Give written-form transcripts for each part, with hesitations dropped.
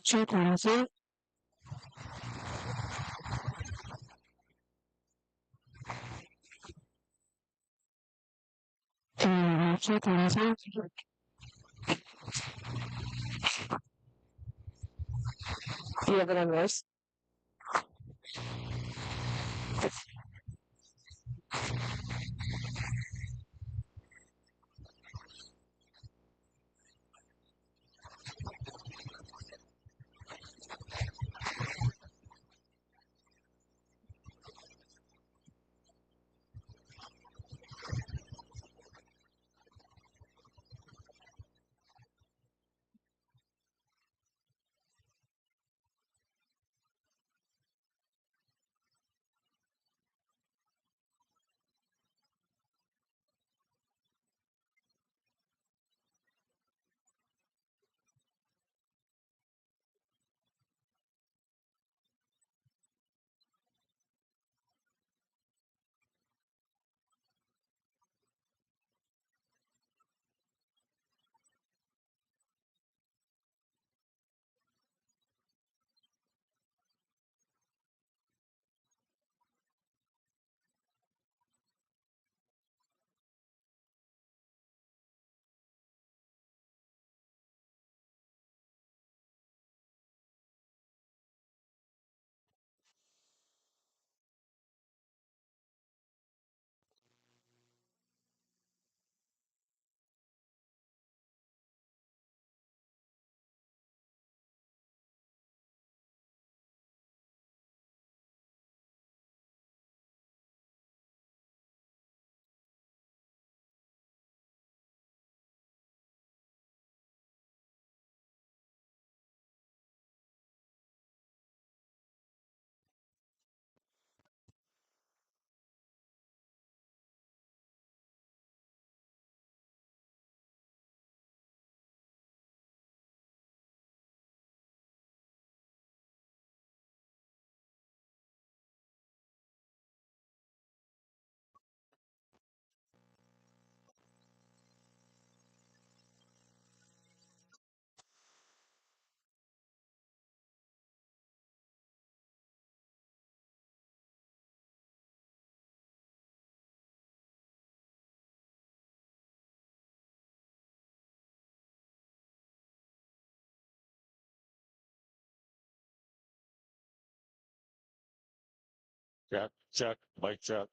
Check 1, 2. Check 1, 2. You have it on voice? Check, mic check.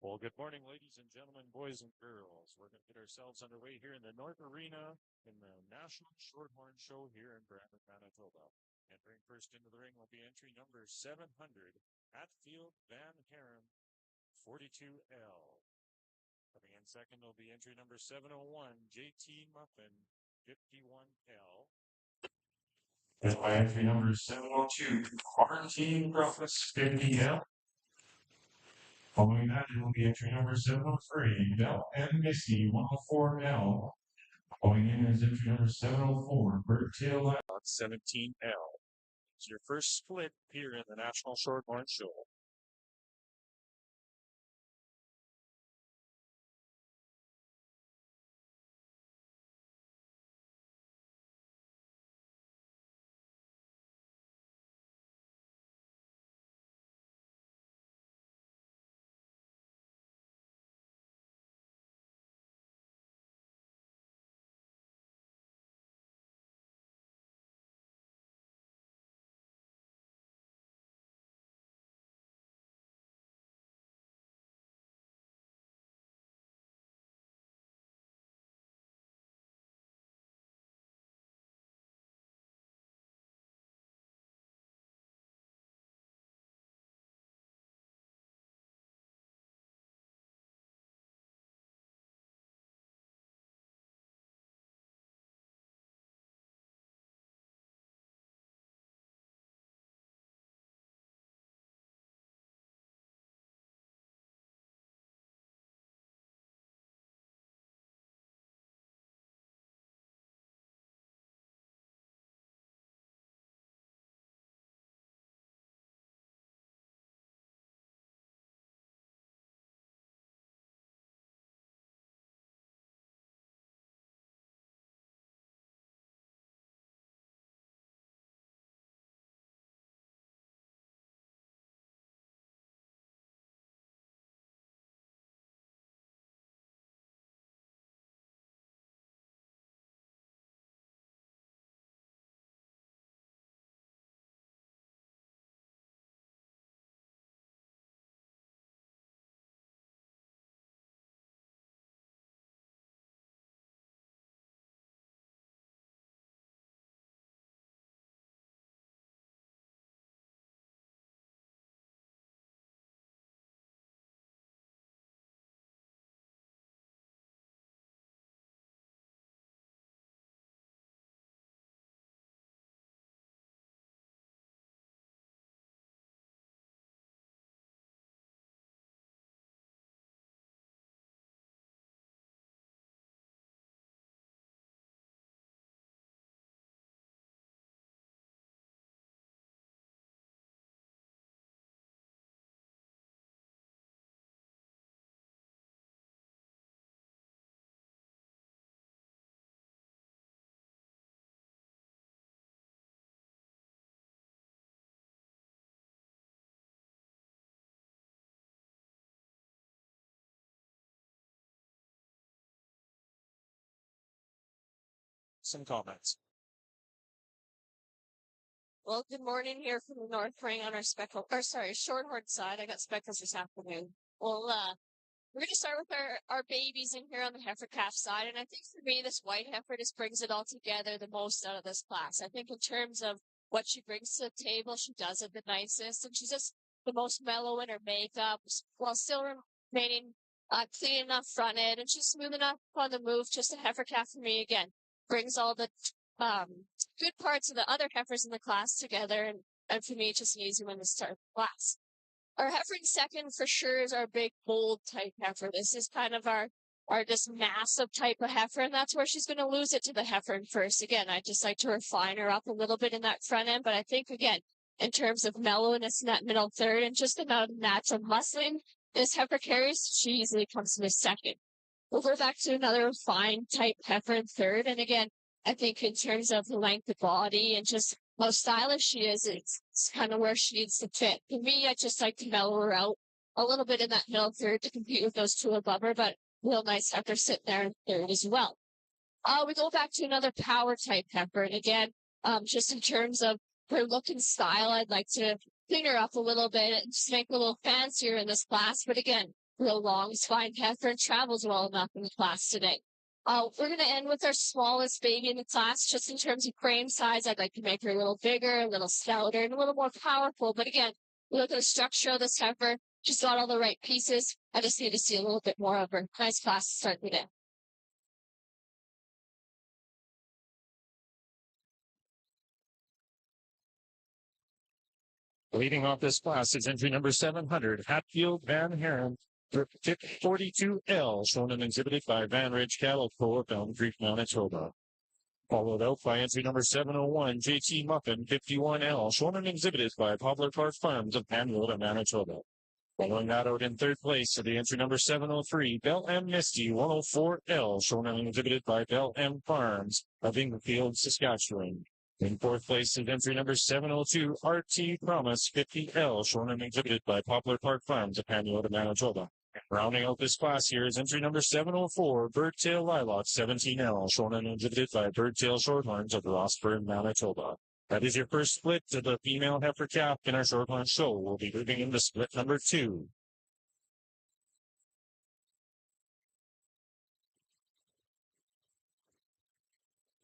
Well, good morning, ladies and gentlemen, boys and girls. We're going to get ourselves underway here in the North Arena in the National Shorthorn Show here in Brandon, Manitoba. Entering first into the ring will be entry number 700, Hatfield Van Haren, 42L. Coming in second will be entry number 701, JT Muffin, 51L. Then by entry number 702, Quarantine Ruffus, 50L. Following that, it will be entry number 703, Bell and Missy, 104L. Going in is entry number 704, Birdtail Lab, 17L. It's your first split here in the National Shorthorn Show. Some comments. Well, good morning here from the North Ring on our Shorthorn side. I got speckles this afternoon. Well, we're going to start with our babies in here on the heifer calf side. And I think for me, this white heifer just brings it all together the most out of this class. I think in terms of what she brings to the table, she does it the nicest. And she's just the most mellow in her makeup while still remaining clean enough fronted. And she's smooth enough on the move. Just a heifer calf for me again. Brings all the good parts of the other heifers in the class together. And for me, it's just an easy one to start the class. Our heifer in second for sure is our big bold type heifer. This is kind of our just massive type of heifer, and that's where she's going to lose it to the heifer in first. Again, I just like to refine her up a little bit in that front end, but I think again, in terms of mellowness in that middle third and just the amount of natural muscling this heifer carries, she easily comes to the second. We'll go back to another refined type heifer in third, and again, I think in terms of the length of body and just how stylish she is, it's kind of where she needs to fit. For me, I just like to mellow her out a little bit in that middle third to compete with those two above her, but real nice heifer sitting there in third as well. We go back to another power type heifer. And again, just in terms of her look and style, I'd like to clean her up a little bit and just make her a little fancier in this class. But again, real long spine heifer and travels well enough in the class today. We're going to end with our smallest baby in the class, just in terms of frame size. I'd like to make her a little bigger, a little stouter, and a little more powerful. But again, look at the structure of this heifer. She's got all the right pieces. I just need to see a little bit more of her. Nice class to start today. Leading off this class is entry number 700, Hatfield Van Haren, 42L, shown and exhibited by Van Ridge Cattle Co. of Elm Creek, Manitoba. Followed out by entry number 701, JT Muffin, 51L, shown and exhibited by Poplar Park Farms of Manitoba, Manitoba. Following that out in third place to the entry number 703, Bell M Misty, 104L, shown and exhibited by Bell M Farms of Inglefield, Saskatchewan. In fourth place is entry number 702, RT Promise 50L, shown and exhibited by Poplar Park Farms of Manitoba, Manitoba. Rounding out this class here is entry number 704, Birdtail Lilac 17L, shown and exhibited by Birdtail Shorthorns of Rossburn, Manitoba. That is your first split to the female heifer calf in our Shorthorn show. We'll be moving into split number 2.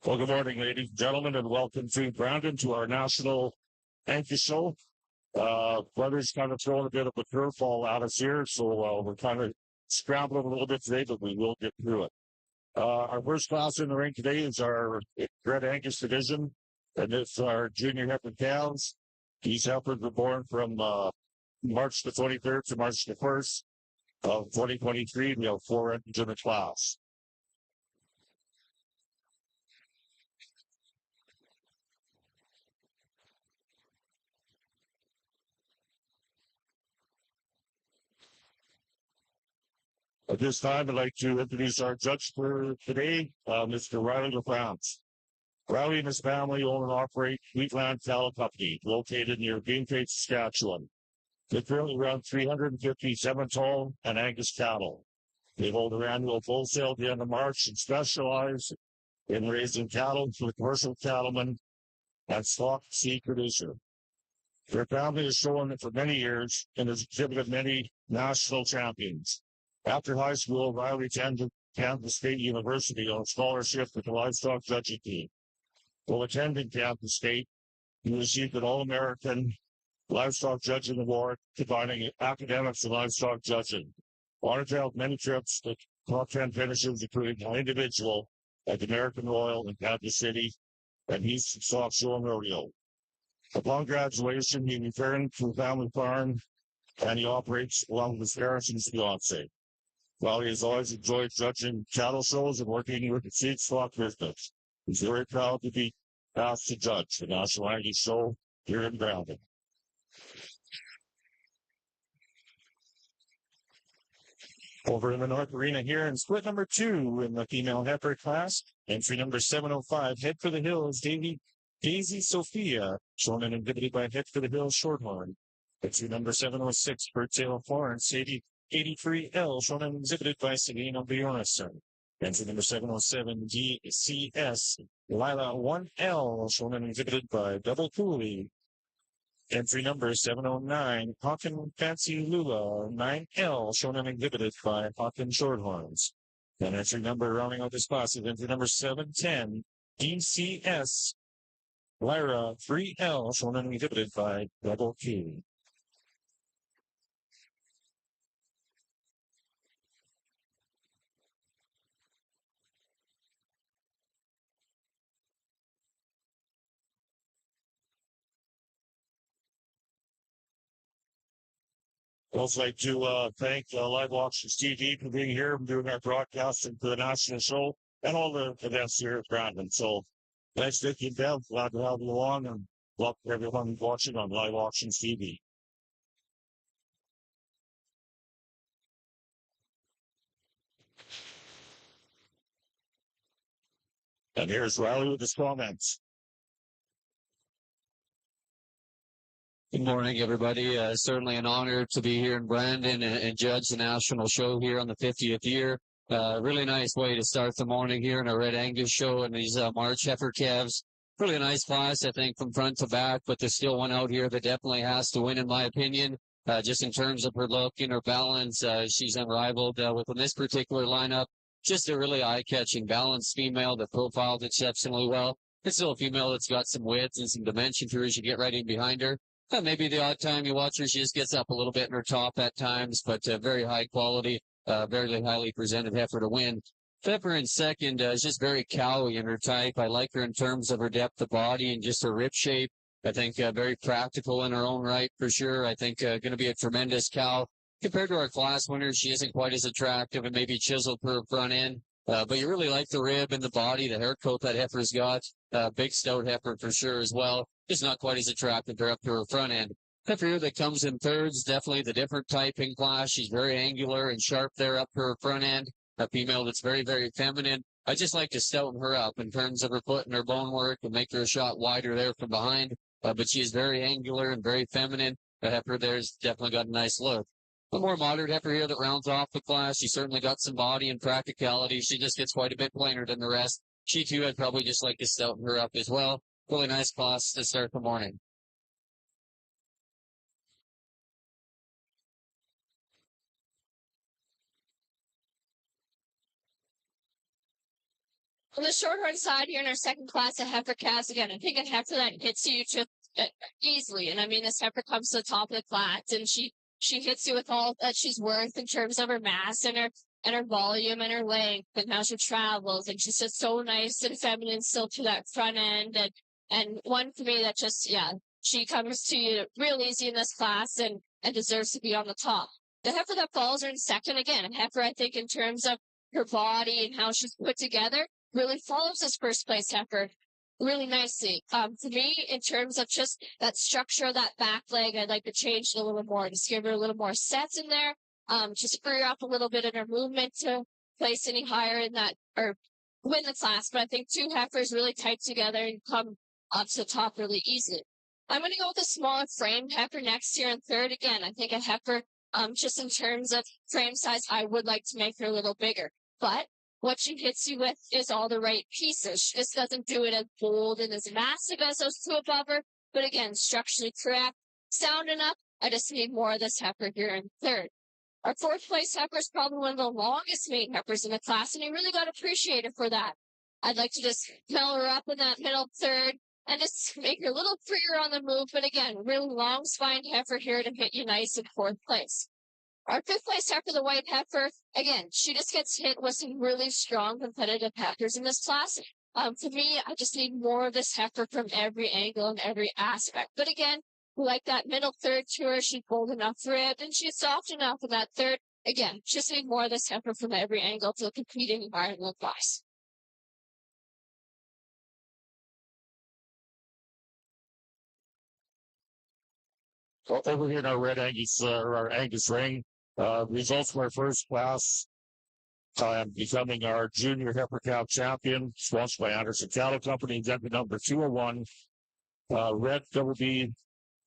Well, good morning, ladies and gentlemen, and welcome to Brandon to our national Anchor show. Weather's kind of throwing a bit of a curveball at us here, so we're kind of scrambling a little bit today, but we will get through it. Our first class in the ring today is our Red Angus division, and it's our junior heifer calves. These heifers were born from March the 23rd to March the 1st of 2023. We have 4 entries in the class. At this time, I'd like to introduce our judge for today, Mr. Riley LaFrance. Riley and his family own and operate Wheatland Cattle Company, located near Greenfield, Saskatchewan. They currently run 350 Simmental and Angus cattle. They hold their annual bull sale at the end of March and specialize in raising cattle for the commercial cattleman and stock seed producer. Their family has shown it for many years and has exhibited many national champions. After high school, Riley attended Kansas State University on scholarship with the livestock judging team. While attending Kansas State, he received an All-American Livestock Judging Award, combining academics and livestock judging. Honored to have many trips to top 10 finishes, including an individual at the American Royal in Kansas City and East Soft Shore Rodeo. Upon graduation, he returned to the family farm and he operates along with his parents and his fiance. While he has always enjoyed judging cattle shows and working with the seed stock business, he's very proud to be asked to judge the National Angus Show here in Brandon. Over in the North Arena here in split number 2 in the female heifer class, entry number 705, Head for the Hills, Daisy Sophia, shown and exhibited by Head for the Hills Shorthorn. Entry number 706, Birdtail Florence, 83L, shown and exhibited by Selena Bjornsson. Entry number 707, DCS, Lila 1L, shown and exhibited by Double Cooley. Entry number 709, Hawken Fancy Lula 9L, shown and exhibited by Hawken Shorthorns. And entry number rounding out this class is entry number 710, DCS, Lyra 3L, shown and exhibited by Double Q. I'd also like to thank Live Auctions TV for being here and doing our broadcasting for the national show and all the events here at Brandon. So thanks, Nick and Bev. Glad to have you along and welcome everyone watching on Live Auctions TV. And here's Riley with his comments. Good morning, everybody. Certainly an honor to be here in Brandon and judge the national show here on the 50th year. Really nice way to start the morning here in our Red Angus show and these March heifer calves. Really a nice class, I think, from front to back, but there's still one out here that definitely has to win, in my opinion. just in terms of her look and her balance. She's unrivaled within this particular lineup. Just a really eye-catching, balanced female that profiled exceptionally well. It's still a female that's got some width and some dimension to her as you get right in behind her. Maybe the odd time you watch her, she just gets up a little bit in her top at times, but very high quality, very highly presented heifer to win. Heifer in second is just very cowy in her type. I like her in terms of her depth of body and just her rib shape. I think very practical in her own right for sure. I think going to be a tremendous cow. Compared to our class winners, she isn't quite as attractive and maybe chiseled for her front end. But you really like the rib and the body, the hair coat that heifer's got. Big stout heifer for sure as well. Just not quite as attractive up to her front end. Heifer here that comes in thirds, definitely the different type in class. She's very angular and sharp there up to her front end. A female that's very, very feminine. I just like to stouten her up in terms of her foot and her bone work and make her a shot wider there from behind. But she is very angular and very feminine. The heifer there's definitely got a nice look. A more modern heifer here that rounds off the class. She certainly got some body and practicality. She just gets quite a bit plainer than the rest. She too, I'd probably just like to stouten her up as well. Really nice class to start the morning. On the shorthorn side here in our second class of heifer calves, again, I think a heifer that hits you just easily. And I mean, this heifer comes to the top of the class and she hits you with all that she's worth in terms of her mass and her volume and her length and how she travels. And she's just so nice and feminine still to that front end. And one for me that just, yeah, she comes to you real easy in this class and deserves to be on the top. The heifer that falls her in second, again, a heifer, I think, in terms of her body and how she's put together, really follows this first place heifer really nicely. For me, in terms of just that structure of that back leg, I'd like to change it a little more, just give her a little more sets in there, just free her up a little bit in her movement to place any higher in that, or win the class. But I think two heifers really tight together and come up to the top really easily. I'm going to go with a smaller frame heifer next year in third. Again, I think a heifer, just in terms of frame size, I would like to make her a little bigger. But what she hits you with is all the right pieces. She just doesn't do it as bold and as massive as those two above her. But again, structurally correct, sound enough. I just need more of this heifer here in third. Our fourth place heifer is probably one of the longest main heifers in the class, and you really got to appreciate it for that. I'd like to just fill her up in that middle third and just make her a little freer on the move. But again, really long spined heifer here to hit you nice in fourth place. Our fifth place heifer, the white heifer, again, she just gets hit with some really strong competitive heifers in this class. For me, I just need more of this heifer from every angle and every aspect. But again, we like that middle third to her. She's bold enough for it, and she's soft enough in that third. Again, just need more of this heifer from every angle to compete in the class. Over here in our red Angus, or our Angus ring, results from our first class, becoming our junior heifer cow champion, sponsored by Anderson Cattle Company, exhibit number 201, red double B,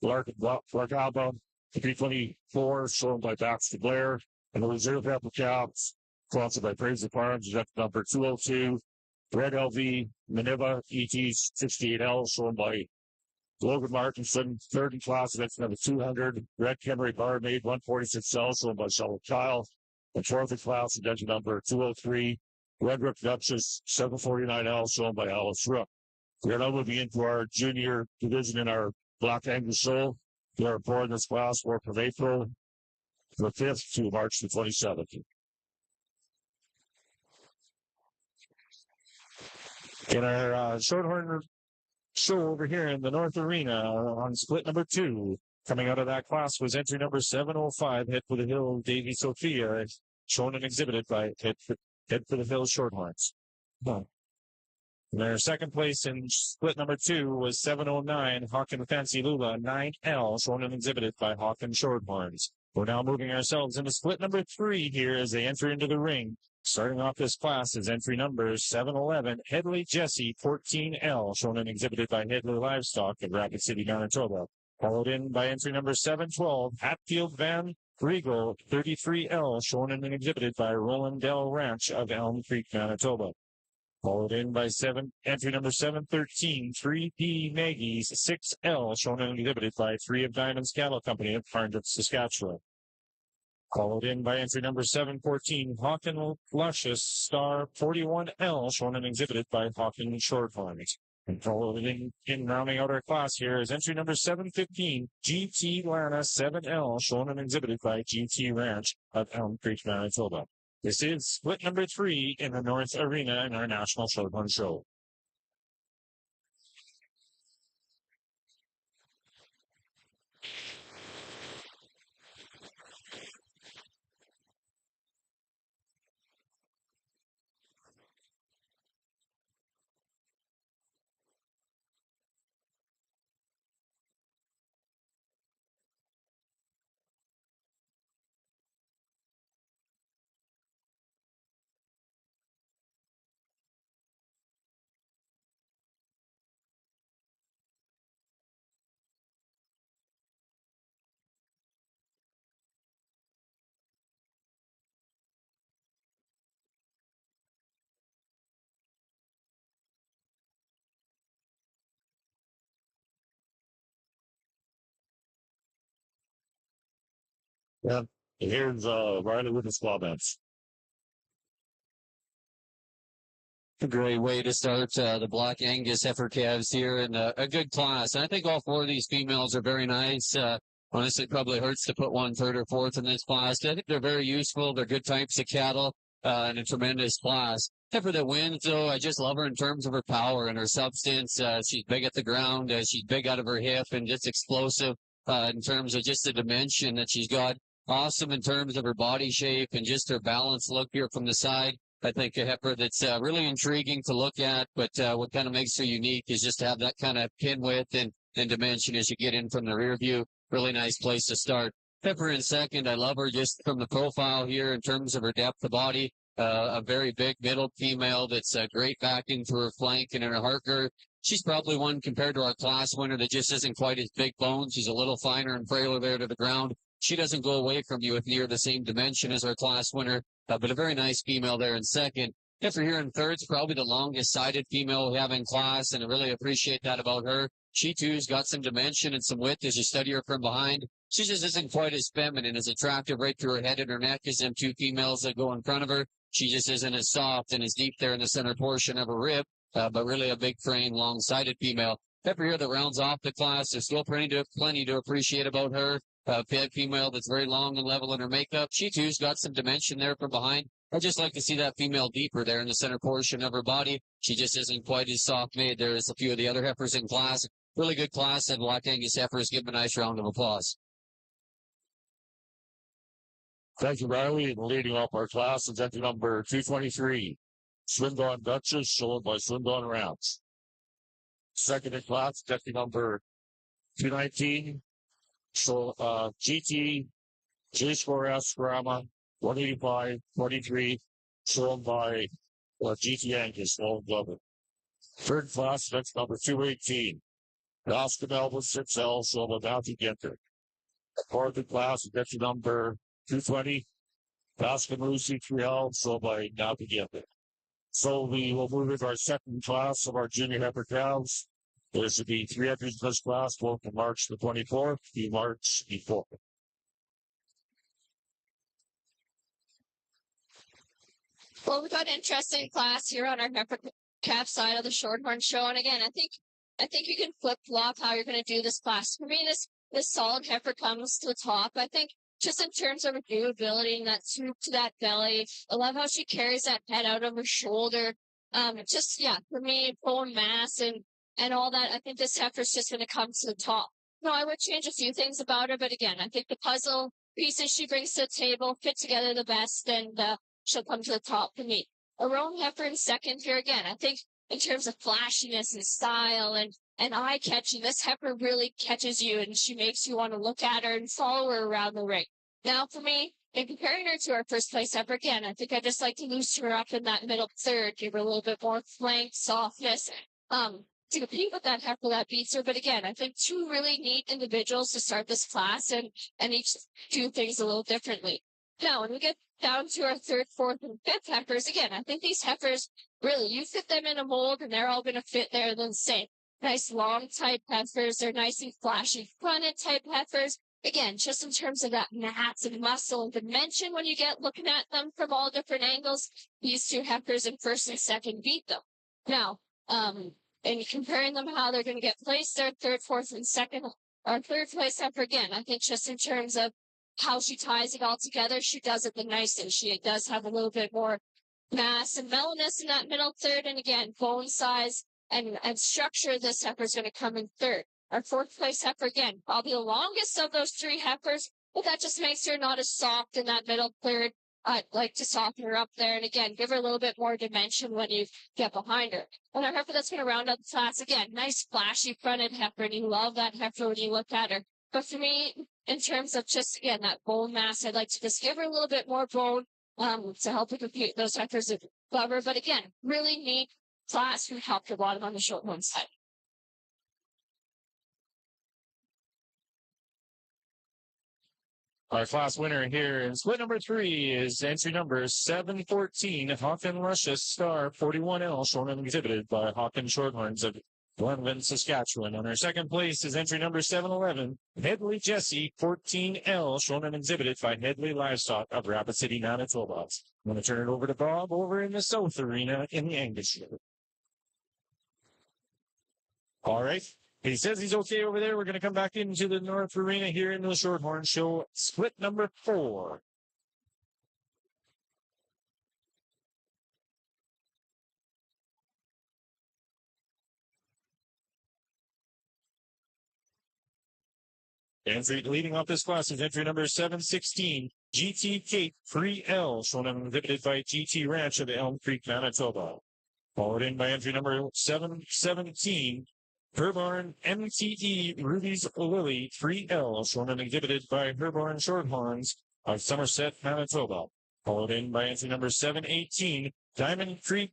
Larkaba, 324, shown by Baxter Blair, and the reserve heifer cows, sponsored by Fraser Farms, exhibit number 202, red LV, Manitoba, ET 68L, shown by Logan Martinson, third in class, that's number 200. Red Henry Barmaid, 146L, sold by Shelly Kyle. And fourth in class, that's number 203. Red Rook Duchess, 749L, sold by Alice Rook. We are now moving into our junior division in our Black Angus show. We are in this class, 4th of April, the 5th to March the 27th. In our Shorthorn show over here in the North Arena on split number 2. Coming out of that class was entry number 705, Head for the Hill, Davy Sophia, shown and exhibited by Head for the Hill Shorthorns. And their second place in split number 2 was 709, Hawk and Fancy Lula, 9L, shown and exhibited by Hawk and Shorthorns. We're now moving ourselves into split number 3 here as they enter into the ring. Starting off this class is entry number 711, Headley Jesse, 14L, shown and exhibited by Headley Livestock in Rapid City, Manitoba. Followed in by entry number 712, Hatfield Van Regal, 33L, shown and exhibited by Roland Dell Ranch of Elm Creek, Manitoba. Followed in by entry number 713, 3D Maggie's 6L, shown and exhibited by 3 of Diamonds Cattle Company of Parndup, Saskatchewan. Followed in by entry number 714, Hawken Luscious Star 41L, shown and exhibited by Hawken Shorthorns. And followed in rounding out our class here is entry number 715, GT Lana 7L, shown and exhibited by GT Ranch of Elm Creek, Manitoba. This is split number 3 in the North Arena in our National Shorthorn Show. Yeah, here's Riley with the squaw bets. A great way to start the Black Angus heifer calves here in a good class. And I think all 4 of these females are very nice. Honestly, it probably hurts to put 1 third or 4th in this class. I think they're very useful. They're good types of cattle and a tremendous class. Heifer that wins, though, I just love her in terms of her power and her substance. She's big at the ground. She's big out of her hip and just explosive in terms of just the dimension that she's got. Awesome in terms of her body shape and just her balanced look here from the side. I think a heifer that's really intriguing to look at, but what kind of makes her unique is just to have that kind of pin width and dimension as you get in from the rear view. Really nice place to start. Heifer in second, I love her just from the profile here in terms of her depth of body. A very big middle female that's great backing through her flank and in her heart girth. She's probably one compared to our class winner that just isn't quite as big boned. She's a little finer and frailer there to the ground. She doesn't go away from you with near the same dimension as our class winner. But a very nice female there in second. Heifer here in third's probably the longest sided female we have in class, and I really appreciate that about her. She too's got some dimension and some width as you study her from behind. She just isn't quite as feminine, as attractive right through her head and her neck as them 2 females that go in front of her. She just isn't as soft and as deep there in the center portion of her rib, but really a big frame, long-sided female. Heifer here that rounds off the class. There's still plenty to appreciate about her. Female that's very long and level in her makeup. She too's got some dimension there from behind. I just like to see that female deeper there in the center portion of her body. She just isn't quite as soft made there as a few of the other heifers in class. Really good class, and Black Angus heifers. Give them a nice round of applause. Thank you, Riley. And leading off our class is entry number 223, Swinburne Duchess, shown by Swinburne Ranch. Second in class, entry number 219, so GT J-Score S Grandma 185-23, shown by GT Angus, Long Glover. Third class, next number 218, Oscar Melvin 6L, shown by Bounty Genter. Fourth class, entry number 220, Oscar Lucy 3L, shown by Bounty Genter. So we will move into our second class of our junior heifer calves. There should be 3 entries in this class, one from March the 24th to March the 4th. Well, we've got an interesting class here on our heifer calf side of the Shorthorn Show, and again, I think you can flip flop how you're going to do this class. For me, this solid heifer comes to the top. I think just in terms of her durability and that swoop to that belly, I love how she carries that head out of her shoulder. For me, bone mass and all that, I think this heifer's just going to come to the top. No, I would change a few things about her, but again, I think the puzzle pieces she brings to the table fit together the best, and she'll come to the top for me. A roan heifer in second here again. I think in terms of flashiness and style and eye-catching, this heifer really catches you, and she makes you want to look at her and follow her around the ring. Now, for me, in comparing her to our first place heifer, again, I think I just like to loosen her up in that middle third, give her a little bit more flank, softness, to compete with that heifer that beats her. But again, I think 2 really neat individuals to start this class, and each do things a little differently. Now, when we get down to our third, fourth, and fifth heifers, again, I think these heifers really, you fit them in a mold and they're all going to fit there the same. Nice long type heifers. They're nice and flashy fronted type heifers. Again, just in terms of that mass and muscle and dimension when you get looking at them from all different angles, these two heifers in first and second beat them. Now, and comparing them how they're going to get placed there, third, fourth, and second, or third place heifer again, I think just in terms of how she ties it all together, she does it the nicest. She does have a little bit more mass and mellowness in that middle third, and again, bone size and structure, this heifer is going to come in third. Our fourth place heifer, again, probably the longest of those three heifers, but that just makes her not as soft in that middle third. I'd like to soften her up there, and again, give her a little bit more dimension when you get behind her. And our heifer that's going to round out the class, again, nice flashy fronted heifer, and you love that heifer when you look at her. But for me, in terms of just, again, that bone mass, I'd like to just give her a little bit more bone to help her compete those heifers above her. But again, really neat class who helped a lot on the shorthorn side. Our class winner here in split number 3 is entry number 714, Hawken Luscious Star 41L, shown and exhibited by Hawken Shorthorns of Glenvin, Saskatchewan. On our second place is entry number 711, Headley Jesse 14L, shown and exhibited by Headley Livestock of Rapid City, Manitoba. I'm going to turn it over to Bob over in the South Arena in the Angus Show. All right. He says he's okay over there. We're going to come back into the North Arena here in the Shorthorn Show, split number 4. Entry leading off this class is entry number 716, GT Cape 3L, shown and exhibited by GT Ranch of Elm Creek, Manitoba. Followed in by entry number 717, Herborn MTE Ruby's Lily 3L, shown and exhibited by Herborn Shorthorns of Somerset, Manitoba. Followed in by entry number 718, Diamond Creek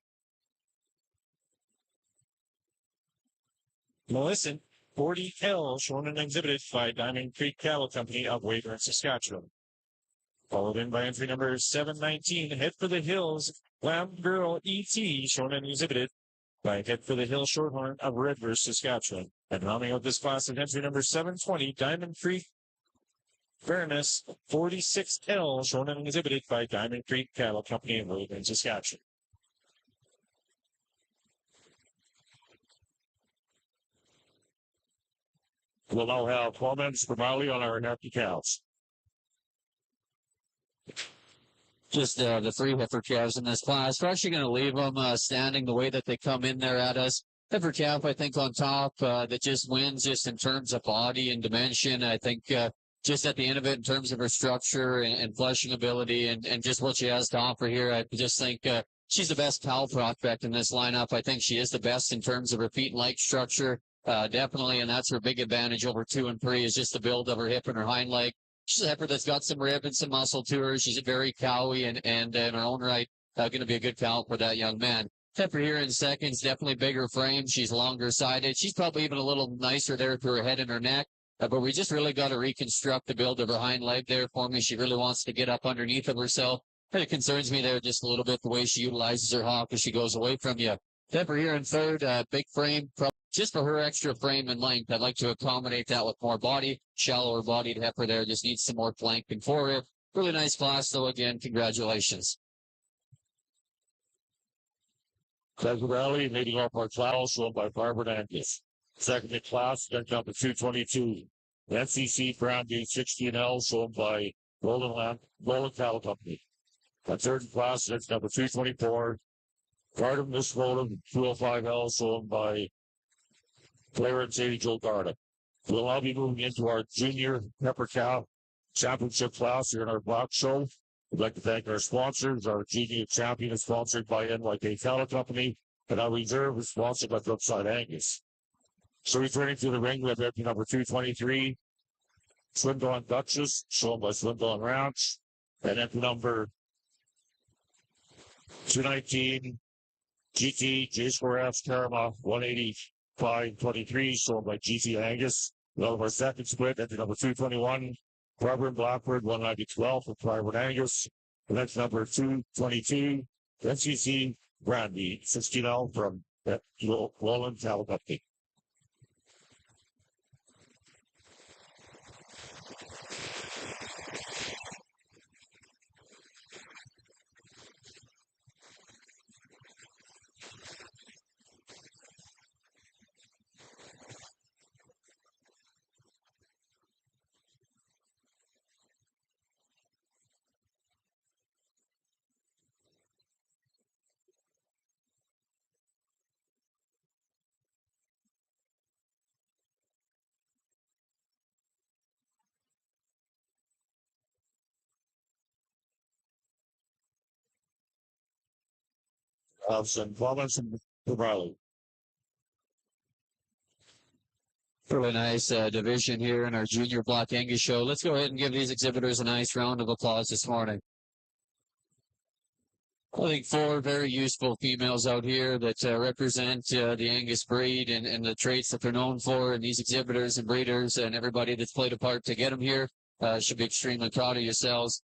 Millicent 40L, shown and exhibited by Diamond Creek Cattle Company of Weyburn, Saskatchewan. Followed in by entry number 719, Head for the Hills Lamb Girl ET, shown and exhibited by Head for the Hill Shorthorn of Redverse, Saskatchewan. And rounding out this class is entry number 720, Diamond Creek Fairness 46L, shown and exhibited by Diamond Creek Cattle Company of Weyburn, Saskatchewan. We'll now have comments from Ali on our happy cows. Just the 3 heifer calves in this class. We're actually going to leave them standing the way that they come in there at us. Heifer calf, I think, on top that just wins just in terms of body and dimension. I think just at the end of it, in terms of her structure and fleshing ability and just what she has to offer here, I just think she's the best cow prospect in this lineup. I think she is the best in terms of her feet and leg structure. Definitely, and that's her big advantage over 2 and 3 is just the build of her hip and her hind leg. She's a heifer that's got some rib and some muscle to her. She's very cowy and in her own right, going to be a good cow for that young man. Heifer here in seconds, definitely bigger frame. She's longer sided. She's probably even a little nicer there to her head and her neck. But we just really got to reconstruct the build of her hind leg there for me. She really wants to get up underneath of herself. And it concerns me there just a little bit the way she utilizes her hawk as she goes away from you. Heifer here in third, big frame, just for her extra frame and length. I'd like to accommodate that with more body. Shallower bodied heifer there just needs some more flanking for her. Really nice class, though. Again, congratulations. Pleasure Valley leading off our class, shown by Barbara Angus. Second in class, then number 222. NCC Brown Gate 16L, shown by Golden Cattle Company. The third in class, that's number 224. Garden Miss Golden 205L, shown by Clarence Angel Garden. We'll now be moving into our junior heifer cow championship class here in our block show. We'd like to thank our sponsors. Our junior champion is sponsored by NYK Cattle Company, and our reserve is sponsored by Brookside Angus. So returning to the ring, we have entry number 223, Swindon Duchess, shown by Swindon Ranch, and entry number 219, GT J4F Karama 185-23, shown by GT Angus. Well, our second split, entry number 221, Barbara Blackbird 190-12 for Private Angus. And that's number 222, NCC Brandy, 16L from Roland Calicut. Of St. Province and Riley. Really nice division here in our junior block Angus show. Let's go ahead and give these exhibitors a nice round of applause this morning. I think 4 very useful females out here that represent the Angus breed and the traits that they're known for. And these exhibitors and breeders and everybody that's played a part to get them here should be extremely proud of yourselves.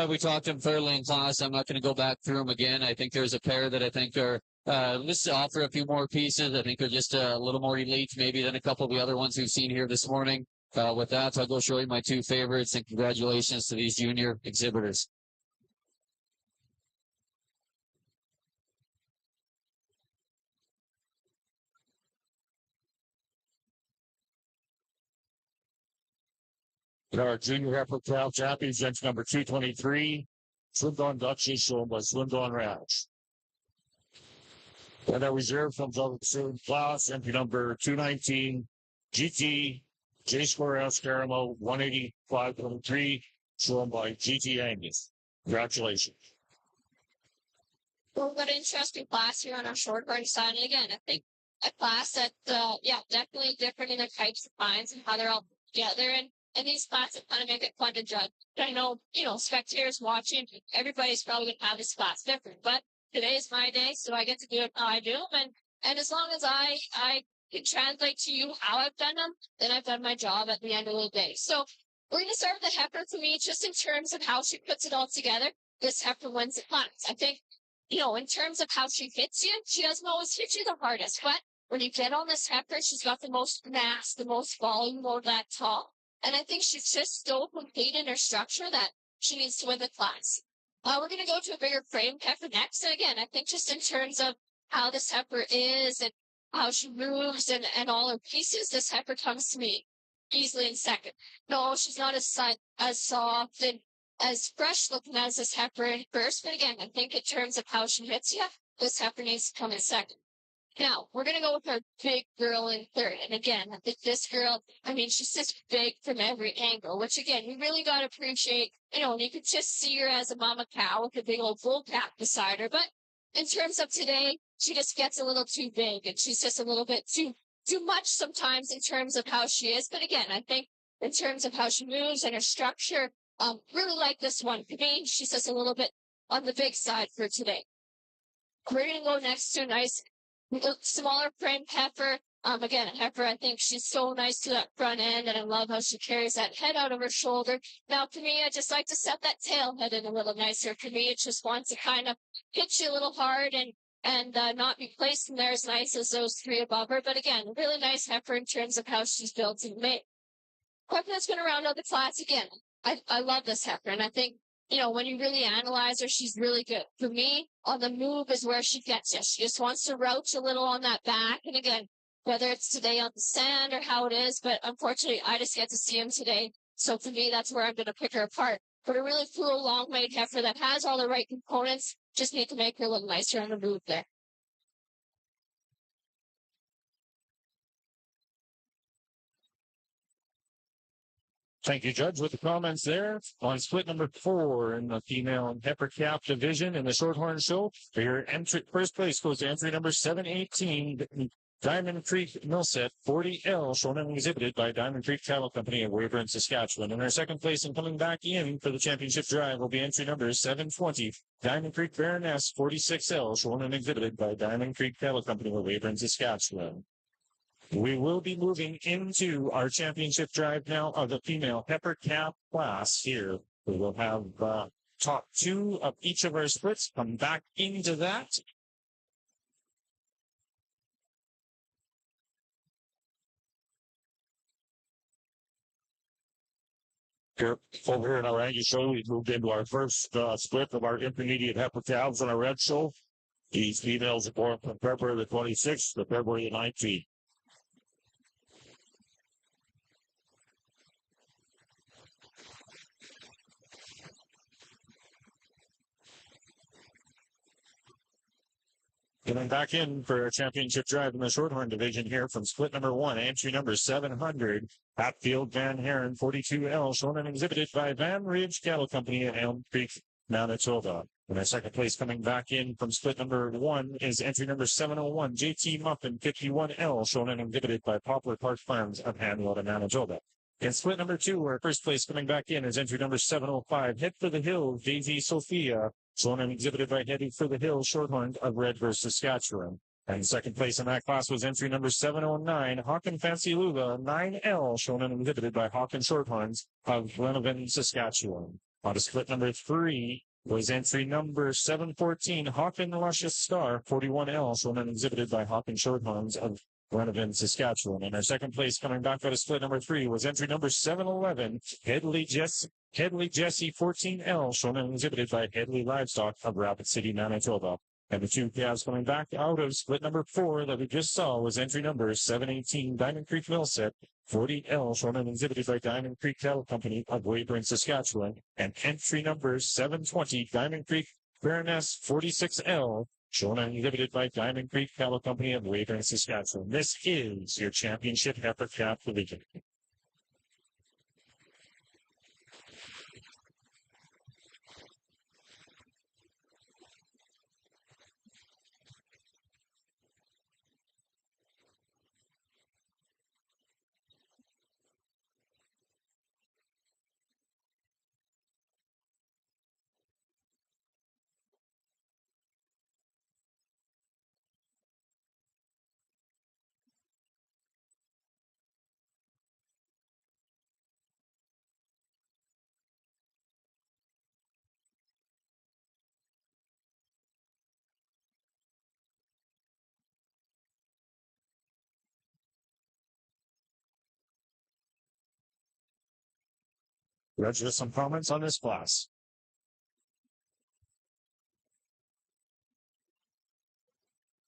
We talked to them fairly in class. I'm not going to go back through them again. I think there's a pair that I think are, let's offer a few more pieces. I think they're just a little more elite maybe than a couple of the other ones we've seen here this morning. With that, I'll go show you my 2 favorites, and congratulations to these junior exhibitors. Our junior heifer cow champions, gents number 223, Swindon Duchess, shown by Swindon Ranch. And our reserve comes out of the same class, entry number 219, GT, J Square S Caramel, 185.3, shown by GT Angus. Congratulations. Well, we've got an interesting class here on our shorthorn side. And again, I think a class that, definitely different in their types of finds and how they're all together. And these classes kind of make it fun to judge. I know, spectators watching, everybody's probably going to have this class different. But today is my day, so I get to do it how I do them. And as long as I can translate to you how I've done them, then I've done my job at the end of the day. So we're going to start with the heifer for me, just in terms of how she puts it all together. This heifer wins the class. I think, in terms of how she hits you, she doesn't always hit you the hardest. But when you get on this heifer, she's got the most mass, the most volume, all that tall. And I think she's just so complete in her structure that she needs to win the class. We're going to go to a bigger frame heifer next. And again, I think just in terms of how this heifer is and how she moves and all her pieces, this heifer comes to me easily in second. No, she's not as soft and as fresh looking as this heifer in first. But again, I think in terms of how she hits you, this heifer needs to come in second. Now, we're going to go with our big girl in third. And again, I think this girl, she's just big from every angle, which again, you really got to appreciate, and you could just see her as a mama cow with a big old bull cap beside her. But in terms of today, she just gets a little too big and she's just a little bit too much sometimes in terms of how she is. But again, I think in terms of how she moves and her structure, really like this one. For me, she's just a little bit on the big side for today. We're going to go next to a nice smaller frame heifer. Again, a heifer, I think she's so nice to that front end, and I love how she carries that head out of her shoulder. Now, for me, I just like to set that tail head in a little nicer. For me, it just wants to kind of hit you a little hard and not be placed in there as nice as those 3 above her. But again, a really nice heifer in terms of how she's built and made. Heifer that's going to round out the class again. I love this heifer, and I think, when you really analyze her, she's really good. For me, on the move is where she gets you. She just wants to roach a little on that back. And again, whether it's today on the sand or how it is, but unfortunately, I just get to see him today. So for me, that's where I'm going to pick her apart. But a really cool, long-made heifer that has all the right components, just need to make her a little nicer on the move there. Thank you, Judge, with the comments there on split number 4 in the female heifer calf division in the Shorthorn Show. For your entry, first place goes to entry number 718, Diamond Creek Millset 40L, shown and exhibited by Diamond Creek Cattle Company of Weyburn, Saskatchewan. And our second place and coming back in for the championship drive will be entry number 720, Diamond Creek Baroness 46L, shown and exhibited by Diamond Creek Cattle Company of Weyburn, Saskatchewan. We will be moving into our championship drive now of the female heifer calf class here. We will have top 2 of each of our splits come back into that. Here, over here in our Angus show, we moved into our first split of our intermediate heifer calves on our red show. These females are born from February the 26th to February the 19th. Coming back in for our championship drive in the Shorthorn division here from split number 1, entry number 700, Hatfield Van Haren 42L, shown and exhibited by Van Ridge Cattle Company at Elm Creek, Manitoba. And our second place coming back in from split number 1 is entry number 701, JT Muffin 51L, shown and exhibited by Poplar Park Farms of Hanwater, Manitoba. In split number 2, our first place coming back in is entry number 705, Head for the Hills, Daisy Sophia, shown and exhibited by Heading for the Hills, Shorthorn of Redverse, Saskatchewan. And second place in that class was entry number 709, Hawken Fancy Lula, 9L, shown and exhibited by Hawken Shorthorns of Glenavon, Saskatchewan. On to split number 3 was entry number 714, Hawken Luscious Star, 41L, shown and exhibited by Hawken Shorthorns of Glenavon, Saskatchewan. And our second place coming back for the split number 3 was entry number 711, Headley Jesse 14L, shown and exhibited by Headley Livestock of Rapid City, Manitoba. And the two calves coming back out of split number 4 that we just saw was entry number 718, Diamond Creek Millset 40L, shown and exhibited by Diamond Creek Cattle Company of Weyburn, Saskatchewan. And entry number 720, Diamond Creek Baroness 46L, shown and exhibited by Diamond Creek Cattle Company of Weyburn, Saskatchewan. This is your championship heifer calf division. Roger, some comments on this class.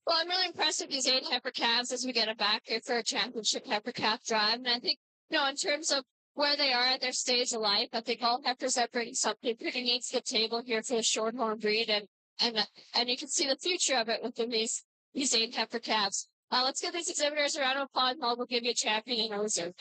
Well, I'm really impressed with these 8 heifer calves as we get it back here for a championship heifer calf drive. And I think, in terms of where they are at their stage of life, I think all heifers are bringing something pretty neat to the table here for the Shorthorn breed. And you can see the future of it within these 8 heifer calves. Let's give these exhibitors a round of applause, and we'll give you a champion and a reserve.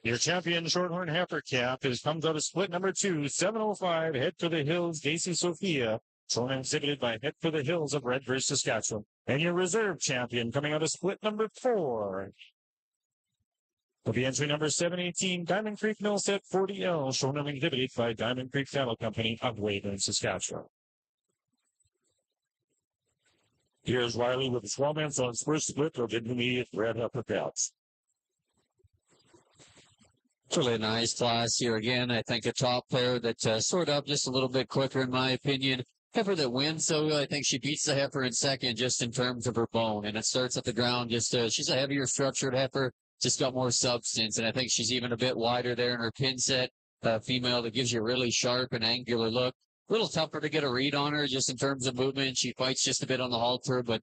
Your champion Shorthorn heifer calf comes out of split number 2, 705, Head for the Hills, Daisy Sophia, shown and exhibited by Head for the Hills of Redverse, Saskatchewan. And your reserve champion coming out of split number 4 will be entry number 718, Diamond Creek Millset 40L, shown and exhibited by Diamond Creek Cattle Company of Weyburn, Saskatchewan. Here's Riley with his comments on his first split of intermediate red heifer calves. It's really a nice class here again. I think a top player that sort up just a little bit quicker, in my opinion. Heifer that wins, so I think she beats the heifer in second just in terms of her bone. And it starts at the ground. She's a heavier structured heifer, just got more substance. And I think she's even a bit wider there in her pin set. Female that gives you a really sharp and angular look. A little tougher to get a read on her just in terms of movement. She fights just a bit on the halter, but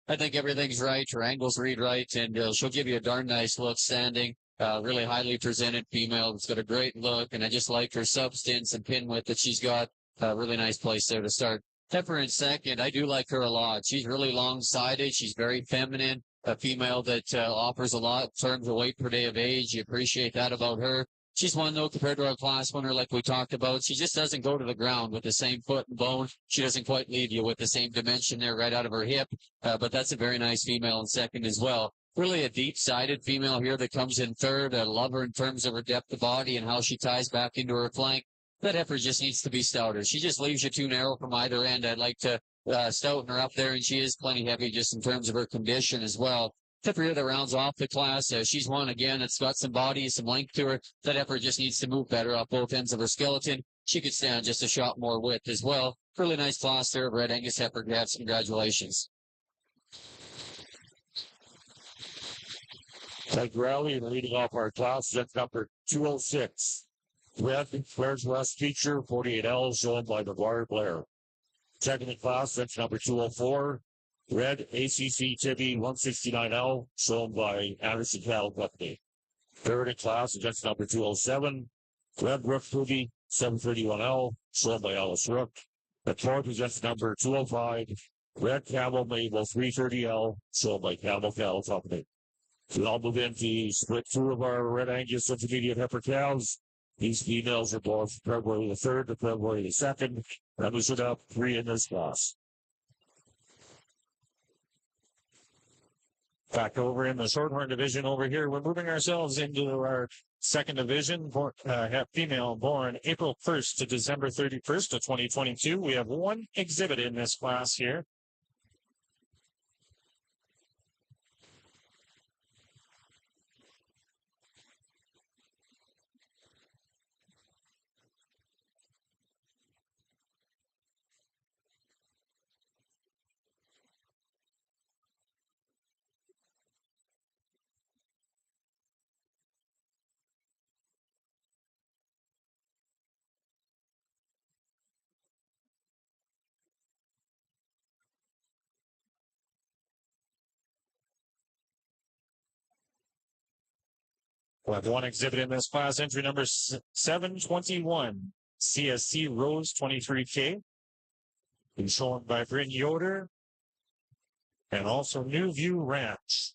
I think everything's right. Her angles read right, and she'll give you a darn nice look standing. Really highly presented female that's got a great look, and I just like her substance and pin width that she's got. Really nice place there to start. Heifer in second, I do like her a lot. She's really long-sided. She's very feminine, a female that offers a lot in terms of weight per day of age. You appreciate that about her. She's one, though, compared to our class winner like we talked about. She just doesn't go to the ground with the same foot and bone. She doesn't quite leave you with the same dimension there right out of her hip, but that's a very nice female in second as well. Really a deep-sided female here that comes in third. I love her in terms of her depth of body and how she ties back into her flank. That heifer just needs to be stouter. She just leaves you too narrow from either end. I'd like to stouten her up there, and she is plenty heavy just in terms of her condition as well. heifer here that rounds off the class. She's one again. It's got some body, some length to her. That heifer just needs to move better off both ends of her skeleton. She could stand just a shot more width as well. Really nice class there, Red Angus heifer. Congratulations. Ted Rowley leading off our class. That's number 206. Red Flair's West feature 48L, shown by McGuire Blair. Second in class, that's number 204. Red ACC Tibby 169L, shown by Anderson Cattle Company. Third in class, that's number 207. Red Rook Fuji 731L, shown by Alice Rook. The fourth is just number 205. Red Camel Mabel 330L, shown by Camel Cattle Company. We all move into split two of our Red Angus intermediate heifer cows. These females are born from February the 3rd to February the 2nd. And we should have 3 in this class. Back over in the Shorthorn division over here, we're moving ourselves into our second division, female born April 1st to December 31st of 2022. We have one exhibit in this class here. We'll have one exhibit in this class, entry number 721, CSC Rose 23K. Been shown by Bryn Yoder and also New View Ranch.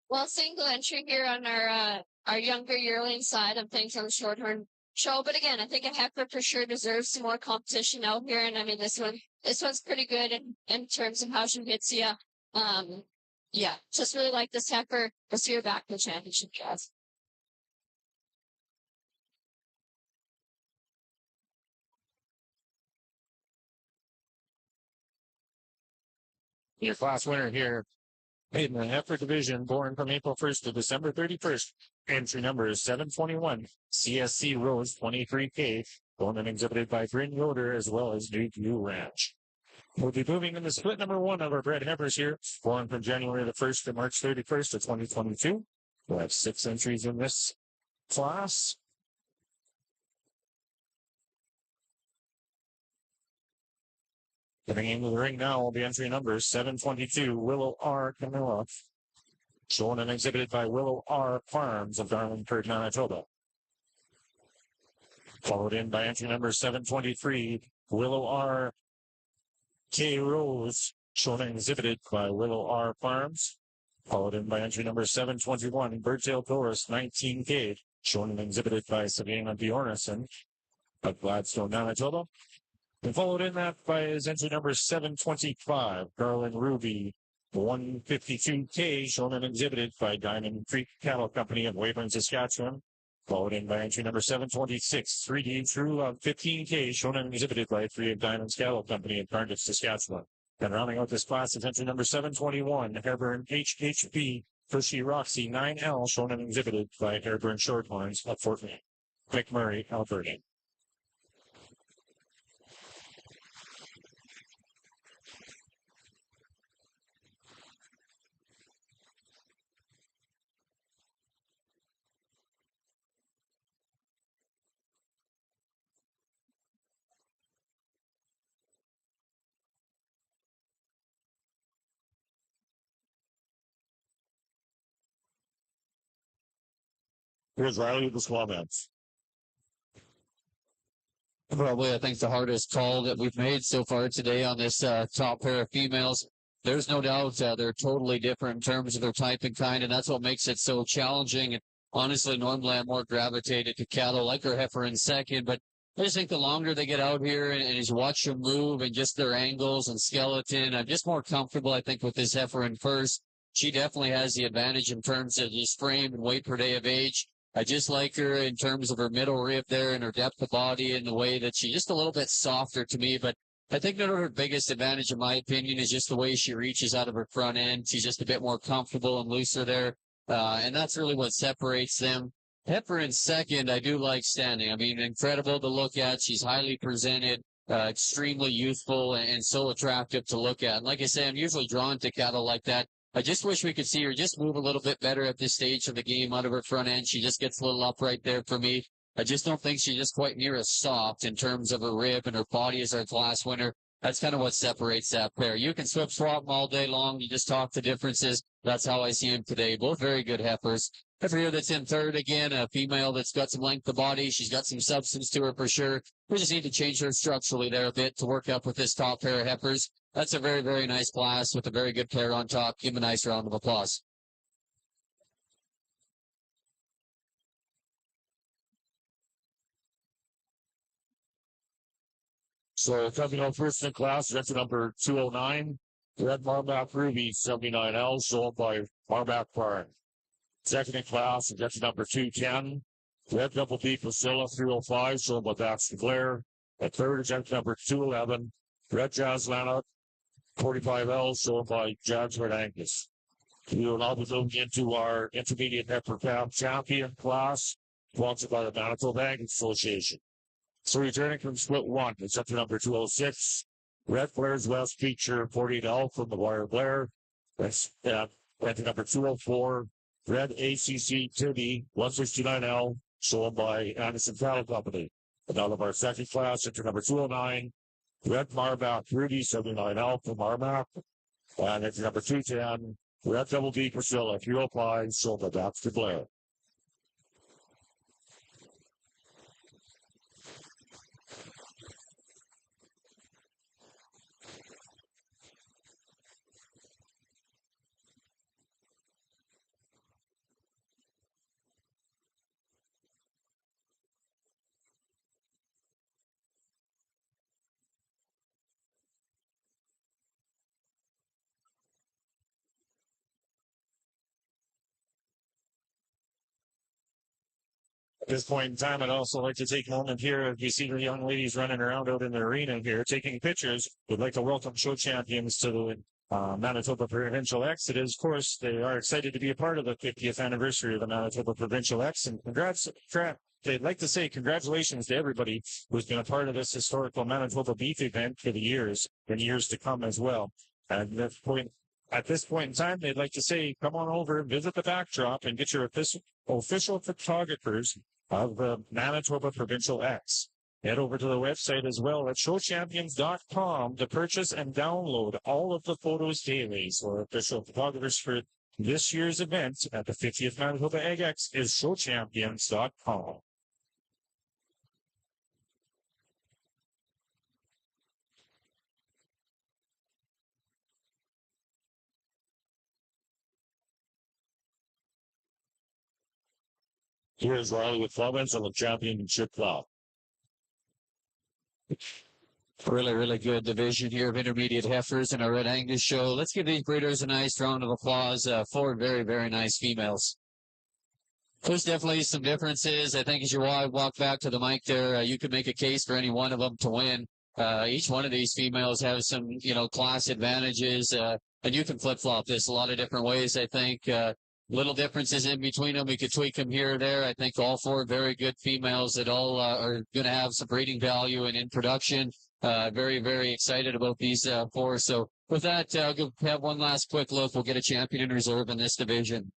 Well, single entry here on our younger yearling side of things on the Shorthorn show. But again, I think a heifer for sure deserves some more competition out here. And I mean, this one's pretty good in terms of how she hits you. Yeah, just really like this heifer. We'll see her back in the championship, guys. Your class winner here in the heifer division, born from April 1st to December 31st. Entry number is 721, CSC Rose 23K, owned and exhibited by Bryn Yoder as well as New View Ranch. We'll be moving in the split number 1 of our bred heifers here, born from January the 1st to March 31st of 2022. We'll have 6 entries in this class. Getting into the ring now will be entry number 722, Willow R. Camilla, shown and exhibited by Willow R. Farms of Darlingford, Manitoba. Followed in by entry number 723, Willow R. K. Rose, shown and exhibited by Willow R. Farms. Followed in by entry number 721, Birdtail Taurus 19K, shown and exhibited by Savannah Bjornison of Gladstone, Manitoba. And followed in that by his entry number 725, Garland Ruby 152K, shown and exhibited by Diamond Creek Cattle Company of Weyburn, Saskatchewan. Followed in by entry number 726, 3D True Love 15K, shown and exhibited by 3 of Diamond's Cattle Company in Cardiff, Saskatchewan. And rounding out this class is entry number 721, Hairburn HHP Fushy Roxy 9L, shown and exhibited by Hairburn Shorthorns of Fort McMurray, Alberta. Here's Riley with his comments. Probably, I think, the hardest call that we've made so far today on this top pair of females. There's no doubt they're totally different in terms of their type and kind, and that's what makes it so challenging. And honestly, normally I'm more gravitated to cattle like our heifer in second, but I just think the longer they get out here and as you watch them move and just their angles and skeleton, I'm just more comfortable, I think, with this heifer in first. She definitely has the advantage in terms of just frame and weight per day of age. I just like her in terms of her middle rib there and her depth of body and the way that she's just a little bit softer to me. But I think that her biggest advantage, in my opinion, is just the way she reaches out of her front end. She's just a bit more comfortable and looser there. And that's really what separates them. Heifer in second, I do like standing. I mean, incredible to look at. She's highly presented, extremely youthful, and so attractive to look at. And like I say, I'm usually drawn to cattle like that. I just wish we could see her just move a little bit better at this stage of the game out of her front end. She just gets a little upright there for me. I just don't think she's just quite near as soft in terms of her rib and her body as our class winner. That's kind of what separates that pair. You can swap them all day long. You just talk the differences. That's how I see them today. Both very good heifers. Heifer here that's in third again, a female that's got some length of body. She's got some substance to her for sure. We just need to change her structurally there a bit to work up with this top pair of heifers. That's a very, very nice class with a very good pair on top. Give him a nice round of applause. So coming on first in class, that's number 209. Red Marmac Ruby 79L, sold by Marmac Farm. Second in class, that's number 210. Red Double B Priscilla 305, sold by Baxter Blair. At third, that's number 211. Red Jazz Lana 45L, sold by Jazz Red Angus. We will now be moving into our intermediate heifer pound champion class, sponsored by the Manitoba Angus Association. So returning from split one, it's up to number 206. Red Blair's West feature 48L from the Wire Blair. That's at number 204. Red ACC Tibby 169L, sold by Anderson Cattle Company. And out of our second class, into number 209. Red Marmac Rudy 79L from Marmac. And it's number 210. Red Double D Priscilla 305, sold by Baxter Blair. At this point in time, I'd also like to take a moment here. If you see the young ladies running around out in the arena here taking pictures, we'd like to welcome show champions to the Manitoba Provincial X. It is, of course, they are excited to be a part of the 50th anniversary of the Manitoba Provincial X. And they'd like to say congratulations to everybody who's been a part of this historical Manitoba beef event for the years and years to come as well. And at this point in time, they'd like to say, come on over, visit the backdrop, and get your official photographers of the Manitoba Provincial X. Head over to the website as well at showchampions.com to purchase and download all of the photos daily. So our official photographers for this year's event at the 50th Manitoba Egg X is showchampions.com. Here's Riley with comments on the championship plow. Really, really good division here of intermediate heifers in our Red Angus show. Let's give these breeders a nice round of applause. Four very, very nice females. There's definitely some differences. I think as you walk back to the mic there, you could make a case for any one of them to win. Each one of these females has some, class advantages, and you can flip-flop this a lot of different ways, I think. Little differences in between them. We could tweak them here or there. I think all four very good females that all are going to have some breeding value and in production. Very, very excited about these four. So with that, I'll have one last quick look. We'll get a champion in reserve in this division.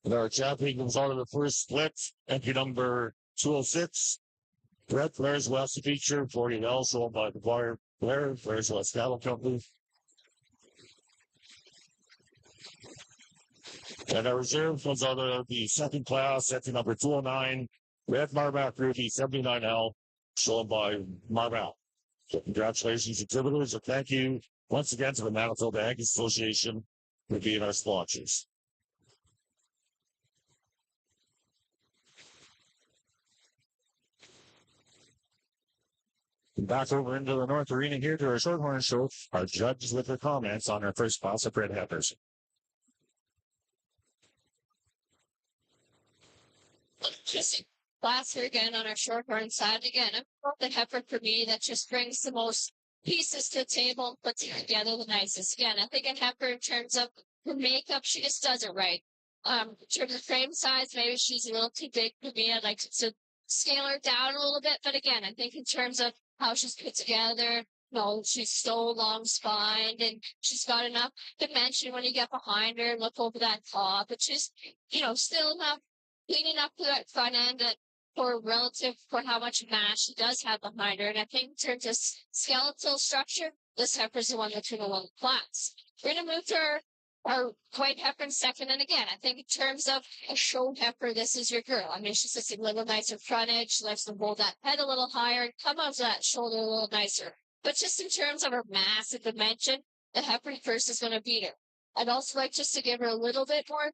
And our champion comes out of the first split, entry number 206. Red Flares West feature, 40 L, sold by the Blair, Flares West Cattle Company. And our reserve comes out of the second class, entry number 209, Red Marmac Ruby 79L, sold by Marmac. So congratulations, exhibitors, and thank you once again to the Manitoba Ag Association for being our sponsors. Back over into the North Arena here to our Shorthorn Show, our judges with their comments on our first class of bred heifers. Just class here again on our Shorthorn side. Again, I'm the heifer for me that just brings the most pieces to the table, puts it together the nicest. Again, I think a heifer in terms of her makeup, she just does it right. In terms of frame size, maybe she's a little too big for me. I'd like to scale her down a little bit, but again, I think in terms of how she's put together, she's so long spined and she's got enough dimension when you get behind her and look over that top. But she's, still enough, clean enough for that front end that for relative for how much mass she does have behind her. And I think in terms of skeletal structure, this heifer's the one that's going to win the class. We're going to move to our white heifer in second. And again, I think in terms of a show heifer, this is your girl. I mean, she's just a little nicer frontage. She likes to hold that head a little higher and come out to that shoulder a little nicer. But just in terms of her mass and dimension, the heifer first is going to beat her. I'd also like just to give her a little bit more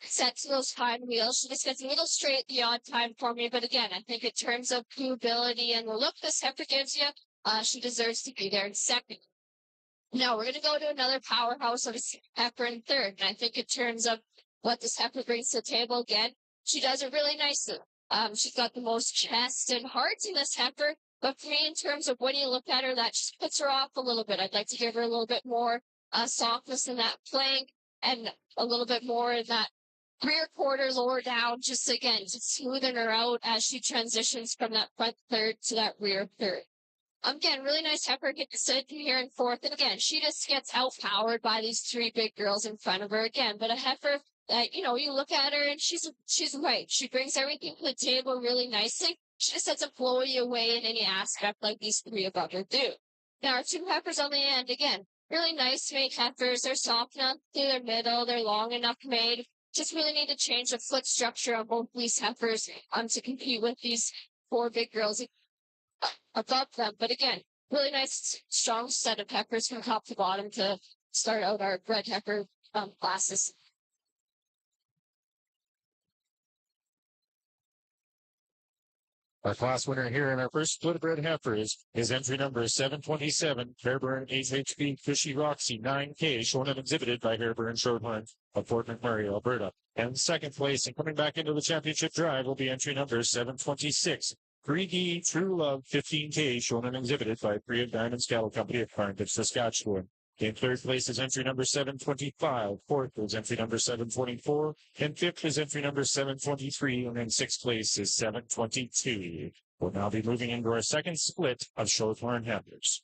set to those time wheels. She just gets a little straight the odd time for me. But again, I think in terms of viewability and the look this heifer gives you, she deserves to be there in second. Now we're going to go to another powerhouse of a heifer in third. And I think in terms of what this heifer brings to the table, again, she does it really nicely. She's got the most chest and heart in this heifer. But for me, in terms of when you look at her, that just puts her off a little bit. I'd like to give her a little bit more softness in that flank and a little bit more in that rear quarter lower down, just again, just smoothing her out as she transitions from that front third to that rear third. Again, really nice heifer get to sit here in fourth. And again, she just gets outpowered by these three big girls in front of her again. But a heifer that, you look at her and she's right. She brings everything to the table really nicely. She just doesn't blow you away in any aspect like these three above her do. Now, our two heifers on the end, again, really nice made heifers. They're soft enough through their middle. They're long enough made. Just really need to change the foot structure on both these heifers to compete with these four big girls above them. But again, really nice, strong set of heifers from top to bottom to start out our bred heifer classes. Our class winner here in our first split of bred heifers is entry number 727, Fairburn HHP Fishy Roxy 9K, shown and exhibited by Fairburn Shorthorn of Fort McMurray, Alberta. And second place and coming back into the championship drive will be entry number 726, 3D True Love 15K, shown and exhibited by Priya Diamonds Cattle Company of Carnduff, Saskatchewan. In third place is entry number 725. Fourth is entry number 724. And fifth is entry number 723. And in sixth place is 722. We'll now be moving into our second split of Shorthorn heifers.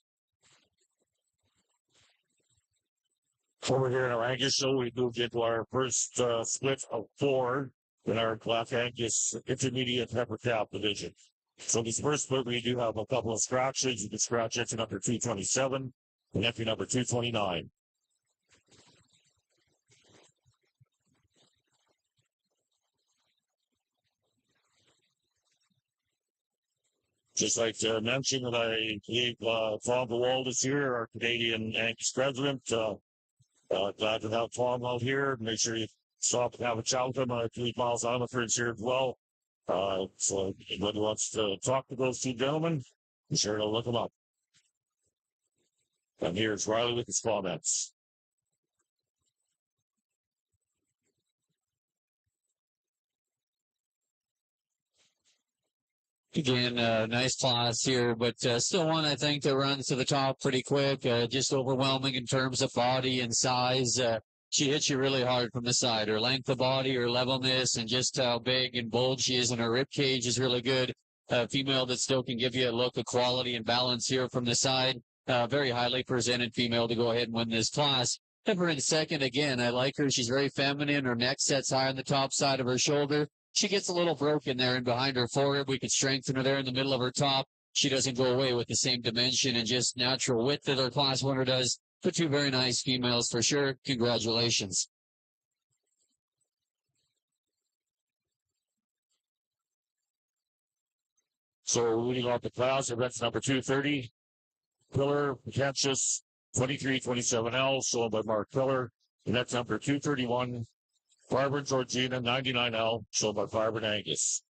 Over here in our Angus show, we moved into our first split of 4 in our Black Angus Intermediate Heifer Calf division. So this first split, we do have a couple of scratches. You can scratch entry number 227. And entry number 229. Just like to mention that I gave Tom Bewald here, our Canadian Angus president. Glad to have Tom out here. Make sure you stop and have a chat with him. 3 miles on the fridge here as well. So if anybody wants to talk to those two gentlemen, be sure to look them up. And here's Riley with his comments. Again, nice class here, but still one, I think, that runs to the top pretty quick. Just overwhelming in terms of body and size. She hits you really hard from the side. Her length of body, her levelness, and just how big and bold she is, and her rib cage is really good. Female that still can give you a look of quality and balance here from the side. Very highly presented female to go ahead and win this class. Heifer in second again. I like her. She's very feminine. Her neck sets high on the top side of her shoulder. She gets a little broken there and behind her forehead. We can strengthen her there in the middle of her top. She doesn't go away with the same dimension and just natural width that our class winner does. But two very nice females for sure. Congratulations. So leading off the class, events number 230, Pillar, Kansas, 2327L, sold by Mark Pillar. Event number 231, Barbara Georgina, 99L, sold by Barbara Angus.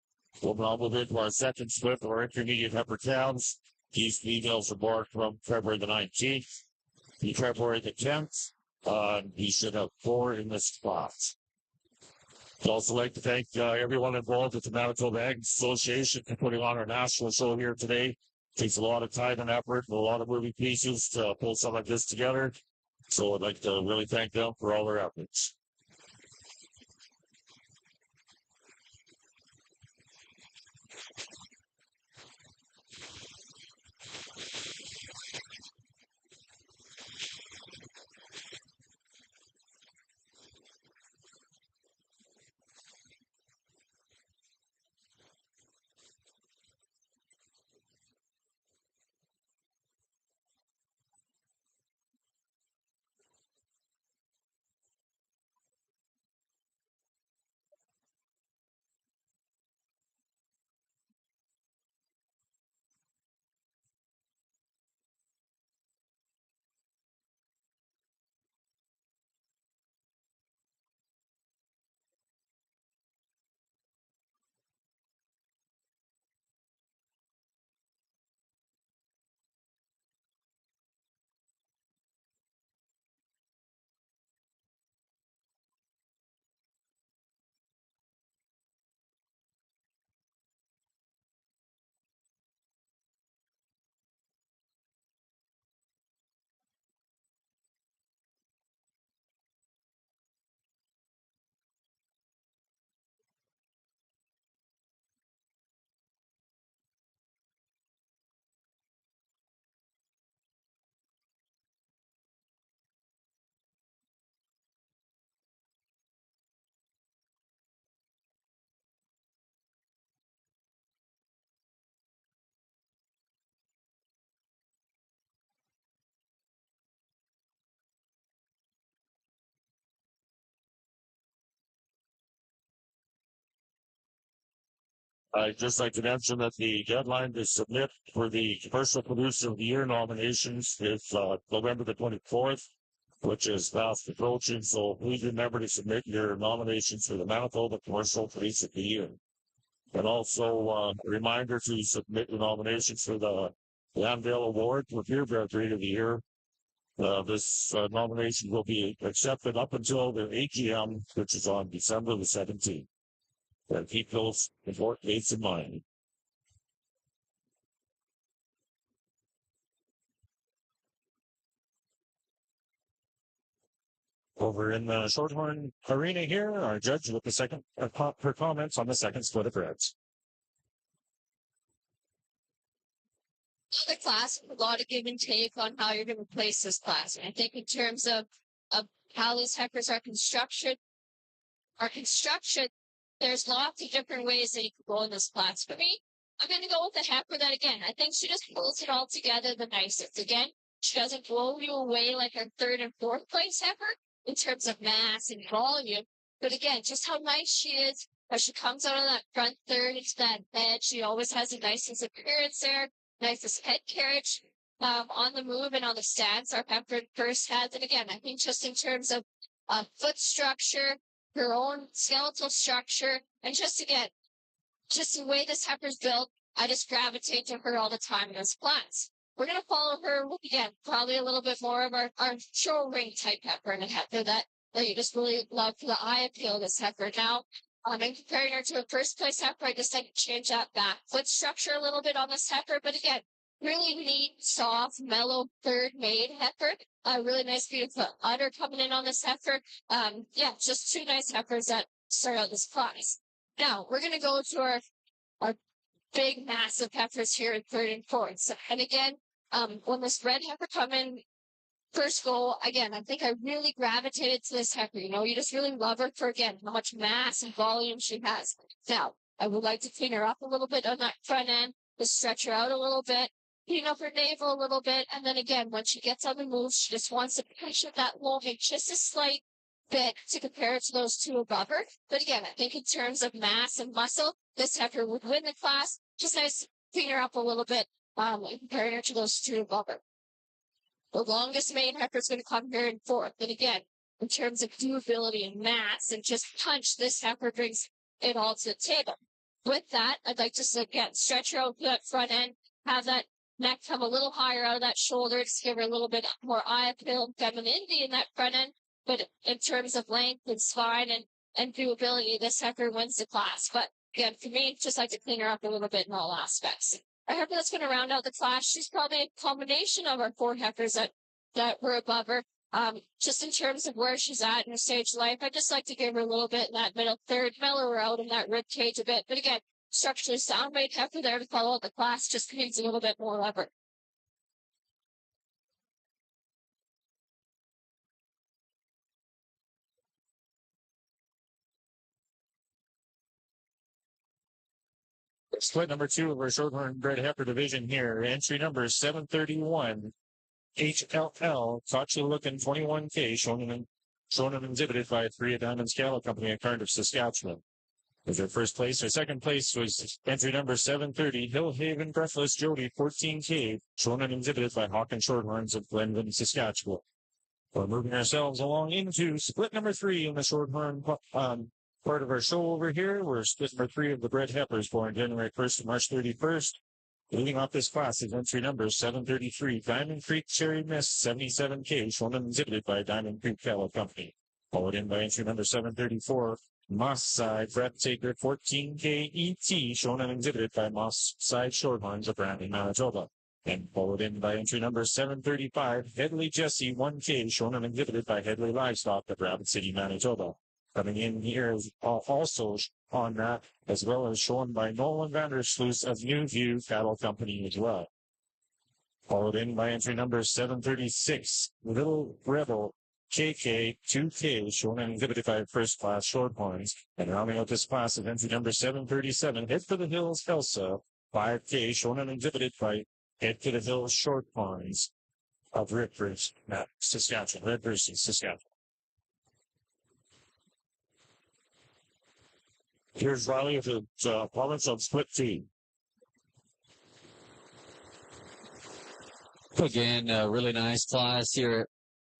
We'll now move into our second split of our intermediate heifer calves. These females are born from February the 19th to February the 10th. We should have 4 in this class. I'd also like to thank everyone involved with the Manitoba Ag Association for putting on our national show here today. It takes a lot of time and effort and a lot of moving pieces to pull something like this together. So I'd like to really thank them for all their efforts. I'd just like to mention that the deadline to submit for the Commercial Producer of the Year nominations is November the 24th, which is fast approaching. So please remember to submit your nominations for the Manitoba Commercial Producer of the Year. And also a reminder to submit your nominations for the Landale Award for Purebred Breed of the Year. This nomination will be accepted up until the AGM, which is on December the 17th. And keep those important dates in mind. Over in the Shorthorn Arena here, our judge with the second her comments on the second split of reds. Another class with a lot of give and take on how you're going to place this class. And I think in terms of how these heifers are construction, there's lots of different ways that you can go in this class. For me, I'm going to go with the heifer that, again, I think she just pulls it all together the nicest. Again, she doesn't blow you away like her third and fourth place heifer in terms of mass and volume. But again, just how nice she is as she comes out of that front third into that bed. She always has a nicest appearance there, nicest head carriage on the move and on the stance our heifer first has. And again, I think just in terms of foot structure, her own skeletal structure, and just again, just the way this heifer's built, I just gravitate to her all the time in this class. We're going to follow her, again, probably a little bit more of our show ring type heifer and a heifer that you just really love for the eye appeal of this heifer. Now, in comparing her to a first place heifer, I just like to change that back foot structure a little bit on this heifer, but again, really neat, soft, mellow third made heifer. Really nice, beautiful udder coming in on this heifer. Yeah, just two nice heifers that start out this class. Now, we're going to go to our big, massive heifers here in third and fourth. So, and again, when this red heifer come in first goal, again, I think I really gravitated to this heifer. You know, you just really love her for, again, how much mass and volume she has. Now, I would like to clean her up a little bit on that front end, to stretch her out a little bit, clean up her navel a little bit, and then again, when she gets on the move, she just wants to push at that low height just a slight bit to compare it to those two above her. But again, I think in terms of mass and muscle, this heifer would win the class. Just nice to clean her up a little bit, comparing her to those two above her. The longest main heifer is going to come here in fourth. And again, in terms of durability and mass and just punch, this heifer brings it all to the table. With that, I'd like to again stretch her out to that front end, have that neck come a little higher out of that shoulder to give her a little bit more eye appeal and femininity in that front end. But in terms of length and spine and durability, this heifer wins the class. But again, for me, just like to clean her up a little bit in all aspects. A heifer that's going to round out the class, she's probably a combination of our four heifers that were above her. Just in terms of where she's at in her stage of life, I'd just like to give her a little bit in that middle third, mellow her out in that rib cage a bit. But again, structurally sound weight heifer there to follow out the class just needs a little bit more effort. Split number 2 of our Shorthorn bred heifer division here. Entry number 731. HLL, Tachi looking 21K, shown and exhibited by 3 Diamonds Cattle Company in Cardiff, Saskatchewan. As their first place, their second place was entry number 730, Hillhaven Breathless Jody 14K, shown and exhibited by Hawk and Shorthorns of Glenville, Saskatchewan. We're moving ourselves along into split number 3 in the Shorthorn part of our show over here. We're split number 3 of the bred heifers born January 1st to March 31st. Leading off this class is entry number 733, Diamond Creek Cherry Mist 77K, shown and exhibited by Diamond Creek Cattle Company. Followed in by entry number 734, Moss Side Breathtaker 14K ET, shown and exhibited by Moss Side Shorthorns of Brandon, Manitoba. And followed in by entry number 735, Headley Jesse 1K, shown and exhibited by Headley Livestock of Rapid City, Manitoba. Coming in here is also on that, as well as shown by Nolan Vandersloot of New View Cattle Company as well. Followed in by entry number 736, Little Rebel KK 2K, shown and exhibited by First Class Shorthorns. And rounding out this class is entry number 737, Head for the Hills Elsa 5K, shown and exhibited by Head for the Hills Shorthorns of Redbridge, Saskatchewan. Redbridge, Saskatchewan. Here's Riley with the province of split team. Again, really nice class here.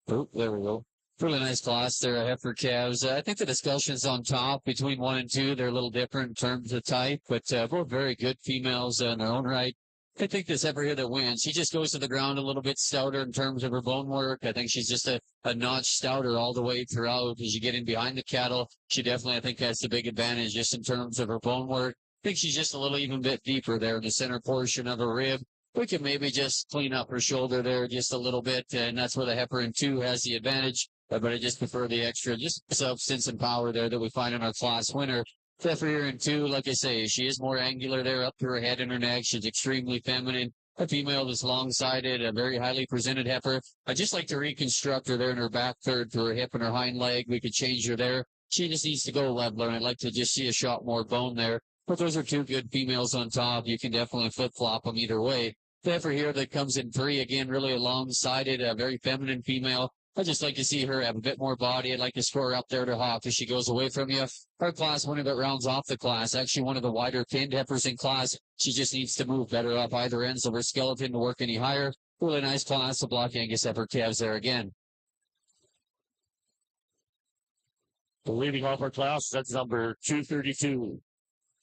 Oh, there we go. Really nice class there, heifer calves. I think the discussion's on top between 1 and 2. They're a little different in terms of type, but both very good females in their own right. I think this heifer here that wins, she just goes to the ground a little bit stouter in terms of her bone work. I think she's just a notch stouter all the way throughout. As you get in behind the cattle, she definitely, I think, has the big advantage just in terms of her bone work. I think she's just a little even bit deeper there in the center portion of her rib. We can maybe just clean up her shoulder there just a little bit, and that's where the heifer in 2 has the advantage. But I just prefer the extra, just substance and power there that we find in our class winner. Heifer here in 2, like I say, she is more angular there up to her head and her neck. She's extremely feminine. A female that's long-sided, a very highly presented heifer. I just like to reconstruct her there in her back third to her hip and her hind leg. We could change her there. She just needs to go leveler, and I'd like to just see a shot more bone there. But those are 2 good females on top. You can definitely flip-flop them either way. The heifer here that comes in 3, again, really a long-sided, a very feminine female. I'd just like to see her have a bit more body. I'd like to score her up there to Hawk as she goes away from you. Our class winner that rounds off the class, actually one of the wider pinned heifers in class. She just needs to move better up either ends of her skeleton to work any higher. Really nice class of Block Angus heifer calves there again. Leading off our class, that's number 232.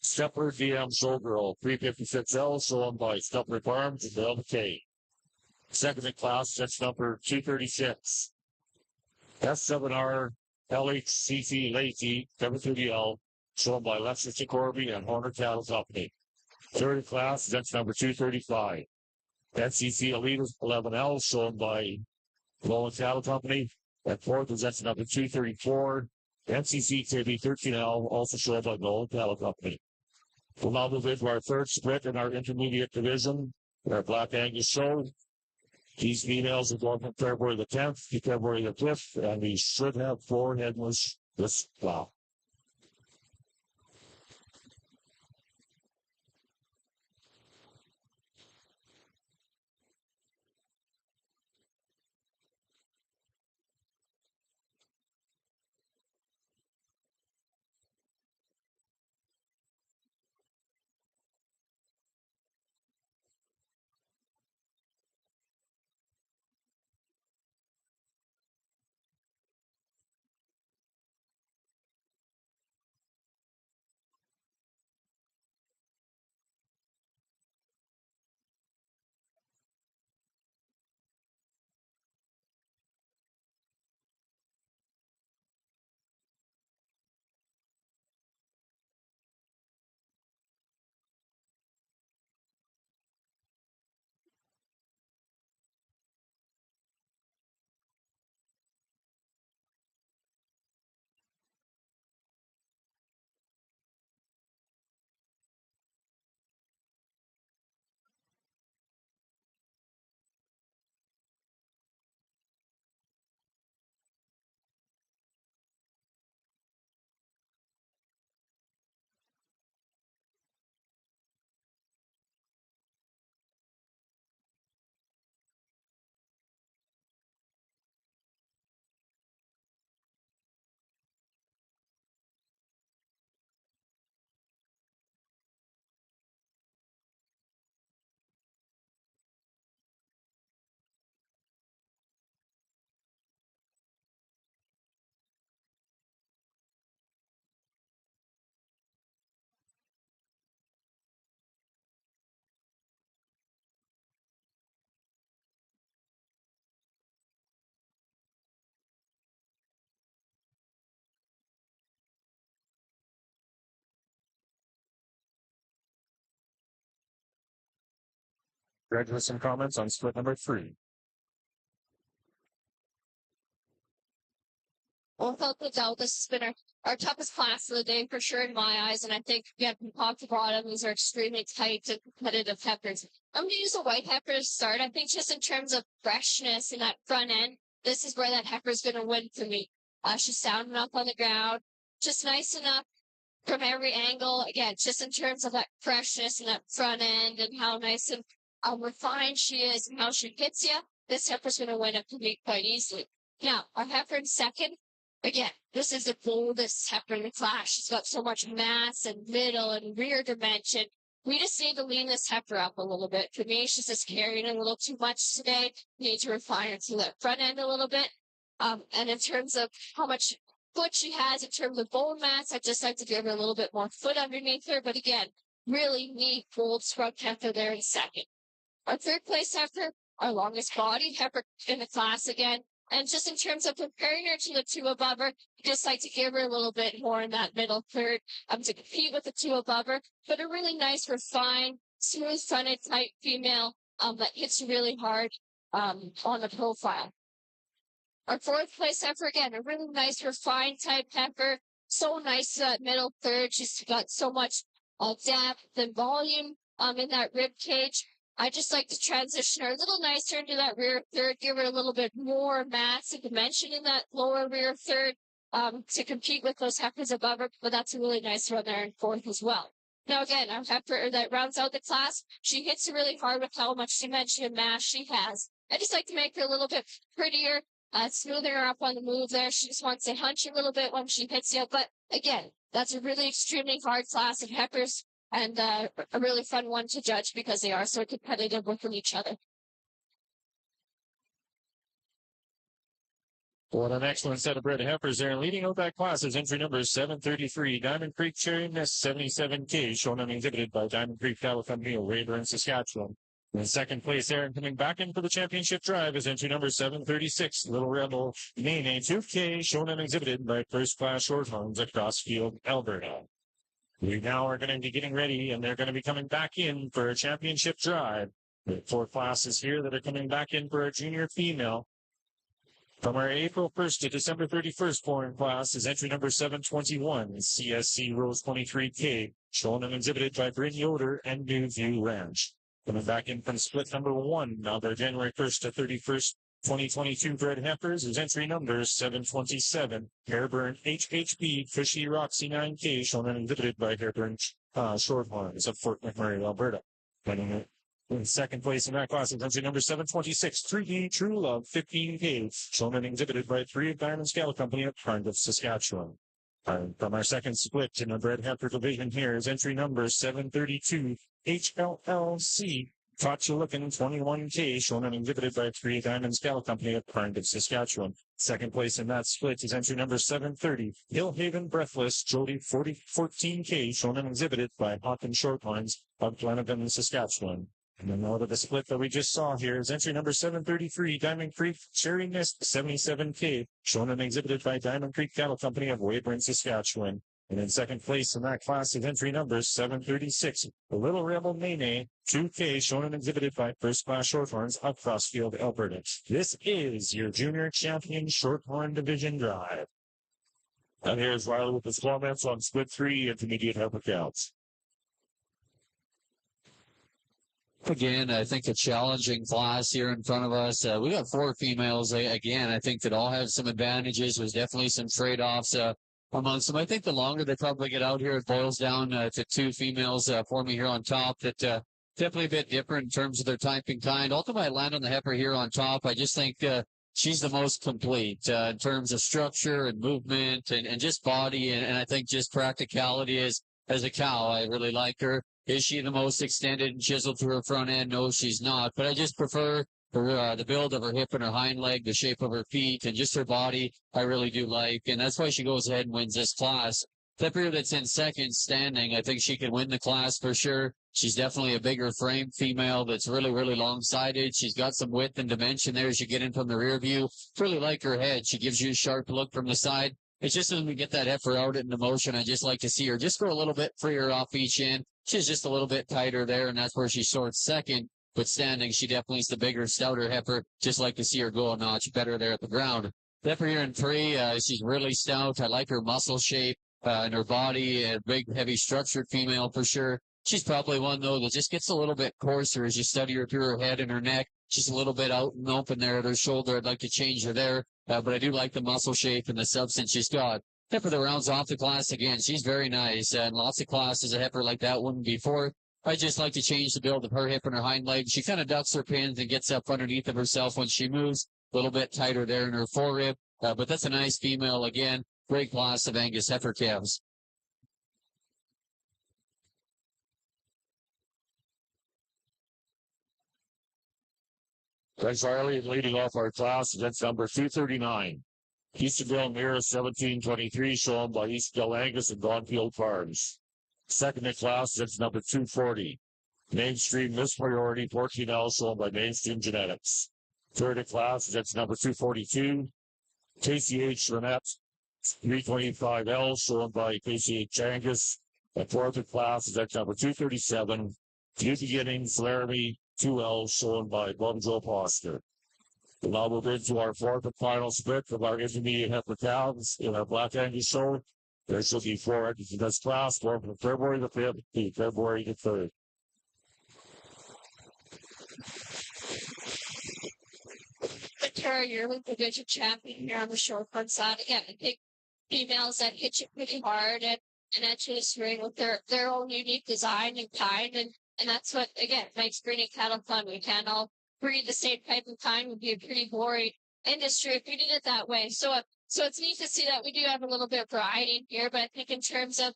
Stepler DM Showgirl 356L, shown by Stepler Farms and LK. Second in class, that's number 236. S7R LHCC Lacey 730L, shown by Lexington Corby and Horner Cattle Company. Third in class, that's number 235. NCC Elite 11L, shown by Lowland Cattle Company. And fourth is that's number 234. NCC KB 13L, also shown by Lowland Cattle Company. We'll now move into our third split in our intermediate division, our Black Angus show. These females are going from February the 10th to February the 5th, and we should have 4 headless this fall. Greg with some comments on split number 3. Well, without the doubt, this has been our toughest class of the day for sure in my eyes. And I think, again, from top to bottom, these are extremely tight and competitive heifers. I'm going to use a white heifer to start. I think just in terms of freshness in that front end, this is where that heifer is going to win for me. She's sound enough on the ground, just nice enough from every angle. Again, just in terms of that freshness in that front end and how nice and refined she is and how she hits you, this heifer's going to win it for me quite easily. Now, our heifer in second, again, this is the boldest heifer in the class. She's got so much mass and middle and rear dimension. We just need to lean this heifer up a little bit. For me, she's just carrying a little too much today. Need to refine her to that front end a little bit. And in terms of how much foot she has in terms of bone mass, I'd just like to give her a little bit more foot underneath her. But again, really neat, bold scrub heifer there in second. Our third place heifer, our longest bodied heifer in the class again. And just in terms of comparing her to the 2 above her, I just like to give her a little bit more in that middle third to compete with the 2 above her. But a really nice, refined, smooth-fronted type female that hits really hard on the profile. Our fourth place heifer, again, a really nice, refined type heifer. So nice that middle third. She's got so much depth and volume in that rib cage. I just like to transition her a little nicer into that rear third, give her a little bit more mass and dimension in that lower rear third to compete with those heifers above her. But that's a really nice run there in fourth as well. Now, again, our heifer that rounds out the class, she hits really hard with how much dimension and mass she has. I just like to make her a little bit prettier, smoothing her up on the move there. She just wants to hunch a little bit when she hits you. But again, that's a really extremely hard class of heifers. And a really fun one to judge because they are so competitive with each other. What an excellent set of bred heifers there. Leading out that class is entry number 733, Diamond Creek Cherry Miss 77K, shown and exhibited by Diamond Creek Cattle Company of Rayburn, Saskatchewan. In second place there and coming back in for the championship drive is entry number 736, Little Rebel Nene 2K, shown and exhibited by First Class Shorthorns at Crossfield, Alberta. We now are going to be getting ready, and they're going to be coming back in for a championship drive. We have 4 classes here that are coming back in for a junior female. From our April 1st to December 31st foreign class is entry number 721, CSC Rose 23K, shown and exhibited by Bryn Yoder and New View Ranch. Coming back in from split number 1, now they're January 1st to 31st, 2022 bred heifers is entry number 727, Hairburn HHB Fishy Roxy 9K, shown and exhibited by Hairburn Shorthorns of Fort McMurray, Alberta. In second place in that class is entry number 726, 3D True Love 15K, shown and exhibited by 3 Diamond Scale Company of Cardiff, Saskatchewan. From our second split in the bred heifer division here is entry number 732, HLLC, Caught You Looking 21K, shown and exhibited by 3 Diamond Scale Company of Cardiff, Saskatchewan. Second place in that split is entry number 730, Hillhaven Breathless, Jody 14K, shown and exhibited by Hawkins Shorthorns of Glenavon, Saskatchewan. And then out of the split that we just saw here is entry number 733, Diamond Creek Cherry Mist 77K, shown and exhibited by Diamond Creek Cattle Company of Weyburn, Saskatchewan. And in second place in that class is entry number 736, the Little Rebel Nene 2K, shown and exhibited by First Class Shorthorns of Crossfield, Alberta. This is your Junior Champion Shorthorn Division Drive. And here's Riley with the comments on split 3 intermediate heifer counts. Again, I think a challenging class here in front of us. We got 4 females. Again, I think that all have some advantages. There's definitely some trade-offs amongst them. I think the longer they probably get out here, it boils down to 2 females for me here on top that definitely a bit different in terms of their type and kind. Ultimately, I land on the heifer here on top. I just think she's the most complete in terms of structure and movement and just body. And I think just practicality as a cow. I really like her. Is she the most extended and chiseled to her front end? No, she's not. But I just prefer her, the build of her hip and her hind leg, the shape of her feet, and just her body. I really do like, and that's why she goes ahead and wins this class. The heifer that's in second standing, I think she can win the class for sure. She's definitely a bigger frame female that's really, really long-sided. She's got some width and dimension there as you get in from the rear view. Really like her head. She gives you a sharp look from the side. It's just when we get that heifer out into motion, I just like to see her just go a little bit freer off each end. She's just a little bit tighter there, and that's where she sorts second. But standing, she definitely is the bigger, stouter heifer. Just like to see her go a notch better there at the ground. The heifer here in 3, she's really stout. I like her muscle shape and her body. A big, heavy, structured female for sure. She's probably one, though, that just gets a little bit coarser as you study her through her head and her neck. She's a little bit out and open there at her shoulder. I'd like to change her there. But I do like the muscle shape and the substance she's got. Heifer that rounds off the class again. She's very nice. And lots of classes, a heifer like that wouldn't be for. I just like to change the build of her hip and her hind leg. She kind of ducks her pins and gets up underneath of herself when she moves. A little bit tighter there in her forerib. But that's a nice female again. Great class of Angus heifer calves. Thanks, Riley. Leading off our class, that's number 239. Easterville Mirror 1723, shown by Eastdale Angus and Gonfield Farms. Second in class, that's number 240. Mainstream Miss Priority 14L, shown by Mainstream Genetics. Third in class, that's number 242. KCH Lynette 325L, shown by KCH Angus. And fourth in class, that's number 237. New Beginnings Laramie 2L, shown by Bum Joe Foster. We'll now move into our fourth and final split of our intermediate heifer calves in our Black Angus show. There shall be 4 entries in this class, one from February the 5th to February the 3rd. Victoria, you're the division champion here on the short front side. Again, the big females that hit you pretty hard and enter the ring with their own unique design and kind. And that's what, again, makes breeding cattle fun. We can't all breed the same type of kind. It would be a pretty boring industry if we did it that way. So it's neat to see that we do have a little bit of variety here, but I think in terms of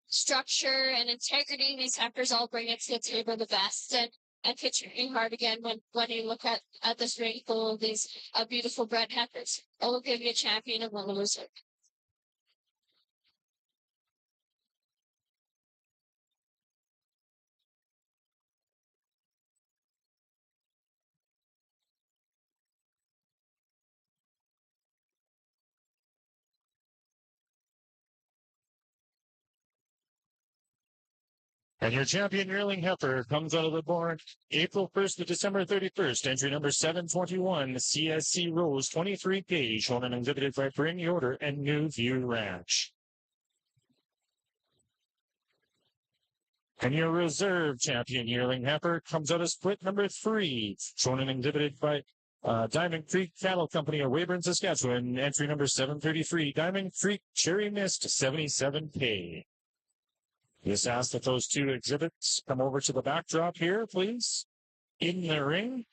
structure and integrity, these heifers all bring it to the table the best and hit you hard again when you look at this ring full of these beautiful bred heifers. It will give you a champion and one loser. And your champion yearling heifer comes out of the barn April 1st to December 31st. Entry number 721, CSC Rose 23K, shown and exhibited by Bring Yoder and New View Ranch. And your reserve champion yearling heifer comes out as split number 3, shown and exhibited by Diamond Creek Cattle Company of Weyburn, Saskatchewan. Entry number 733, Diamond Creek Cherry Mist 77K. Just ask that those two exhibits come over to the backdrop here, please. In the ring.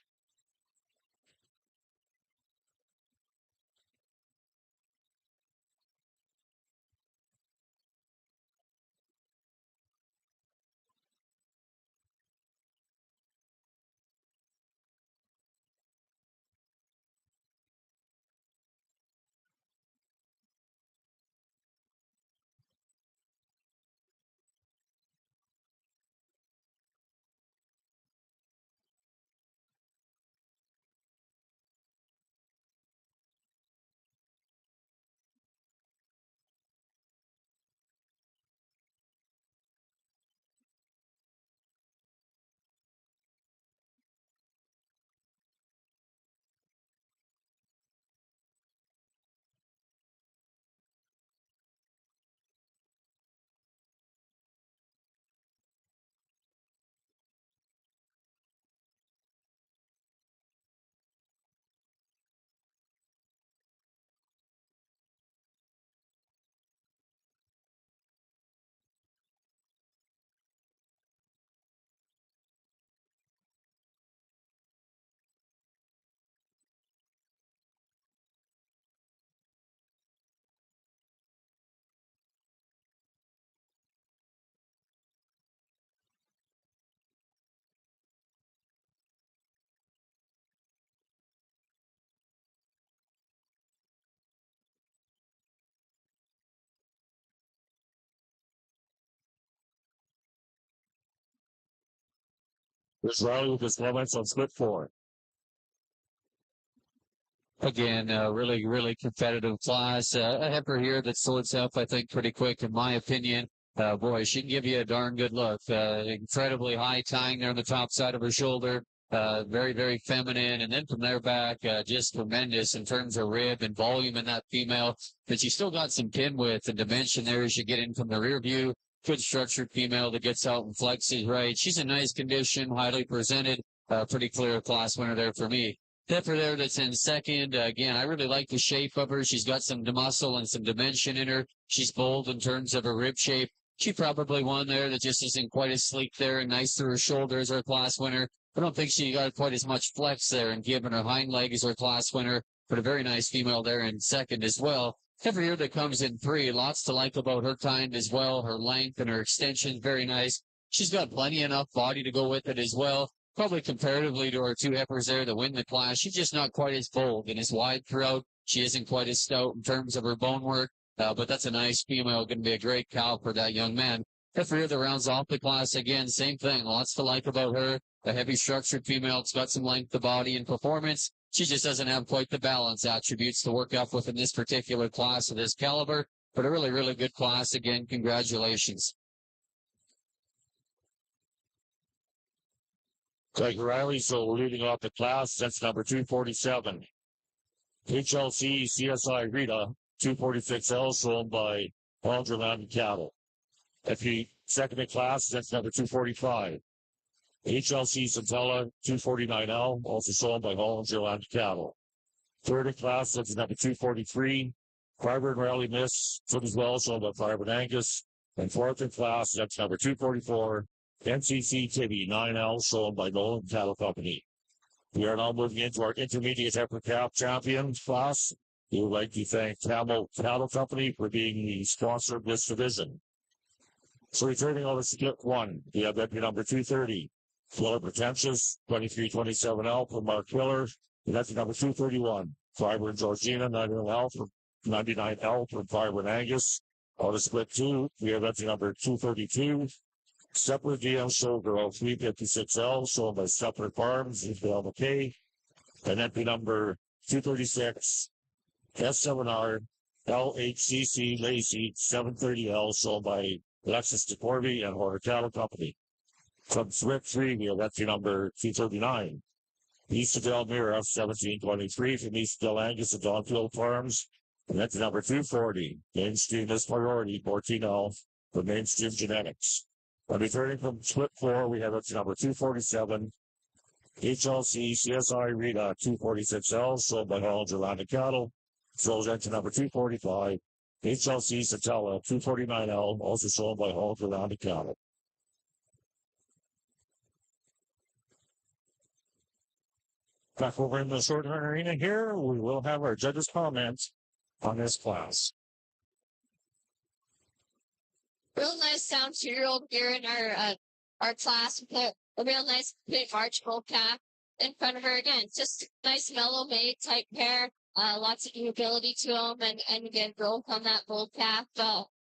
This rally with his moments on split 4. Again, really competitive class. A heifer here that sorts up, I think, pretty quick, in my opinion. Boy, she can give you a darn good look. Incredibly high tying there on the top side of her shoulder. Very feminine. And then from there back, just tremendous in terms of rib and volume in that female. But she still got some pin width and dimension there as you get in from the rear view. Good structured female that gets out and flexes right. She's in nice condition, highly presented. Pretty clear class winner there for me. Heifer there that's in second. Again, I really like the shape of her. She's got some muscle and some dimension in her. She's bold in terms of her rib shape. She probably one there that just isn't quite as sleek there and nice through her shoulder as our class winner. I don't think she got quite as much flex there and given her hind leg as our class winner, but a very nice female there in second as well. Heifer here that comes in 3. Lots to like about her kind as well. Her length and her extension, very nice. She's got plenty enough body to go with it as well. Probably comparatively to our 2 heifers there that win the class, she's just not quite as bold and as wide throughout. She isn't quite as stout in terms of her bone work, but that's a nice female, going to be a great cow for that young man. Heifer here that rounds off the class, again, same thing. Lots to like about her. A heavy structured female. It's got some length of body and performance. She just doesn't have quite the balance attributes to work up with in this particular class of this caliber, but a really good class. Again, congratulations. Greg Riley, so leading off the class, that's number 247. HLC CSI Rita, 246L, sold by Alder Land Cattle. If you second in class, that's number 245. HLC Centella, 249L, also sold by Hollinger Land Cattle. Third in class, that's number 243. Fiber and Rally Miss, foot as well, sold by Fiber and Angus. And fourth in class, that's number 244. NCC Tibby 9L, sold by Nolan Cattle Company. We are now moving into our intermediate heifer calf champions class. We would like to thank Camel Cattle Company for being the sponsor of this division. So returning over to split 1, we have entry number 230. Florida Pretentious, 2327L from Mark Miller. And that's number 231. Fiber and Georgina, 99L from Fiber and Angus. On the split 2, we have entry number 232. Separate DM Showgirl 356L, sold by Separate Farms in Bell McKay. And entry number 236, S7R LHCC Lacey 730L, sold by Lexus DeCorby and Horner Cattle Company. From split 3, we have entry number 239. East of Elmira 1723 from East Del Angus and Donfield Farms. And entry number 240, Mainstream is Priority 14L for Mainstream Genetics. Returning from split 4, we have entry number 247, HLC CSI Rita 246L, sold by Hall Yolanda Cattle. Sold entry number 245, HLC Satella 249L, also sold by Hall Yolanda Cattle. Back over in the Shorthorn Arena here, we will have our judges' comments on this class. Real nice sound 2-year-old here in our class with a real nice big arch bull cap in front of her. Again, just nice mellow made type pair. Lots of ability to them, and again, growth on that bull cap.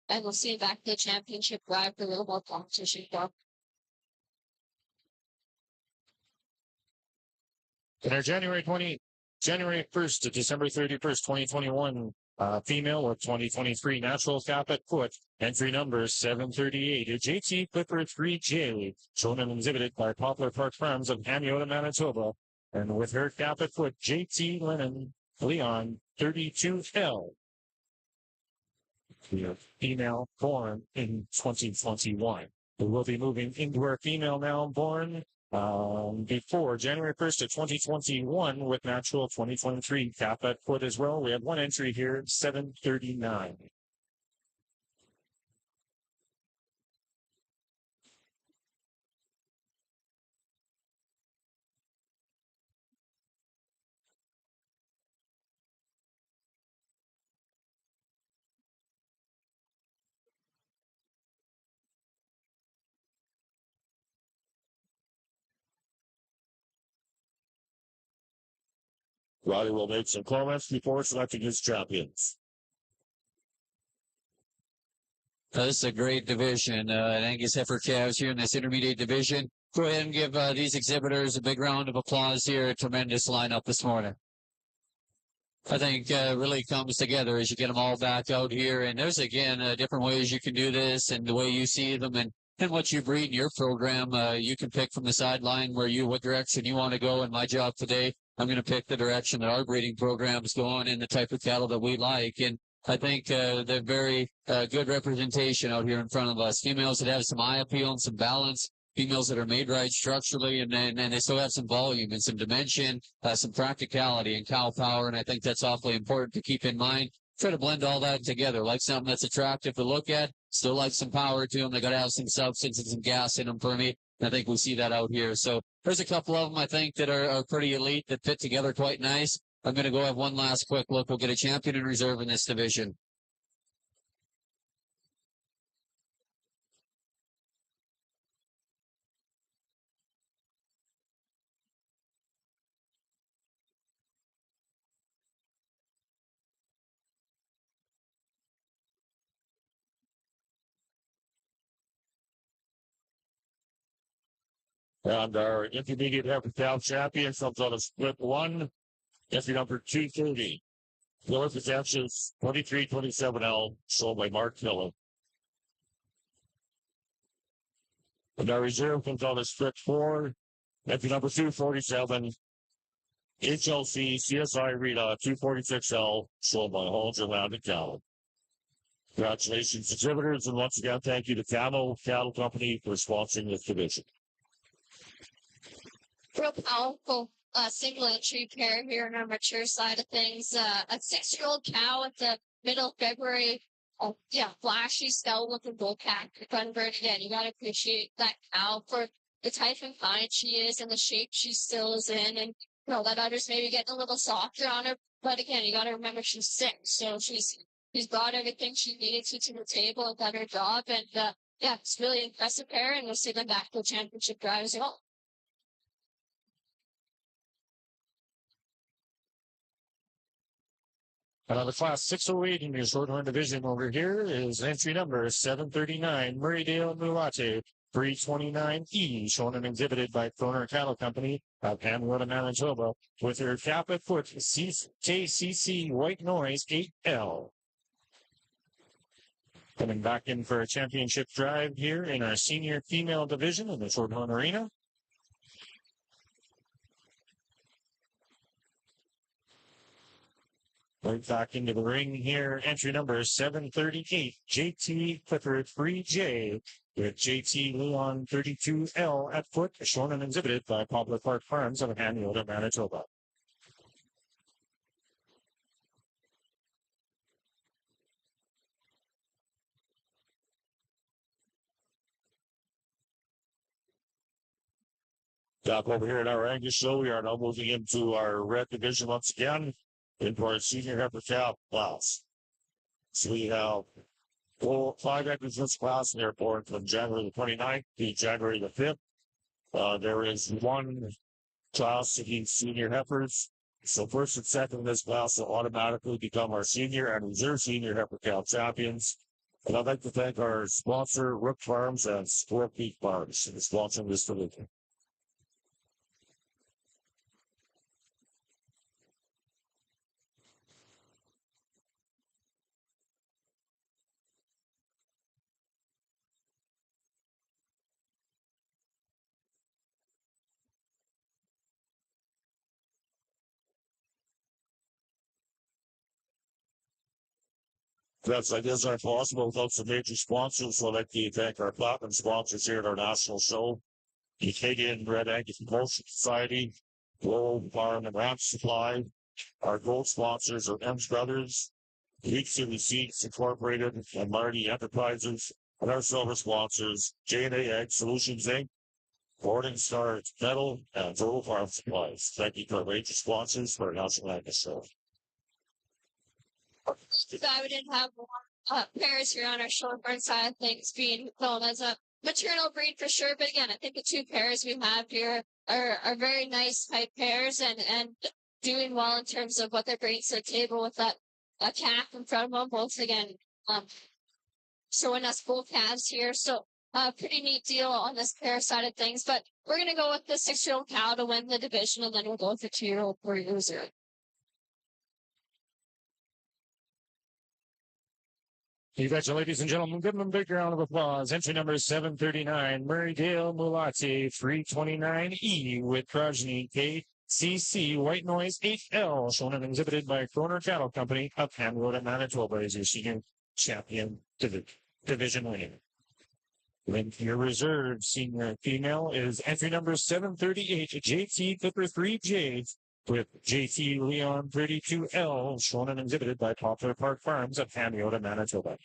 And we'll see you back to the championship drive for a little more competition. In our January 1st to December 31st, 2021, female with 2023 natural cap at foot, entry number 738, a JT Clipper 3J, shown and exhibited by Poplar Park Farms of Manitoba, Manitoba, and with her cap at foot, JT Leon 32L. Female born in 2021. We will be moving into our female now born before January 1st of 2021 with natural 2023 cap at foot as well. We have one entry here, 739. Riley will make some comments before selecting his champions. This is a great division. Angus heifer calves here in this intermediate division. Go ahead and give these exhibitors a big round of applause here. A tremendous lineup this morning. I think really comes together as you get them all back out here. And there's, again, different ways you can do this and the way you see them and what you breed in your program. You can pick from the sideline what direction you want to go. And my job today, I'm going to pick the direction that our breeding program is going in the type of cattle that we like. And I think they're very good representation out here in front of us. Females that have some eye appeal and some balance. Females that are made right structurally, and they still have some volume and some dimension, some practicality and cow power. And I think that's awfully important to keep in mind. Try to blend all that together, like something that's attractive to look at, still like some power to them. They got to have some substance and some gas in them for me. And I think we see that out here. So there's a couple of them I think that are pretty elite that fit together quite nice. I'm going to go have one last quick look. We'll get a champion in reserve in this division. And our intermediate heifer calf champion comes on a split 1, entry number 230. Lower possessions 2327L, sold by Mark Miller. And our reserve comes on a split 4, entry number 247. HLC CSI Rita 246L, sold by Hall Yolanda Cattle. Congratulations, exhibitors, and once again, thank you to Camo Cattle Company for sponsoring this division. Real powerful single entry pair here on our mature side of things. A 6-year-old cow at the middle of February. Oh, yeah, flashy, stout looking bull cat converted in. You got to appreciate that cow for the type and kind she is and the shape she still is in. And, that udder's maybe getting a little softer on her. But again, you got to remember she's 6. So she's brought everything she needed to the table and done her job. And, yeah, it's really impressive pair. And we'll see them back to the championship drive as well. And on the class 608 in your Shorthorn division over here is entry number 739, Murraydale Mulate 329E, shown and exhibited by Kroner Cattle Company of Hamilton, Manitoba, with her cap at foot KCC White Noise 8L. Coming back in for a championship drive here in our senior female division in the Shorthorn Arena. Right back into the ring here. Entry number 738, JT Clifford 3J, with JT Leon 32L at foot, shown and exhibited by Poplar Park Farms of Manitoba, Manitoba. Back over here at our Angus show, we are now moving into our red division once again, into our senior heifer calf class. So we have 5 heifers in this class, and they're born from January the 29th to January the 5th. There is one class of these senior heifers. So first and second in this class will automatically become our senior and reserve senior heifer calf champions. And I'd like to thank our sponsor, Rook Farms and Sport Peak Farms, for sponsoring this division. That's like this aren't possible without some major sponsors. So I'd like to thank our platinum sponsors here at our national show, the Canadian Red Angus Promotion Society, Global Farm and Ranch Supply. Our gold sponsors are M's Brothers, Leak City Seeds Incorporated, and Marty Enterprises. And our silver sponsors, J&A Ag Solutions Inc., Morning Star Metal, and Total Farm Supplies. Thank you to our major sponsors for our national Angus show. Too bad we didn't have more pairs here on our shorthorn side of things being known as a maternal breed for sure. But again, I think the 2 pairs we have here are very nice type pairs and doing well in terms of what they're bringing to the table with that a calf in front of them. Both again, showing us full calves here. So pretty neat deal on this pair side of things. But we're going to go with the 6-year-old cow to win the division, and then we'll go with the 2-year-old for loser. You betcha, ladies and gentlemen. Give them a big round of applause. Entry number 739, Murraydale Mulati 329E with progeny KCC White Noise 8L, shown and exhibited by Kroner Cattle Company of Hamilton, Manitoba, as your senior champion division winner. Link your reserve senior female is entry number 738, JT Clipper 3J, with JT Leon 32L, shown and exhibited by Poplar Park Farms of Hamilton, Manitoba.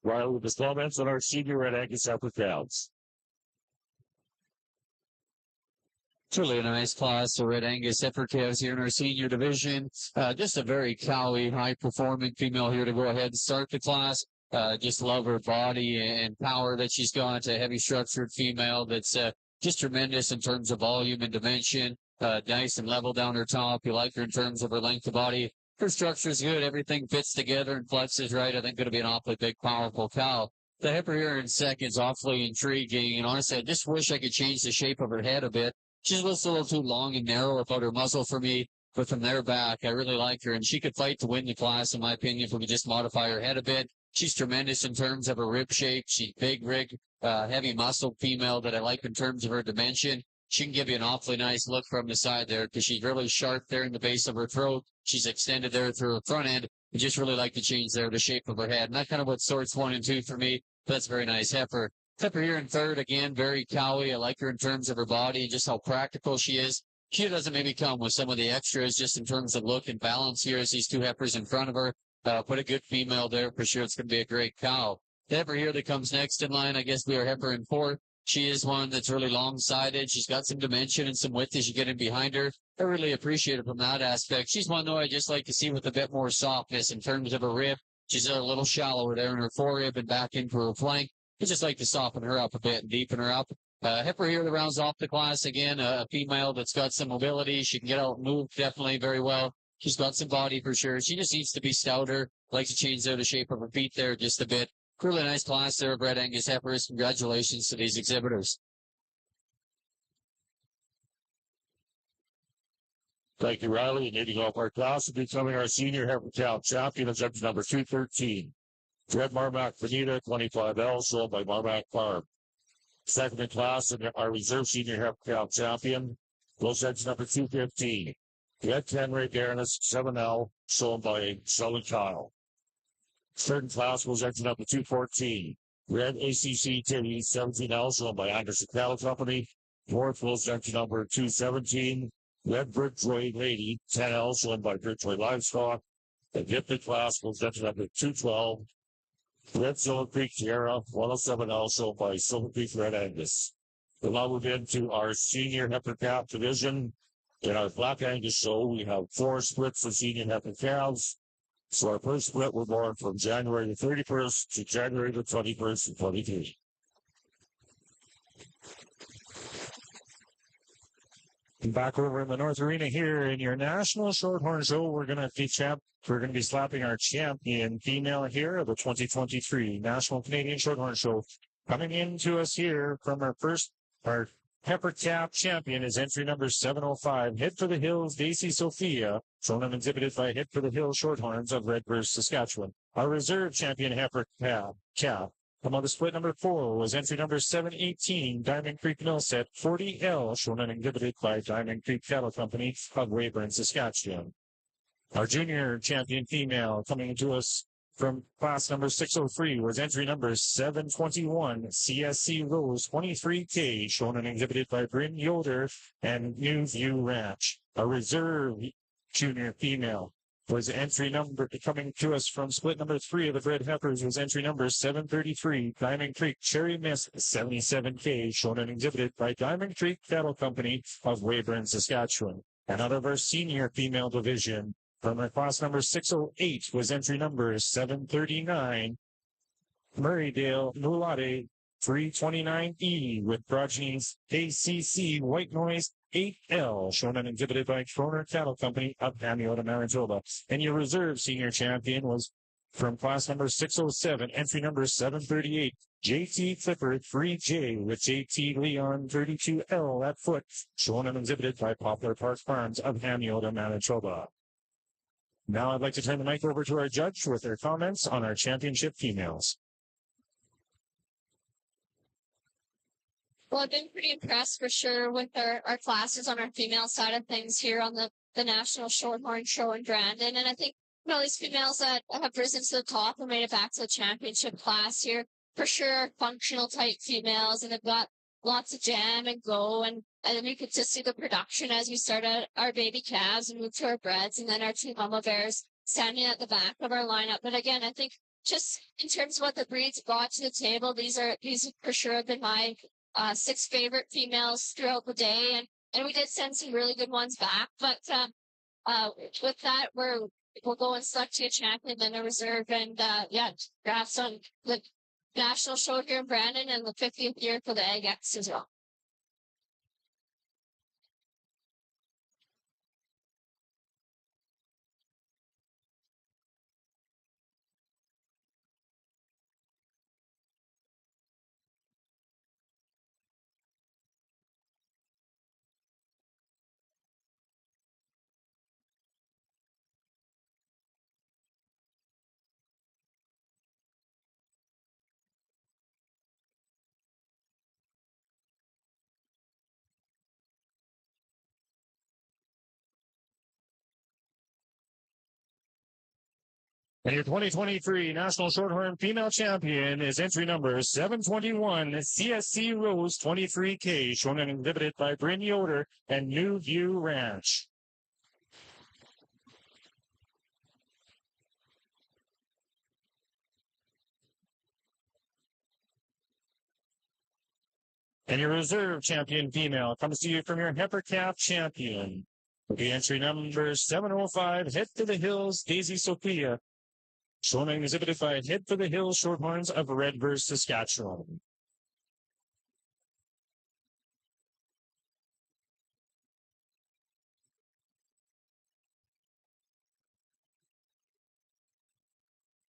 While with the comments on our senior Red Angus Upper Cows. Truly a nice class of Red Angus heifer calves here in our senior division. Just a very cowy, high-performing female here to go ahead and start the class. Just love her body and power that she's got. A heavy structured female that's just tremendous in terms of volume and dimension. Nice and level down her top. You like her in terms of her length of body. Her structure is good. Everything fits together and flexes right. I think going to be an awfully big, powerful cow. The heifer here in second is awfully intriguing. And honestly, I just wish I could change the shape of her head a bit. She's just a little too long and narrow about her muzzle for me. But from there back, I really like her. And she could fight to win the class, in my opinion, if we could just modify her head a bit. She's tremendous in terms of her rib shape. She's big rig, heavy muscle female that I like in terms of her dimension. She can give you an awfully nice look from the side there because she's really sharp there in the base of her throat. She's extended there through her front end. I just really like the change there, the shape of her head. And that's kind of what sorts 1 and 2 for me. That's very nice. Heifer here in third, again, very cowy. I like her in terms of her body and just how practical she is. She doesn't maybe come with some of the extras just in terms of look and balance here as these two heifers in front of her. Put a good female there for sure. It's going to be a great cow. The heifer here that comes next in line, I guess we are heifer in fourth. She is one that's really long-sided. She's got some dimension and some width as you get in behind her. I really appreciate it from that aspect. She's one, though, I just like to see with a bit more softness in terms of her rib. She's a little shallower there in her forerib and back into her flank. I just like to soften her up a bit and deepen her up. Heifer here that rounds off the class again, a female that's got some mobility. She can get out and move definitely very well. She's got some body for sure. She just needs to be stouter. Like to change the shape of her feet there just a bit. Really nice class there, Bred Angus heifers. Congratulations to these exhibitors. Thank you, Riley. And leading off our class and becoming our senior heifer cow champion is judge number 213. Red Marmac Bonita, 25L, sold by Marmac Farm. Second in class and our reserve senior heifer cow champion was judge number 215. Red Tenray Baroness, 7L, sold by Sully Kyle. Third in class was judge number 214. Red ACC Titty, 17L, sold by Anderson Cattle Company. Fourth was judge number 217. Red Bridgeway Lady, 10L, sold by Bridgeway Livestock. The gifted class was judge number 212. Red Silver Creek Sierra, 107L, sold by Silver Creek Red Angus. We'll now move into our senior heifer calf division. In our Black Angus show, we have 4 splits for senior heifer calves. So our first split were born from January the 31st to January the 21st of 23. Back over in the North Arena here in your National Shorthorn Show, we're going to be slapping our champion female here of the 2023 National Canadian Shorthorn Show. Coming into us here from our heifer calf champion is entry number 705, Head for the Hills, Daisy Sophia, shown and exhibited by Head for the Hills Shorthorns of Redbird, Saskatchewan. Our reserve champion heifer calf. Come on to split number 4 was entry number 718, Diamond Creek Millset 40L, shown and exhibited by Diamond Creek Cattle Company of Weyburn, Saskatchewan. Our junior champion female coming to us from class number 603 was entry number 721, CSC Rose 23K, shown and exhibited by Bryn Yoder and New View Ranch. A reserve junior female was entry number coming to us from split number 3 of the Bred Heifers was entry number 733, Diamond Creek Cherry Miss 77K, shown and exhibited by Diamond Creek Cattle Company of Weyburn, Saskatchewan. And out of our senior female division, from our class number 608 was entry number 739, Murraydale Mulate 329E with progenies ACC White Noise 8L, shown and exhibited by Kroner Cattle Company of Amiota, Manitoba. And your reserve senior champion was from class number 607, entry number 738, JT Clifford 3J with JT Leon 32L at foot, shown and exhibited by Poplar Park Farms of Amiota, Manitoba. Now I'd like to turn the mic over to our judge with their comments on our championship females. Well, I've been pretty impressed for sure with our classes on our female side of things here on the National Shorthorn Show in Brandon. And I think, these females that have risen to the top and made it back to the championship class here, for sure, functional type females, and they've got lots of jam and go. And then you could just see the production as we start out our baby calves and move to our breds, and then our 2 mama bears standing at the back of our lineup. But again, I think just in terms of what the breeds brought to the table, these for sure have been my 6 favorite females throughout the day, and we did send some really good ones back. But with that, we'll go and select a champion and a reserve, and drafts on the National Show here in Brandon and the 50th year for the Egg X as well. And your 2023 National Shorthorn Female Champion is entry number 721 CSC Rose 23K, shown and exhibited by Bryn Yoder and New View Ranch. And your reserve champion female comes to you from your heifer calf champion. The entry number 705, Head for the Hills, Daisy Sophia, shown and exhibited by Head for the Hills Shorthorns of Redverse, Saskatchewan.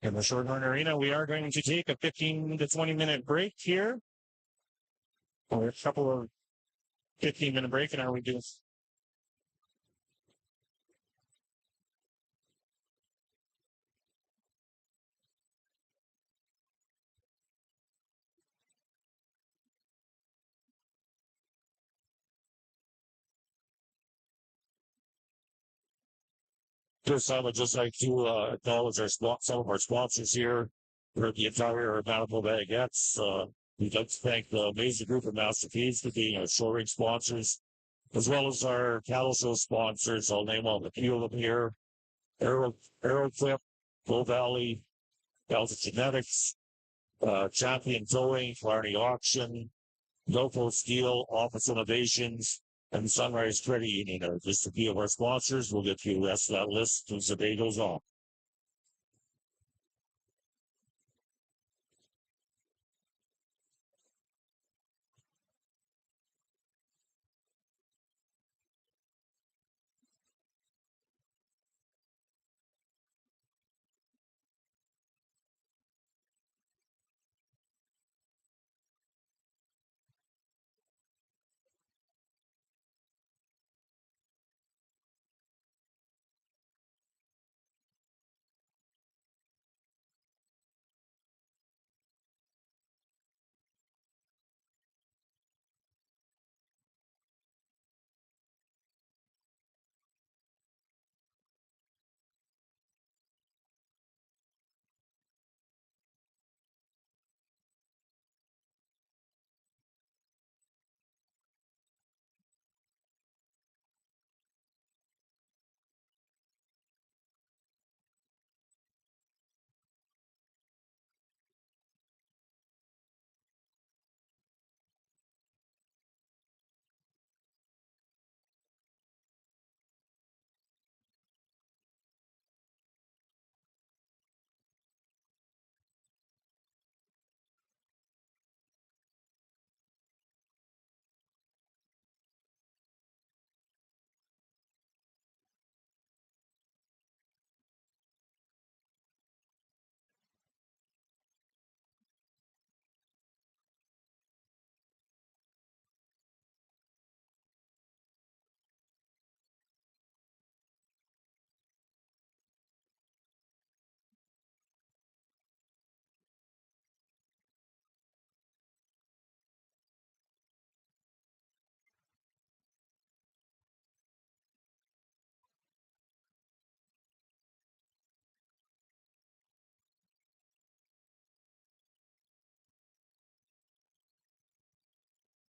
In the Shorthorn Arena, we are going to take a 15 to 20 minute break here. Or a couple of 15-minute break, and are we doing? I would just like to acknowledge some of our sponsors here for the entire Manitoba Baguettes. We'd like to thank the amazing group of Master Feeds for being our show ring sponsors, as well as our cattle show sponsors. I'll name all the few of them here. Aeroclip, Bow Valley, Delta Genetics, Champion Towing, Clarny Auction, Loco Steel, Office Innovations, and Sunrise Credit Union are just a few of our sponsors. We'll get to the rest of that list as the day goes on.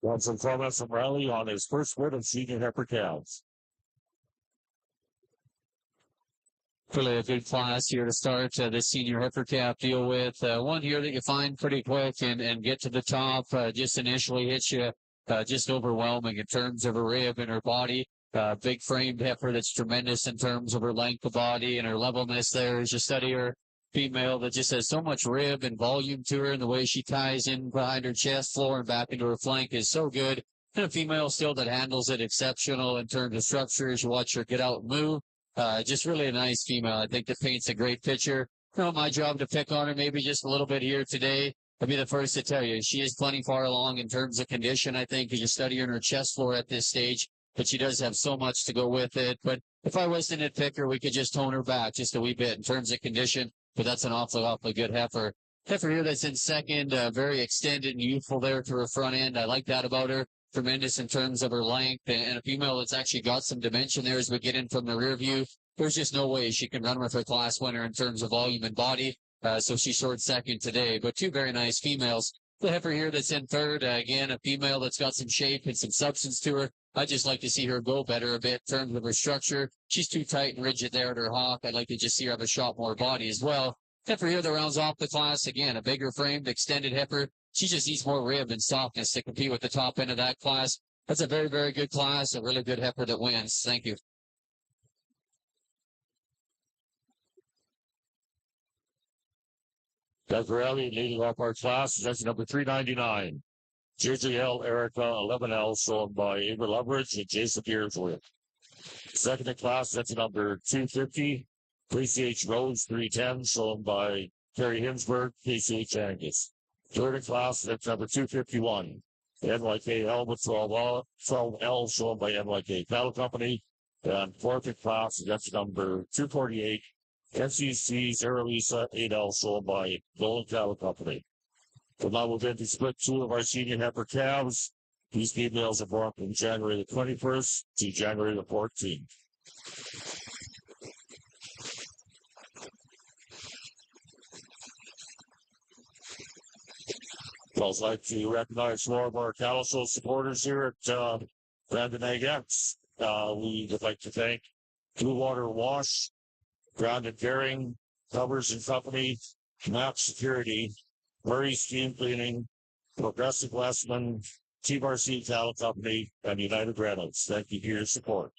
Want some comments from Riley on his first win of senior heifer calves. Really a good class here to start the senior heifer calf deal with. One here that you find pretty quick and get to the top, just initially hits you just overwhelming in terms of her rib and her body. Big framed heifer that's tremendous in terms of her length of body and her levelness there as you study her. Female that just has so much rib and volume to her, and the way she ties in behind her chest floor and back into her flank is so good. And a female still that handles it exceptional in terms of structure as you watch her get out and move. Just really a nice female. I think that paints a great picture. My job to pick on her maybe just a little bit here today. I'll be the first to tell you, she is plenty far along in terms of condition, I think, as you study her in her chest floor at this stage. But she does have so much to go with it. But if I was to nitpick her, we could just tone her back just a wee bit in terms of condition. But that's an awfully good heifer. Heifer here that's in second, very extended and youthful there to her front end. I like that about her. Tremendous in terms of her length, and a female that's actually got some dimension there as we get in from the rear view. there's just no way she can run with her class winner in terms of volume and body. So she short second today, but two very nice females. The heifer here that's in third, again, a female that's got some shape and some substance to her. I'd just like to see her go better a bit in terms of her structure. She's too tight and rigid there at her hock. I'd like to just see her have a shot more body as well. Heifer here that rounds off the class, again, a bigger framed, extended heifer. She just needs more rib and softness to compete with the top end of that class. That's a very, very good class, a really good heifer that wins. Thank you. Gabrielli leading off our class. That's number 399. JJL Erica 11L, shown by Ava Loveridge and Jason Beardsley. Second in class, that's number 250. KCH Rose 310, shown by Terry Hinsberg, KCH Angus. Third in class, that's number 251. NYK Helmet 12L, shown by NYK Cattle Company. And fourth in class, that's number 248. NCC Zara Lisa 8L, shown by Golden Cattle Company. So now we'll then split two of our senior heifer calves. These females are born from January the 21st to January the 14th. I'd like to recognize more of our cattle show supporters here at Brandon AX. We would like to thank Blue Water Wash, Grounded Bearing, Covers and Company, Map Security, Murray Steam Cleaning, Progressive Westman, T-Bar-C Cattle Company, and United Reynolds. Thank you for your support.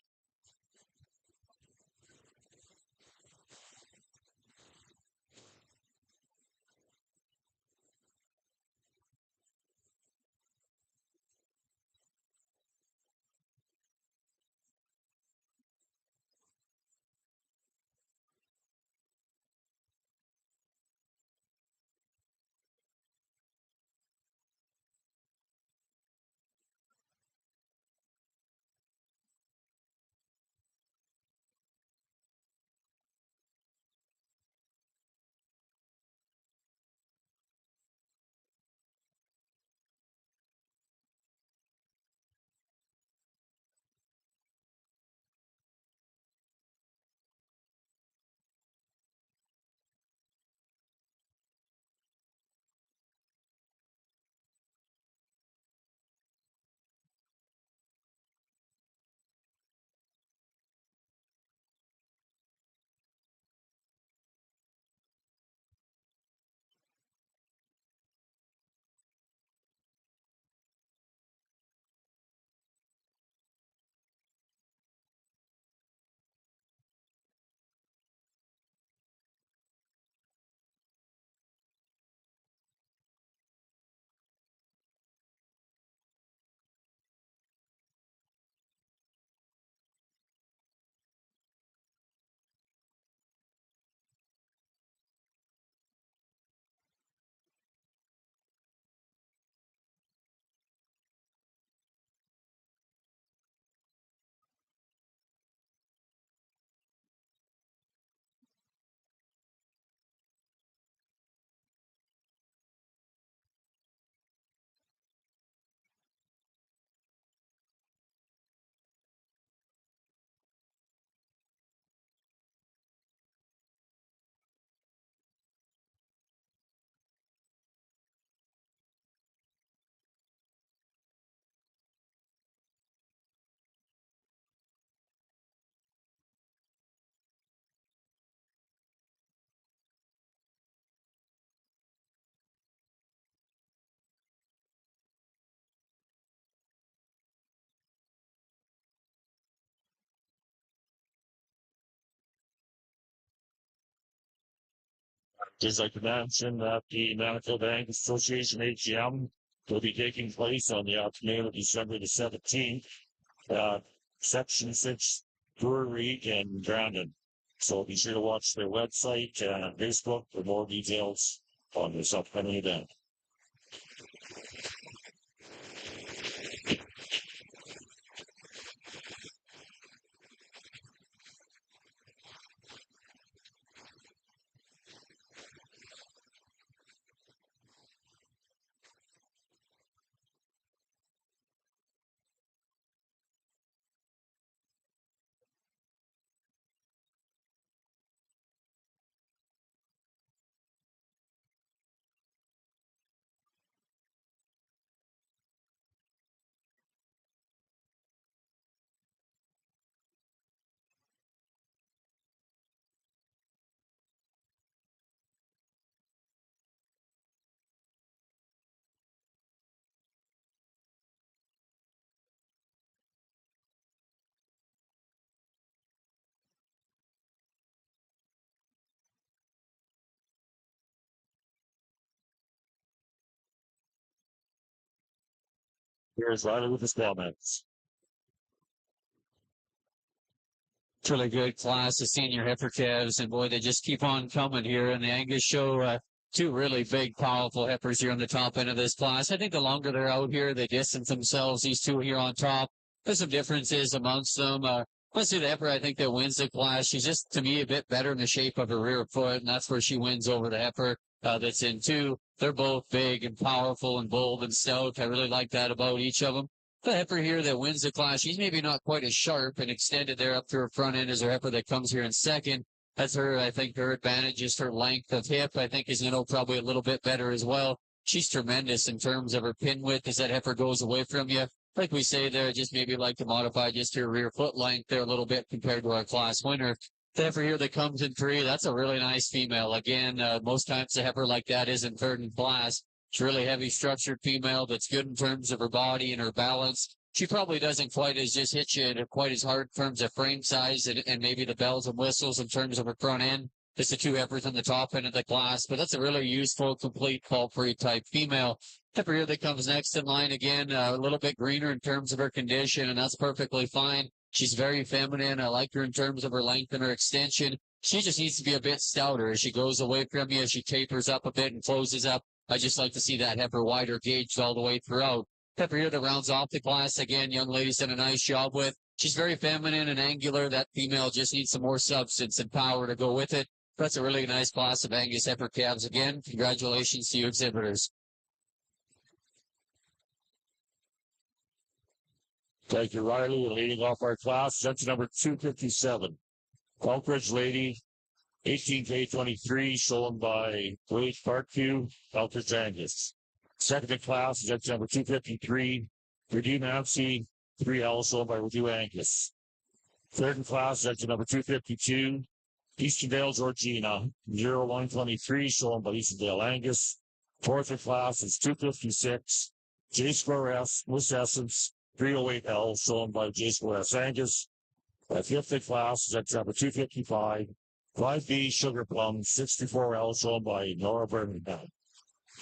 Just like to mention that the Manitoba Bank Association AGM will be taking place on the afternoon of December the 17th at Section 6 Brewery in Brandon. So be sure to watch their website and Facebook for more details on this upcoming event. Here's Riley with his comments. It's really good class of senior heifer calves, and boy, they just keep on coming here in the Angus show. Two really big, powerful heifers here on the top end of this class. I think the longer they're out here, they distance themselves. These two here on top. There's some differences amongst them. Let's see the heifer, I think, that wins the class. She's just, to me, a bit better in the shape of her rear foot, and that's where she wins over the heifer that's in two. They're both big and powerful and bold and stout. I really like that about each of them. The heifer here that wins the class, she's maybe not quite as sharp and extended there up to her front end as her heifer that comes here in second. That's her, I think, her advantage is her length of hip. I think is, probably a little bit better as well. She's tremendous in terms of her pin width as that heifer goes away from you. Like we say there, just maybe like to modify just her rear foot length there a little bit compared to our class winner. The heifer here that comes in three, that's a really nice female. Again, most times a heifer like that isn't third in class. It's a really heavy structured female that's good in terms of her body and her balance. She probably doesn't quite as just hit you quite as hard in terms of frame size and maybe the bells and whistles in terms of her front end. It's the two heifers on the top end of the class, but that's a really useful, complete, call-free type female. Heifer here that comes next in line again, a little bit greener in terms of her condition, and that's perfectly fine. She's very feminine. I like her in terms of her length and her extension. She just needs to be a bit stouter as she goes away from you, as she tapers up a bit and closes up. I just like to see that heifer wider gauged all the way throughout. Heifer here that rounds off the class. Again, young lady's done a nice job with. She's very feminine and angular. That female just needs some more substance and power to go with it. That's a really nice class of Angus heifer calves. Again, congratulations to you exhibitors. Thank you, Riley. Leading off our class, judge number 257. Elkridge Lady, 18K23, shown by Wade Parkview, Elkridge Angus. Second in class, judge number 253, Purdue Nancy, 3L, shown by Purdue Angus. Third in class, judge number 252, Easterdale Georgina, 0123, shown by Easterdale Angus. Fourth in class is 256, J Square S, Miss Essence, 308L, shown by J Square S Angus. Fifth in class, judge number 255, 5B Sugar Plum, 64L, shown by Nora Birmingham.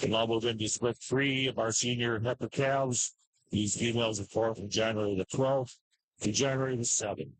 And now move into split three of our senior heifer calves. These females are born from January the 12th to January the 7th.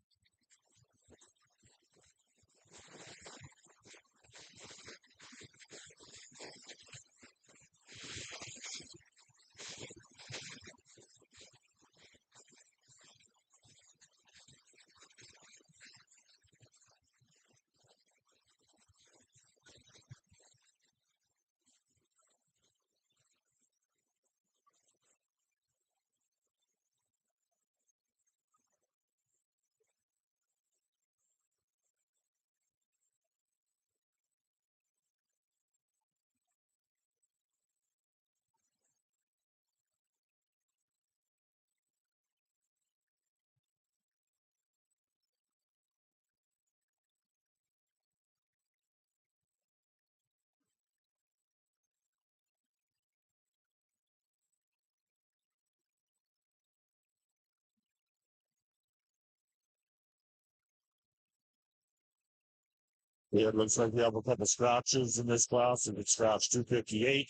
Yeah, it looks like we have a couple scratches in this class, and it's scratch 258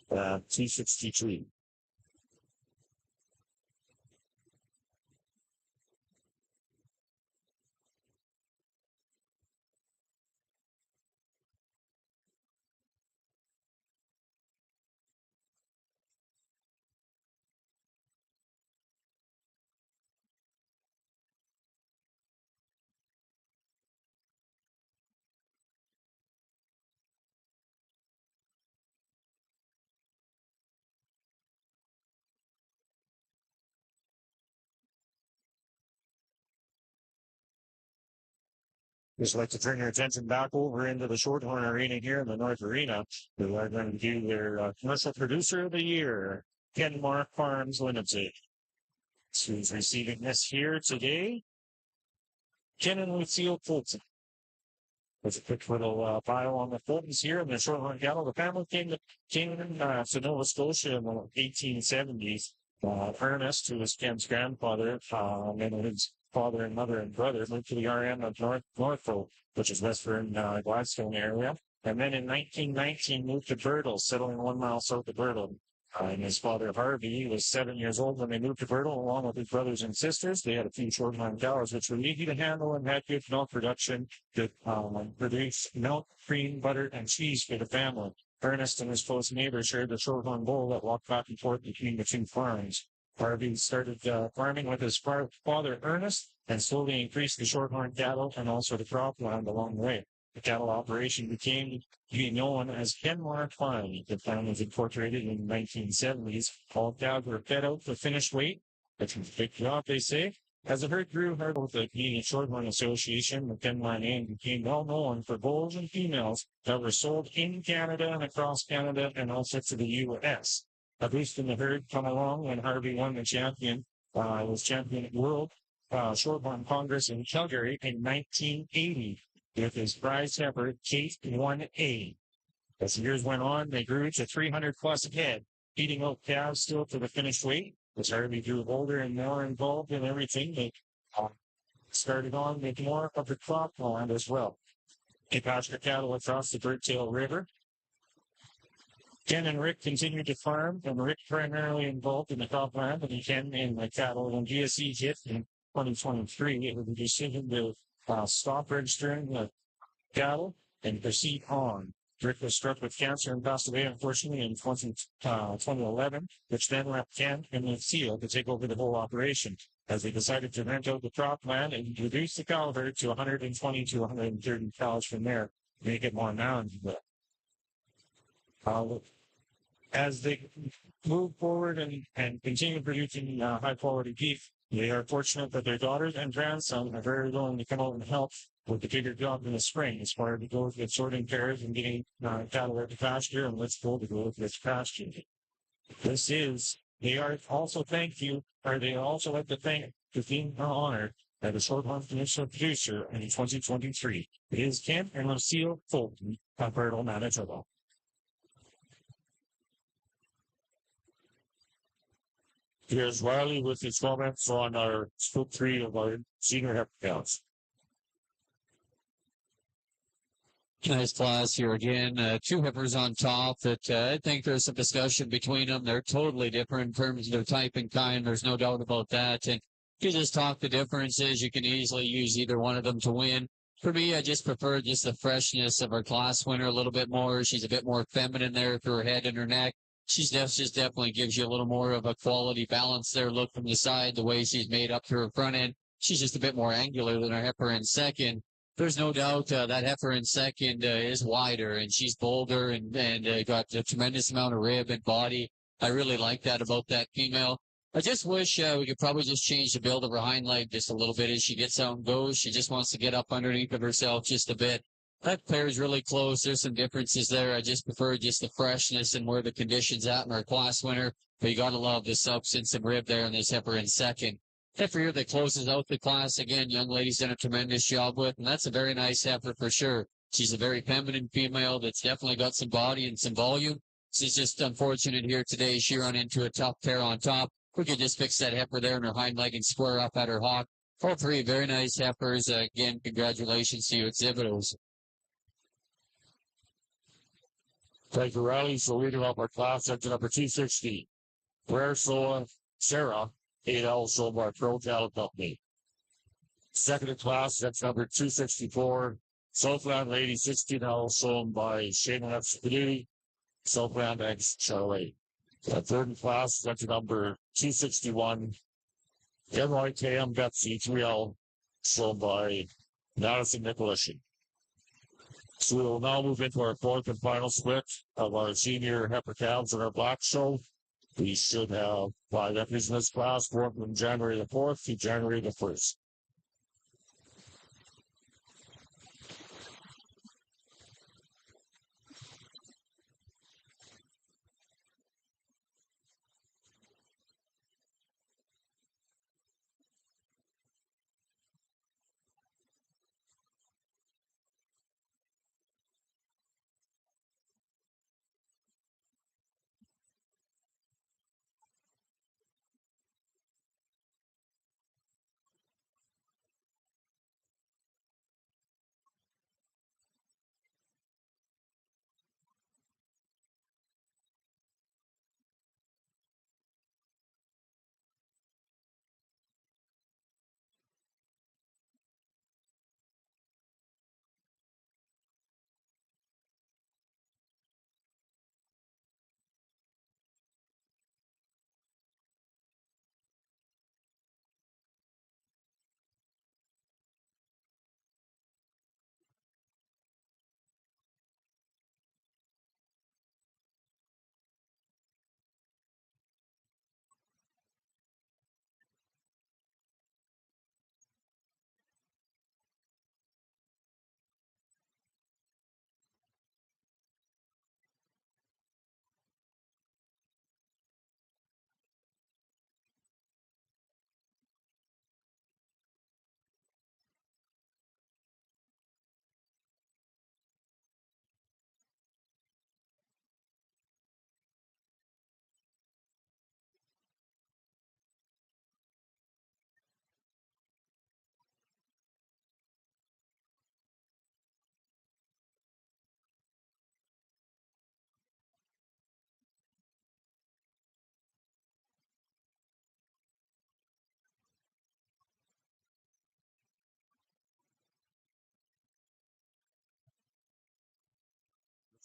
and 263. Just like to turn your attention back over into the Shorthorn Arena here in the North Arena. We are going to do their commercial producer of the year, Kenmark Farms Limited. Who's receiving this here today? Ken and Lucille Fulton. There's a quick little bio on the Fultons here in the Shorthorn cattle. The family came in to Nova Scotia in the 1870s. Ernest, who was Ken's grandfather, and his father and mother and brother moved to the RM of Northville, which is western Gladstone area. And then in 1919 moved to Birtle, settling 1 mile south of Birtle. And his father, Harvey, was 7 years old when they moved to Bertle, along with his brothers and sisters. They had a few short-line cows, which were easy to handle and had good milk production that produced milk, cream, butter, and cheese for the family. Ernest and his close neighbor shared the shorthorn bull that walked back and forth between the two farms. Harvey started farming with his father, Ernest, and slowly increased the shorthorn cattle and also the cropland along the way. The cattle operation became known as Kenmore Farm. The farm was incorporated in the 1970s. All cows were fed out for finished weight. That's a big job, they say. As the herd grew, herd with the Canadian Shorthorn Association, the Kenmore name became well known for bulls and females that were sold in Canada and across Canada and also to the U.S. A boost in the herd come along when Harvey won the was champion at World Shorthorn Congress in Calgary in 1980 with his prize heifer, Kate 1A. As the years went on, they grew to 300 plus head, feeding out calves still to the finished weight. As Harvey grew older and more involved in everything, they started on with more of the crop land as well. They pastured cattle across the Bird-Tail River. Ken and Rick continued to farm, and Rick primarily involved in the cropland, and Ken in the cattle. When GSE hit in 2023, it was a decision to stop registering the cattle and proceed on. Rick was struck with cancer and passed away, unfortunately, in 2011, which then left Ken and Lucille to take over the whole operation, as they decided to rent out the cropland and reduce the cow herd to 120 to 130 cows from there, make it more manageable. As they move forward and continue producing high-quality beef, they are fortunate that their daughters and grandson are very willing to come out and help with the bigger job in the spring, as far as it goes with sorting pairs and getting cattle at the pasture and let's go to go with this pasture. They are also like to thank the team honored as the Shorthorn Peninsula producer in 2023. It is Kent and Lucille Fulton of Bertle, Manitoba. Here's Riley with his comments on our Scoop 3 of our senior heifer counts. Nice class here again. Two heifers on top that I think there's some discussion between them. They're totally different in terms of their type and kind. There's no doubt about that. And if you just talk the differences, you can easily use either one of them to win. For me, I just prefer just the freshness of our class winner a little bit more. She's a bit more feminine there through her head and her neck. Just definitely gives you a little more of a quality balance there. Look from the side, the way she's made up to her front end. She's just a bit more angular than her heifer in second. There's no doubt that heifer in second is wider and she's bolder and got a tremendous amount of rib and body. I really like that about that female. I just wish we could probably just change the build of her hind leg just a little bit as she gets out and goes. She just wants to get up underneath of herself just a bit. That pair is really close. There's some differences there. I just prefer just the freshness and where the condition's at in our class winner. But you got to love the substance and rib there in this heifer in second. Heifer here that closes out the class, again, young lady's done a tremendous job with, and that's a very nice heifer for sure. She's a very feminine female that's definitely got some body and some volume. She's just unfortunate here today. She run into a tough pair on top. We could just fix that heifer there in her hind leg and square up at her hock. All three very nice heifers. Again, congratulations to you exhibitors. Thank you, Riley. So leading off our class, section number 260. Rare Soa Sarah, 8L sold by Pro Cattle Company. Second in class, section number 264. Southland Lady, 16L sold by Shane F. Spaghetti, Southland X Charlie. Third in class, section number 261. NYKM Betsy, 3L sold by Madison Nicoletti. So we will now move into our fourth and final split of our senior heifer calves in our black show. We should have 5 heifers in this class, born from January the 4th to January the 1st.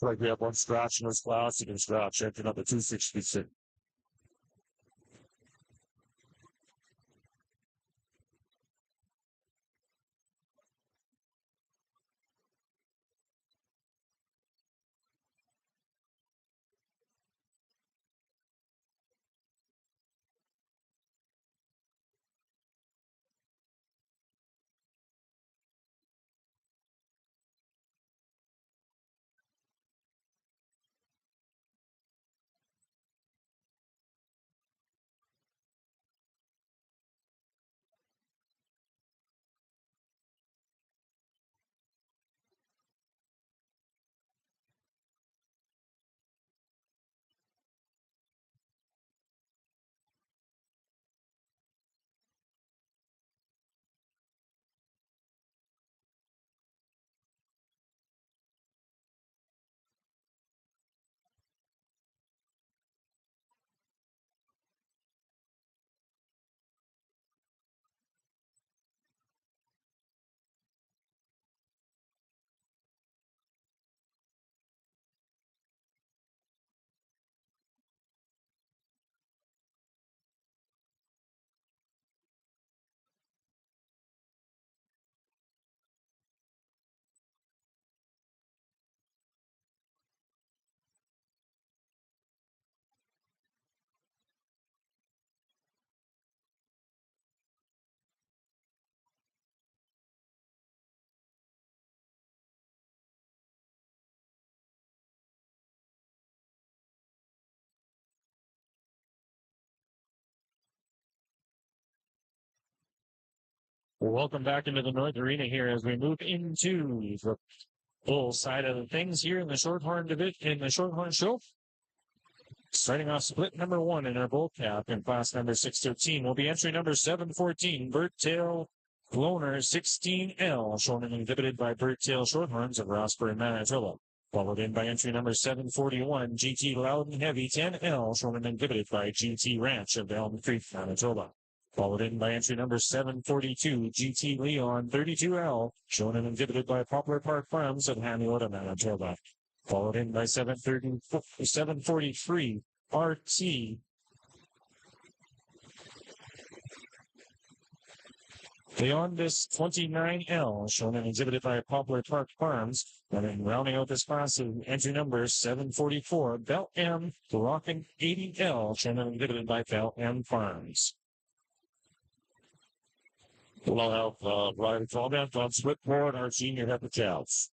like we have one scratch in this class. You can scratch entry number 266. Well, welcome back into the North Arena here as we move into the full side of the things here in the Shorthorn division, in the Shorthorn Show. Starting off split number 1 in our bull cap in class number 613 will be entry number 714, Bird-tail Cloner 16L, shown and exhibited by Bird-tail Shorthorns of Rossbury, Manitoba. Followed in by entry number 741, GT Loud and Heavy 10L, shown and exhibited by GT Ranch of Elm Creek, Manitoba. Followed in by entry number 742, GT Leon 32L, shown and exhibited by Poplar Park Farms of Haniota, Manitoba. Followed in by 743, RT Leondis 29L, shown and exhibited by Poplar Park Farms. And then rounding out this class is entry number 744, Bell M Rockin' 80L, shown and exhibited by Bell M Farms. We'll have Brian comment on Splitport, our senior habitats.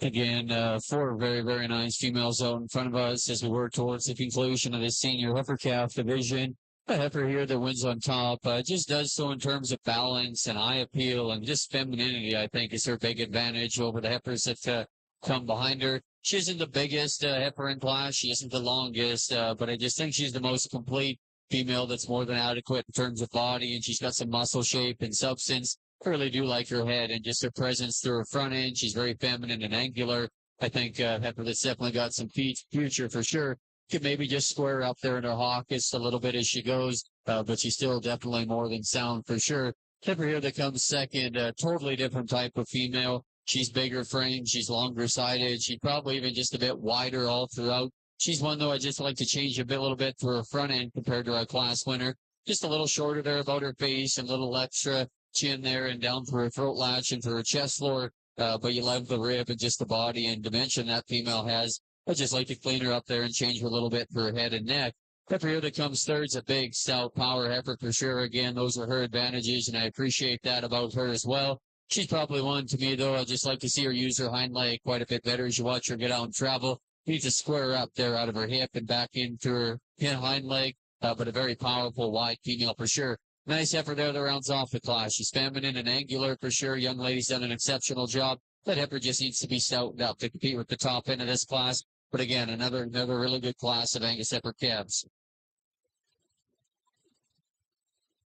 Again, 4 very, very nice females out in front of us as we work towards the conclusion of the senior heifer calf division. A heifer here that wins on top just does so in terms of balance and eye appeal and just femininity, I think, is her big advantage over the heifers that come behind her. She isn't the biggest heifer in class. She isn't the longest, but I just think she's the most complete female that's more than adequate in terms of body, and she's got some muscle shape and substance. I really do like her head and just her presence through her front end. She's very feminine and angular. I think heifer that's definitely got some future for sure. Could maybe just square up there in her hawkus a little bit as she goes, but she's still definitely more than sound for sure. Heifer here that comes second, totally different type of female. She's bigger frame. She's longer sided. She's probably even just a bit wider all throughout. She's one, though, I just like to change a little bit for her front end compared to our class winner. Just a little shorter there about her face and a little extra chin there and down for her throat latch and for her chest floor. But you love the rib and just the body and dimension that female has. I just like to clean her up there and change her a little bit for her head and neck. Heifer here that comes third's a big, stout power heifer for sure. Again, those are her advantages, and I appreciate that about her as well. She's probably one to me, though. I just like to see her use her hind leg quite a bit better as you watch her get out and travel. Needs to square up there out of her hip and back into her hind leg, but a very powerful, wide female for sure. Nice heifer there that rounds off the class. She's feminine and angular for sure. Young lady's done an exceptional job. That heifer just needs to be stoutened up to compete with the top end of this class. But again, another really good class of Angus heifer calves.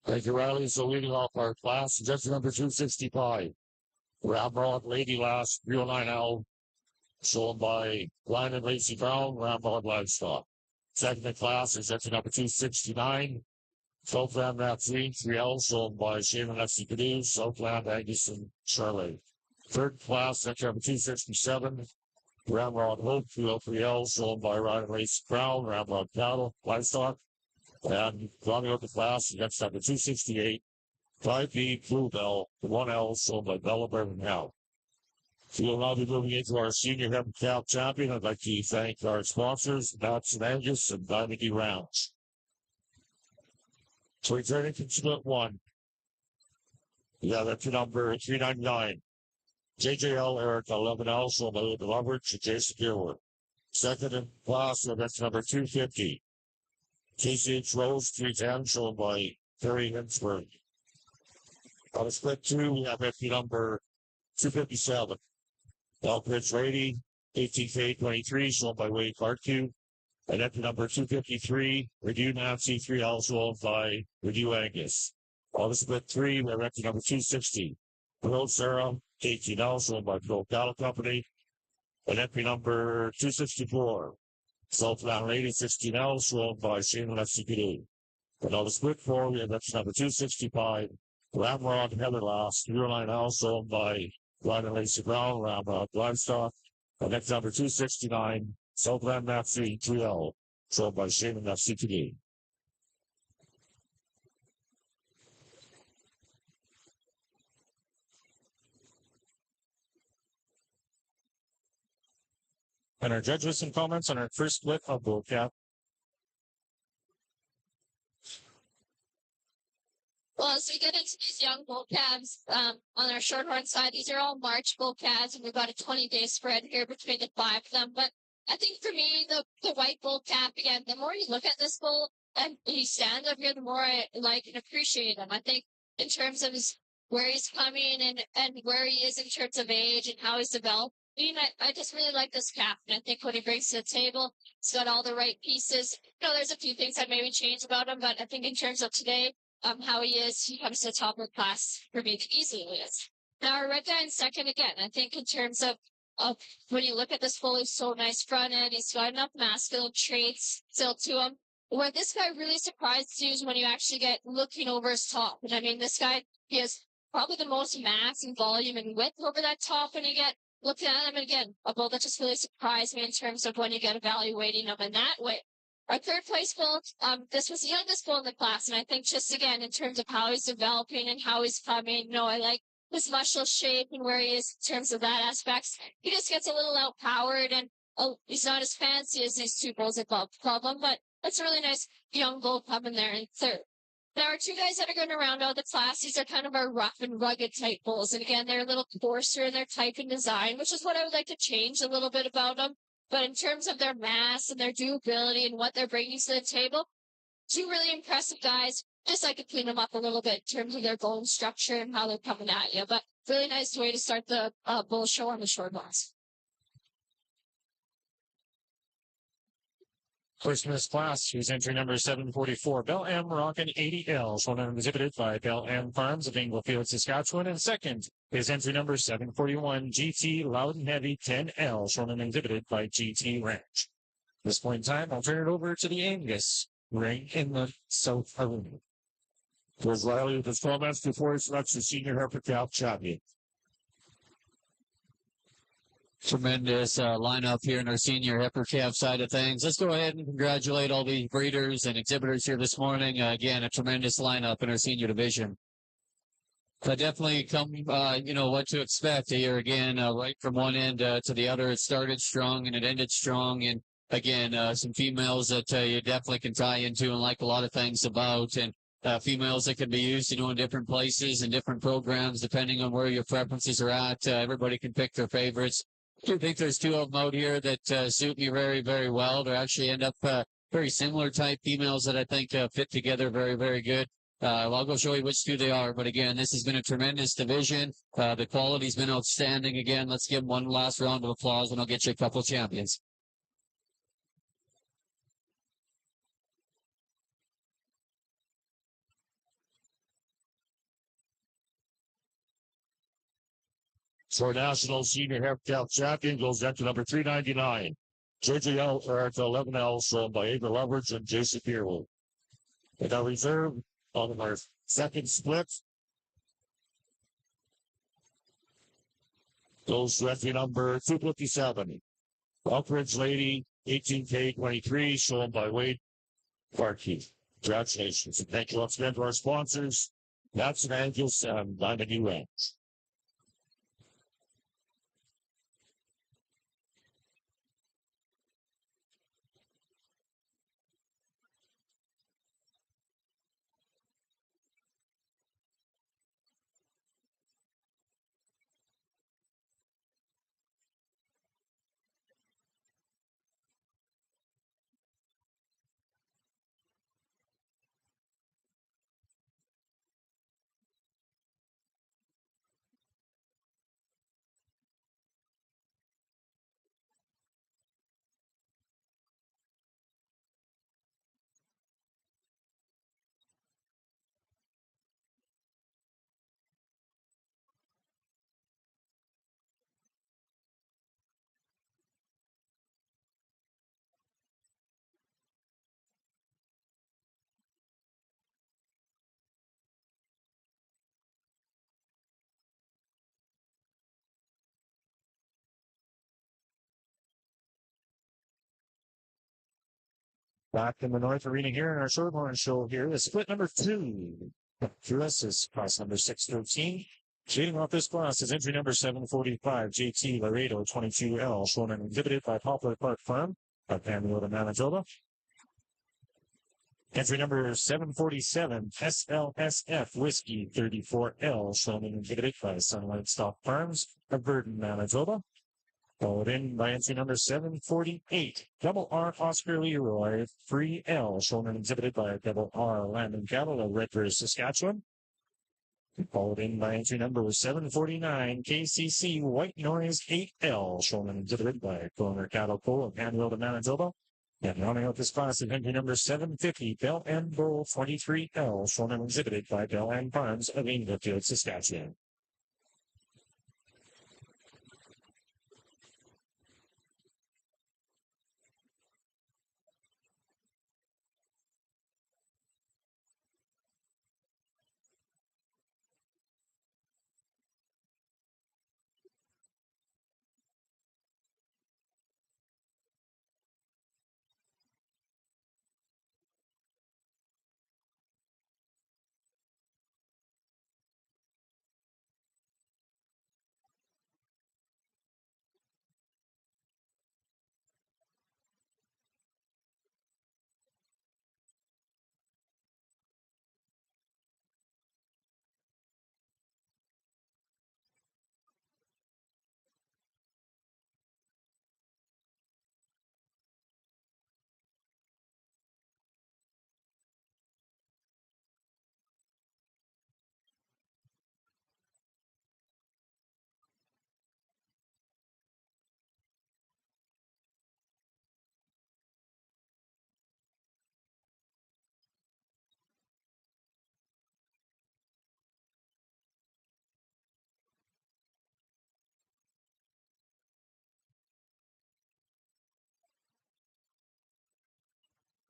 Thank you, Riley. So leading off our class, judge number 265. Ramrod Lady Last 309L, shown by Glenn and Lacey Brown, Ramrod Livestock. Second in class is entry number 269. Southland Rap 3L, shown by Shane and Lexi Cadiz, Southland Angus and Charlotte. Third class, section number 267. Ramrod Hope, 203L, sold by Ryan Race Crown, Ramrod Cattle, Livestock. And rounding out the class, next number 268. 5B Bluebell, 1L, sold by Bella Birmingham. So we'll now be moving into our senior heavy cap champion. I'd like to thank our sponsors, Mats and Angus and Dynasty Rounds. So returning from split one. Yeah, that's number 399. JJL Eric 11L, sold by David Loveridge and Jason Gilwood. Second in class, that's number 250. KCH Rose 310, sold by Terry Hinsberg. On the split two, we have entry number 257. Elbridge Rady, 18K23, sold by Wade Clark2. And entry number 253, Review Nancy 3L, sold by Review Angus. On the split three, we have entry number 260. Pearl Sarah, 18L, sold by Pearl Cattle Company. And entry number 264, Southland Lady 16L, sold by Shane FCPD. And on the split four, we have entry number 265, Ramrod Heatherlast, Euroline L, sold by Ryan and Lacey Brown, Ramrod Livestock. And next number 269, Southland Maxi 3L, sold by Shane FCPD. And our judges some comments on our first split of bull cap. Well, as we get into these young bull calves on our shorthorn side, these are all March bull calves, and we've got a 20-day spread here between the 5 of them. But I think for me, the white bull calf, again, the more you look at this bull and he stands up here, the more I like and appreciate him. I think in terms of where he's coming and where he is in terms of age and how he's developed, I just really like this calf, and I think what he brings to the table, he's got all the right pieces. There's a few things I'd maybe change about him, but I think in terms of today, how he is, he comes to the top of the class for me easily is. Now our red guy in second again, I think in terms of when you look at this bull, he's so nice front end, he's got enough masculine traits still to him. Where this guy really surprised you is when you actually get looking over his top. And I mean, this guy, he has probably the most mass and volume and width over that top when you get looking at him. And again, a bull that just really surprised me in terms of when you get evaluating him in that way. Our third place bull, this was the youngest bull in the class, and I think just again in terms of how he's developing and how he's coming, I like his muscle shape and where he is in terms of that aspect. He just gets a little outpowered, and he's not as fancy as these two bulls above him, but that's a really nice young bull coming there in third. Now, our two guys that are going to round out the class, these are kind of our rough and rugged type bulls, and again, they're a little coarser in their type and design, which is what I would like to change a little bit about them. But in terms of their mass and their durability and what they're bringing to the table, two really impressive guys. Just like to clean them up a little bit in terms of their bone structure and how they're coming at you. But really nice way to start the bull show on the short box. First in this class, who's entry number 744, Bell M. Rockin 80L, shown and exhibited by Bell M. Farms of Inglefield, Saskatchewan. And second is entry number 741, GT Loudon Heavy 10L, shown and exhibited by GT Ranch. At this point in time, I'll turn it over to the Angus ring in the South Arena. There's Riley with his comments before he selects the senior heifer calf champion. Tremendous lineup here in our senior heifer calf side of things. Let's go ahead and congratulate all the breeders and exhibitors here this morning. Again, a tremendous lineup in our senior division. Definitely come, what to expect here again, right from one end to the other. It started strong and it ended strong. And again, some females that you definitely can tie into and like a lot of things about. And females that can be used in different places and different programs depending on where your preferences are at. Everybody can pick their favorites. I think there's two of them out here that suit me very, very well. They actually end up very similar type females that I think fit together very, very good. I'll go show you which two they are. But again, this has been a tremendous division. The quality's been outstanding. Again, let's give them one last round of applause and I'll get you a couple champions. So our national senior heifer calf champion goes down to number 399. JJL Eric 11L, shown by Ava Loveridge and Jason Pearwood. And our reserve on our second split. Goes referee number 257. Uckridge Lady, 18K23, shown by Wade Barkey. Congratulations. And thank you once again to our sponsors, Nats and Angels and Diamond U Ranch. Back in the North Arena here in our Shorthorn show here, the split number 2. For us is class number 613. Leading off this class is entry number 745, JT Laredo 22L, shown and exhibited by Poplar Park Farm of Manitoba, Manitoba. Entry number 747, SLSF Whiskey 34L, shown and exhibited by Sunlight Stock Farms of Burton, Manitoba. Followed in by entry number 748, Double R Oscar Leroy 3L, shown and exhibited by Double R Landon Cattle of Redbridge, Saskatchewan. Followed in by entry number 749, KCC White Noise 8L, shown and exhibited by Cloner Cattle Co. of Hanwell, Manitoba. And rounding out this class is entry number 750, Bell and Bull 23L, shown and exhibited by Bell and Farms of Inglefield, Saskatchewan.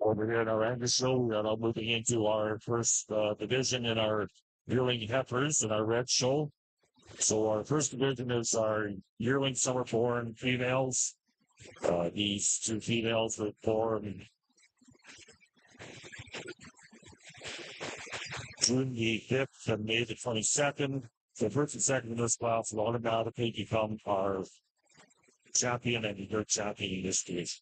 Over here in our Angus show, we are now moving into our first division in our yearling heifers in our red show. So our first division is our yearling summer-born females. These 2 females were born June the 5th and May the 22nd. The first and second in this class will automatically become our champion and your champion in this case.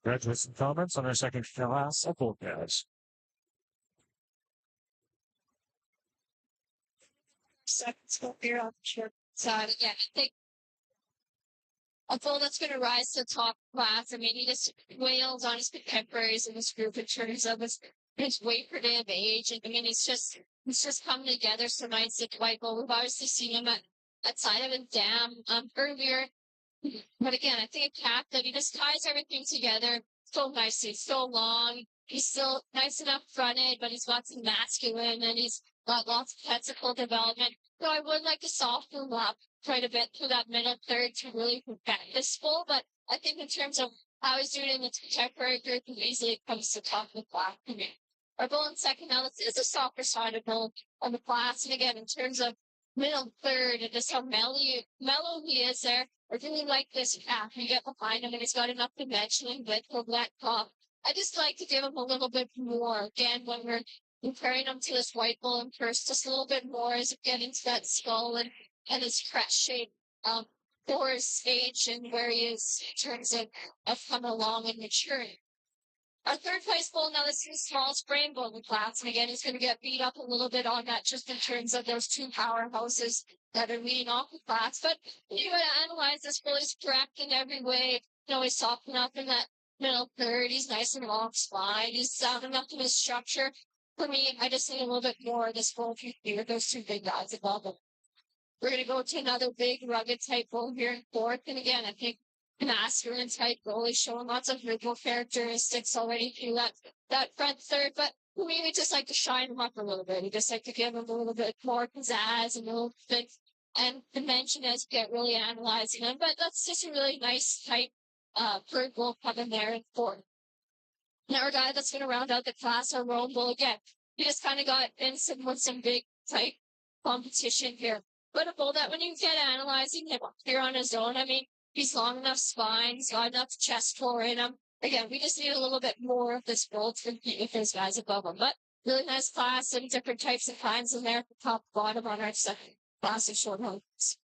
Graduates and comments on our second class of both guys. Second school here on the short side. Yeah, I think a bull that's going to rise to the top class. I mean, he just wails on his contemporaries in this group in terms of his weight per day of age. And I mean, he's just coming together so nice at White Bull. We've obviously seen him at side of a dam earlier. But again, I think a cat that he just ties everything together so nicely, so long. He's still nice enough fronted, but he's got some masculine and he's got lots of technical development. So I would like to soften him up quite a bit through that middle third to really perfect this full. But I think in terms of how he's doing in the contemporary group, he easily comes to top of the class. Our bull in second now is a softer side of bull on the class. And again, in terms of middle third and just how mellow he is there, I really like this cat. You get behind him and he's got enough dimension and width for that top. I just like to give him a little bit more. Again, when we're comparing him to this white bull in first, just a little bit more as it gets into that skull and his crest shape for his stage and where he is in terms of coming along and maturing. Our third place bull now, this is the smallest brain bull in the class. And again, he's going to get beat up a little bit on that just in terms of those two powerhouses that are leading off the class. But you got to analyze this bull. He's correct in every way. You know, he's softened up in that middle third. He's nice and long spine. He's sound enough in his structure. For me, I just need a little bit more of this bull here. Those two big guys above him. We're going to go to another big rugged type bull here in fourth. And again, I think masculine type goalie showing lots of verbal characteristics already through that front third. But for me, we just like to shine him up a little bit. We just like to give him a little bit more pizzazz and a little bit and dimension as we get really analyzing him. But that's just a really nice type third bull coming there in fourth. Now our guy that's going to round out the class, our Rome bull again. He just kind of got in with some big type competition here. But a bull that when you get analyzing him here on his own, I mean, he's long enough spine, he's got enough chest floor in him. Again, we just need a little bit more of this bull to compete with those guys above him. But really nice class and different types of kinds in there, top, bottom on our second class of short horns.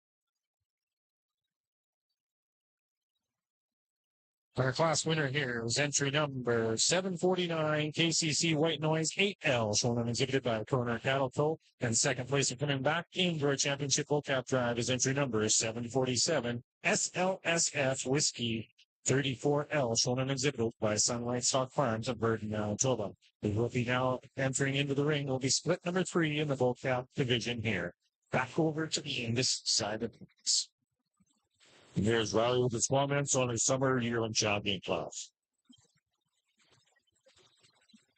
Our class winner here is entry number 749, KCC White Noise 8L, shown and exhibited by Corner Cattle Co. And second place and coming back into our championship full cap drive is entry number 747, SLSF Whiskey 34L, shown and exhibited by Sunlight Stock Farms of Burton, Manitoba. The rookie now entering into the ring will be split number 3 in the full cap division here. Back over to this side of things. Here's Riley with his comments on his summer yearling champion class.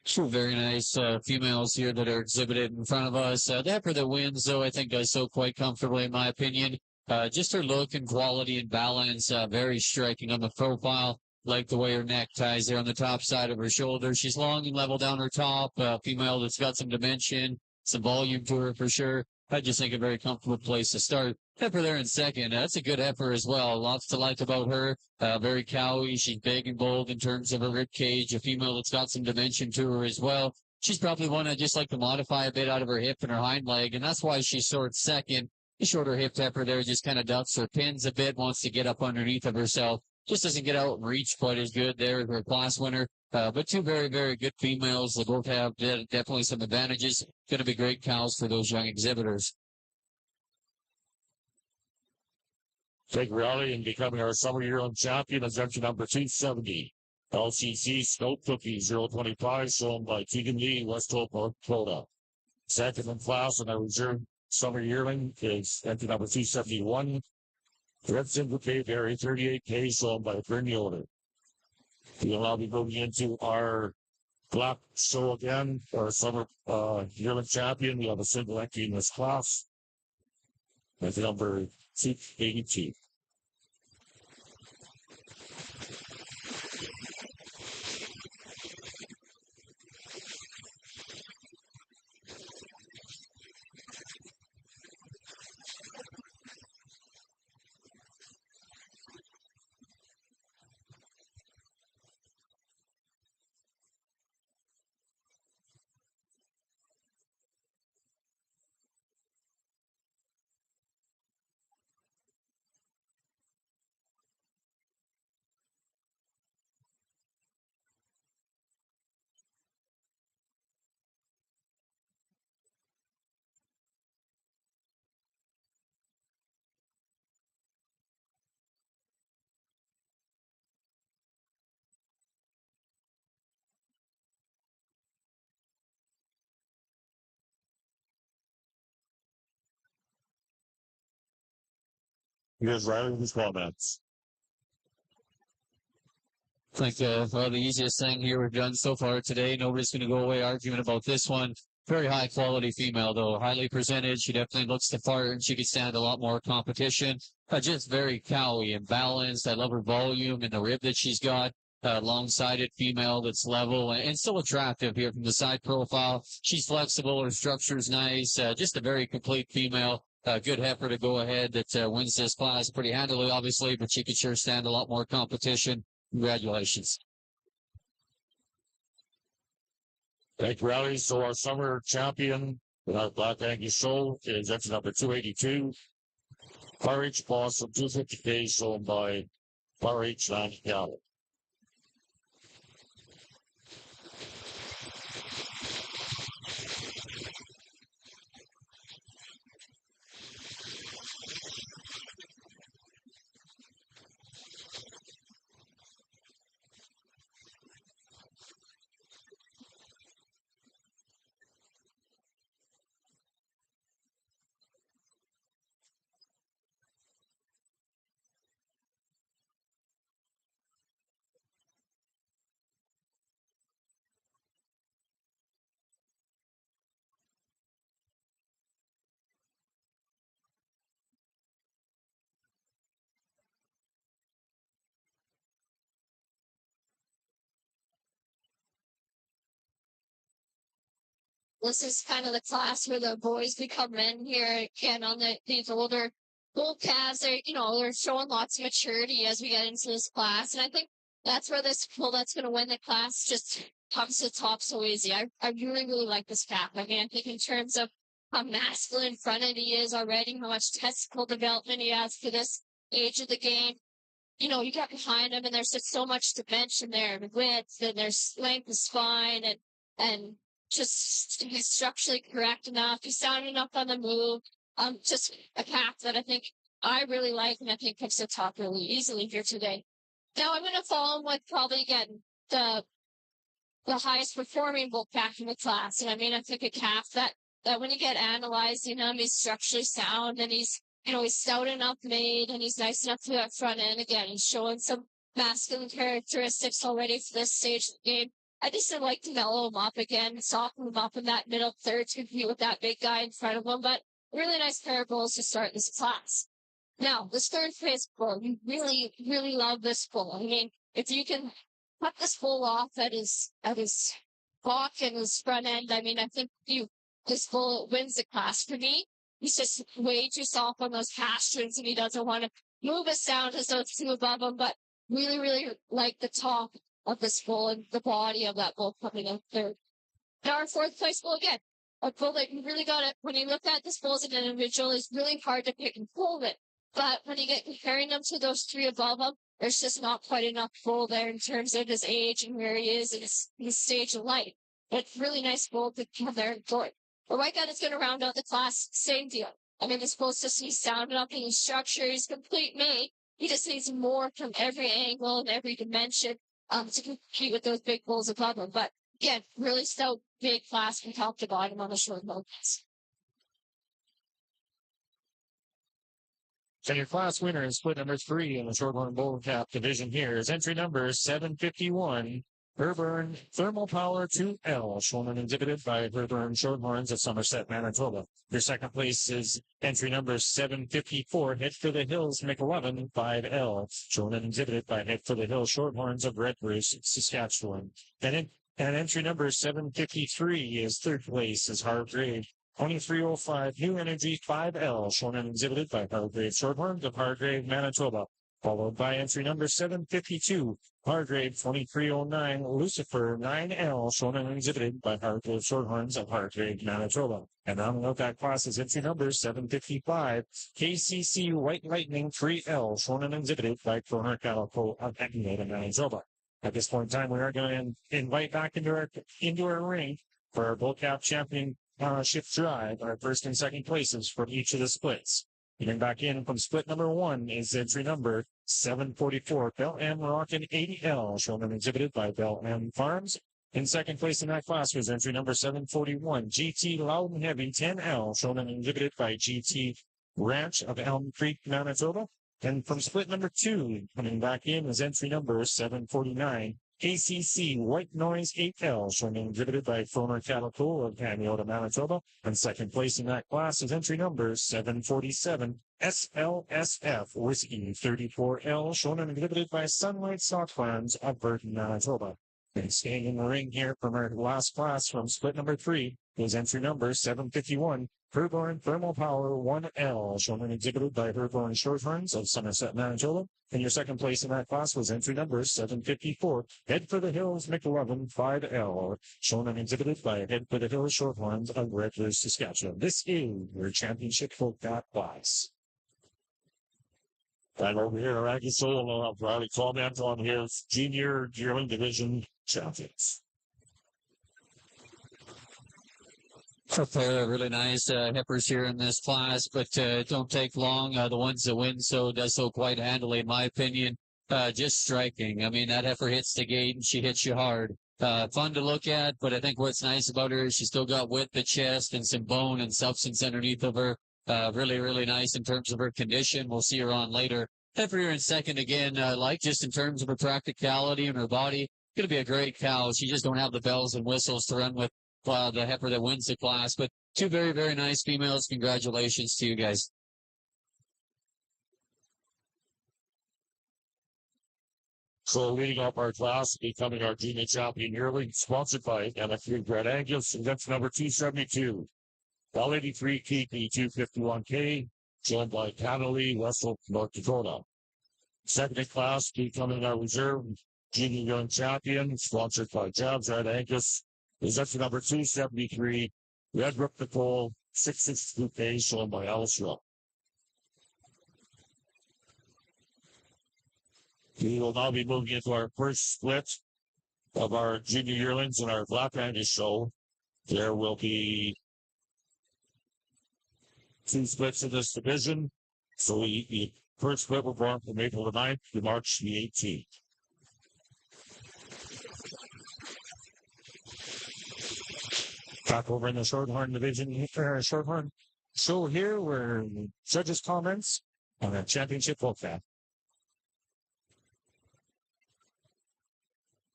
Two very nice females here that are exhibited in front of us. The heifer that wins, though, I think does so quite comfortably, in my opinion. Just her look and quality and balance, very striking on the profile. Like the way her neck ties there on the top side of her shoulder. She's long and level down her top. Female that's got some dimension, some volume to her for sure. I just think a very comfortable place to start. Heifer there in second. That's a good heifer as well. Lots to like about her. Very cowy. She's big and bold in terms of her rib cage. A female that's got some dimension to her as well. She's probably one I just like to modify a bit out of her hip and her hind leg, and that's why she's sort second. The shorter hip heifer there just kind of ducks her pins a bit, wants to get up underneath of herself. Just doesn't get out and reach quite as good there as her class winner. But two very, very good females. They both have definitely some advantages. Going to be great cows for those young exhibitors. Take rally and becoming our summer yearling champion is entry number 270. LCC Snow Cookie 025, shown by Keegan Lee, West Hope, North Dakota. Second in class and our reserve summer yearling is entry number 271. Red Syndicate Berry 38K, shown by Bernie Yoder. We'll now be moving into our black show again, our summer yearling champion. We have a single entry in this class. That's number 282. Here's Riley with his comments. I think the easiest thing here we've done so far today. Nobody's going to go away arguing about this one. Very high quality female, though. Highly presented. She definitely looks the part, and she could stand a lot more competition. Just very cowy and balanced. I love her volume and the rib that she's got. Long-sided female that's level and still attractive here from the side profile. She's flexible. Her structure is nice. Just a very complete female. Good heifer to go ahead that wins this class pretty handily, obviously, but she could sure stand a lot more competition. Congratulations. Thank you, Rowley. So our summer champion with our Black Angus show is entry number 282. RH Boss of 250K shown by RH Land Cattle. This is kind of the class where the boys become men here again on these older bull calves. They're showing lots of maturity as we get into this class. And I think that's where this bull that's going to win the class just comes to the top so easy. I really, really like this calf. I mean, I think in terms of how masculine fronted he is already, how much testicle development he has for this age of the game. You get behind him and there's just so much dimension there, width, and there's length of spine and just he's structurally correct enough. He's sound enough on the move. Just a calf that I think I really like and I think comes to the top really easily here today. Now I'm going to follow him with probably again the highest performing bull calf in the class. And I mean, I think a calf that when you get analyzing him, he's structurally sound and he's stout enough made and he's nice enough to that front end. Again, he's showing some masculine characteristics already for this stage of the game. I just would like to mellow him up again, soften him up in that middle third to compete with that big guy in front of him. But really nice pair of bulls to start this class. Now, this third phase bull, you really, really love this bull. I mean, if you can cut this bull off at his block and his front end, I mean, I think this bull wins the class for me. He's just way too soft on those pastrings and he doesn't want to move his sound as though it's too above him, but really, really like the top of this bull and the body of that bull coming in third. Now our fourth place bull again, a bull that you really got it. When you look at this bull as an individual, it's really hard to pick and pull it. But when you get comparing them to those three above him, there's just not quite enough bull there in terms of his age and where he is in his stage of life. But really nice bull to come there and enjoy. The white guy that's going to round out the class, same deal. I mean, this bull's just he's sound enough in his structure, he's complete made. He just needs more from every angle and every dimension to compete with those big bulls above him. But again, really stout, big class from top to bottom on the short moments. So your class winner in split number 3 in the Shorthorn Bull Calf division here is entry number 751, Herburn Thermal Power 2L, shown and exhibited by Herburn Shorthorns of Somerset, Manitoba. Your second place is entry number 754, Head for the Hills McLovin 5L, shown and exhibited by Head for the Hills Shorthorns of Red Bruce, Saskatchewan. And entry number 753 is third place is Hargrave 2305 New Energy 5L, shown and exhibited by Hargrave Shorthorns of Hargrave, Manitoba. Followed by entry number 752, Hargrave 2309 Lucifer 9L, shown and exhibited by Hargrave Shorthorns of Hargrave, Manitoba. And rounding out that class is entry number 755, KCC White Lightning 3L, shown and exhibited by Kroner Cattle Co. of Eckington, Manitoba. At this point in time, we are going to invite back into our ring for our Bull Calf Championship drive, our first and second places from each of the splits. Getting back in from split number 1 is entry number 744, Bell M Rockin 80L, shown and exhibited by Bell M Farms. In second place in that class was entry number 741, GT Loud and Heavy 10L, shown and exhibited by GT Ranch of Elm Creek, Manitoba. And from split number 2, coming back in is entry number 749, ACC White Noise 8L, showing exhibited by Foner Calico of Hamiota, Manitoba. And second place in that class is entry number 747, SLSF Whiskey 34L, shown and exhibited by Sunlight Stocklands of Burton, Manitoba. And staying in the ring here from our last class from split number 3 is entry number 751, Herborn Thermal Power 1L, shown and exhibited by Herborn Shorthorns of Somerset, Manitoba. And your second place in that class was entry number 754, Head for the Hills McLovin 5L, shown and exhibited by Head for the Hills Shorthorns of Redlands, Saskatchewan. This is your championship for that class. And over here, Raggy Soul will have Riley comment on his junior yearling division champions. A pair of really nice heifers here in this class, but don't take long. The ones that win does so quite handily, in my opinion. Just striking. I mean, that heifer hits the gate and she hits you hard. Fun to look at, but I think what's nice about her is she's still got width of chest and some bone and substance underneath of her. Really, really nice in terms of her condition. We'll see her on later. Heifer here in second again, like just in terms of her practicality and her body. Going to be a great cow. She just don't have the bells and whistles to run with the heifer that wins the class. But two very, very nice females. Congratulations to you guys. So leading up our class, becoming our junior champion yearly, sponsored by MF3 Red Angus, event number 272. L83 KP 251K, joined by Connolly, Wessel, North Dakota. Second in class, becoming our reserve junior young champion, sponsored by Jabs Red Angus, is up to number 273, Red Brook Nicole, 662K, shown by Alice Rupp. We will now be moving into our first split of our junior yearlings in our Black Angus show. There will be 2 splits in this division. So the first split will run from April the 9th to March the 18th. Back over in the Shorthorn division, Shorthorn show here, where judges' comments on a championship book fan.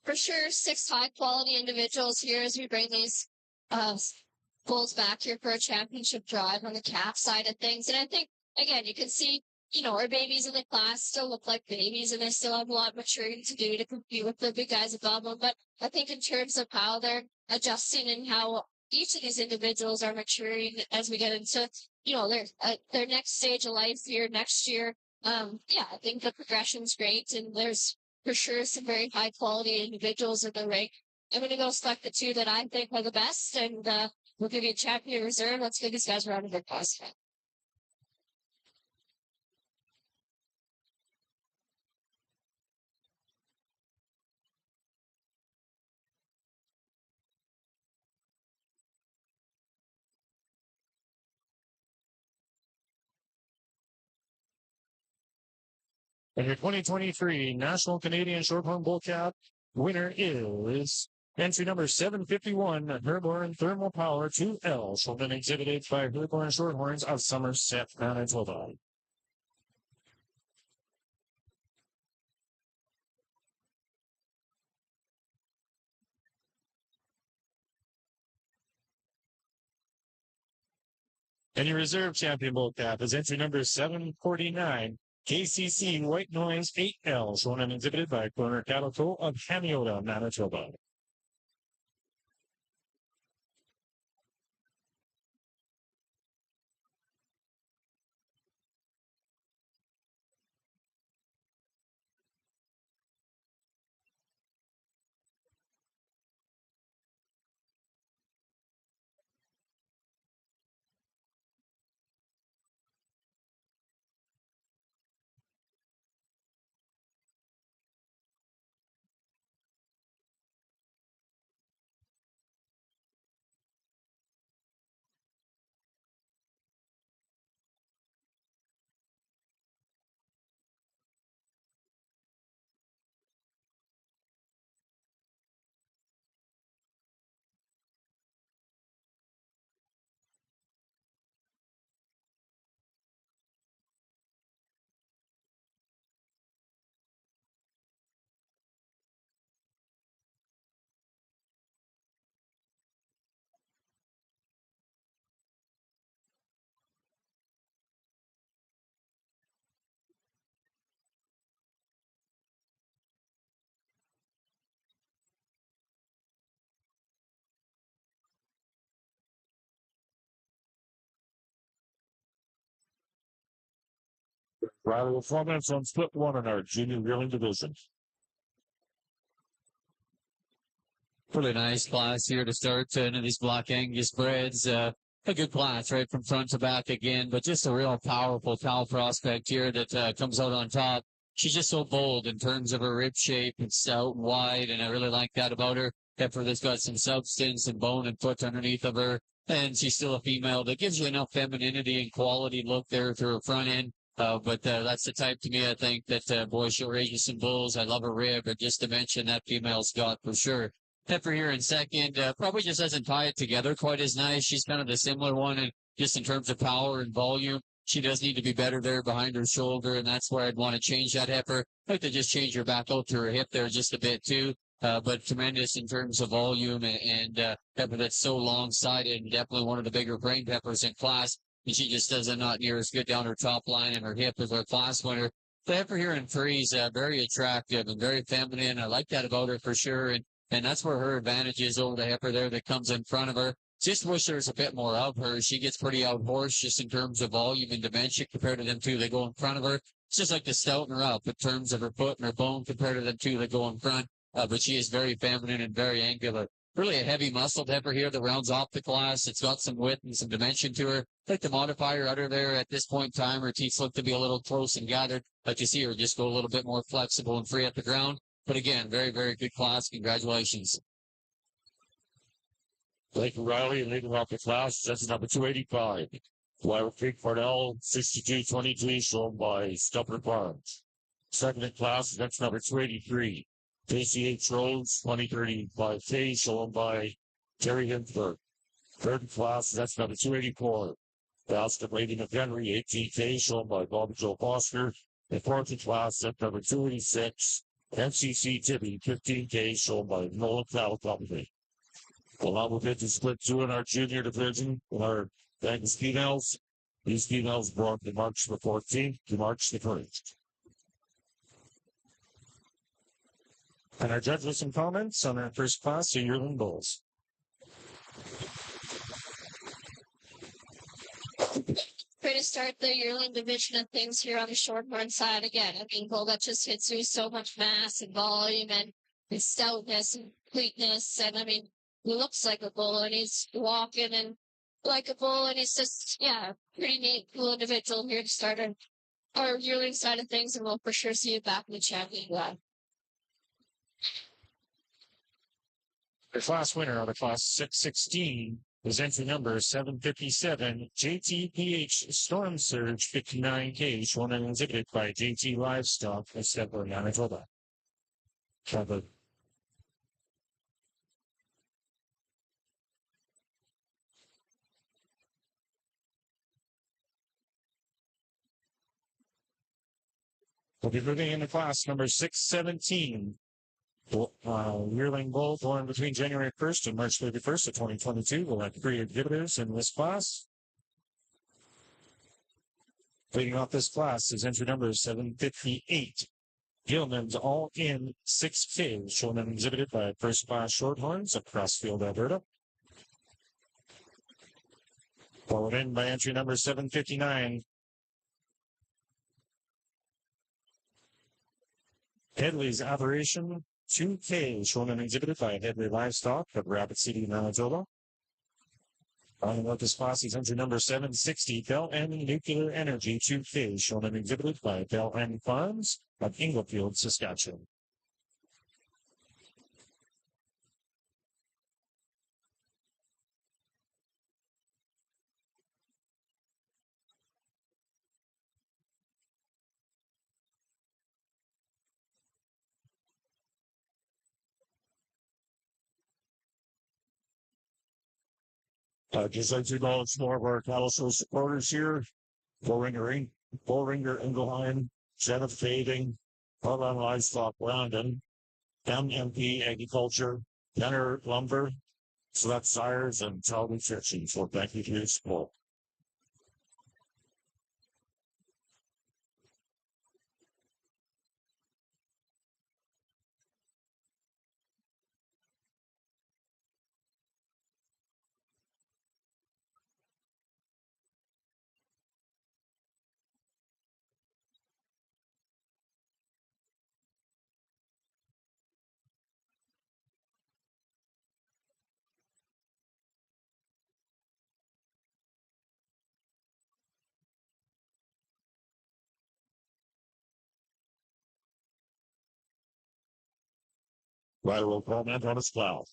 For sure, 6 high-quality individuals here as we bring these bulls back here for a championship drive on the calf side of things. And I think, again, you can see, our babies in the class still look like babies, and they still have a lot of maturing to do to compete with the big guys above them. But I think in terms of how they're adjusting and how each of these individuals are maturing as we get into, their next stage of life here next year, I think the progression's great, and there's for sure some very high quality individuals in the ring. I'm going to go select the 2 that I think are the best, and we'll give you a champion reserve. Let's give these guys a round of applause. And your 2023 National Canadian Shorthorn Bull Cap winner is entry number 751, Herborn Thermal Power 2L, shown and exhibited by Herborn Shorthorns of Somerset, Manitoba. And your reserve champion bull cap is entry number 749, KCC White Noise 8L, shown and exhibited by Corner Calico of Hamiota, Manitoba. Riley performance on split one in our junior reeling division. Really nice class here to start into these Black Angus breds. A good class right from front to back again, but just a real powerful cow prospect here that comes out on top. She's just so bold in terms of her rib shape and stout and wide, and I really like that about her. Heifer that's got some substance and bone and foot underneath of her, and she's still a female that gives you enough femininity and quality look there through her front end. But that's the type to me, I think, that boy, she'll raise you some bulls. I love her rib, and just to mention that female's got for sure. Heifer here in second, probably just doesn't tie it together quite as nice. She's kind of the similar one, and just in terms of power and volume, she does need to be better there behind her shoulder, and that's where I'd want to change that heifer. I'd like to just change her back out to her hip there just a bit too. But tremendous in terms of volume and heifer that's so long-sided and definitely one of the bigger brain peppers in class. And she just does it not near as good down her top line and her hip as our class winner. The heifer here in three is very attractive and very feminine. I like that about her for sure. And that's where her advantage is over the heifer there that comes in front of her. Just wish there's a bit more of her. She gets pretty out-horsed just in terms of volume and dimension compared to them two that go in front of her. It's just like to stouten her up in terms of her foot and her bone compared to them two that go in front. But she is very feminine and very angular. Really a heavy muscled heifer here that rounds off the class. It's got some width and some dimension to her. I'd like to modify her udder there at this point in time. Her teeth look to be a little close and gathered. Like to see her just go a little bit more flexible and free at the ground. But again, very, very good class. Congratulations. Thank you, Riley, and leading off the class. That's number 285. Wild Creek Parnell, 62-23, shown by Stubber Barnes. Second in class, that's number 283. JCH Rhodes, 2035 K, shown by Terry Hinsberg. Third in class, that's number 284. Basket Rating of Henry, 18K, shown by Bob Joe Foster. And fourth in class, that's number 286. NCC Tibby, 15K, shown by Nolan Cow Company. Well, now we'll get to split two in our junior division with our Angus females. These females born from March the 14th to March the 1st. And our judge with some comments on our first class, the yearling bulls. We're going to start the yearling division of things here on the Shorthorn side again. I mean, bull that just hits you so much mass and volume and stoutness and completeness. And I mean, he looks like a bull and he's walking and like a bull and he's just, yeah, pretty neat, cool individual here to start our yearling side of things. And we'll for sure see you back in the champion lab. The class winner of the class 616 is entry number 757, JTPH Storm Surge 59K, shown and exhibited by JT Livestock, Manitoba, Manitoba. We'll be moving into class number 617. Yearling bull born between January 1st and March 31st of 2022. We'll have 3 exhibitors in this class. Leading off this class is entry number 758. Gilman's All In 6K, shown and exhibited by First Class Shorthorns of Crossfield, Alberta. Followed in by entry number 759. Headley's Aberration 2K, shown and exhibited by Headley Livestock of Rapid City, Manitoba. Rounding out this class is entry number 760, Bell and Nuclear Energy 2K, shown and exhibited by Bell and Farms of Inglefield, Saskatchewan. Just like to know, it's more of our cattle show supporters here. Bullringer Ingelheim, Jenna Fading, Harlan Livestock Brandon, MMP Agriculture, Kenner Lumber, Select Sires, and Talbot Fishing. So thank you for your support. Ryder will comment on his plow.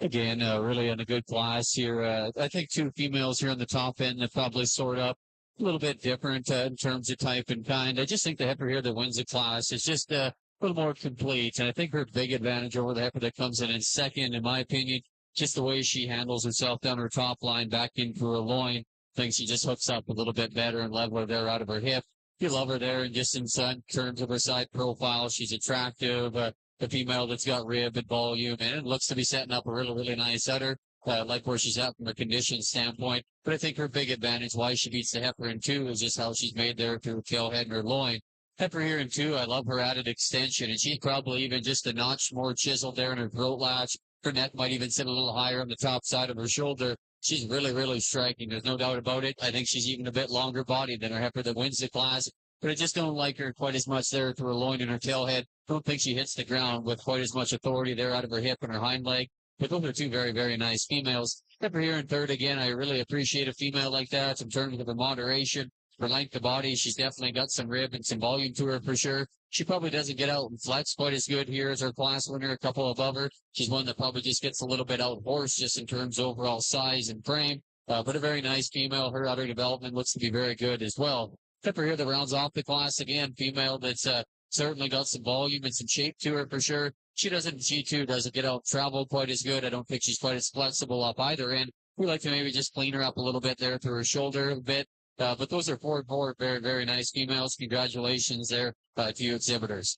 Again, really in a good class here. I think two females here on the top end that probably sort up a little bit different in terms of type and kind. I just think the heifer here that wins the class is just a little more complete. And I think her big advantage over the heifer that comes in second, in my opinion, just the way she handles herself down her top line back into her loin. I think she just hooks up a little bit better and leveler there out of her hip. You love her there, and just in terms of her side profile, she's attractive. The female that's got rib and volume, and it looks to be setting up a really, really nice udder, like where she's at from a condition standpoint. But I think her big advantage, why she beats the heifer in two, is just how she's made there through her tail head and her loin. Heifer here in two, I love her added extension, and she's probably even just a notch more chiseled there in her throat latch. Her neck might even sit a little higher on the top side of her shoulder. She's really, really striking. There's no doubt about it. I think she's even a bit longer bodied than her heifer that wins the class. But I just don't like her quite as much there through her loin and her tail head. Don't think she hits the ground with quite as much authority there out of her hip and her hind leg. But those are two very, very nice females. Heifer here in third, again, I really appreciate a female like that in terms of the moderation. Her length of body, she's definitely got some rib and some volume to her for sure. She probably doesn't get out and flex quite as good here as her class winner, a couple above her. She's one that probably just gets a little bit out horse just in terms of overall size and frame. But a very nice female. Her udder development looks to be very good as well. Heifer here that rounds off the class again, female that's certainly got some volume and some shape to her for sure. She too doesn't get out travel quite as good. I don't think she's quite as flexible up either end. We like to maybe just clean her up a little bit there through her shoulder a bit. But those are four very, very nice females. Congratulations there to you exhibitors.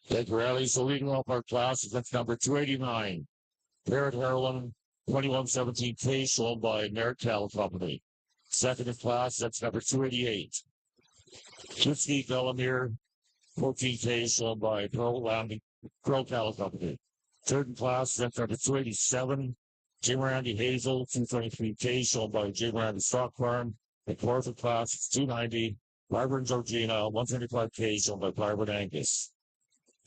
Thank you, Riley. So leading off our class is that's number 289. Parrot Heroine 2117K, sold by Merritt Cattle Company. Second in class, that's number 288. Whiskey Bellamere 14K, sold by Pearl Cattle Company. Third in class, that's number 287. J. Randy Hazel 223K, sold by J. Randy Stock Farm. The fourth in class, it's 290. Barbara and Georgina 125K, sold by Barbara and Angus.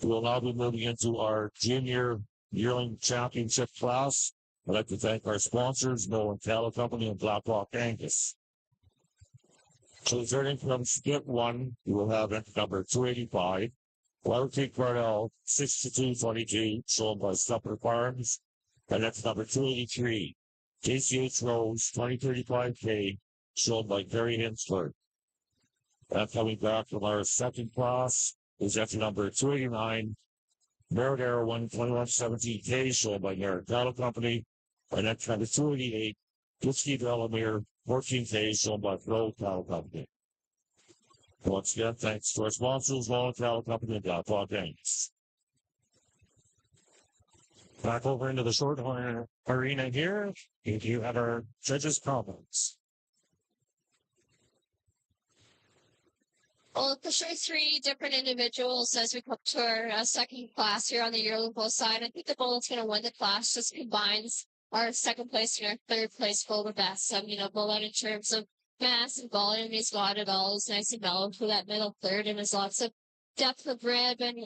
We will now be moving into our junior yearling championship class. I'd like to thank our sponsors, Nolan Cattle Company and Blackrock Angus. So starting from split one, we will have entry number 285. Wild Creek Cardell 6222, sold by Supper Farms. And that's number 283. KCH Rose 2035K, sold by Gary Hinsler. And coming back from our second class is entry number 289. Merritt Heroine 2117K, sold by Merritt Cattle Company. And that's number 288, Whiskey Bellamere 14K, sold by Pearl Cattle Company. Once again, thanks to our sponsors, Nolan Cattle Company and Blackrock Angus. Back over into the Shorthorn arena here. If you have our judges' comments. Well, for sure, three different individuals as we come to our second class here on the yearling bull side. I think the bull that's going to win the class just combines our second place and our third place bull the best. Bull out in terms of mass and volume. He's got it all. He's nice and mellow for that middle third, and there's lots of depth of rib and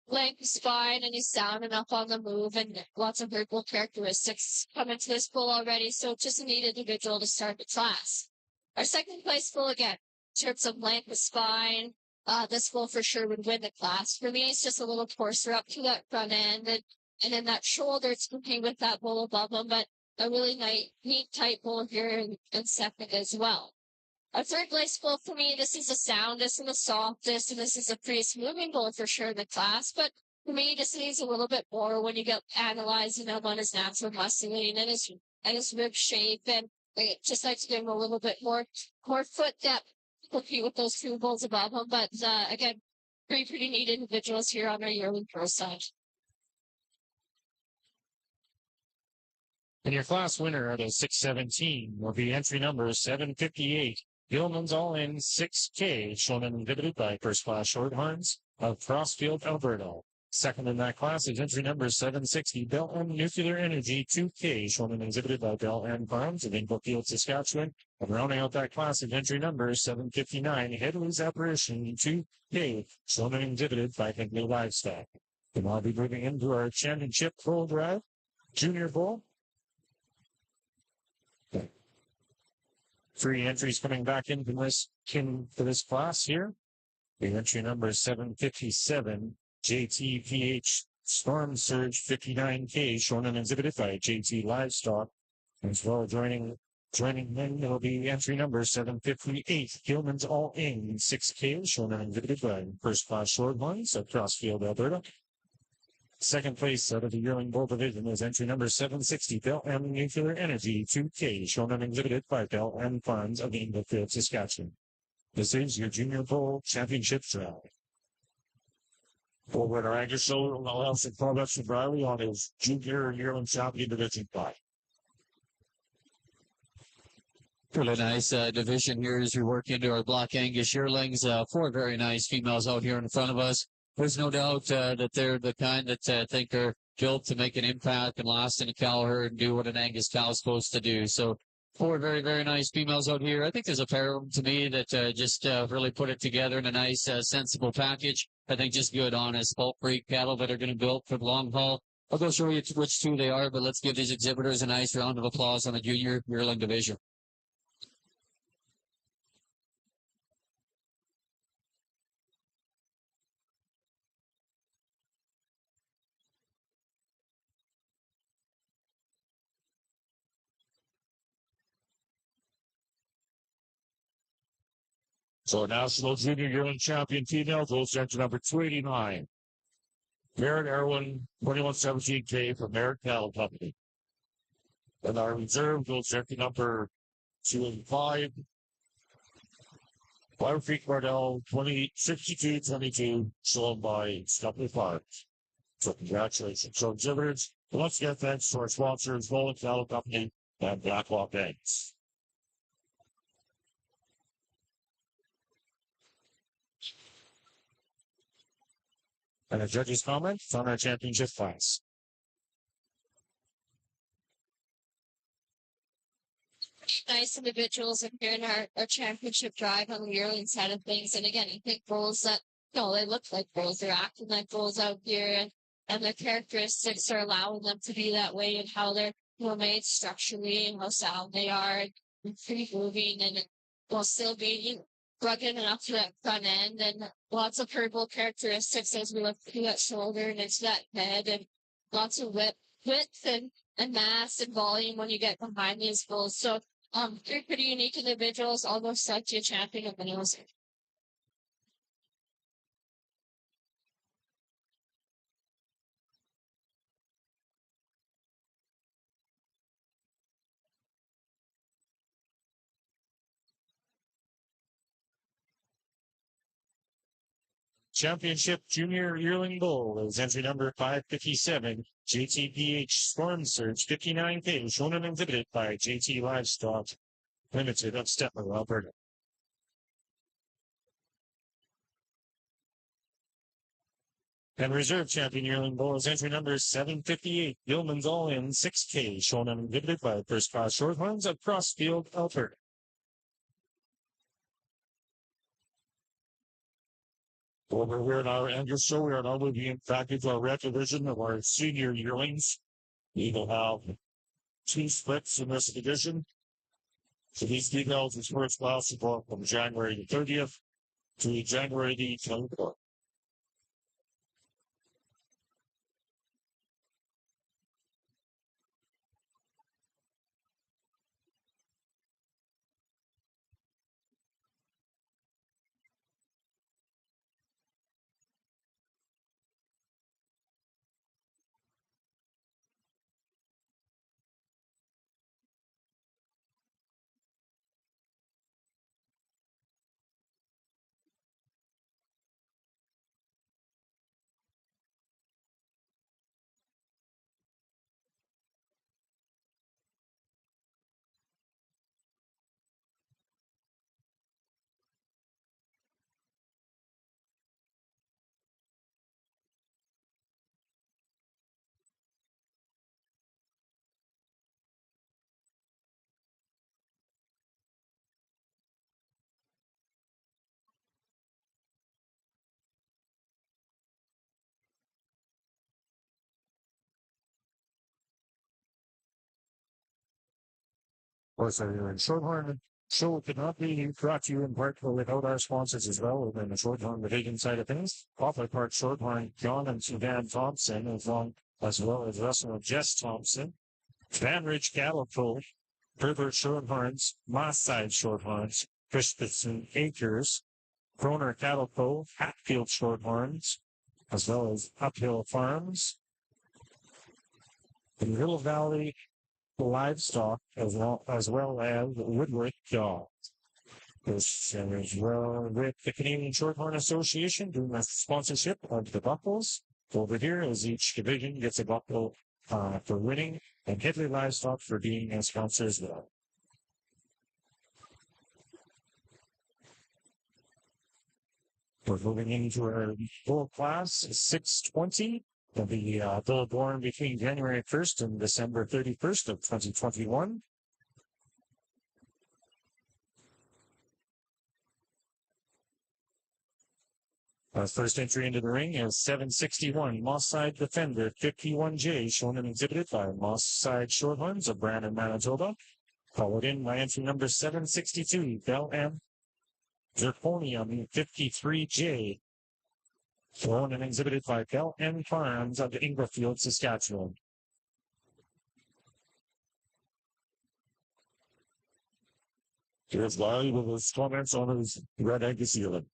length of spine, and he's sound enough on the move, and lots of verbal characteristics come into this bull already. So just a neat individual to start the class. Our second place bull again. In terms of length of spine, this bull for sure would win the class. For me, it's just a little coarser up to that front end, and then that shoulder, it's competing with that bull above him, but a really neat tight bull here in second as well. Our third place bull for me, this is the soundest and the softest, and this is the prettiest moving bull for sure in the class, but for me, this needs a little bit more when you get analyzing him on his natural muscling and his rib shape, and I just like to give him a little bit more foot depth. Compete with those two bulls above him, but again, pretty neat individuals here on our yearling pro side. And your class winner out of 617 will be entry number 758. Gilman's All In 6K, shown and exhibited by First Class Shorthorns of Crossfield, Alberta. Second in that class is entry number 760, Bell M Nuclear Energy 2K, shown and exhibited by Bell M Farms of Incofield, Saskatchewan. And rounding out that class is entry number 759, Headley's Apparition 2K, shown and exhibited by Hinckley Livestock. And I'll be moving into our championship full drive, junior bull. Three entries coming back into this class here. The entry number is 757, JTPH Storm Surge 59K, shown and exhibited by JT Livestock. As well, joining them, it'll be entry number 758, Gilman's All In 6K, shown and exhibited by First Class Shorthorns of Crossfield, Alberta. Second place out of the yearling bull division is entry number 760, Bell M Nuclear Energy 2K, shown and exhibited by Bell M Farms of Inglefield, Saskatchewan. This is your Junior Bull Championship draw. Forward, our anchor show will allow some products from Riley on his Junior Yearling Champion Division 5. Really nice division here as we work into our Black Angus yearlings. Four very nice females out here in front of us. There's no doubt that they're the kind that I think are built to make an impact and last in a cow herd and do what an Angus cow is supposed to do. So four very, very nice females out here. I think there's a pair of them to me that just really put it together in a nice, sensible package. I think just good, honest, bulk breed cattle that are going to build for the long haul. I'll go show you which two they are, but let's give these exhibitors a nice round of applause on the junior yearling division. So National Junior Yearling Champion female goes entry number 289. Merritt Erwin, 2117K from Merritt Cattle Company. And our reserve goes entry number 285. Fire Creek Cardell, 6222, sold by Stupley Farms. So congratulations. So exhibitors, once again, thanks to our sponsors, Rolling Cattle Company and Blackhawk Eggs. And a judge's comment on our championship class. Nice individuals in here in our championship drive on the yearling side of things. And again, I think bulls that, they look like bulls. They're acting like bulls out here. And their characteristics are allowing them to be that way and how they're made structurally and how sound they are and free moving and while still being rugged enough to that front end and lots of purple characteristics as we look through that shoulder and into that head and lots of width and mass and volume when you get behind these bulls. So they're pretty unique individuals, almost like your champion of the nose. Championship Junior Yearling Bull is entry number 557, JTPH Storm Surge 59K, shown and exhibited by JT Livestock Limited of Stettler, Alberta. And reserve champion yearling bull is entry number 758, Gilman's All In 6K, shown and exhibited by First Class Shorthorns of Crossfield, Alberta. Over here in our Angus show, we are now moving back into our red division of our senior yearlings. We will have two splits in this division. So these females is first class support from January the 30th to January the 24th. Of course, I'm in Shorthorn show could not be brought to you in part without our sponsors as well within the Shorthorn Division side of things. Poplar Park Shorthorn, John and Suzanne Thompson, as well as Russell and Jess Thompson. Van Ridge Cattle Co., Herbert Shorthorns, Moss Side Shorthorns, Christensen Acres, Kroner Cattle Co., Hatfield Shorthorns, as well as Uphill Farms, the Little Valley Livestock, as well as Woodworth Dogs. This is well with the Canadian Shorthorn Association doing the sponsorship of the buckles. Over here, as each division gets a buckle for winning, and Headley Livestock for being a sponsor as well. We're moving into our full class, 620. They'll be born between January 1st and December 31st of 2021. Our first entry into the ring is 761 Moss Side Defender 51J, shown and exhibited by Moss Side Shorthorns of Brandon, Manitoba. Followed in by entry number 762, Bell M. Zirconium 53J, shown and exhibited by Bell M Farms of Inglefield, Saskatchewan. Here's Wiley with his comments on his red egg ceiling.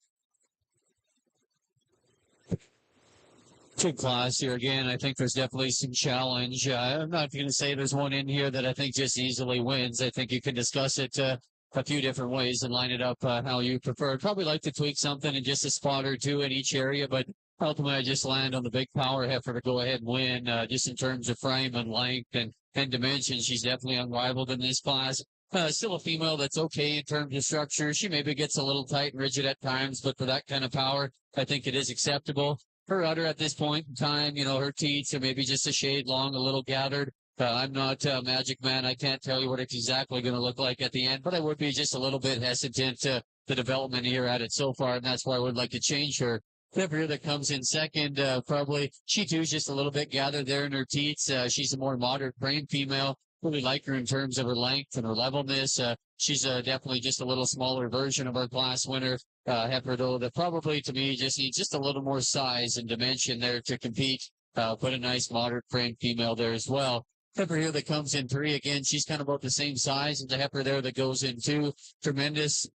Good class here again. I think there's definitely some challenge. I'm not going to say there's one in here that I think just easily wins. I think you can discuss it a few different ways and line it up how you prefer. I'd probably like to tweak something in just a spot or two in each area, but ultimately I just land on the big power heifer to go ahead and win. Just in terms of frame and length and dimension, she's definitely unrivaled in this class. Still a female that's okay in terms of structure. She maybe gets a little tight and rigid at times, but for that kind of power, I think it is acceptable. Her udder at this point in time, her teats are maybe just a shade long, a little gathered. I'm not a magic man. I can't tell you what it's exactly going to look like at the end, but I would be just a little bit hesitant to the development here at it so far, and that's why I would like to change her. Whoever here that comes in second, probably she too is just a little bit gathered there in her teats. She's a more moderate frame female. Really like her in terms of her length and her levelness. She's definitely just a little smaller version of our class winner. Heifer, though, that probably to me just needs just a little more size and dimension there to compete. Put a nice moderate frame female there as well. Heifer here that comes in 3, again, she's kind of about the same size as the heifer there that goes in 2. Tremendous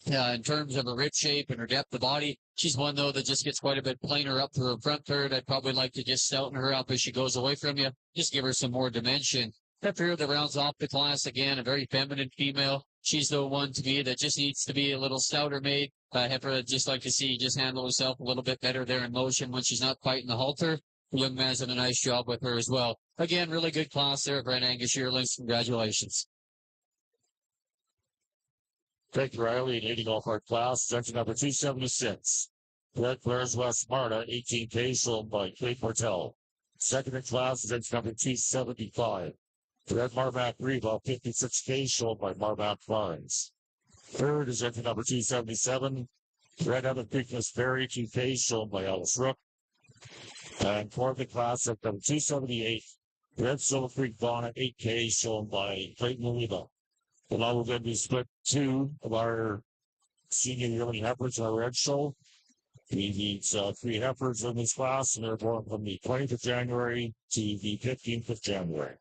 in terms of her rib shape and her depth of body. She's one, though, that just gets quite a bit plainer up to her front third. I'd probably like to just stouten her up as she goes away from you. Just give her some more dimension. Heifer here that rounds off the class, again, a very feminine female. She's the one to me that just needs to be a little stouter made. Heifer, I'd just like to see just handle herself a little bit better there in motion when she's not fighting the halter. The young man's done a nice job with her as well. Again, really good class there, Brent Angus yearlings. Congratulations. Thank you, Riley. Leading off our class, section number 276. Red Flares West Marta, 18K, shown by Kate Martell. Second in class, section number 275. Red Marmac Reba, 56K, shown by Marmac Farms. Third is entry number 277. Red Evan Preakness Ferry, 2K, shown by Alice Rook. And fourth in class, at number 278. Red Silver Creek Bonnet, 8K, shown by Clayton Oliva. And now we're going to be split 2 of our senior yearling heifers in our red show. We need 3 heifers in this class, and they're born from the 20th of January to the 15th of January.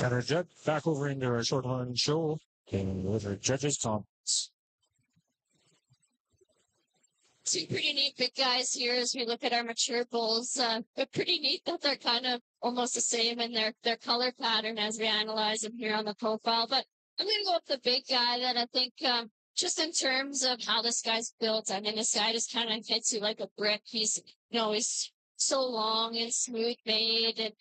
And our judge back over into our Shorthorn show and with our judges' comments. Two pretty neat big guys here as we look at our mature bulls. They're pretty neat that they're kind of almost the same in their color pattern as we analyze them here on the profile. But I'm going to go with the big guy that I think just in terms of how this guy's built, I mean, this guy just kind of hits you like a brick. He's so long and smooth made, and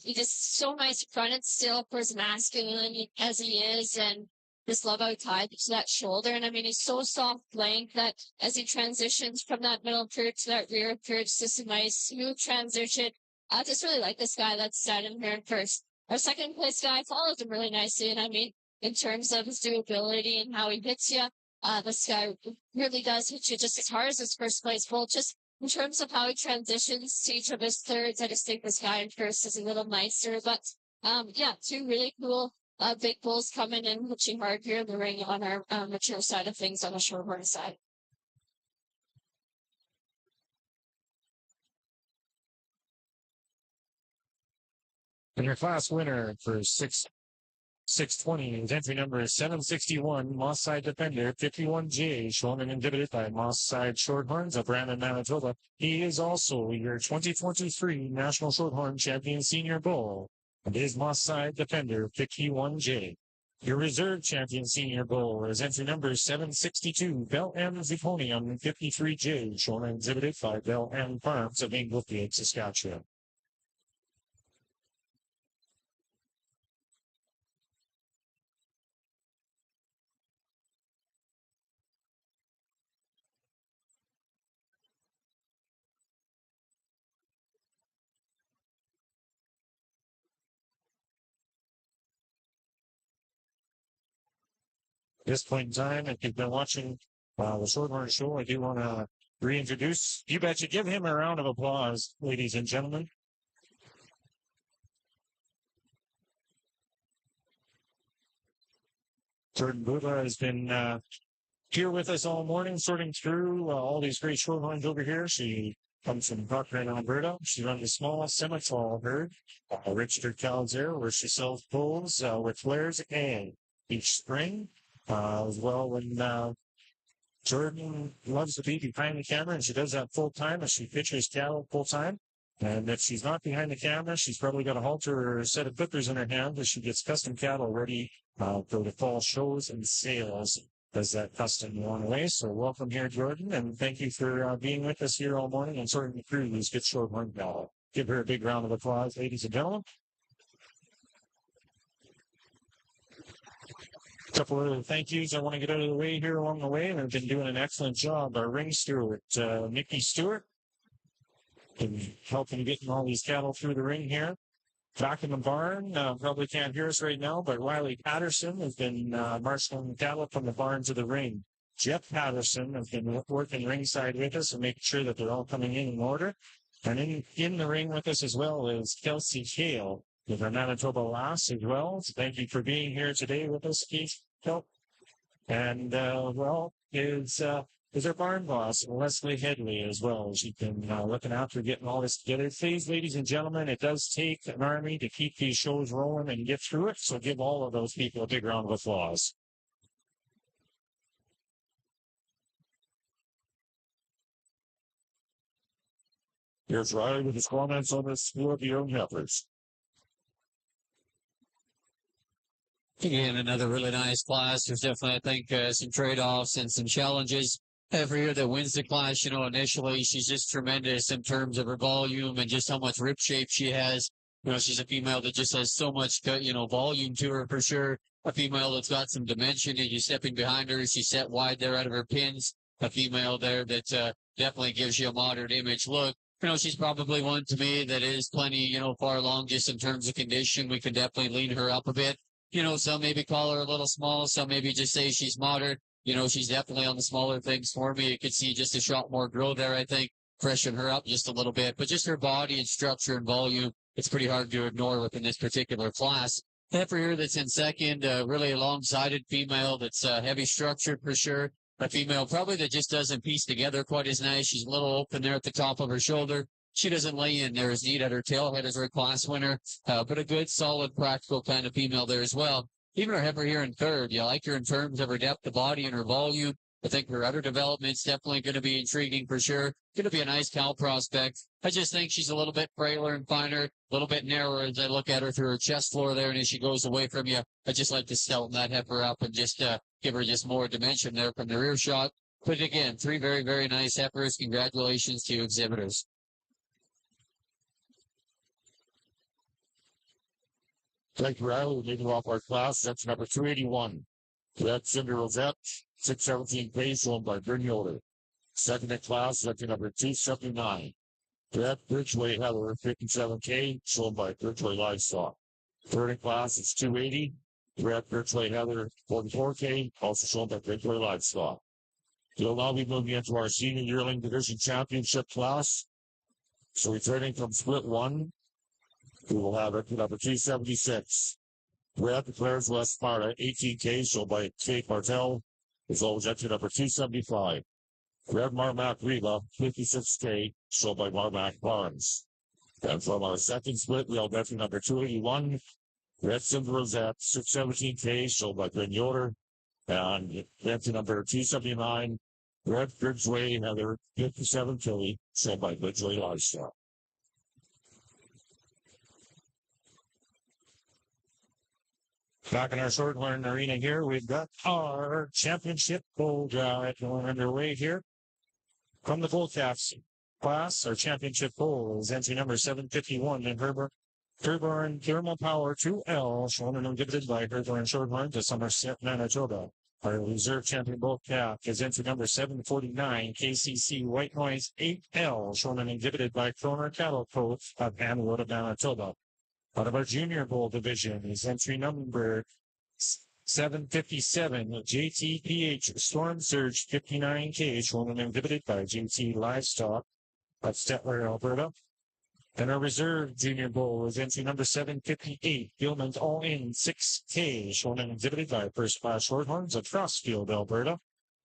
he just so nice front and still for as masculine as he is, and this love out tied to that shoulder. And I mean, he's so soft flank that as he transitions from that middle third to that rear third, it's just a nice smooth transition. I just really like this guy that's starting here in first. Our second place guy follows him really nicely, and I mean, in terms of his durability and how he hits you, this guy really does hit you just as hard as his first place bull. Just in terms of how he transitions to each of his thirds, I just think this guy in first is a little nicer. But Yeah, two really cool big bulls coming in, hitching hard here in the ring on our mature side of things on the shorthorn side. And your class winner for 620 is entry number 761, Moss Side Defender 51J, shown and exhibited by Moss Side Shorthorns of Brandon, Manitoba. He is also your 2023 National Shorthorn Champion Senior Bull, and is Moss Side Defender 51J. Your reserve champion senior bull is entry number 762, Bell M. Ziponium 53J, shown and exhibited by Bell M. Farms of Inglefield, Saskatchewan. At this point in time, if you've been watching the Shorthorn Show, I do want to reintroduce. You betcha. Give him a round of applause, ladies and gentlemen. Jordan Butler has been here with us all morning, sorting through all these great Shorthorns over here. She comes from Cochrane, Alberta. She runs a small semi-tall herd, Richard cows there, where she sells bulls with flares and each spring. As well, when Jordan loves to be behind the camera, and she does that full time as she pitches cattle full time. And if she's not behind the camera, she's probably got a halter or a set of clippers in her hand as she gets custom cattle ready for the fall shows and sales as that custom one away. So welcome here, Jordan, and thank you for being with us here all morning and sorting through these good Shorthorn cattle. Give her a big round of applause, ladies and gentlemen. Couple of thank yous I want to get out of the way here along the way, and have been doing an excellent job. Our ring steward, Mickey Stewart, been helping getting all these cattle through the ring here. Back in the barn, probably can't hear us right now, but Riley Patterson has been marshaling cattle from the barn to the ring. Jeff Patterson has been working ringside with us and making sure that they're all coming in order. And in the ring with us as well is Kelsey Kale, with our Manitoba Lass as well. So thank you for being here today with us, Keith. And, is our barn boss, Leslie Headley, as well. She's been looking after getting all this together. Please, ladies and gentlemen, it does take an army to keep these shows rolling and get through it. So give all of those people a big round of applause. Here's Riley with his comments on the school of the young heifers. Again, another really nice class. There's definitely, I think, some trade-offs and some challenges. Every year that wins the class, initially she's just tremendous in terms of her volume and just how much rib shape she has. She's a female that just has so much, volume to her for sure. A female that's got some dimension, and you're stepping behind her. She's set wide there out of her pins. A female there that definitely gives you a modern image look. She's probably one to me that is plenty, far along just in terms of condition. We could definitely lean her up a bit. Some maybe call her a little small. Some maybe just say she's moderate. She's definitely on the smaller things for me. You could see just a shot more grow there, I think. Freshen her up just a little bit. But just her body and structure and volume, it's pretty hard to ignore within this particular class. Heifer here that's in second, really a long-sided female that's heavy structured for sure. A female probably that just doesn't piece together quite as nice. She's a little open there at the top of her shoulder. She doesn't lay in there as neat at her tailhead as her class winner, but a good, solid, practical kind of female there as well. Even her heifer here in third, you like her in terms of her depth of body and her volume. I think her udder development's definitely going to be intriguing for sure. Going to be a nice cow prospect. I just think she's a little bit frailer and finer, a little bit narrower as I look at her through her chest floor there, and as she goes away from you, I just like to stelton that heifer up and just give her just more dimension there from the rear shot. But again, three very, very nice heifers. Congratulations to you exhibitors. Thank you, Riley. We're leading off our class. That's number 281. That's Cinder Rosette, 617 pace, owned by Bernie Yoder. Second in class, that's number 279. That Bridgeway Heather, 57K, sold by Bridgeway Livestock. Third in class, it's 280. Red Bridgeway Heather, 44K, also sold by Bridgeway Livestock. We'll now be moving into our senior yearling division championship class. So returning from split one, We will have it number 276. Red Declares West Sparta, 18K, shown by Kate Martell. Is always entry number 275. Red Marmac Reba, 56K, shown by Marmac Barnes. And from our second split, we have entry number 281. Red Silver Rosette, 617K, shown by Ben Yoder. And entry number 279. Red Bridgeway Heather, 57K, shown by Bridgeway Livestock. Back in our Shorthorn Arena here, we've got our championship bull drive going underway here. From the bull calves class, our championship bull is entry number 751 in Herborn Thermal Power 2L, shown and exhibited by Herborn Shorthorn to Somerset, Manitoba. Our reserve champion bull calf is entry number 749 KCC White Noise 8L, shown and exhibited by Kroner Cattle Co. of Anwood, Manitoba. Out of our junior bull division is entry number 757 JTPH Storm Surge 59K, shown and exhibited by JT Livestock of Stettler, Alberta. And our reserve junior bull is entry number 758 Gilman's All In 6K, shown and exhibited by First Class Shorthorns of Frostfield, Alberta.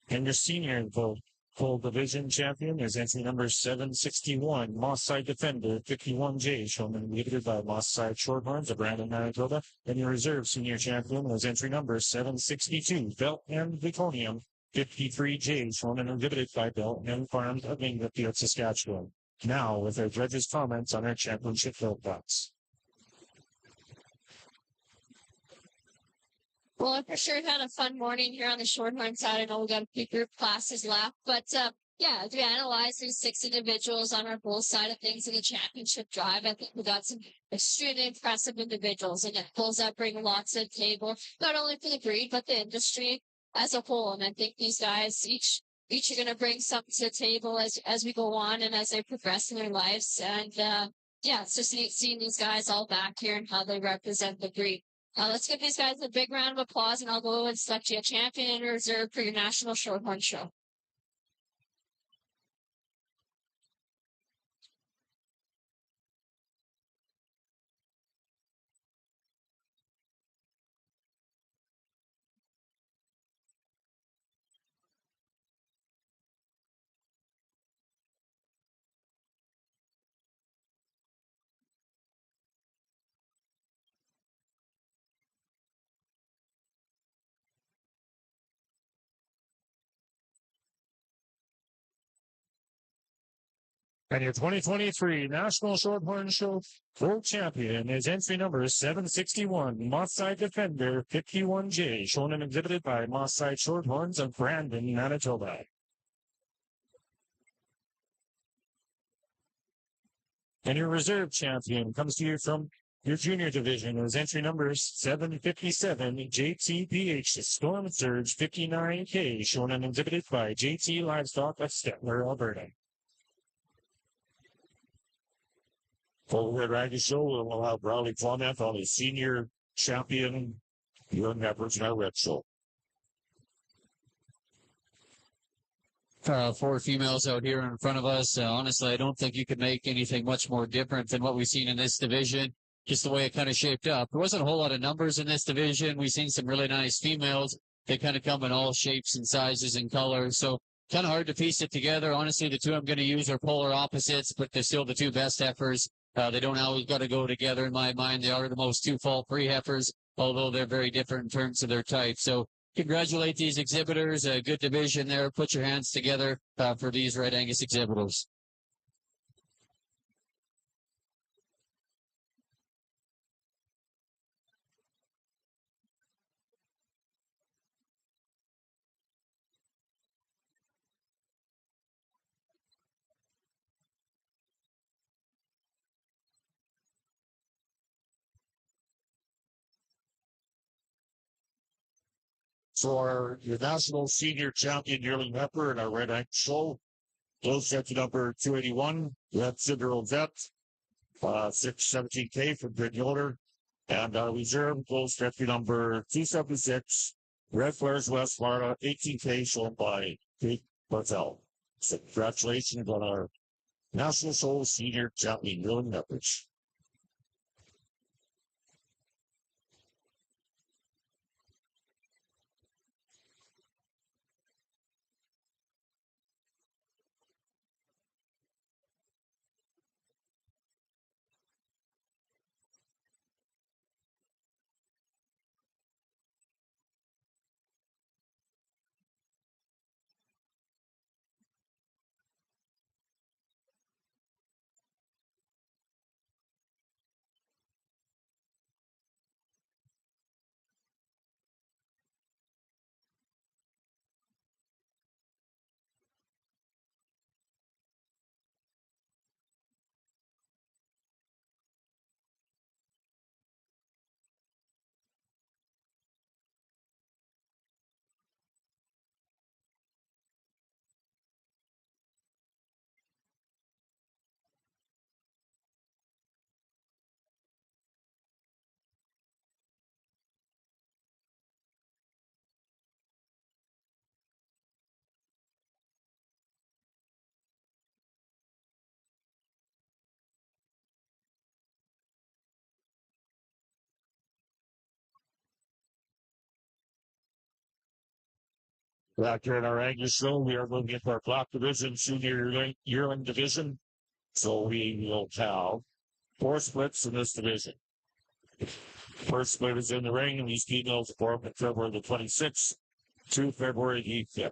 And your senior bull division champion is entry number 761, Moss-Side Defender 51J, shown and exhibited by Moss-Side Shorthorns of Brandon, Manitoba. And your reserve senior champion is entry number 762, Belt and Viconium 53J, shown and exhibited by Belt and Farms of Englefield, Saskatchewan. Now, with our judges' comments on our championship build box. Well, I for sure had a fun morning here on the Shorthorn side. I know we got a few group classes left, but yeah, as we analyze these 6 individuals on our bull side of things in the championship drive, I think we got some extremely impressive individuals, and bulls that bring lots to the table, not only for the breed, but the industry as a whole. And I think these guys each are going to bring something to the table as we go on and as they progress in their lives. And yeah, it's just neat seeing these guys all back here and how they represent the breed. Let's give these guys a big round of applause, and I'll go and select you a champion and a reserve for your National Shorthorn Show. And your 2023 National Shorthorn Show World Champion is entry number 761, Moss-Side Defender 51J, shown and exhibited by Moss-Side Shorthorns of Brandon, Manitoba. And your reserve champion comes to you from your junior division. It was entry number 757, JTPH Storm Surge 59K, shown and exhibited by JT Livestock of Stettler, Alberta. For the Red Ranking Show, we'll have Bradley comment on his senior champion, young Aboriginal Red Show. 4 females out here in front of us. Honestly, I don't think you could make anything much more different than what we've seen in this division, just the way it kind of shaped up. There wasn't a whole lot of numbers in this division. We've seen some really nice females. They kind of come in all shapes and sizes and colors. So kind of hard to piece it together. Honestly, the two I'm going to use are polar opposites, but they're still the 2 best heifers. They don't always got to go together in my mind. They are the most 2 fault-free heifers, although they're very different in terms of their type. So congratulate these exhibitors. A good division there. Put your hands together for these Red Angus exhibitors. So your national senior champion yearling heifer in our Red Angus Show, close set to number 281, Red Cinder Vet, 617K from Ben Yoder, and our reserve close set to number 276, Red Flares West Florida, 18K, shown by Kate Bartel. So congratulations on our national show senior champion yearling heifers. Back here in our Angus show, we are looking at our block division, junior yearling division. So we will have 4 splits in this division. First split is in the ring, and these females form on February the 26th to February the 5th.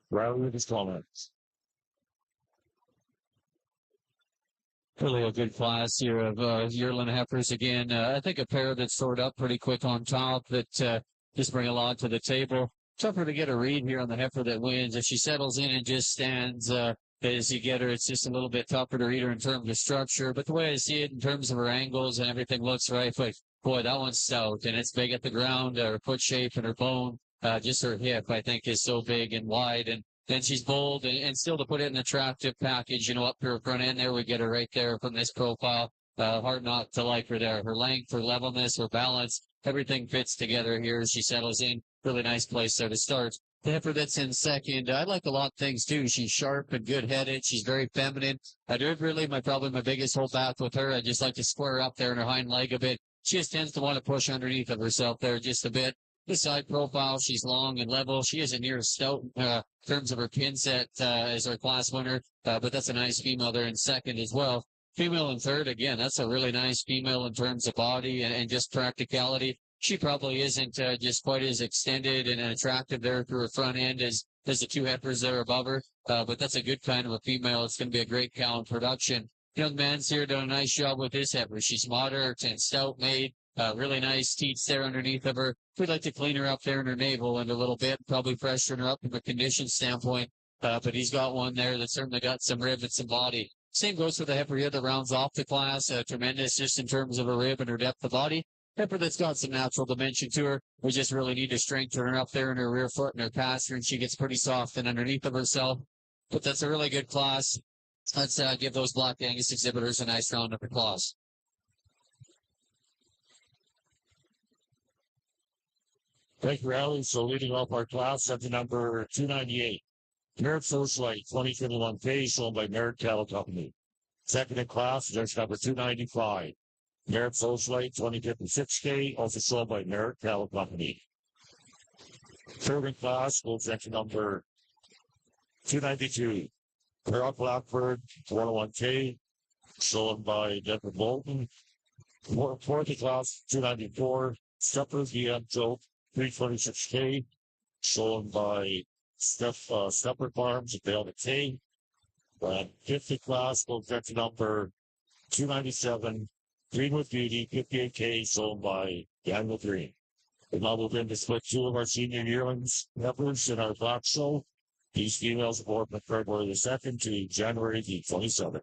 Riley with his comments. Really a good class here of yearling heifers again. I think a pair that's stored up pretty quick on top that just bring a lot to the table. Tougher to get a read here on the heifer that wins. If she settles in and just stands as you get her, it's just a little bit tougher to read her in terms of structure. But the way I see it in terms of her angles and everything looks right. But boy, that one's stout and it's big at the ground. Her foot shape and her bone, just her hip, I think, is so big and wide. And then she's bold and still to put it in an attractive package, up to her front end there. We get her right there from this profile. Hard not to like her there. Her length, her levelness, her balance, everything fits together here as she settles in. Really nice place there to start. The heifer that's in second, I like a lot of things too. She's sharp and good-headed. She's very feminine. I do really, probably my biggest holdback with her. I just like to square her up there in her hind leg a bit. She just tends to want to push underneath of herself there just a bit. The side profile, she's long and level. She isn't near as stout in terms of her pin set as her class winner, but that's a nice female there in second as well. Female in third, again, that's a really nice female in terms of body and just practicality. She probably isn't just quite as extended and attractive there through her front end as the two heifers there above her, but that's a good kind of a female. It's going to be a great cow in production. Young man's here doing a nice job with his heifer. She's moderate and stout made. Really nice teats there underneath of her. We'd like to clean her up there in her navel and a little bit, probably freshen her up from a condition standpoint. but he's got one there that's certainly got some rivets and body. Same goes for the heifer here that rounds off the class. Tremendous just in terms of her rib and her depth of body. Heifer that's got some natural dimension to her. We just really need to strengthen her up there in her rear foot and her passer, and she gets pretty soft and underneath of herself. But that's a really good class. Let's give those Black Angus exhibitors a nice round of applause. Thank you, Allie. So leading off our class at the number 298. Merit Socialite 2021 K, shown by Merit Cattle Company. Second in class, judge number 295. Merit Socialite 2056K, also shown by Merit Cattle Company. Third in class, will judge number 292. Merit Blackbird 101K, shown by Deborah Bolton. Fourth in class, 294. Stepper VM Joke 326K, shown by Stepper Farms at Delta K. Fifth in class, will judge number 297. Greenwood Beauty 58K, sold by Daniel Green. And now we're going to split two of our senior yearlings heifers in our black show. These females are born from February the 2nd to January the 27th.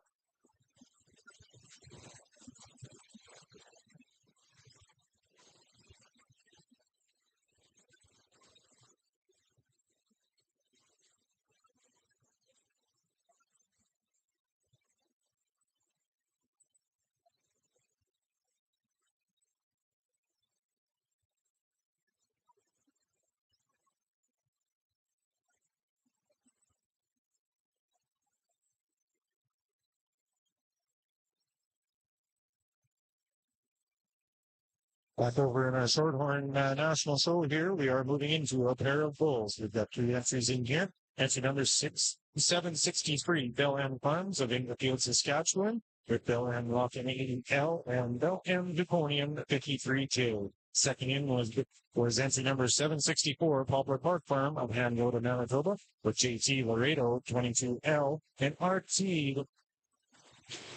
Back over in our Shorthorn National Show here, we are moving into a pair of bulls. We've got three entries in here. Entry number 763, Bell M Farms of Inglefield, Saskatchewan, with Bell M Lockin 80L and Bell M Draconian 53K. Second in was entry number 764, Poplar Park Farm of Hanyoda, Manitoba, with JT Laredo 22L and RT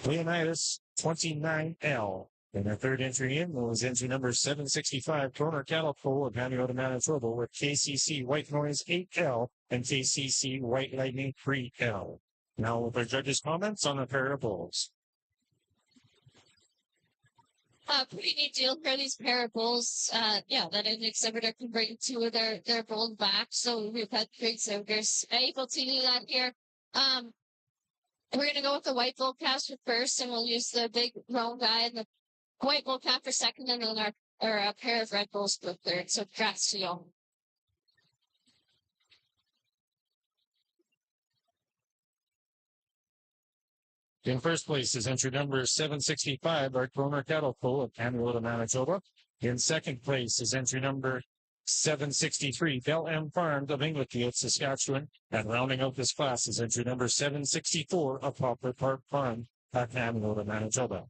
Leonidas 29L. And our third entry in was entry number 765, Corner Cattle Pool of Hanyoda, Manitoba, with KCC White Noise 8L and KCC White Lightning 3L. Now with our judges' comments on the pair of bulls. Pretty neat deal for these pair of bulls. Yeah, that an exhibitor can bring two of their bulls back. So we've had three exhibitors able to do that here. We're going to go with the white bull calves for first, and we'll use the big roan guy and the white bull calf for second, and then our pair of red bulls for third. So congrats to y'all. In first place is entry number 765, our Corner Cattle Pool of Hanyoda, Manitoba. In second place is entry number 763, Bell M Farms of Inglefield, Saskatchewan. And rounding out this class is entry number 764 of Poplar Park Farm at Hanyoda, Manitoba.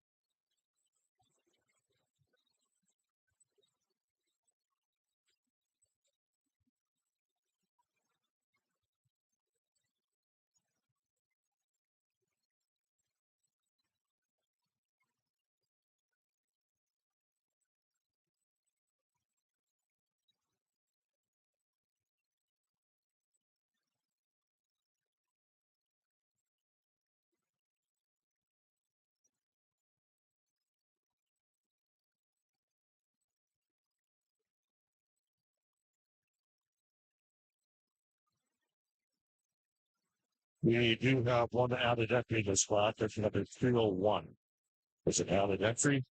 We do have one added entry to the squad. That's number 301. Is it added entry?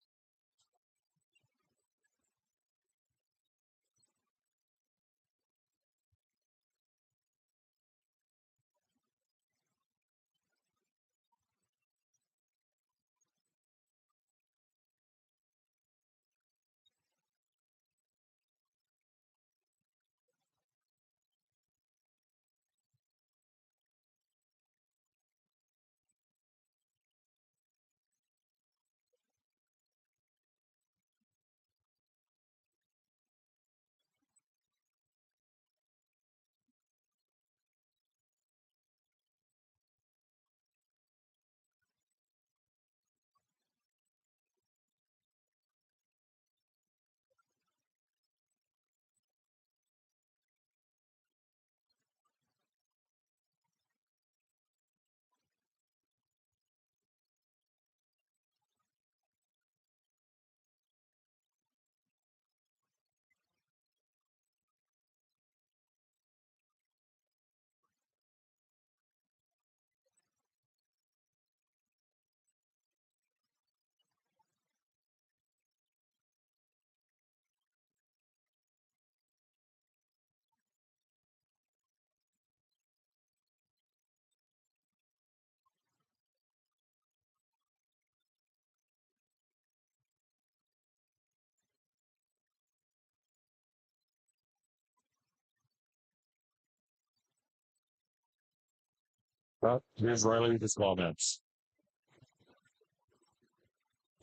Here's Riley with his comments.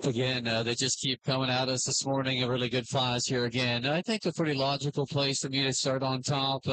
Again, they just keep coming at us this morning. A really good class here again. I think a pretty logical place for me to start on top.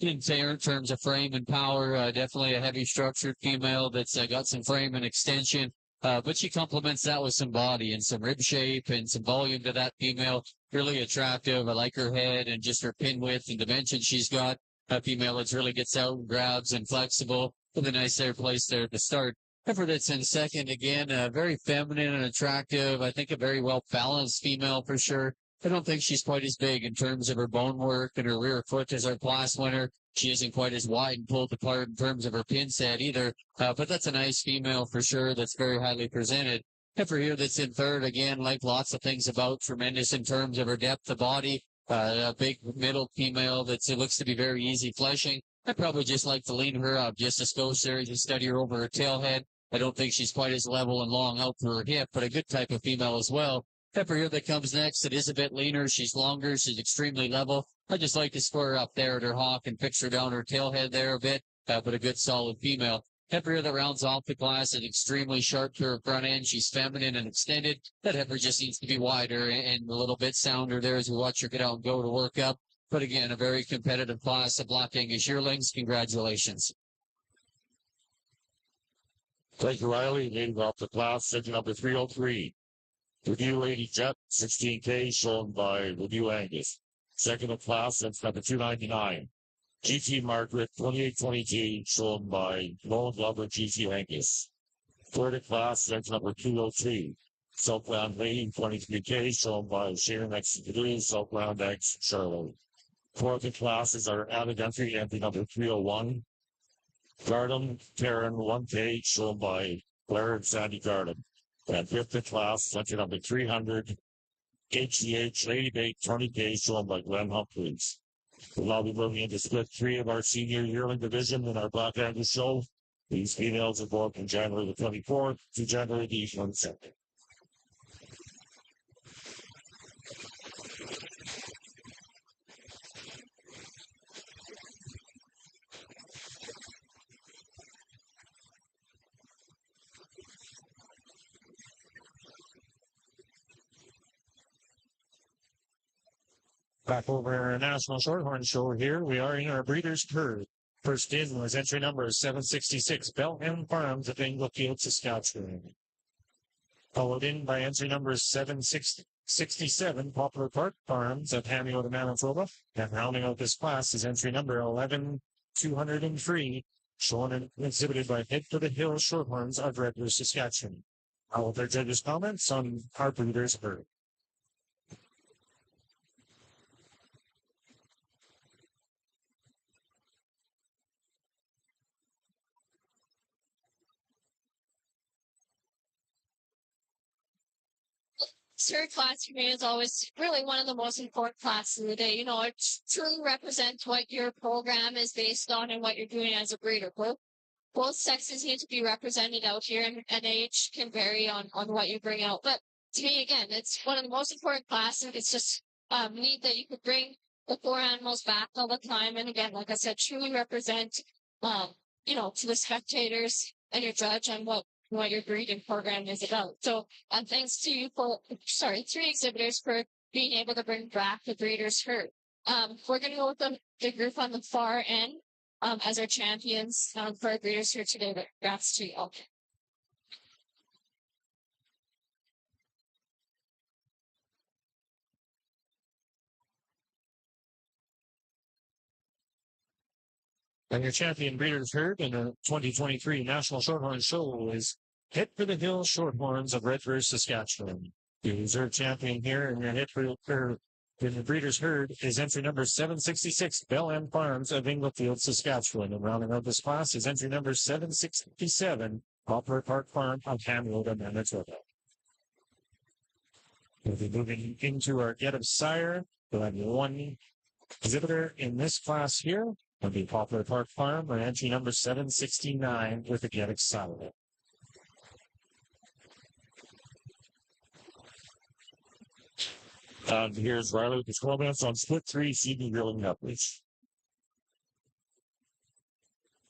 In terms of frame and power, definitely a heavy structured female that's got some frame and extension. But she complements that with some body and some rib shape and some volume to that female. Really attractive. I like her head and just her pin width and dimension she's got. A female that really gets out and grabs and flexible. With a nice place there to start. Heifer that's in second again, very feminine and attractive. I think a very well balanced female for sure. I don't think she's quite as big in terms of her bone work and her rear foot as our class winner. She isn't quite as wide and pulled apart in terms of her pin set either. But that's a nice female for sure. That's very highly presented. Heifer here that's in third again, like lots of things about, tremendous in terms of her depth of body. A big middle female that looks to be very easy fleshing. I'd probably just like to lean her up just a skosh there to study her over her tailhead. I don't think she's quite as level and long out for her hip, but a good type of female as well. Heifer here that comes next, it is a bit leaner. She's longer. She's extremely level. I just like to square her up there at her hock and picture down her tailhead there a bit, but a good solid female. Heifer here that rounds off the class is extremely sharp to her front end. She's feminine and extended. That heifer just needs to be wider and a little bit sounder there as we watch her get out and go to work up. But again, a very competitive class of Black Angus yearlings. Congratulations. Thank you, Riley. Leading off the class, section number 303. Review Lady Jet, 16K, shown by Review Angus. Second of class, that's number 299. GT Margaret, 2820G, shown by Nolan Glover, GT Angus. Third of class, that's number 203. Southbound Lady, 23K, shown by Sharon X, Southbound X, Charlotte. Fourth of class is our added entry number 301. Garden, Terran, 1K, shown by Blair and Sandy Garden. And fifth in class, entry number 300, HCH, Lady Bake, 20K, shown by Glenn Humphreys. We'll now be moving into split 3 of our senior yearling division in our Black Angus show. These females are born from January the 24th to January the 22nd. Back over our National Shorthorn Show here, we are in our Breeders' Herd. First in was entry number 766, Belham Farms of Englefield, Saskatchewan. Followed in by entry number 767, Poplar Park Farms of Hamilton, Manitoba. And rounding out this class is entry number 11203, shown and exhibited by Head for the Hill Shorthorns of Red Deer, Saskatchewan. All of their judges' comments on our Breeders' Herd. Third class for me is always really one of the most important classes of the day. You know, it truly represents what your program is based on and what you're doing as a breeder. Both sexes need to be represented out here, and age can vary on what you bring out. But to me, again, it's one of the most important classes. It's just neat that you could bring the 4 animals back all the time. And again, like I said, truly represent, you know, to the spectators and your judge on what your breeding program is about. So thanks to you 3 exhibitors for being able to bring back the Breeders' Herd. We're going to go with the group on the far end as our champions for our Breeders' Herd today. But congrats to you all. And your champion Breeders' Herd in the 2023 National Shorthorn Show is Hit for the Hill Shorthorns of Red Deer, Saskatchewan. The reserve champion here in your Hit for in the Breeders' Herd is entry number 766, Belham Farms of Englefield, Saskatchewan. And rounding out this class is entry number 767, Poplar Park Farm of Hamilton, Manitoba. We'll be moving into our Get of Sire. We'll have one exhibitor in this class here. It'll be Poplar Park Farm or entry number 769 with the Get of Sire. And here's Riley with his comments on split 3 senior yearling coverage.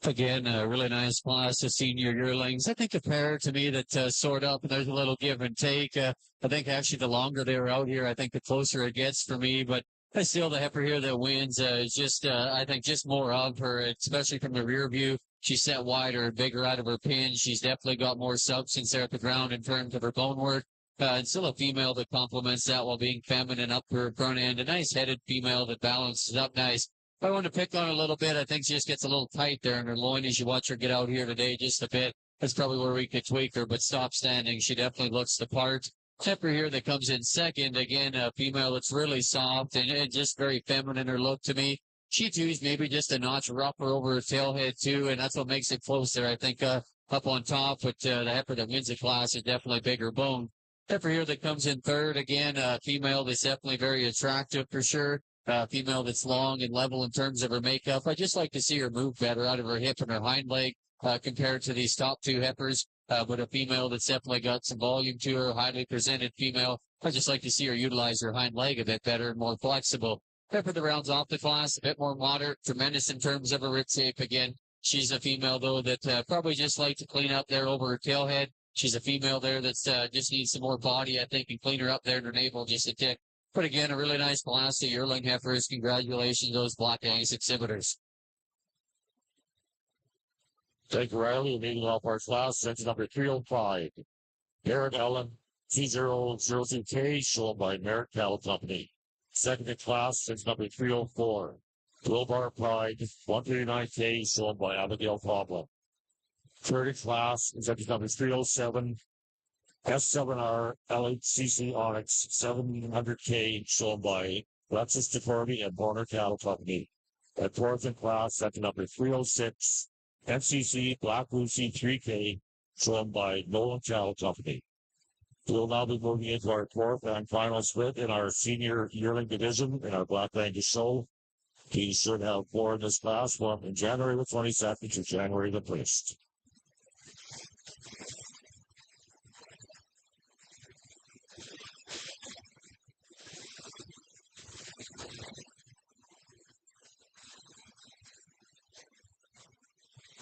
Again, a really nice class of senior yearlings. I think a pair to me that sort up and there's a little give and take. I think actually the longer they're out here, I think the closer it gets for me. But I still the heifer here that wins is just, I think, just more of her, especially from the rear view. She's set wider and bigger out of her pin. She's definitely got more substance there at the ground in terms of her bone work. And still a female that complements that while being feminine up her front end. A nice headed female that balances up nice. If I want to pick on her a little bit, I think she just gets a little tight there in her loin as you watch her get out here today just a bit. That's probably where we could tweak her, but stop standing. She definitely looks the part. Heifer here that comes in second, again, a female that's really soft and just very feminine her look to me. She too is maybe just a notch rougher over her tailhead too, and that's what makes it close there. I think up on top, but the heifer that wins the class is definitely bigger bone. Heifer here that comes in third, again, a female that's definitely very attractive for sure. Female that's long and level in terms of her makeup. I just like to see her move better out of her hip and her hind leg compared to these top two heifers. But a female that's definitely got some volume to her, highly presented female. I just like to see her utilize her hind leg a bit better and more flexible. Heifer that rounds off the class, a bit more moderate, tremendous in terms of her rib shape again. She's a female, though, that probably just like to clean up there over her tailhead. She's a female there that's just needs some more body, I think, and clean her up there in her navel just a tick. But again, a really nice class of yearling heifers. Congratulations, those Black Angus exhibitors. Thank you, Riley. Leading off our class, section number 305. Garrett Allen, T002K, shown by Merritt Cattle Company. Second in class, section number 304. Wilbar Pride, 139K, shown by Abigail Coughlin. Third in class, section number 307. S7R LHCC Onyx 700K, shown by Lexus DeCorby and Warner Cattle Company. At fourth in class, at number 306, NCC Black Lucy 3K, shown by Nolan Cattle Company. We'll now be moving into our fourth and final split in our senior yearling division in our Black Angus show. We should have four in this class, one in January the 22nd to January the 1st.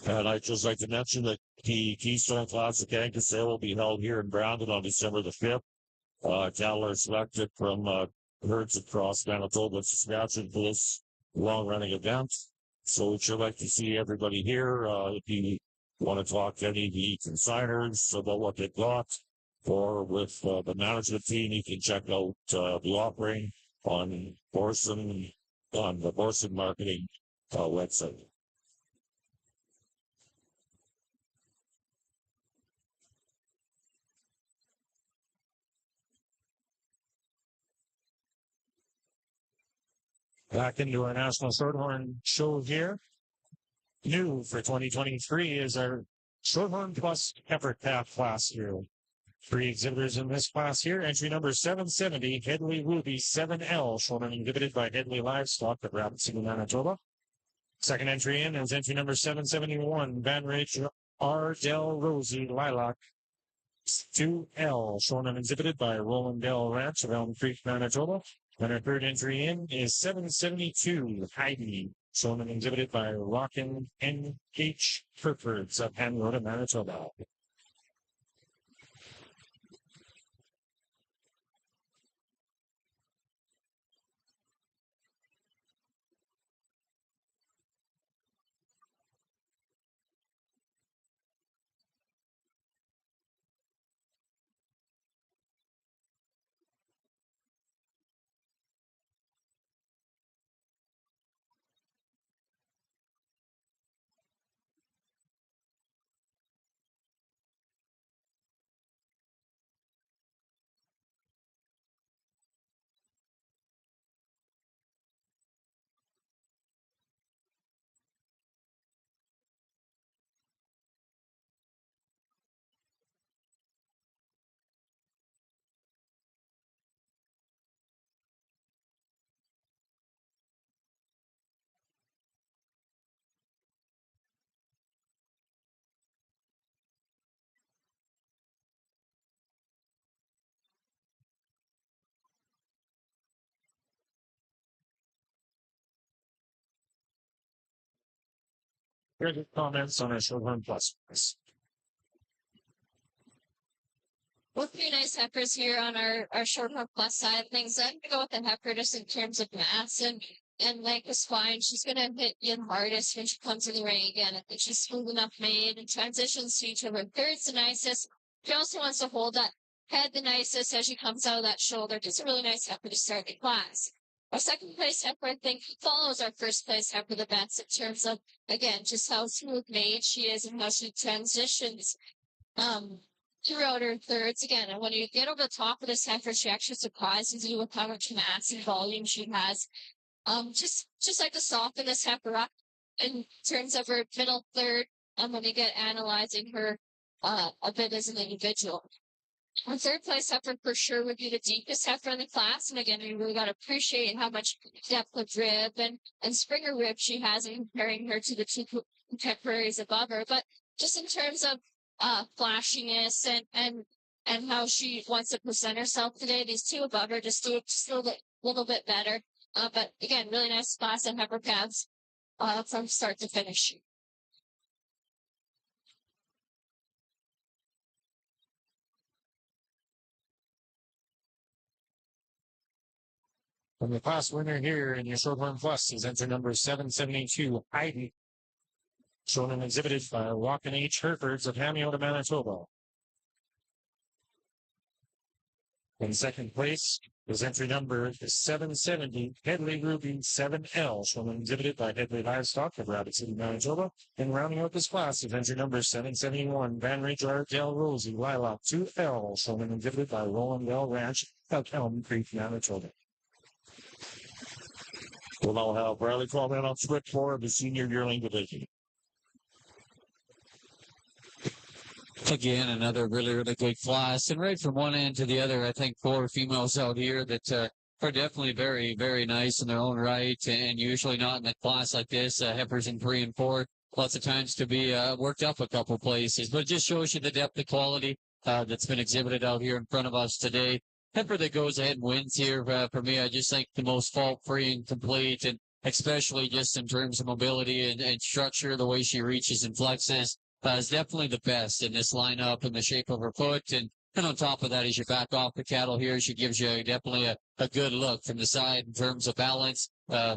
And I'd just like to mention that the Keystone Classic Angus Sale will be held here in Brandon on December the 5th. Cattle are selected from herds across Manitoba and Saskatchewan for this long-running event. So we'd sure like to see everybody here. If you want to talk to any of the consigners about what they've got, or with the management team, you can check out the offering on Borson, on the Borson Marketing website. Back into our National Shorthorn show here. New for 2023 is our Shorthorn Plus Heifer Calf class here. 3 exhibitors in this class here. Entry number 770, Headley Ruby 7L, shown and exhibited by Headley Livestock at Rapid City, Manitoba. Second entry in is entry number 771, Van Ridge R. Del Rosie Lilac 2L, shown and exhibited by Roland Dell Ranch of Elm Creek, Manitoba. And our third entry in is 772, Heidi, shown and exhibited by Rockin' N.H. Herfords of Hanrota, Manitoba. Here's the comments on our Shorthorn Plus. Well, three nice heifers here on our Shorthorn Plus side of things. I'm gonna go with the heifer just in terms of mass and length is fine. She's gonna hit you the hardest when she comes in the ring again. I think she's smooth enough made and transitions to each of her thirds the nicest. She also wants to hold that head the nicest as she comes out of that shoulder. Just a really nice heifer to start the class. Our second place heifer, I think, follows our first place heifer the best in terms of, again, just how smooth made she is and how she transitions throughout her thirds again. And when you get over the top of this heifer, she actually surprises you with how much mass and volume she has. Just like to soften this heifer up in terms of her middle third. When you get analyzing her a bit as an individual. Our third place heifer for sure would be the deepest heifer in the class. And again, we really got to appreciate how much depth of rib and springer rib she has in comparing her to the two contemporaries above her. But just in terms of flashiness and how she wants to present herself today, these two above her just do it just a little bit better. But again, really nice class and heifer calves from start to finish. And the class winner here in your Shorthorn Plus is entry number 772, Heidi, shown and exhibited by Walken H. Herefords of Hamiota, Manitoba. In second place is entry number 770, Headley Ruby 7L, shown and exhibited by Headley Livestock of Rapid City, Manitoba. And rounding out this class is entry number 771, Van Rager Del Rosie Lilac 2L, shown and exhibited by Roland Bell Ranch of Elm Creek, Manitoba. We'll now have Bradley Coleman on split 4 of the senior yearling division. Again, another really, really good class. And right from one end to the other, I think 4 females out here that are definitely very, very nice in their own right. And usually not in a class like this, heifers in 3 and 4, lots of times to be worked up a couple places. But it just shows you the depth of quality that's been exhibited out here in front of us today. Heifer that goes ahead and wins here for me, I just think the most fault-free and complete, and especially just in terms of mobility and structure, the way she reaches and flexes, is definitely the best in this lineup and the shape of her foot. And on top of that, as you back off the cattle here, she gives you definitely a good look from the side in terms of balance.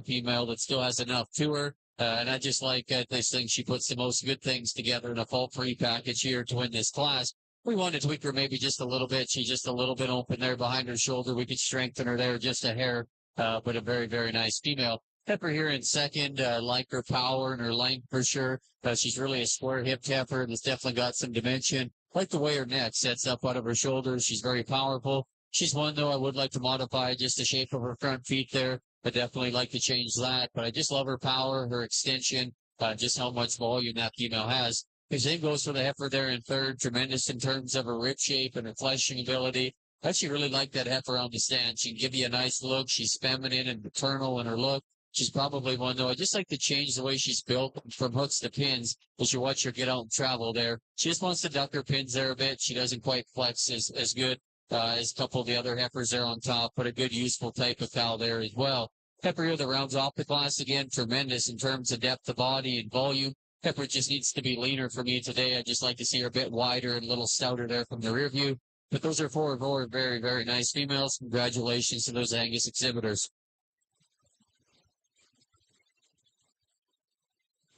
Female that still has enough to her. And I just like this thing. She puts the most good things together in a fault-free package here to win this class. We want to tweak her maybe just a little bit. She's just a little bit open there behind her shoulder. We could strengthen her there just a hair, but a very, very nice female. Heifer here in second, like her power and her length for sure. She's really a square-hipped heifer that's definitely got some dimension. Like the way her neck sets up out of her shoulders. She's very powerful. She's one, though, I would like to modify just the shape of her front feet there. I definitely like to change that. But I just love her power, her extension, just how much volume that female has. The same goes for the heifer there in third. Tremendous in terms of her rib shape and her fleshing ability. I actually really like that heifer on the stand. She can give you a nice look. She's feminine and maternal in her look. She's probably one, though. I just like to change the way she's built from hooks to pins as you watch her get out and travel there. She just wants to duck her pins there a bit. She doesn't quite flex as good as a couple of the other heifers there on top, but a good, useful type of cow there as well. Heifer here that rounds off the class again. Tremendous in terms of depth of body and volume. Heifer just needs to be leaner for me today. I just like to see her a bit wider and a little stouter there from the rear view. But those are 4 very, very nice females. Congratulations to those Angus exhibitors.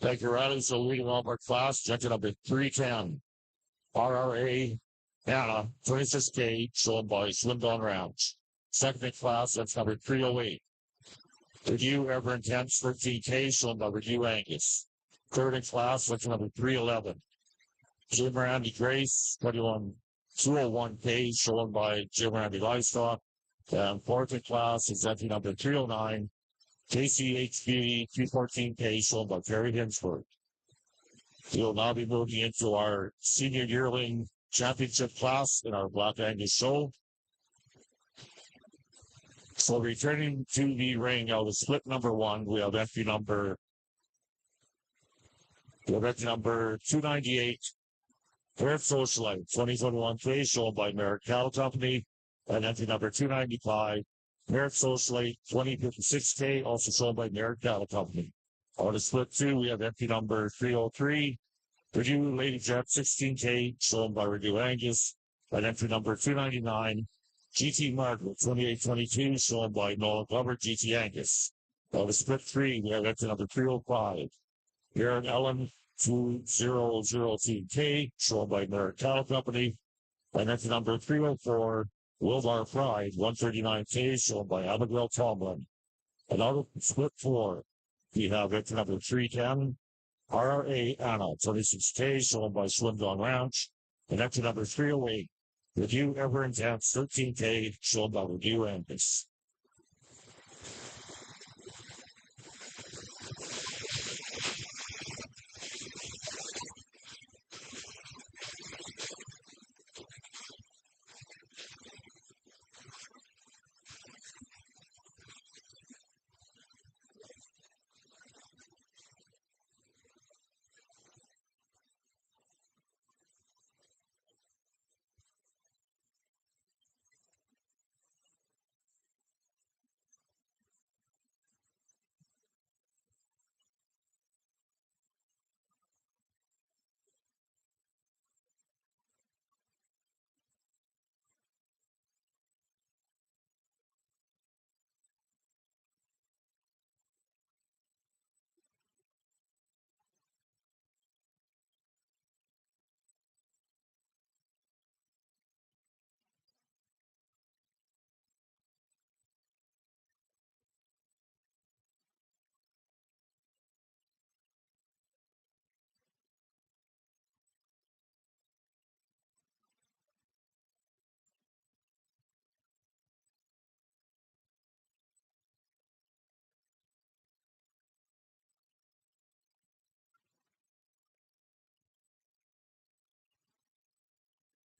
Thank you, Riley. So leading off our class, judging up at 310. RRA Anna, 26K, shown by Slim Don Rounds. Second in class, that's number 308. Review Ever Intense, 13K, shown by Review Angus. Third in class, that's number 311. Jim Randy Grace, 201K, shown by Jim Randy Livestock. And fourth in class is entry number 309. KCHB 314K, shown by Terry Hinsford. We'll now be moving into our senior yearling championship class in our Black Angus show. So returning to the ring, out of split number 1, we have entry number 298, Fair Socialite, 2021K, shown by Merritt Cattle Company, and entry number 295, Merritt Socialite, 2056K, also shown by Merritt Cattle Company. On the split two, we have entry number 303. Review Lady Jet 16K, shown by Review Angus. And entry number 299. GT Margaret 2822, shown by Nolan Glover, GT Angus. On the split three, we have entry number 305. Aaron Ellen 2002K, shown by Merritt Cattle Company. And entry number 304. Wilmar Pride 139K, shown by Abigail Tomlin. And out of split four, we have entry number 310. RRA Anna 26K, shown by Swindon Ranch. And entry number 308. Review Ever Intense 13K, shown by Review Angus.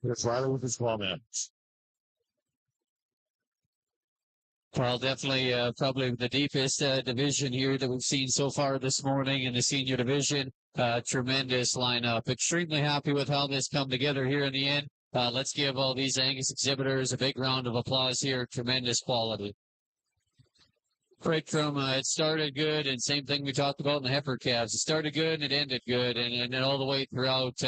Here's Riley with his comments. Well, definitely, probably the deepest division here that we've seen so far this morning in the senior division. Tremendous lineup. Extremely happy with how this come together here in the end. Let's give all these Angus exhibitors a big round of applause here. Tremendous quality. Right from it started good, and same thing we talked about in the heifer calves. It started good and it ended good, and then all the way throughout,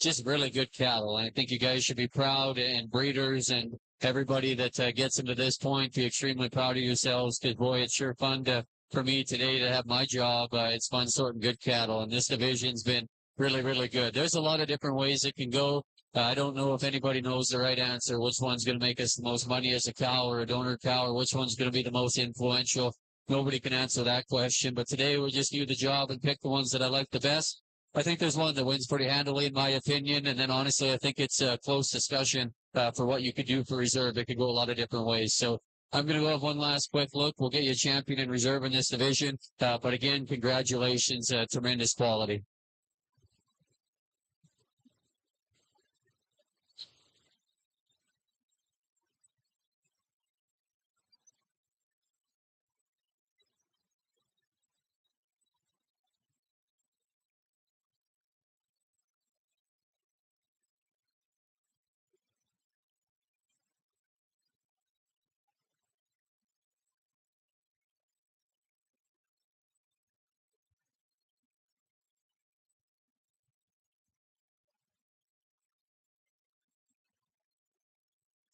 just really good cattle. And I think you guys should be proud, and breeders and everybody that gets them to this point, be extremely proud of yourselves, because boy, it's sure fun for me today to have my job. It's fun sorting good cattle, and this division's been really, really good. There's a lot of different ways it can go. I don't know if anybody knows the right answer, which one's going to make us the most money as a cow or a donor cow, or which one's going to be the most influential. Nobody can answer that question, but today we'll just do the job and pick the ones that I like the best. I think there's one that wins pretty handily, in my opinion, and then honestly, I think it's a close discussion for what you could do for reserve. It could go a lot of different ways. So I'm going to go have one last quick look. We'll get you a champion in reserve in this division, but again, congratulations, tremendous quality.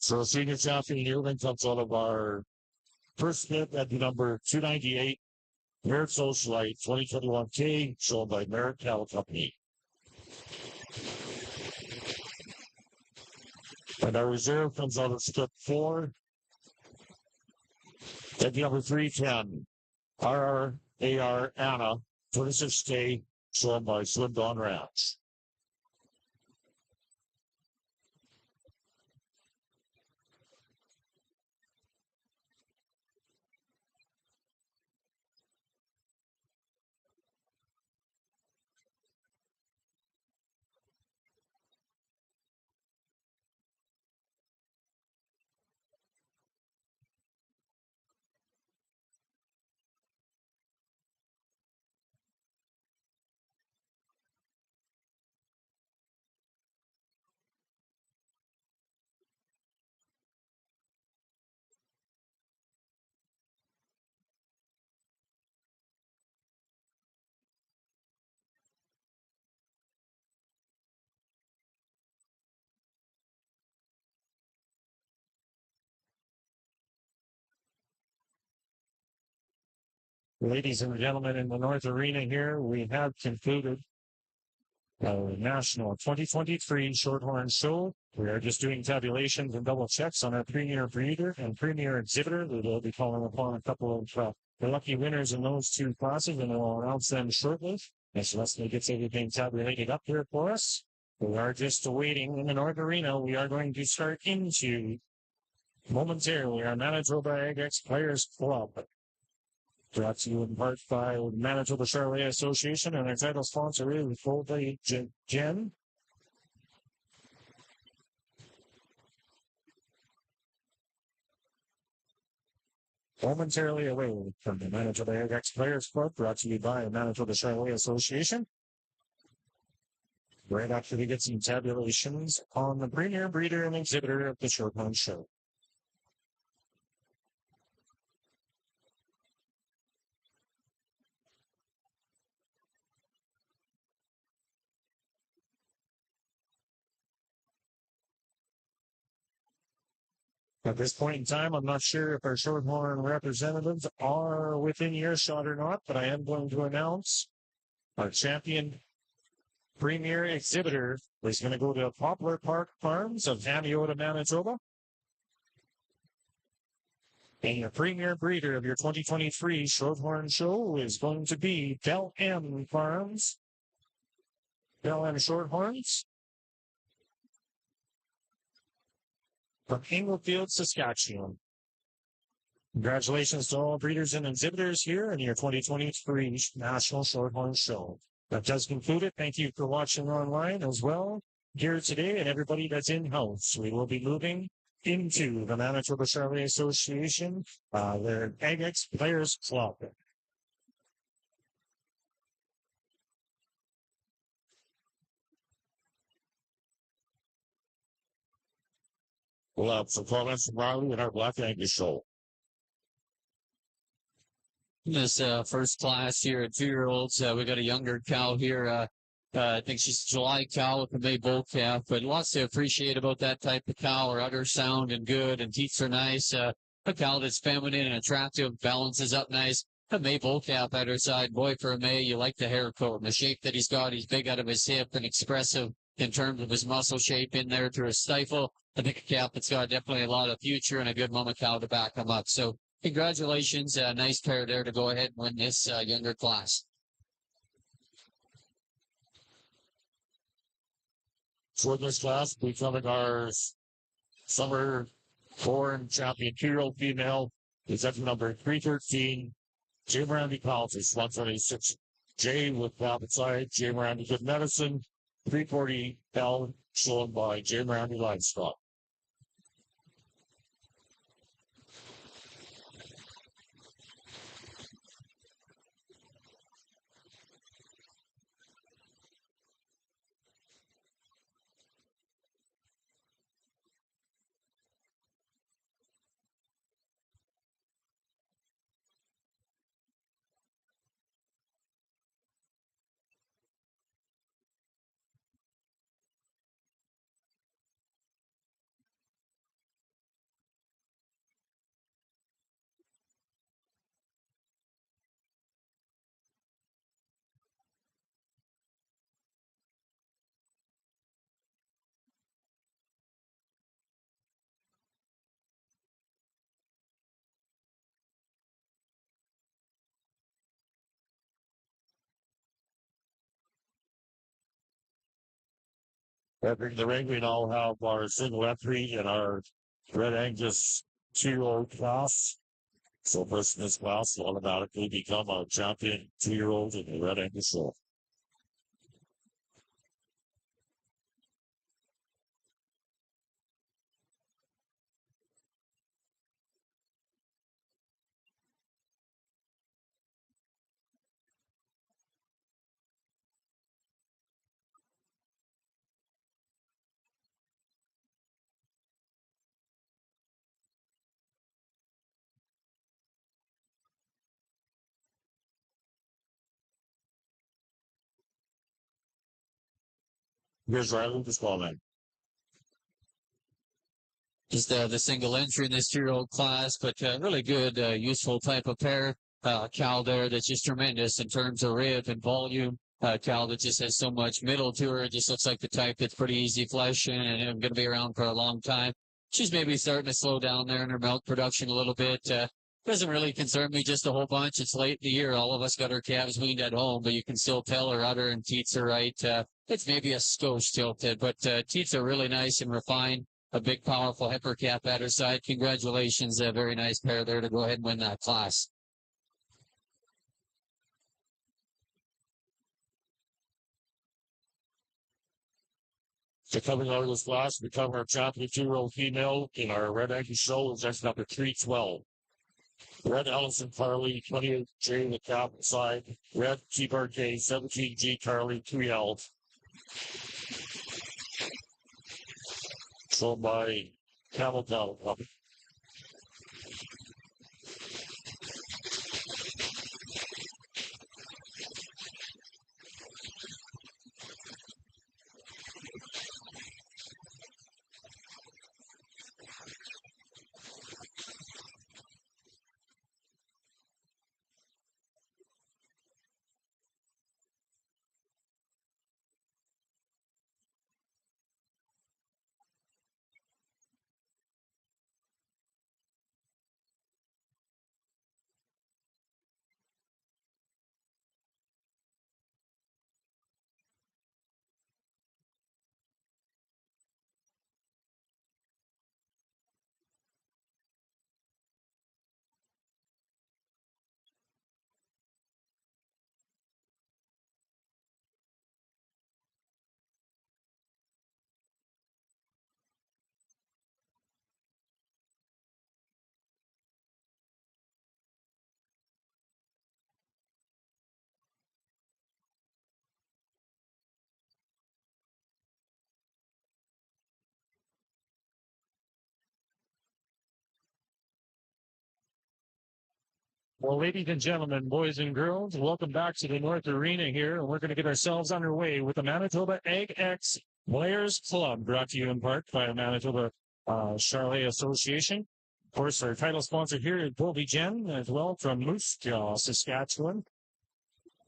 So senior champion yearling comes out of our first hit at the number 298, Merritt Socialite 2021K, shown by Merritt Cattle Company. And our reserve comes out of split four at the number 310, RRAR Anna 26K, shown by Swindon Ranch. Ladies and gentlemen, in the North Arena here, we have concluded the National 2023 Shorthorn Show. We are just doing tabulations and double checks on our premier breeder and premier exhibitor. We will be calling upon a couple of the lucky winners in those two classes, and we'll announce them shortly. As Leslie gets everything tabulated up here for us. We are just awaiting in the North Arena. We are going to start into momentarily our Manitoba AgX Players Club. Brought to you in part by Manitoba Charolais Association, and our title sponsor is Full Day Gen. Momentarily away from the Manitoba AgX Players Club, brought to you by Manitoba Charolais Association. Right after we get some tabulations on the premier breeder and exhibitor of the Shorthorn Show. At this point in time, I'm not sure if our Shorthorn representatives are within earshot or not, but I am going to announce our champion premier exhibitor is going to go to Poplar Park Farms of Amiota, Manitoba. And your premier breeder of your 2023 Shorthorn Show is going to be Bell M Farms. Bell M Shorthorns from Englefield, Saskatchewan. Congratulations to all breeders and exhibitors here in your 2023 National Shorthorn Show. That does conclude it. Thank you for watching online as well here today, and everybody that's in-house. We will be moving into the Manitoba Charolais Association, their AgX Players Club. We'll have some comments from Riley and our Black Angus Show. This first class here at 2-year-olds, we got a younger cow here. I think she's a July cow with a May bull calf, but lots to appreciate about that type of cow. Her udder sound and good, and teeth are nice. A cow that's feminine and attractive, balances up nice. A May bull calf at her side. Boy, for a May, you like the hair coat and the shape that he's got. He's big out of his hip and expressive in terms of his muscle shape in there through his stifle. I think a calf that's got definitely a lot of future and a good mama cow to back him up. So congratulations. Nice pair there to go ahead and win this younger class. For this class, becoming our summer foreign champion 2-year-old female is at number 313, J. Randy Collins, 126. J with Appetite, J. Randy Good Medicine, 340 L, shown by J. Randy Livestock. Entering the ring, we now have our single entry in our Red Angus 2-year-old class. So first in this class will automatically become a champion 2-year-old in the Red Angus show. Here's Riley to comment. Just the single entry in this 2-year-old class, but really good, useful type of pair. cow there that's just tremendous in terms of rib and volume. Cow that just has so much middle to her. It just looks like the type that's pretty easy fleshing and going to be around for a long time. She's maybe starting to slow down there in her milk production a little bit. Doesn't really concern me just a whole bunch. It's late in the year. All of us got our calves weaned at home, but you can still tell her udder and teats are right. It's maybe a skosh tilted, but teats are really nice and refined. A big, powerful heifer calf at her side. Congratulations. A very nice pair there to go ahead and win that class. So coming out of this class, become our champion 2-year-old female in our Red Aggie show is that's number 312. Red Allison Carly, 28J, the cap side. Red T-Bar K, 17G Carly, 3L. Sold by Camel Cattle Company. Well, ladies and gentlemen, boys and girls, welcome back to the North Arena here, and we're going to get ourselves underway with the Manitoba Egg X Players Club, brought to you in part by the Manitoba Charlet Association. Of course, our title sponsor here is Bobby Jen, as well from Moose Jaw, Saskatchewan.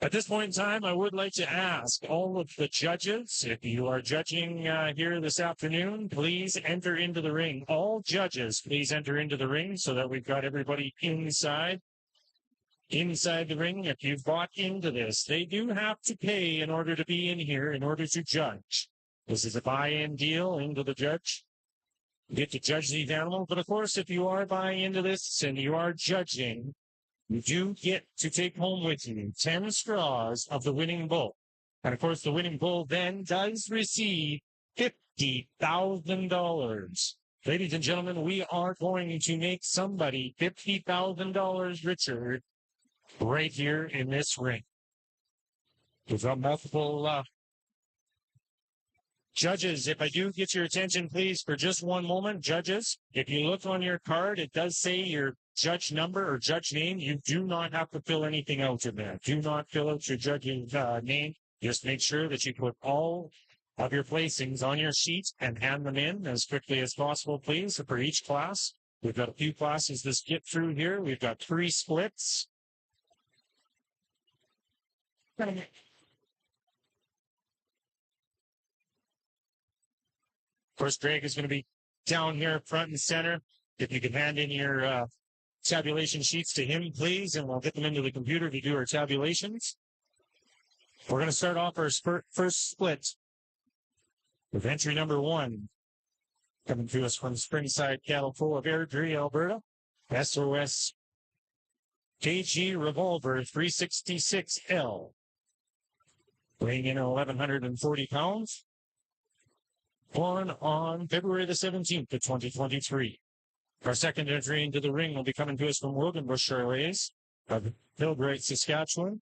At this point in time, I would like to ask all of the judges, if you are judging here this afternoon, please enter into the ring. All judges, please enter into the ring so that we've got everybody inside the ring. If you've bought into this, they do have to pay in order to be in here, in order to judge. This is a buy-in deal into the judge. You get to judge these animals, but of course, if you are buying into this and you are judging, you do get to take home with you 10 straws of the winning bull. And of course, the winning bull then does receive $50,000. Ladies and gentlemen, we are going to make somebody $50,000 richer right here in this ring. We've got multiple judges. If I do get your attention, please, for just one moment, judges, if you look on your card, it does say your judge number or judge name. You do not have to fill anything out in there. Do not fill out your judge's name. Just make sure that you put all of your placings on your sheet and hand them in as quickly as possible, please, for each class. We've got a few classes to skip through here. We've got 3 splits. Of course, Greg is going to be down here front and center. If you can hand in your tabulation sheets to him, please, and we'll get them into the computer to do our tabulations. We're going to start off our first split with entry number 1. Coming to us from Springside Cattle Full of Airdrie, Alberta. SOS KG Revolver 366L. Weighing in at 1,140 pounds. Born on February the 17th of 2023. Our second entry into the ring will be coming to us from Wilgenbush Charlets of Hillbright, Saskatchewan.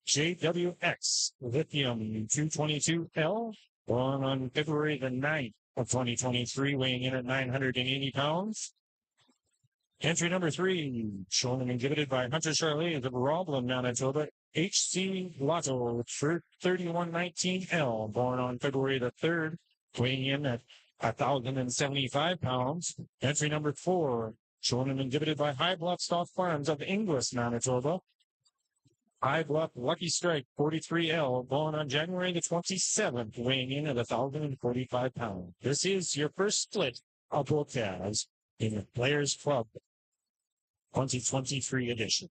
JWX Lithium 222L. Born on February the 9th of 2023, weighing in at 980 pounds. Entry number 3, shown and exhibited by Hunter Charlet of Roblin, Manitoba. HC Lotto 3119L, born on February the 3rd, weighing in at 1,075 pounds. Entry number 4, shown and exhibited by High Bluff Stock Farms of Inglis, Manitoba. High Bluff Lucky Strike 43L, born on January the 27th, weighing in at 1,045 pounds. This is your first split of bull calves in the Players Club 2023 edition.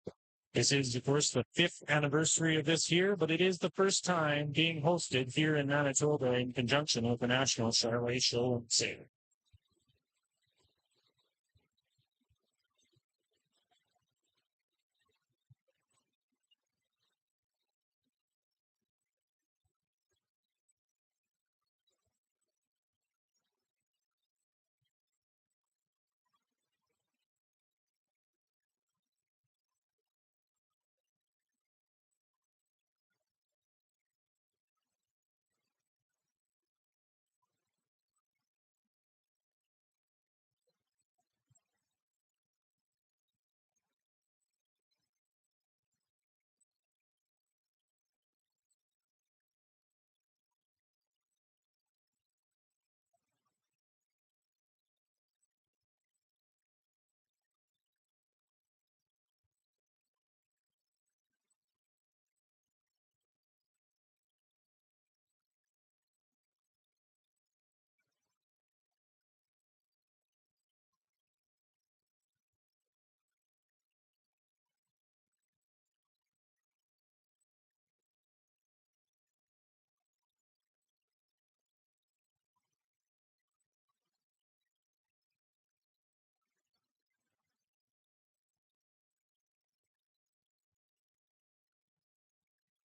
This is, of course, the 5th anniversary of this year, but it is the first time being hosted here in Manitoba in conjunction with the National Charolais Show and Sale.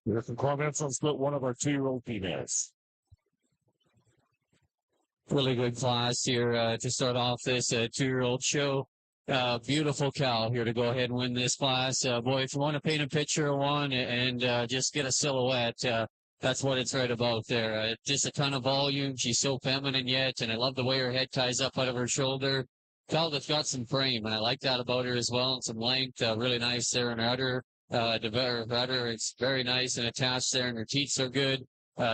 We have some comments on split one of our 2-year-old females. Really good class here to start off this 2-year-old show. Beautiful cow here to go ahead and win this class. Boy, if you want to paint a picture of one and just get a silhouette, that's what it's right about there. Just a ton of volume. She's so feminine yet, and I love the way her head ties up out of her shoulder. Cow that's got some frame, and I like that about her as well, and some length. Really nice there in her udder. Her udder is very nice and attached there, and her teeth are good.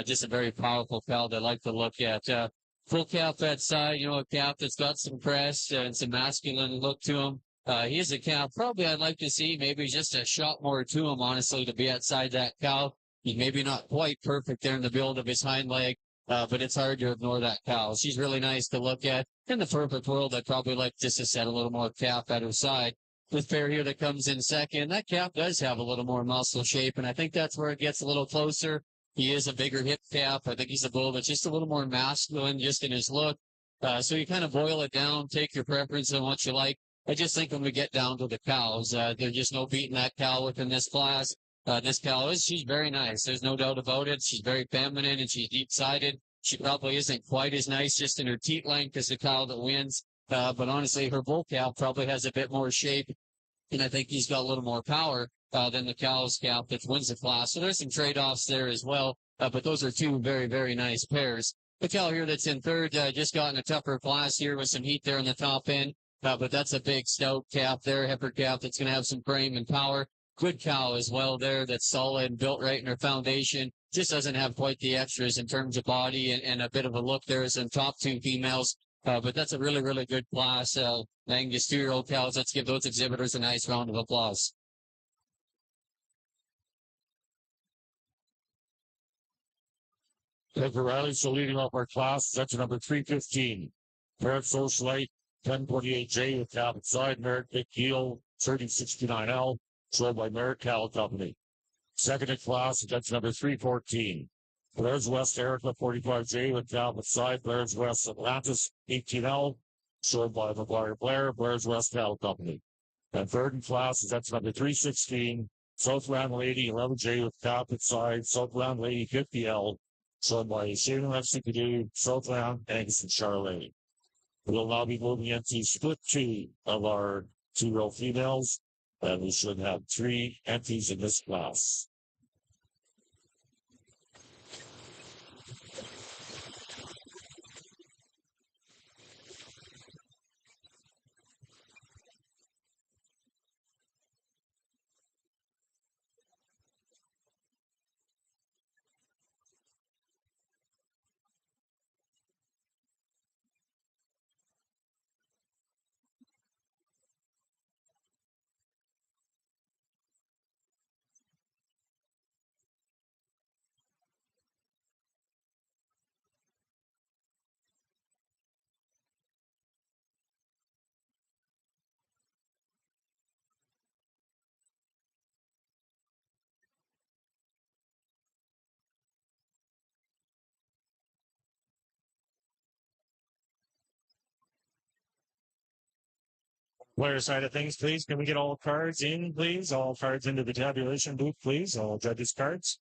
Just a very powerful cow that I like to look at. Full calf that side, a calf that's got some crest and some masculine look to him. He is a calf. Probably I'd like to see maybe just a shot more to him, honestly, to be outside that cow. He's maybe not quite perfect there in the build of his hind leg, but it's hard to ignore that cow. She's really nice to look at. In the perfect world, I'd probably like just to set a little more calf at her side. This pair here that comes in second, that calf does have a little more muscle shape, and I think that's where it gets a little closer. He is a bigger hip calf. I think he's a bull that's just a little more masculine just in his look. So you kind of boil it down, take your preference on what you like. I just think when we get down to the cows, there's just no beating that cow within this class. This cow she's very nice. There's no doubt about it. She's very feminine and she's deep-sided. She probably isn't quite as nice just in her teat length as the cow that wins. But honestly, her bull calf probably has a bit more shape. And I think he's got a little more power than the cow's calf that wins the class. So there's some trade-offs there as well. But those are two very, very nice pairs. The cow here that's in third just got in a tougher class here with some heat there in the top end. But that's a big stout calf there, heifer calf that's going to have some frame and power. Good cow as well there that's solid and built right in her foundation. Just doesn't have quite the extras in terms of body and a bit of a look there as in top two females. But that's a really, really good class. Angus 2-year-old cows. Let's give those exhibitors a nice round of applause. Thank you, Riley. So leading off our class, section number 315. Parrot Socialite 1028J with cap side, Merritt Big Heel 3069L, sold by Merritt Cattle Company. Second in class, section number 314. Blair's West Erica 45J with cap side, Blair's West Atlantis 18L, sold by McGuire Blair, Blair's West Cattle Company. And third in class, section number 316. Southland Lady 11J with cap side, Southland Lady 50L, sold by Shaving FCPD, Southland, Angus, and Charlotte. We'll now be moving into split two of our 2-year-old females, and we should have 3 empties in this class. Player side of things, please. Can we get all cards in, please? All cards into the tabulation booth, please. All judges' cards.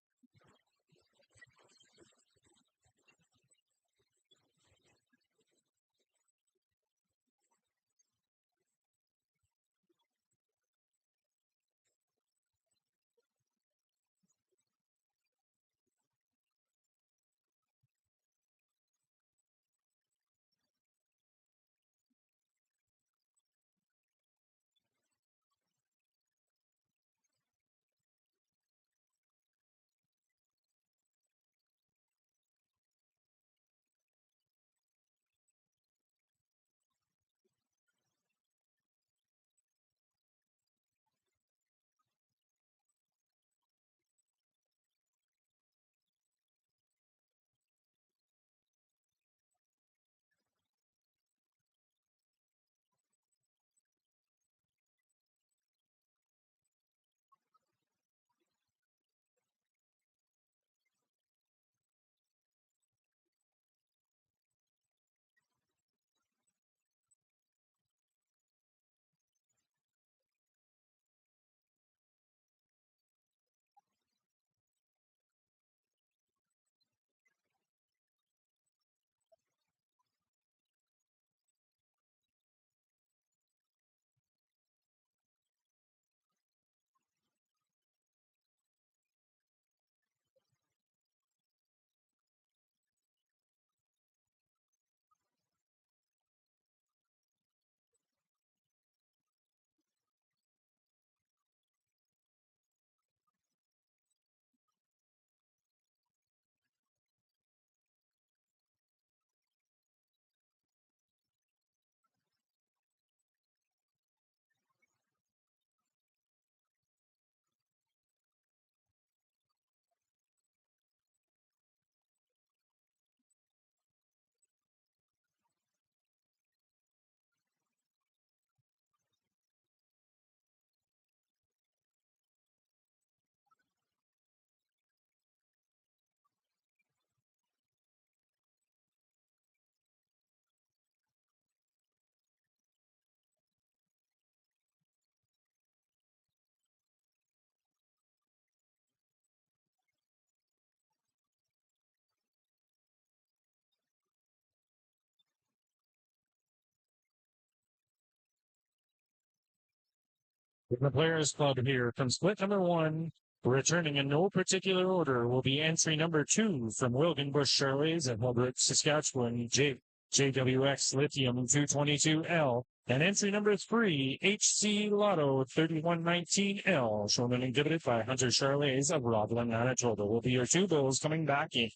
The Players Club here from split number 1, returning in no particular order, will be entry number 2 from Wilgenbush Charleys at Holbrook, Saskatchewan, JWX Lithium 222L, and entry number 3, HC Lotto 3119L, shown and exhibited by Hunter Charleys of Rockland, Manitoba, will be your 2 bills coming back in.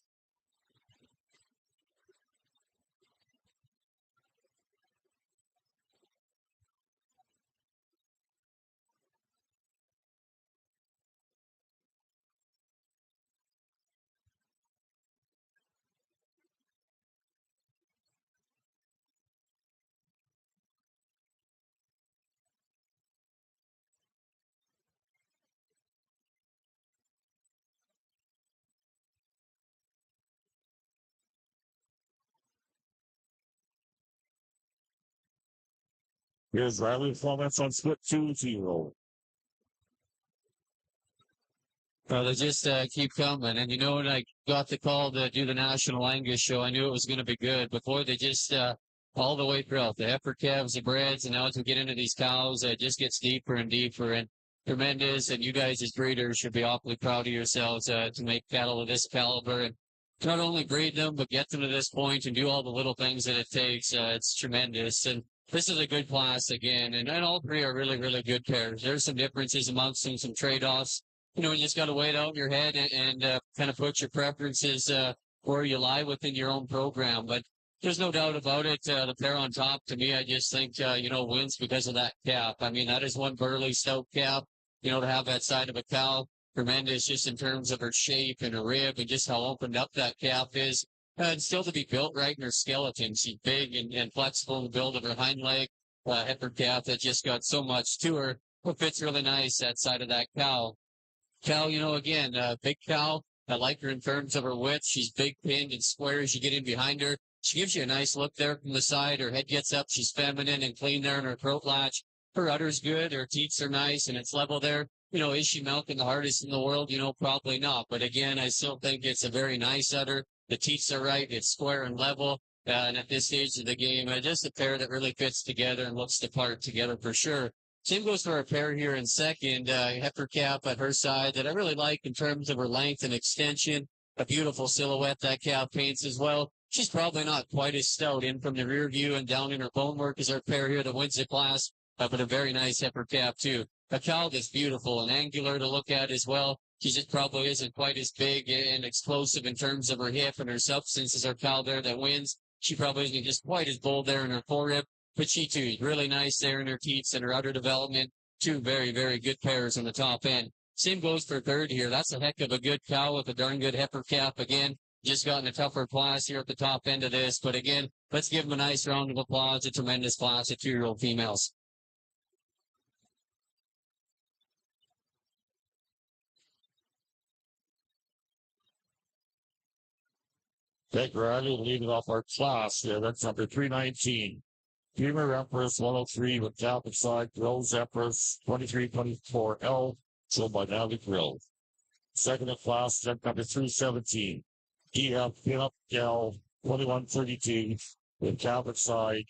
Here's Riley Florence on split 2-0. Well, they just keep coming. And you know, when I got the call to do the National Angus show, I knew it was going to be good. But boy, they just all the way throughout the heifer calves, the breds, and now as we get into these cows, it just gets deeper and deeper. And tremendous. And you guys as breeders should be awfully proud of yourselves to make cattle of this caliber and not only breed them, but get them to this point and do all the little things that it takes. It's tremendous. And this is a good class again. And all three are really, really good pairs. There's some differences amongst them, some trade-offs. You know, you just got to weigh it out in your head and kind of put your preferences where you lie within your own program. But there's no doubt about it. The pair on top, to me, I just think, wins because of that calf. I mean, that is one burly, stout calf, to have that side of a cow. Tremendous just in terms of her shape and her rib and just how opened up that calf is. And still to be built right in her skeleton. She's big and flexible in the build of her hind leg. Heifer calf that just got so much to her. It fits really nice, that side of that cow. Cow, again, big cow. I like her in terms of her width. She's big pinned and square as you get in behind her. She gives you a nice look there from the side. Her head gets up. She's feminine and clean there in her throat latch. her udder's good, her teats are nice, and it's level there. Is she milking the hardest in the world? Probably not. But again, I still think it's a very nice udder. The teats are right. It's square and level. And at this stage of the game, just a pair that really fits together and looks the part together for sure. Same goes for a pair here in second. Heifer calf at her side that I really like in terms of her length and extension. A beautiful silhouette that calf paints as well. She's probably not quite as stout in from the rear view and down in her bone work as our pair here that wins the class, but a very nice heifer calf too. A cow that's beautiful and angular to look at as well. She just probably isn't quite as big and explosive in terms of her hip and her substance as our cow there that wins. She probably isn't just quite as bold there in her forerib, but she too is really nice there in her teats and her udder development. Two very, very good pairs on the top end. Same goes for third here. That's a heck of a good cow with a darn good heifer calf again. Just gotten a tougher class here at the top end of this. But again, let's give them a nice round of applause. A tremendous class of 2-year-old females. Thank Riley leading off our class here. That's number 319. Dreamer Empress 103 with Catholic side. Grills Empress 2324L. Sold by Natalie Grill. Second in class, that's number 317. EF Pinup Gal 2132 with Catholic side.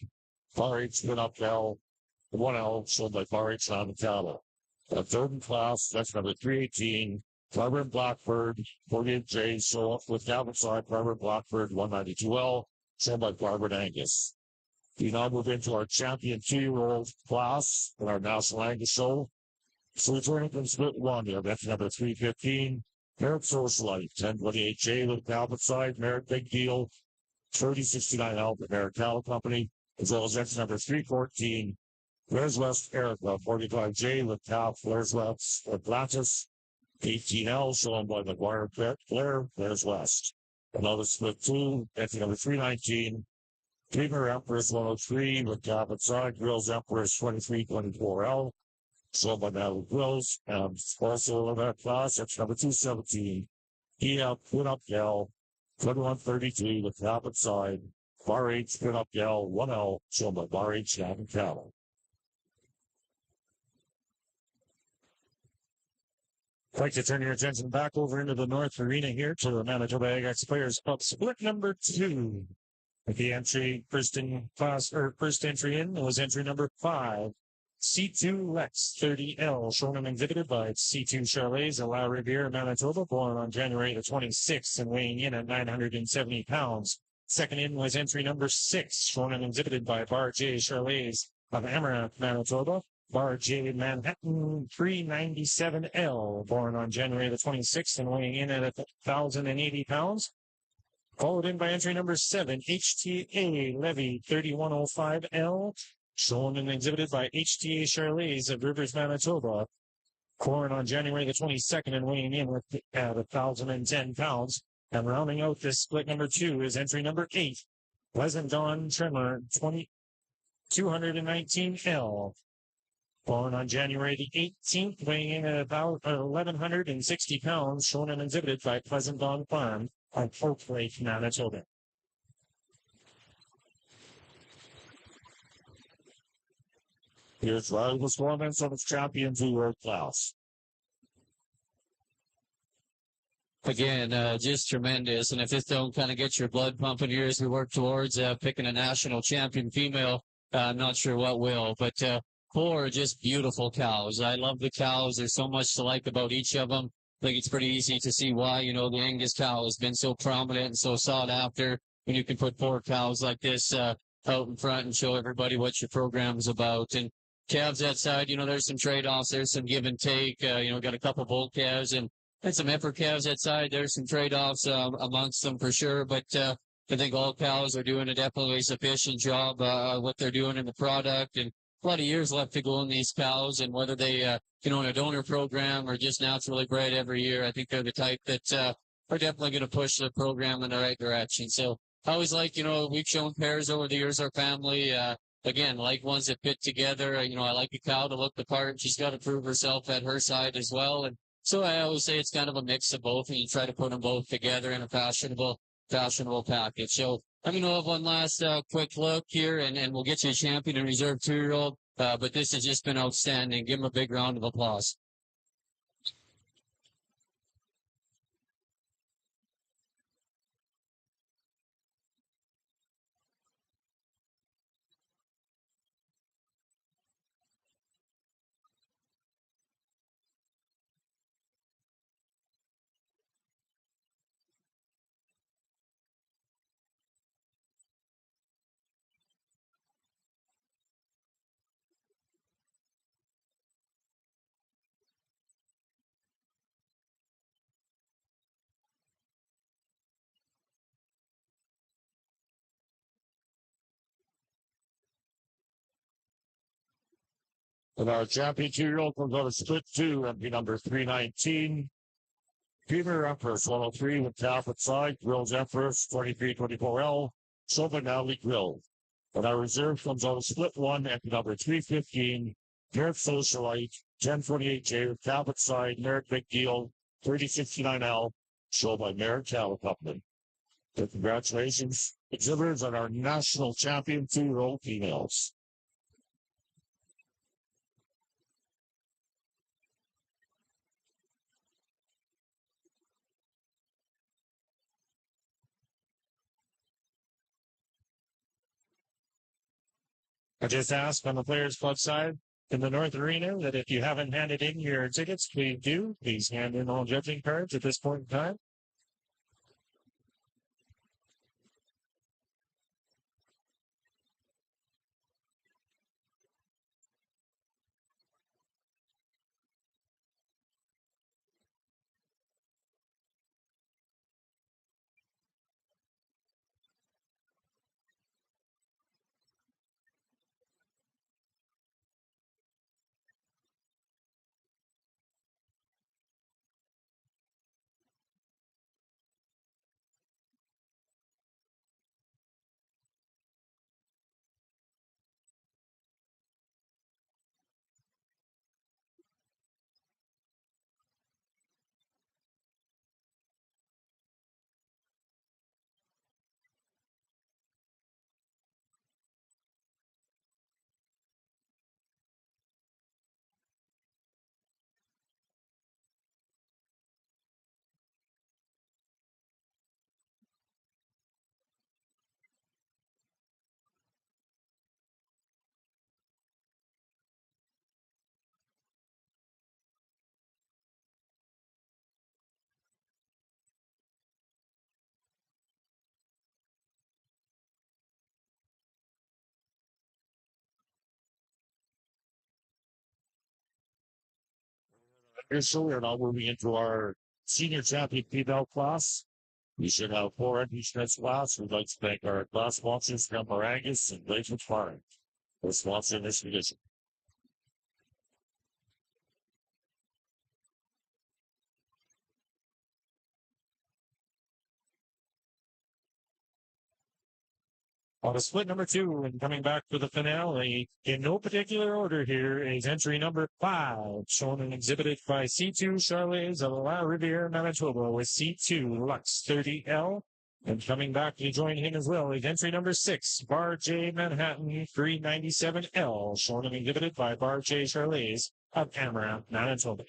Far H Pinup Gal 1L. Sold by Far H Land Cattle. Third in class, that's number 318. Barbara Blackbird, 48J, so with Catholic side, Barbara Blackbird, 192L, sold by Barbara Angus. We now move into our champion 2-year-old class in our National Angus Show. So returning from split one here, that's number 315, Merit Socialite, 1028J with Catholic side, Merit Big Deal, 3069L with Merit Cattle Company, as well as that's number 314, Flares West Erica, 45J with Cal, Flares West Atlantis, 18L, shown by McGuire Flair, Flares West. Another split two, that's number 319. Dreamer Empress 103 with Catholic side, Grills Empress 2324L, sold by Natalie Grills. And also in that class, that's number 217. EF Put Up Gal 2132 with Catholic side, Bar H Put Up Gal 1L, sold by Bar H Gavin Cattle. I'd like to turn your attention back over into the North Arena here to the Manitoba Ag Players Cup split number 2. The entry first entry in was entry number 5. C2 Lex 30L, shown and exhibited by C2 Charlais at La Riviere, Manitoba, born on January the 26th and weighing in at 970 pounds. Second in was entry number 6, shown and exhibited by Bar J Charlais of Amaranth, Manitoba. Bar J Manhattan 397L, born on January the 26th and weighing in at 1,080 pounds. Followed in by entry number 7, HTA Levy 3105L, shown and exhibited by HTA Charlais of Rivers, Manitoba. Born on January the 22nd and weighing in at 1,010 pounds. And rounding out this split number 2 is entry number 8, Pleasant Dawn Tremor 219L. Born on January the 18th, weighing in at about 1,160 pounds, shown and exhibited by Pleasant Dawn Farm on Oak Lake, Manitoba. Here's Riley performance of its champion 2-year-old class. Again, just tremendous. And if this don't kind of get your blood pumping here as we work towards picking a national champion female, I'm not sure what will. But 4 are just beautiful cows. I love the cows. There's so much to like about each of them. I think it's pretty easy to see why, the Angus cow has been so prominent and so sought after when you can put 4 cows like this out in front and show everybody what your program's about. And calves that side, there's some trade-offs. There's some give and take. Got a couple bull calves and some heifer calves that side. There's some trade-offs amongst them for sure. But I think all cows are doing a definitely sufficient job what they're doing in the product. And a lot of years left to go in these cows, and whether they, in a donor program or just naturally bred every year, I think they're the type that are definitely going to push the program in the right direction. So I always like, we've shown pairs over the years, our family, again, like ones that fit together. I like a cow to look the part. She's got to prove herself at her side as well. And so I always say it's kind of a mix of both, and you try to put them both together in a fashionable package. So I'm going to have one last quick look here, and we'll get you a champion and reserve 2-year-old. but this has just been outstanding. Give them a big round of applause. And our champion 2-year-old comes out of split 2, empty number 319. Fever Empress 103 with Catholic side, Grills Empress 2324L, Soba Natalie Grill. And our reserve comes out of split 1, empty number 315. Merritt Socialite 1028J with Catholic side, Merritt Big Deal 3069L, show by Merritt Cattle Company. So congratulations, exhibitors, on our national champion 2-year-old females. I just asked on the Players Club side in the North Arena that if you haven't handed in your tickets, please do. Please hand in all judging cards at this point in time. So we're now moving into our senior champion female class. We should have 4 entries next class. We'd like to thank our class sponsors, Grandpa Angus and Lakewood Farm, for sponsoring this edition. On a split number 2, and coming back for the finale, in no particular order here, is entry number 5, shown and exhibited by C2 Charles of La Riviere, Manitoba, with C2 Lux 30L. And coming back to join him as well is entry number 6, Bar J Manhattan 397L, shown and exhibited by Bar J Charles of Amaranth, Manitoba.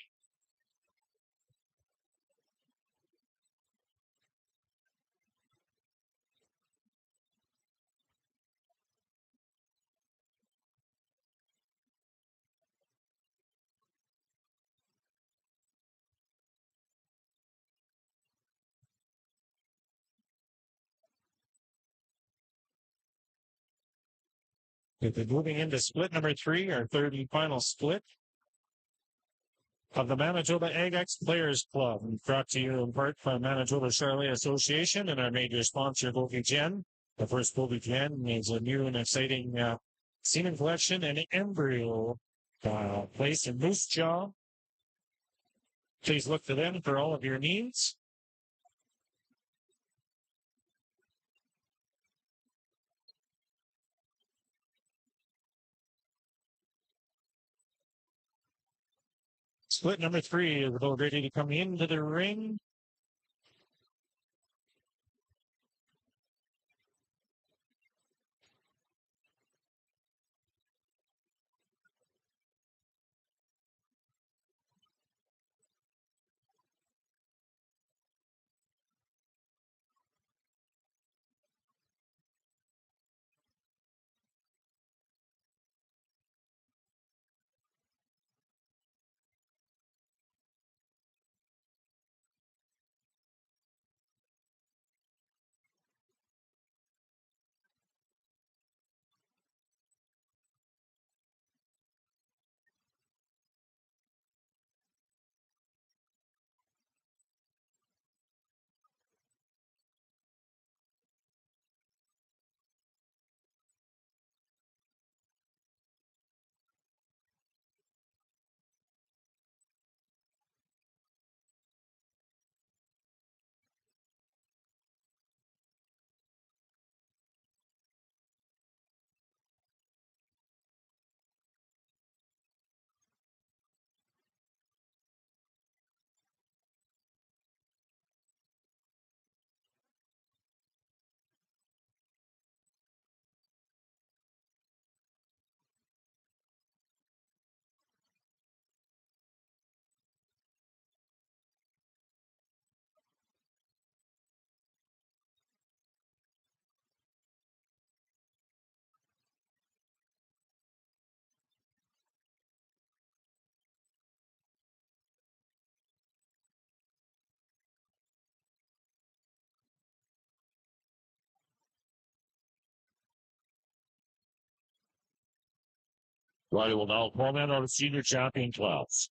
Moving into split number 3, our third and final split of the Manitoba AgX Players Club, brought to you in part by Manitoba Charlet Association and our major sponsor, Gen. The first Gen is a new and exciting semen collection and embryo place in Moose Jaw. Please look to them for all of your needs. Split number 3 is about ready to come into the ring. Riley will now comment on the senior champion class.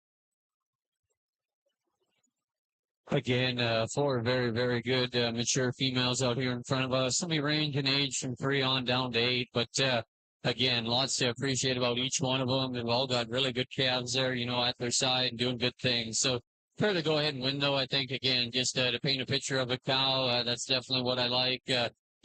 Again, four very, very good mature females out here in front of us. Some range in age from 3 on down to 8, but again, lots to appreciate about each one of them. They've all got really good calves there, at their side and doing good things. So fair to go ahead and win, though. I think, again, just to paint a picture of a cow, that's definitely what I like.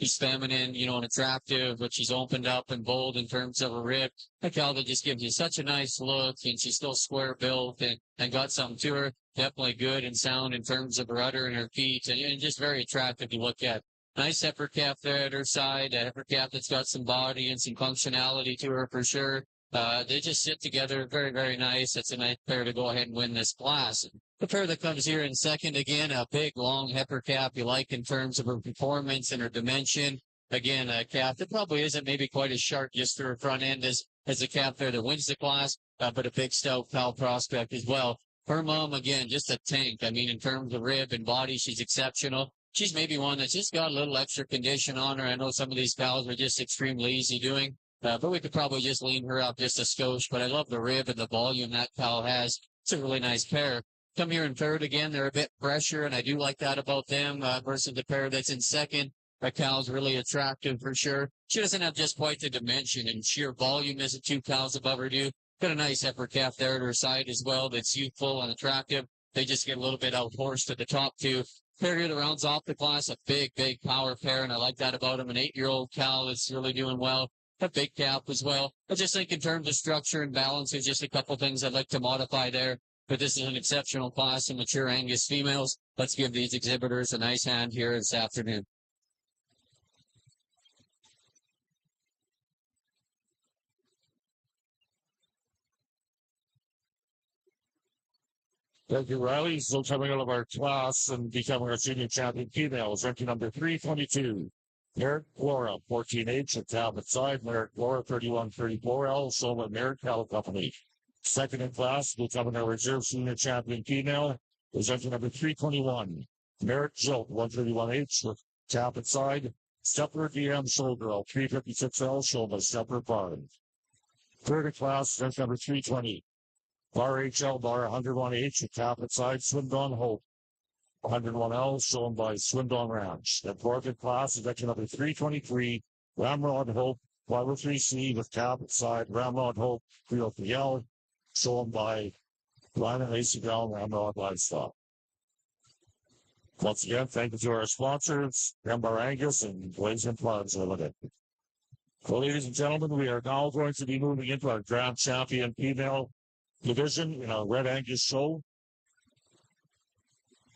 She's feminine, and attractive, but she's opened up and bold in terms of a rib. A cow that just gives you such a nice look, and she's still square built and got something to her. Definitely good and sound in terms of her udder and her feet, and just very attractive to look at. Nice heifer calf there at her side, a heifer calf that's got some body and some functionality to her for sure. They just sit together very, very nice. It's a nice pair to go ahead and win this class. The pair that comes here in second, again, a big, long heifer calf you like in terms of her performance and her dimension. Again, a calf that probably isn't maybe quite as sharp just through her front end as the calf there that wins the class, but a big, stout cow prospect as well. Her mom, again, just a tank. I mean, in terms of rib and body, she's exceptional. She's maybe one that's just got a little extra condition on her. I know some of these cows are just extremely easy doing, but we could probably just lean her up just a skosh. But I love the rib and the volume that cow has. It's a really nice pair. Come here in third again. They're a bit fresher, and I do like that about them versus the pair that's in second. That cow's really attractive for sure. She doesn't have just quite the dimension and sheer volume as the two cows above her do. Got a nice heifer calf there at her side as well that's youthful and attractive. They just get a little bit out-horsed at the top two. Pair here that rounds off the class, a big, big power pair, and I like that about him. An 8-year-old cow that's really doing well. A big calf as well. I just think in terms of structure and balance, there's just a couple things I'd like to modify there. But this is an exceptional class of mature Angus females. Let's give these exhibitors a nice hand here this afternoon. Thank you, Riley. So coming out of our class and becoming our senior champion females, ranking number 322. Merrick Flora, 14H at Talbot side. Merrick Flora, 3134L, Soma Merrick Cattle Company. Second in class, becoming our reserve senior champion female, is entry number 321. Merrick Jilt, 131H with Talbot side. Stepper DM Showgirl, 356L, Shoma Stepper Farm. Third in class, entry number 320. Bar HL Bar 101H at Talbot side, Swindon Hope. 101L, shown by Swindon Ranch. The fourth in class is entry number 323, Ramrod Hope, 503C with Talbot side, Ramrod Hope, 303L, shown by Ryan Lacey Brown, Ramrod Livestock. Once again, thank you to our sponsors, Embar Angus and Blazing Farms Limited. Well, ladies and gentlemen, we are now going to be moving into our Grand Champion female division in our Red Angus show.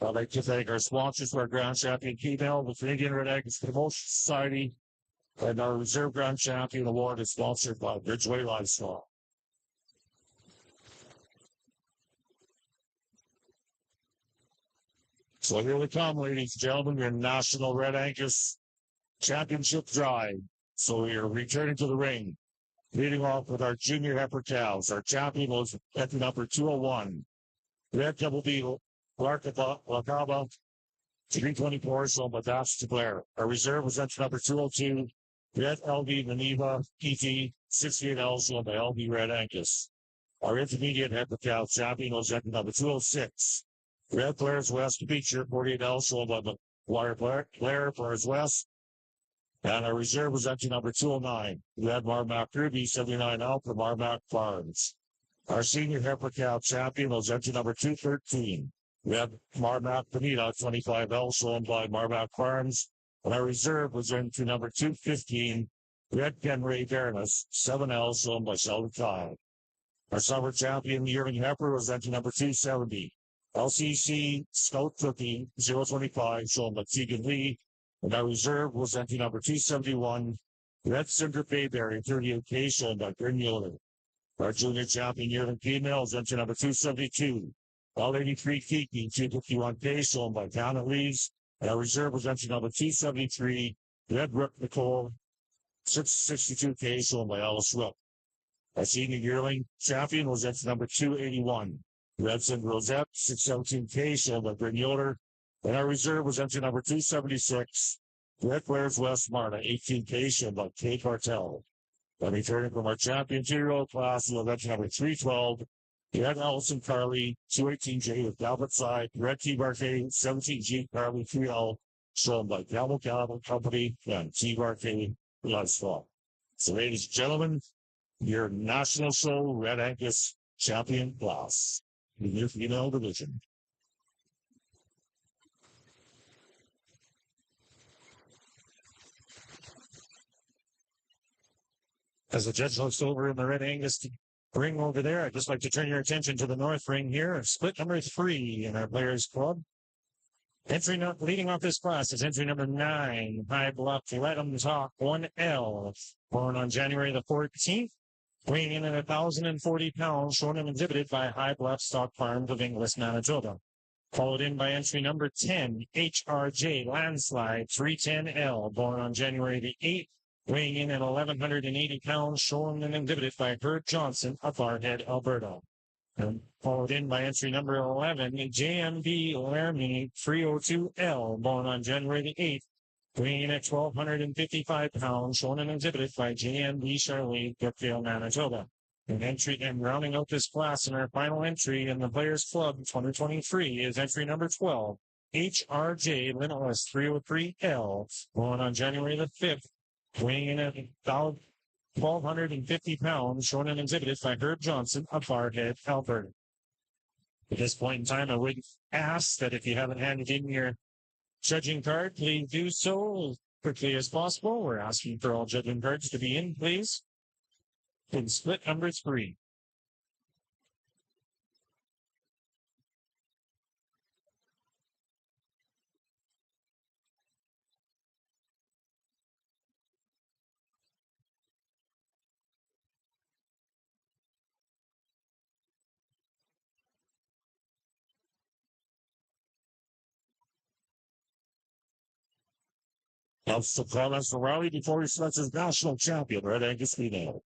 I'd like to thank our sponsors for our Grand Champion female, the Canadian Red Angus Promotion Society, and our Reserve Grand Champion Award is sponsored by Bridgeway Livestock. So here we come, ladies and gentlemen, your National Red Angus Championship Drive. So we are returning to the ring, leading off with our junior heifer cows. Our champion was entry number 201. Red Double B, Lacaba, 324, so Madas to Blair. Our reserve was entry number 202. Red LB Maniva, PT, 68L, so by LB Red Angus. Our intermediate heifer cow champion was entry number 206. Red Blair's West feature, 48L, so by the Wire Blair for his West. And our reserve was entry number 209. Red Marmac Ruby, 79L for Marmac Farms. Our senior heifer cow champion was entry number 213. Red Marmac Bonita, 25L, shown by Marmac Farms. And our reserve was entry number 215. Red Ken Ray Fairness, 7L, shown by Sheldon Kyle. Our summer champion, yearling heifer, was entry number 270. LCC Scout Cookie, 025, shown by Tegan Lee. And our reserve was entry number 271. Red Cinder Bayberry, 38K, shown by Bryn Yoder. Our junior champion yearling female is entry number 272. L83 Kiki, 251K, shown by Donna Leaves. And our reserve was entry number 273. Red Rip Nicole, 662K, shown by Alice Rook. Our senior yearling champion was entry number 281. Red Cinder Rosette, 617K, shown by Bryn Yoder. And our reserve was entry number 276. Red Blair's West Marta, 18K, shown by K Cartel. Then returning from our champion 2-year-old class, event number 312, Red Allison Carly, 218J with Galvin Side, Red T Barkay, 17G Carly 3L, shown by Galvin Company and T Barkay Livestock. So, ladies and gentlemen, your national show Red Angus champion class in your female division. As the judge looks over in the Red Angus ring over there, I'd just like to turn your attention to the North ring here, split number 3 in our Players Club. Leading off this class is entry number 9, High Bluff Let 'em Talk 1L, born on January the 14th, weighing in at 1,040 pounds, shown and exhibited by High Bluff Stock Farms of Inglis, Manitoba. Followed in by entry number 10, HRJ Landslide 310L, born on January the 8th, weighing in at 1,180 pounds, shown and exhibited by Herb Johnson of Barhead, Alberta. And followed in by entry number 11, JMB Laramie 302L, born on January the 8th, weighing in at 1,255 pounds, shown and exhibited by JMB Charlie, Brookvale, Manitoba. And rounding out this class in our final entry in the Players Club 2023 is entry number 12, HRJ Limitless 303L, born on January the 5th, weighing in at 1,250 pounds, shown and exhibited by Herb Johnson of Barhead, Alberta. At this point in time, I would ask that if you haven't handed in your judging card, please do so as quickly as possible. We're asking for all judging cards to be in, please. In split number 3. That's the comments for Raleigh before he selects his national champion, Red Angus female.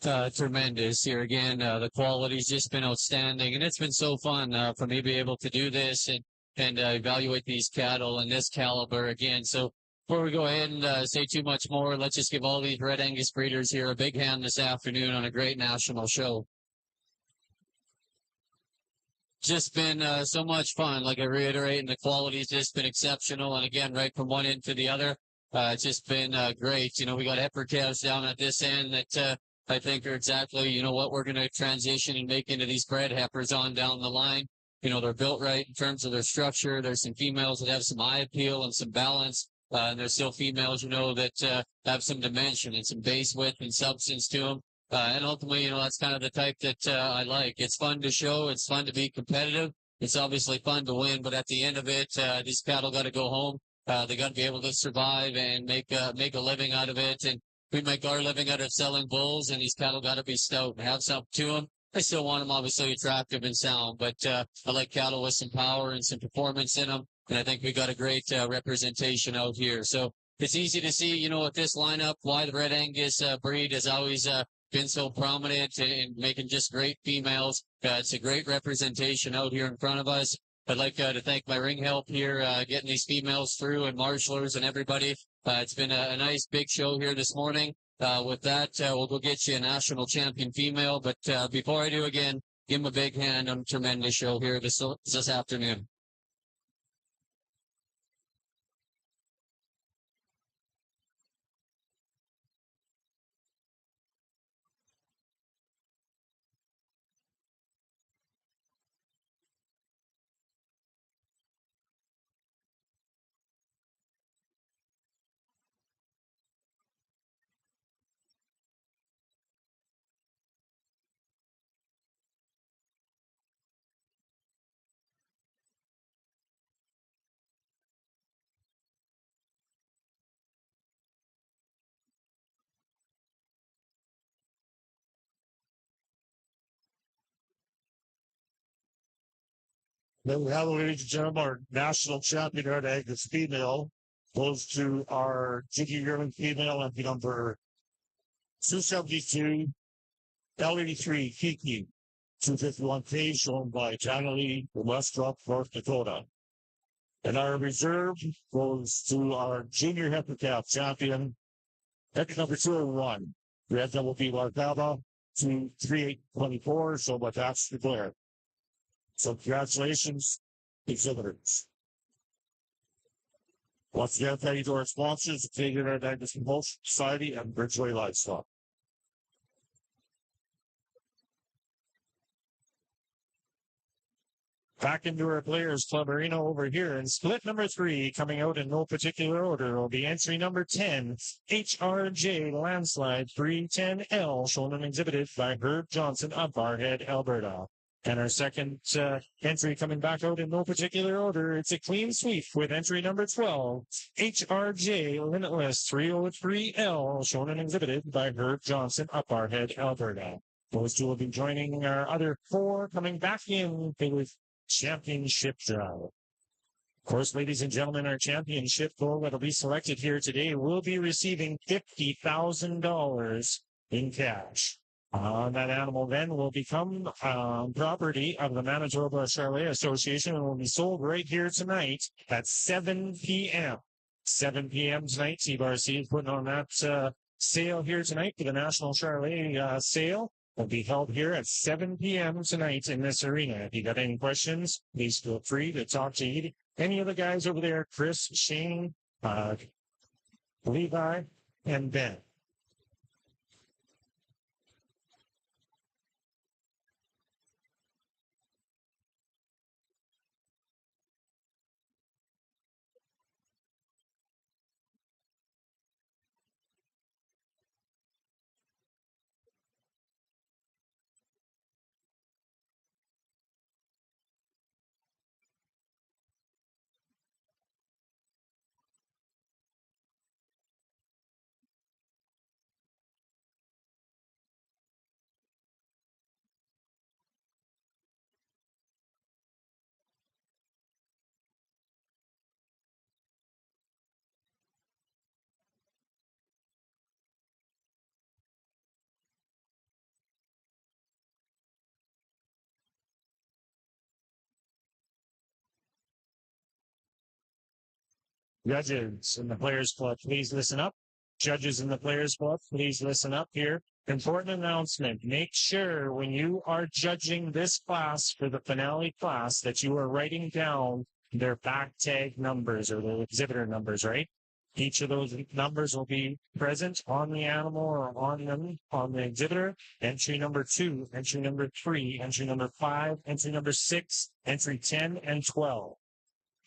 Tremendous here again. The quality's just been outstanding, and it's been so fun for me to be able to do this and evaluate these cattle in this caliber again. So before we go ahead and say too much more, let's just give all these Red Angus breeders here a big hand this afternoon on a great national show. Just been so much fun. Like I reiterate, and the quality's just been exceptional. And again, right from one end to the other, it's just been great. You know, we got heifer calves down at this end that I think are exactly, you know, what we're going to transition and make into these bred heifers on down the line. You know, they're built right in terms of their structure. There's some females that have some eye appeal and some balance. And there's still females, you know, that have some dimension and some base width and substance to them. And ultimately, you know, that's kind of the type that I like. It's fun to show. It's fun to be competitive. It's obviously fun to win. But at the end of it, these cattle got to go home. They got to be able to survive and make a living out of it. And we make our living out of selling bulls, and these cattle got to be stout and have something to them. I still want them obviously attractive and sound, but I like cattle with some power and some performance in them. And I think we got a great representation out here. So it's easy to see, you know, with this lineup, why the Red Angus breed has always been so prominent in making just great females. It's a great representation out here in front of us. I'd like to thank my ring help here, getting these females through, and marshalers and everybody. It's been a nice big show here this morning. With that, we'll go get you a national champion female. But before I do again, give them a big hand on a tremendous show here this afternoon. Then we have, ladies and gentlemen, our national champion Red Angus female goes to our Jiggy Yearling female at the number 272, L83 Kiki, 251K, shown by Tannery from West Drop, North Dakota. And our reserve goes to our junior heifer calf champion, head number 201. Red will be Largaba to 3824. So, but that's declared. So, congratulations, exhibitors. Once again, thank you to our sponsors, the Canadian Red Angus Compulsion Society and Bridgeway Livestock. Back into our Players Club Arena over here in split number 3, coming out in no particular order, will be entry number 10, HRJ Landslide 310L, shown and exhibited by Herb Johnson of Barhead, Alberta. And our second entry coming back out in no particular order, it's a clean sweep with entry number 12, HRJ Limitless 303L, shown and exhibited by Herb Johnson of Barhead, Alberta. Those two will be joining our other 4 coming back in with championship drive. Of course, ladies and gentlemen, our championship bull that will be selected here today will be receiving $50,000 in cash. That animal then will become property of the Manitoba Charlet Association and will be sold right here tonight at 7 p.m. 7 p.m. tonight. TBRC is putting on that sale here tonight for the National Charlet sale. Will be held here at 7 p.m. tonight in this arena. If you got any questions, please feel free to talk to any of the guys over there, Chris, Shane, Levi, and Ben. Judges in the Players Club, please listen up. Judges in the Players Club, please listen up here. Important announcement. Make sure when you are judging this class for the finale class that you are writing down their back tag numbers or the exhibitor numbers, right? Each of those numbers will be present on the animal or on them, on the exhibitor. Entry number 2, entry number 3, entry number 5, entry number 6, entry 10, and 12.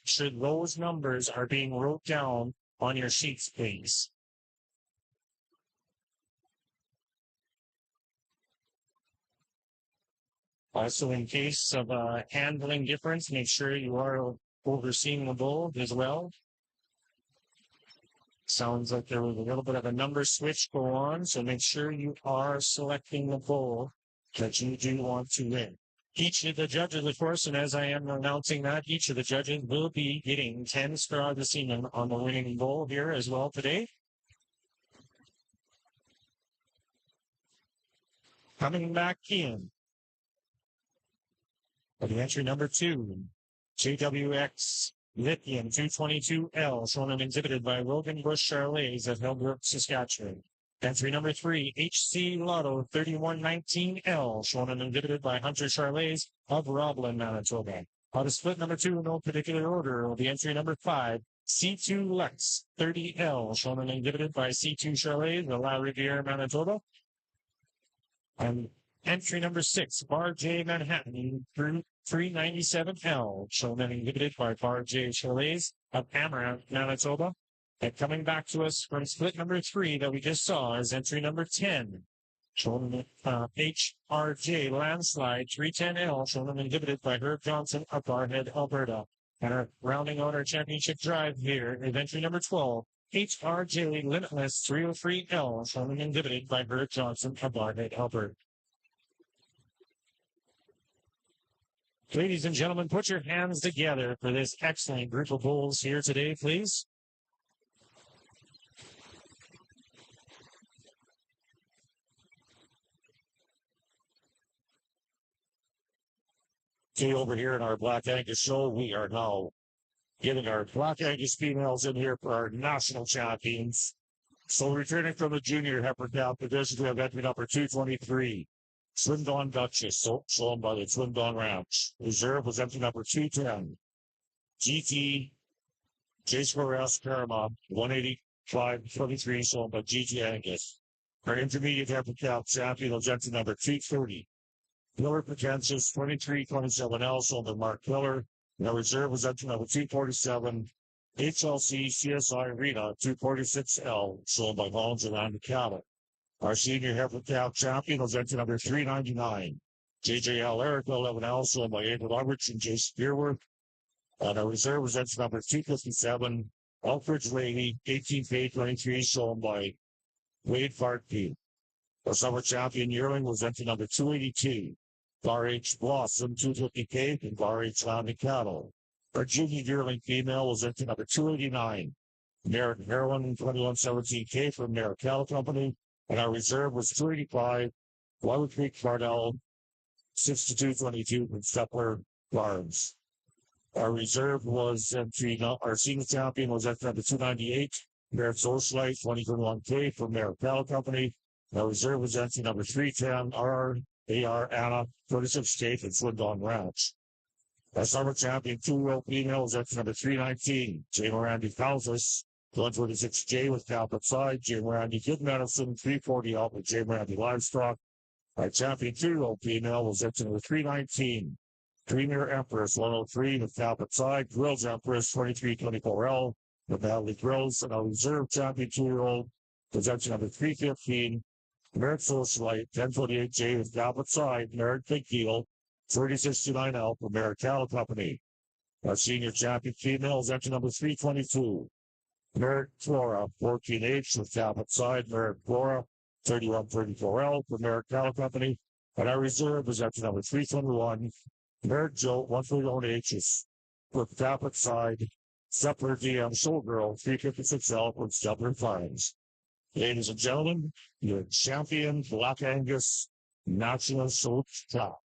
Should those numbers are being wrote down on your sheets, please. Also, in case of a handling difference, make sure you are overseeing the bull as well. Sounds like there was a little bit of a number switch go on, so make sure you are selecting the bull that you do want to win. Each of the judges, of course, and as I am announcing that, each of the judges will be getting 10 straw of the semen on the winning bull here as well today. Coming back in. For the entry number 2, JWX Lithium 222L, shown and exhibited by Logan Bush Charlets at Hillbrook, Saskatchewan. Entry number 3, HC Lotto 3119L, shown and exhibited by Hunter Charlets of Roblin, Manitoba. On the split number 2, no particular order, will be entry number 5, C2 Lex 30L, shown and exhibited by C2 Charlets of La Riviere, Manitoba. And entry number 6, Bar J Manhattan 397L, shown and exhibited by Bar J Charlets of Amaranth, Manitoba. And coming back to us from split number 3 that we just saw is entry number 10, shown HRJ Landslide 310L, shown and exhibited by Herb Johnson of Barhead, Alberta. And rounding out our championship drive here is entry number 12, HRJ Limitless 303L, shown and exhibited by Herb Johnson of Barhead, Alberta. Ladies and gentlemen, put your hands together for this excellent group of bulls here today, please. Okay, over here in our Black Angus show, we are now getting our Black Angus females in here for our national champions. So returning from the junior heifer calf division, we have entry number 223. Swindon Duchess, shown by the Swindon Ranch. Reserve was entry number 210. GT J4S Paramount, 185-23, shown by GT Angus. Our intermediate heifer calf champion was entry number 230. Miller Pretentious, 2327L, shown by Mark Miller. And our reserve was entry number 247. HLC CSI Arena, 246L, shown by Mullins and Randy Cabot. Our senior heifer calf champion was entry number 399. JJL Eric 11L, shown by Andrew Roberts and Jason Spearworth. And our reserve was entry number 257. Elfridge Lady, 18K23, shown by Wade Fartke. Our summer champion yearling was entry number 282. Bar H Blossom, 250K, and Bar H Landing Cattle. Our junior yearling female was entry number 289. American Heroine, 2117K from Merrick Cattle Company. And our reserve was 285. Wild Creek Cardell, 6222 from Stepler Farms. Our reserve was entry, our senior champion was entry number 298. Merrick Socialite, 2021K from Merrick Cattle Company. Our reserve was entry number 310. AR Anna, 36K from Swindon Ranch. Our summer champion 2-year-old female was entry number 319. J. Miranda Calvis, 126J with Calvert side. J. Miranda Good Medicine, 340 out with J. Miranda Livestock. Our champion 2-year-old female was entry number 319. Premier Empress, 103 with Calvert side. Grills Empress, 2324L with Natalie Grills. And our reserve champion 2-year-old was entry number 315. Merrick Socialite, 1028J with Calvert side. Merrick Big Deal, 3069L for Merrick Cattle Company. Our senior champion female is entry number 322. Merrick Flora, 14H with Calvert side. Merrick Flora, 3134L for Merrick Cattle Company. And our reserve is entry number 321. Merrick Joe, 131H with Calvert side. Stepler DM Showgirl, 356L from Stepler Farms. Ladies and gentlemen, your champion, Black Angus, National Show Top.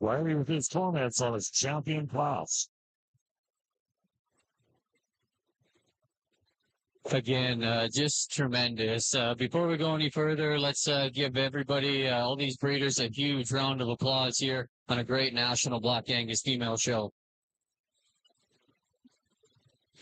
Riley with his comments on his champion class. Again, just tremendous. Before we go any further, let's give everybody, all these breeders, a huge round of applause here on a great national Black Angus female show.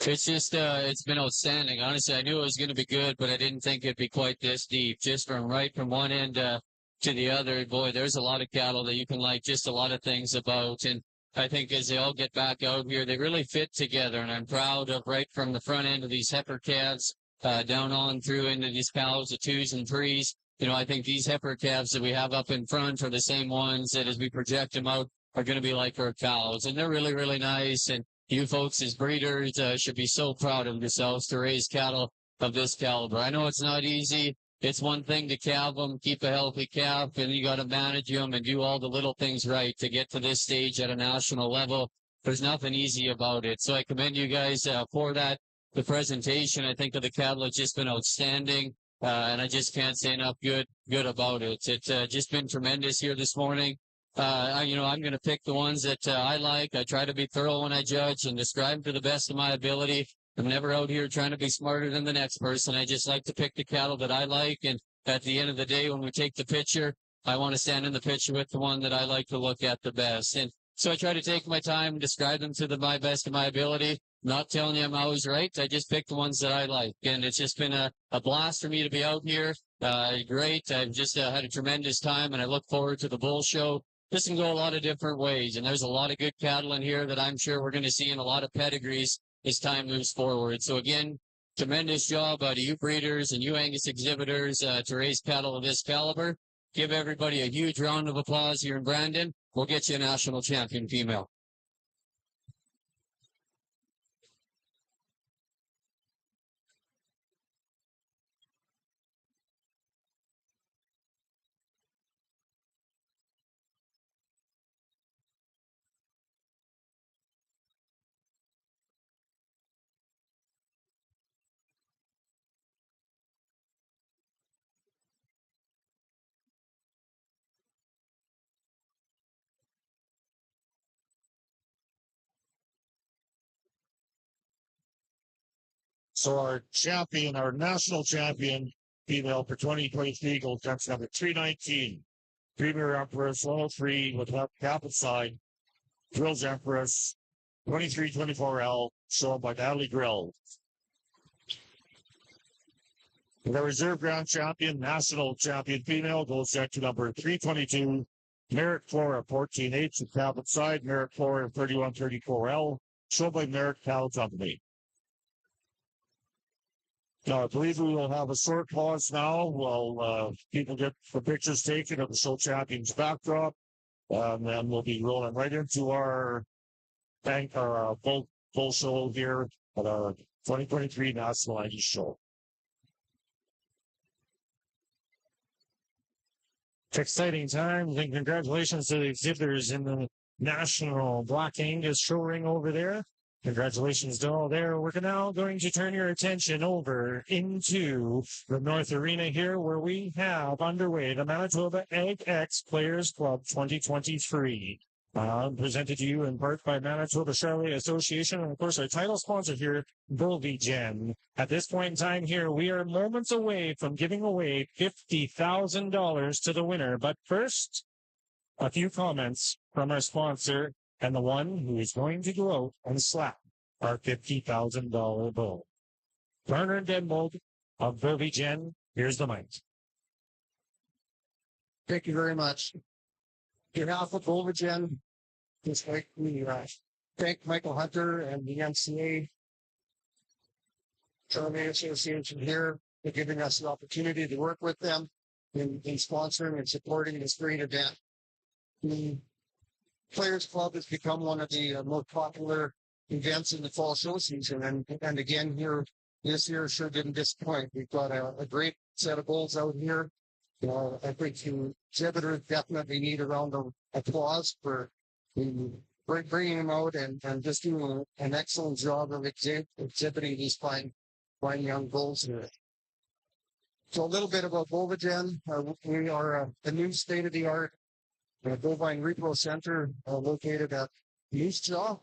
It's just, it's been outstanding. Honestly, I knew it was going to be good, but I didn't think it'd be quite this deep. Just from one end to the other, boy, there's a lot of cattle that you can like just a lot of things about. And I think as they all get back out here, they really fit together. And I'm proud of right from the front end of these heifer calves down on through into these cows, the 2s and 3s. You know, I think these heifer calves that we have up in front are the same ones that as we project them out are going to be like our cows. And they're really, really nice. And you folks as breeders should be so proud of yourselves to raise cattle of this caliber. I know it's not easy. It's one thing to calve them, keep a healthy calf, and you got to manage them and do all the little things right to get to this stage at a national level. There's nothing easy about it. So I commend you guys for that. The presentation, I think, of the cattle has just been outstanding, and I just can't say enough good about it. It's just been tremendous here this morning. I'm going to pick the ones that I like. I try to be thorough when I judge and describe to the best of my ability. I'm never out here trying to be smarter than the next person. I just like to pick the cattle that I like. And at the end of the day, when we take the picture, I want to stand in the picture with the one that I like to look at the best. And so I try to take my time and describe them to my best of my ability. Not telling you I'm always right. I just pick the ones that I like. And it's just been a blast for me to be out here. Great. I've just had a tremendous time, and I look forward to the bull show. This can go a lot of different ways, and there's a lot of good cattle in here that I'm sure we're going to see in a lot of pedigrees as time moves forward. So again, tremendous job out of you breeders and you Angus exhibitors to raise cattle of this caliber. Give everybody a huge round of applause here in Brandon. We'll get you a national champion female. So our champion, our national champion female for 2023 gold fence number 319. Premier Empress 103 with cap aside. Drills Empress 2324L, shown by Natalie Grill. The reserve ground champion, national champion female, goes set to number 322. Merrick Flora 14H with cap aside. Merrick Flora 3134L, shown by Merrick Cattle Company. I believe we will have a short pause now while people get the pictures taken of the show champions backdrop. And then we'll be rolling right into our bull show here at our 2023 National Angus Show. Exciting times, and congratulations to the exhibitors in the National Black Angus show ring over there. Congratulations to all there. We're now going to turn your attention over into the North Arena here, where we have underway the Manitoba Ag X Players Club 2023. Presented to you in part by Manitoba Charolais Association, and of course our title sponsor here, Bulvigen. At this point in time here, we are moments away from giving away $50,000 to the winner. But first, a few comments from our sponsor, and the one who is going to go out and slap our $50,000 bull. Garner Denbold of Bulvigen, here's the mic. Thank you very much. On behalf of Bulvigen, just like we thank Michael Hunter and the MCA Charolais Association here for giving us the opportunity to work with them in sponsoring and supporting this great event. The Players Club has become one of the most popular events in the fall show season, and again here this year sure didn't disappoint. We've got a great set of bulls out here. I think the exhibitors definitely need a round of applause for bringing them out and just doing an excellent job of exhibiting these fine young bulls here. So a little bit about Bulvigen. We are a new state-of-the-art bovine repro center located at Moose Jaw.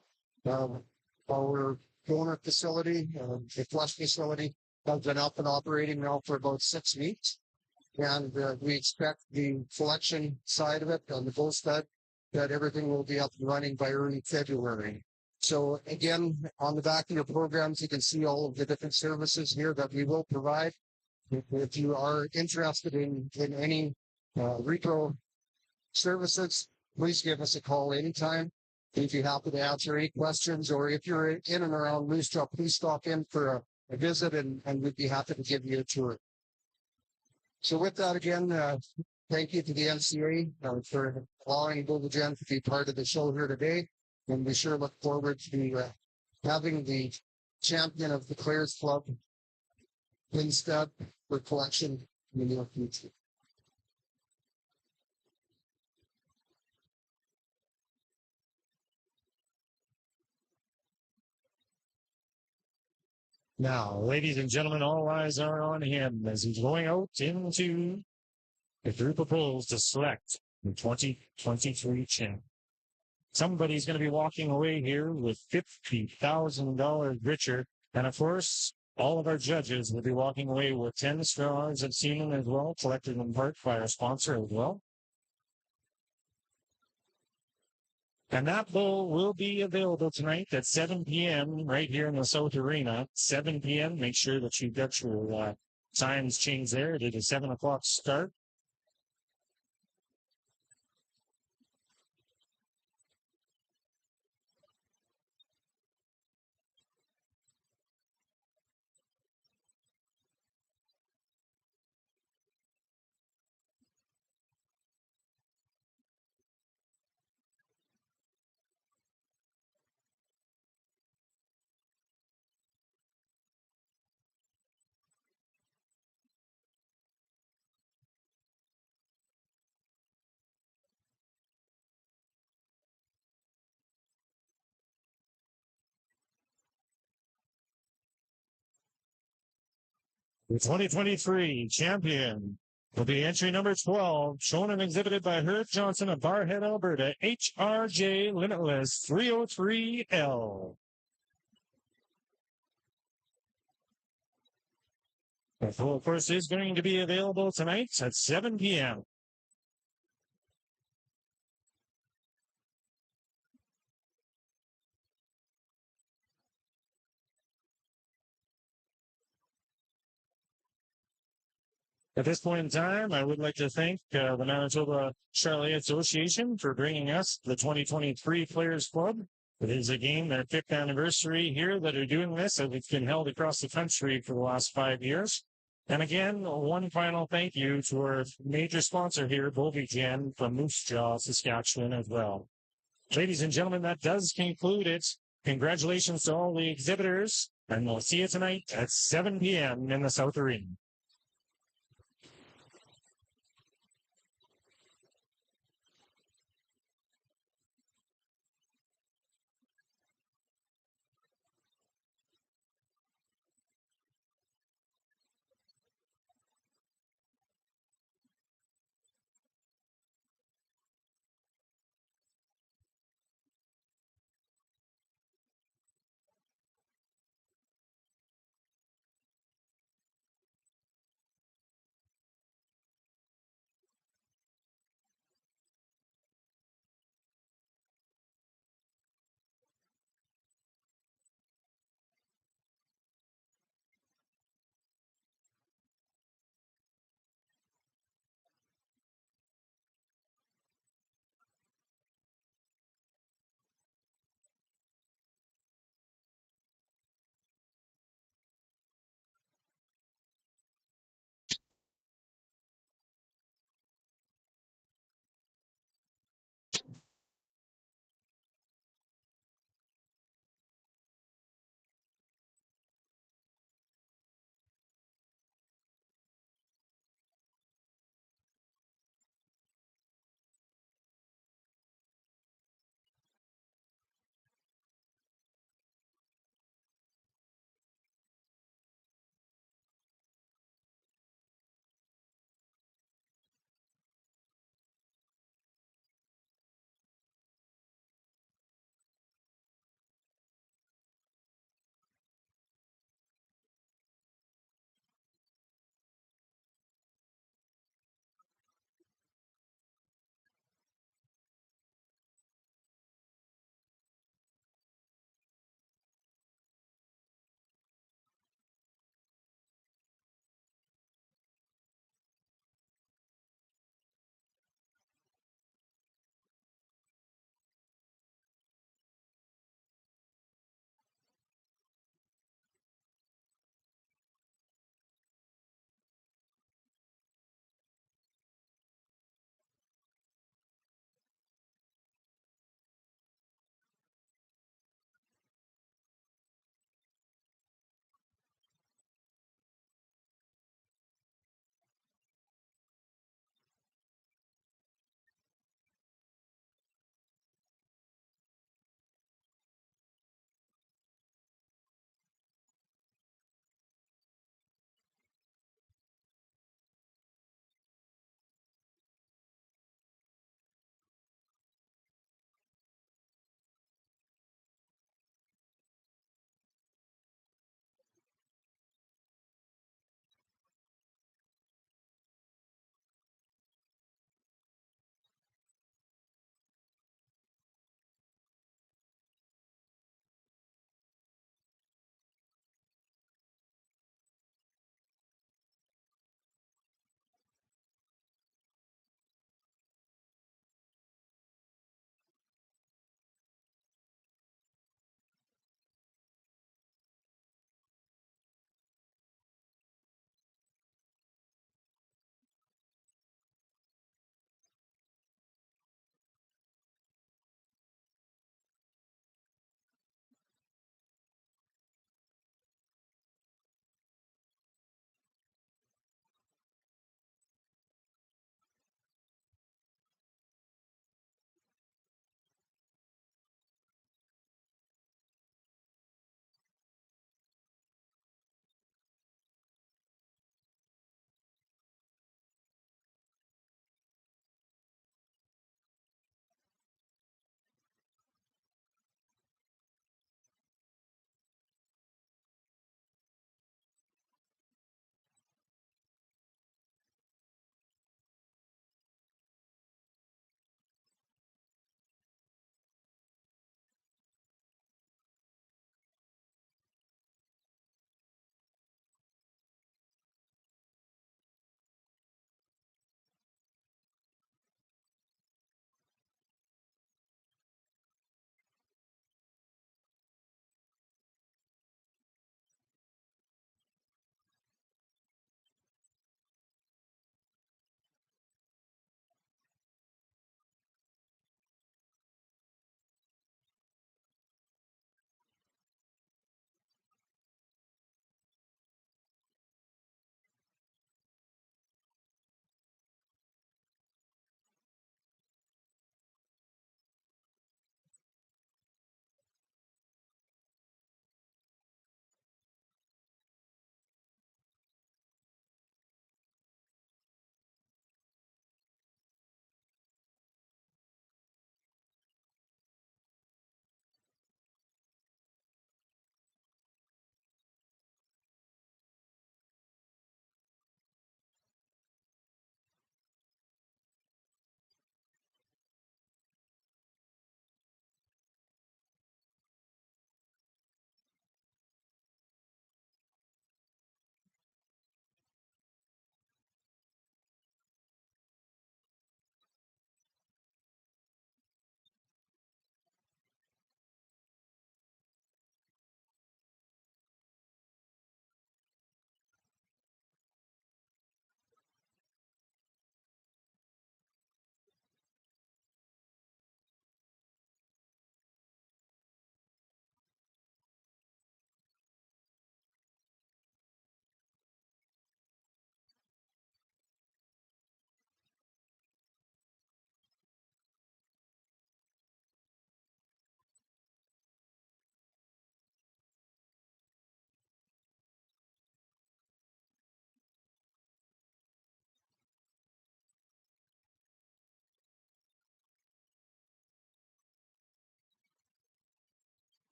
Our donor facility, the flush facility, has been up and operating now for about 6 weeks. And we expect the collection side of it on the bull stud that everything will be up and running by early February. So again, on the back of your programs, you can see all of the different services here that we will provide. If you are interested in any repro services, please give us a call anytime. If you happen to answer any questions, or if you're in and around Moose Jaw, please stop in for a visit, and we'd be happy to give you a tour. So with that, again, thank you to the NCA for allowing Bogogen to be part of the show here today. And we sure look forward to having the champion of the Players Club instead for collection in the near future. Now, ladies and gentlemen, all eyes are on him as he's going out into a group of bulls to select the 2023 champ. Somebody's going to be walking away here with $50,000 richer. And of course, all of our judges will be walking away with 10 straws of semen as well, collected in part by our sponsor as well. And that bull will be available tonight at 7 p.m. right here in the South Arena. 7 p.m. Make sure that you've got your times changed there. It is a 7 o'clock start. The 2023 champion will be entry number 12, shown and exhibited by Herb Johnson of Barhead, Alberta, HRJ Limitless 303L. The full course is going to be available tonight at 7 p.m. At this point in time, I would like to thank the Manitoba Charlet Association for bringing us the 2023 Players Club. It is again their 5th anniversary here that are doing this, and it's been held across the country for the last 5 years. And again, one final thank you to our major sponsor here, Bogogen from Moose Jaw, Saskatchewan as well. Ladies and gentlemen, that does conclude it. Congratulations to all the exhibitors, and we'll see you tonight at 7 p.m. in the South Arena.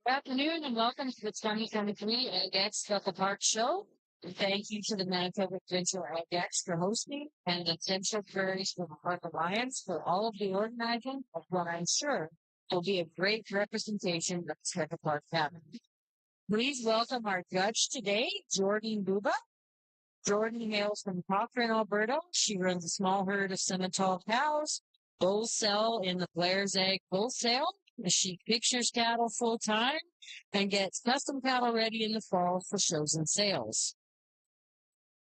Good afternoon and welcome to the 2023 AGX Buckle Park Show. And thank you to the Manitoba Provincial AGX for hosting and the Central Prairies for the Park Alliance for all of the organizing of what I'm sure will be a great representation of the Buckle Park family. Please welcome our judge today, Jordan Buba. Jordan hails from Cochrane, Alberta. She runs a small herd of Simmental cows, bull sell in the Blair's Egg Bull Sale. She pictures cattle full time and gets custom cattle ready in the fall for shows and sales.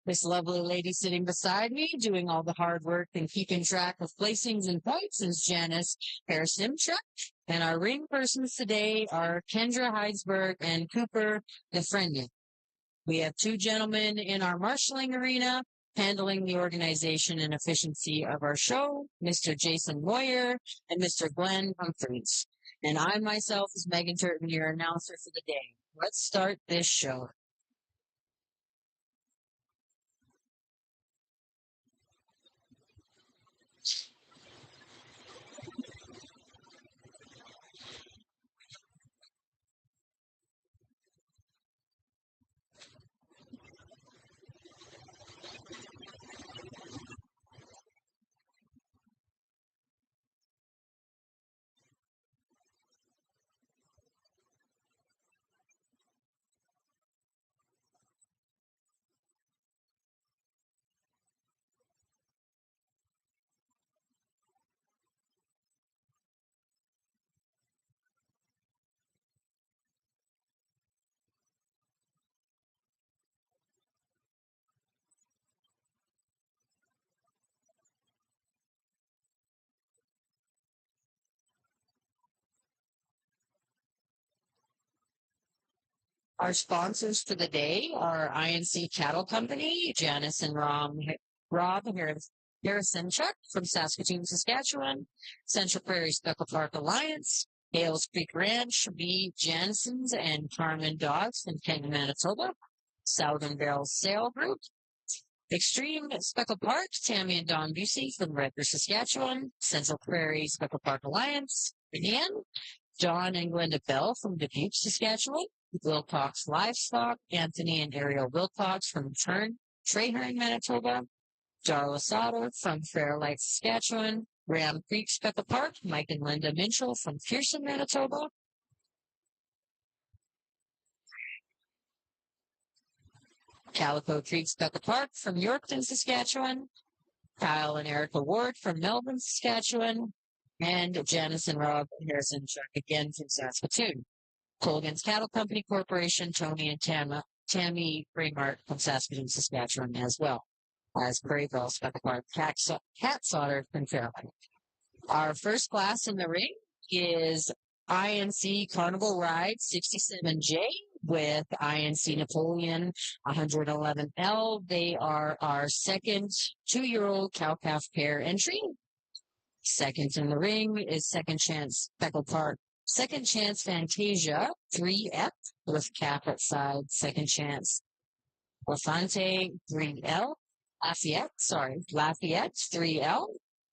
This lovely lady sitting beside me, doing all the hard work and keeping track of placings and points, is Janice Harasimchuk. And our ring persons today are Kendra Heidsberg and Cooper Defrenian. We have two gentlemen in our marshalling arena handling the organization and efficiency of our show, Mr. Jason Moyer and Mr. Glenn Humphreys. And I myself is Megan Turton, your announcer for the day. Let's start this show. Our sponsors for the day are INC Cattle Company, Janice and Rob Harrisonchuk from Saskatoon, Saskatchewan, Central Prairie Speckle Park Alliance, Hales Creek Ranch, B. Jansons and Carmen Dogs from Kenton, Manitoba, Southern Bell Sale Group, Extreme Speckle Park, Tammy and Don Busey from Redford, Saskatchewan, Central Prairie Speckle Park Alliance, again, John and Glenda Bell from Dubuque, Saskatchewan, Wilcox Livestock, Anthony and Ariel Wilcox from Traherne, Manitoba, Darla Sauter from Fair Lake, Saskatchewan, Ram Creek Speckle Park, Mike and Linda Minchell from Pearson, Manitoba, Calico Creek Speckle Park from Yorkton, Saskatchewan, Kyle and Erica Ward from Melbourne, Saskatchewan, and Janice and Rob Harrison Chuck again from Saskatoon. Colgan's Cattle Company Corporation, Tony and Tammy Braemart from Saskatoon, Saskatchewan as well as Prairieville Speckle Park Cat Sauter from Fairlight. Our first class in the ring is INC Carnival Ride 67J with INC Napoleon 111L. They are our second 2-year-old cow-calf pair entry. Second in the ring is Second Chance Fantasia 3F with cap at side. Second Chance Lafante 3L. Lafayette 3L.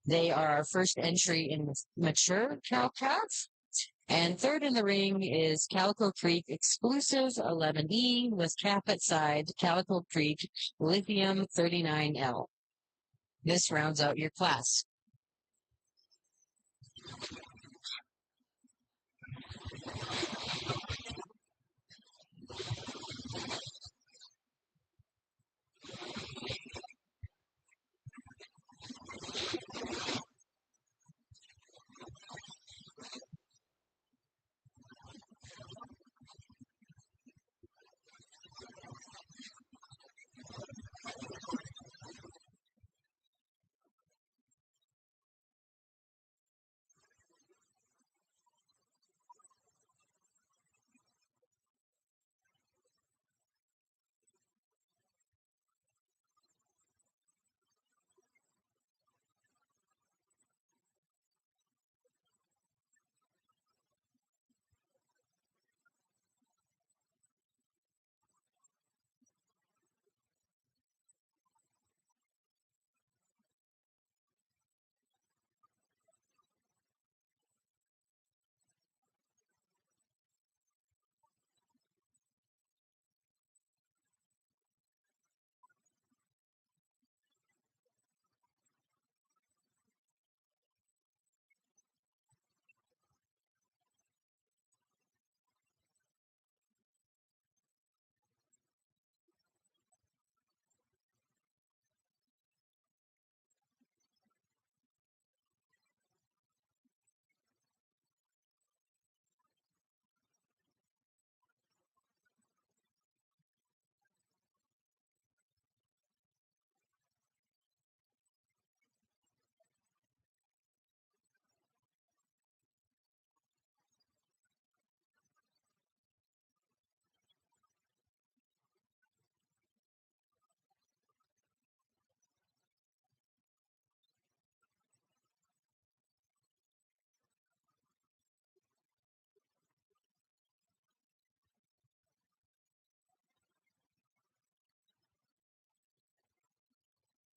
They are our first entry in the mature cow-calf. And third in the ring is Calico Creek Exclusive 11E with cap at side, Calico Creek Lithium 39L. This rounds out your class.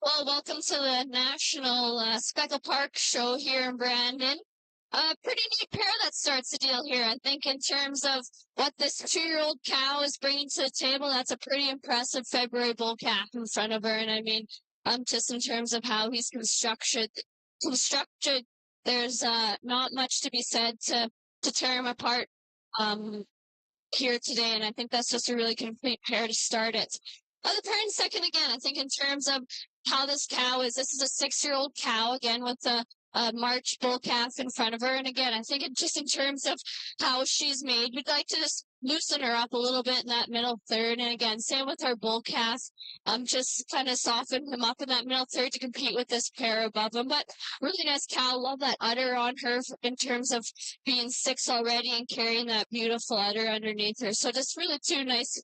Well, welcome to the National Speckle Park show here in Brandon. Pretty neat pair that starts the deal here. I think in terms of what this 2-year-old cow is bringing to the table, that's a pretty impressive February bull calf in front of her. And I mean, just in terms of how he's constructed, there's not much to be said to tear him apart here today. And I think that's just a really complete pair to start it. Other pair in second again. I think in terms of how this cow is, this is a 6-year-old cow again with a March bull calf in front of her. And again, I think just in terms of how she's made, we'd like to just loosen her up a little bit in that middle third. And again, same with our bull calf. Just kind of soften him up in that middle third to compete with this pair above him. But really nice cow. Love that udder on her in terms of being 6 already and carrying that beautiful udder underneath her. So just really two nice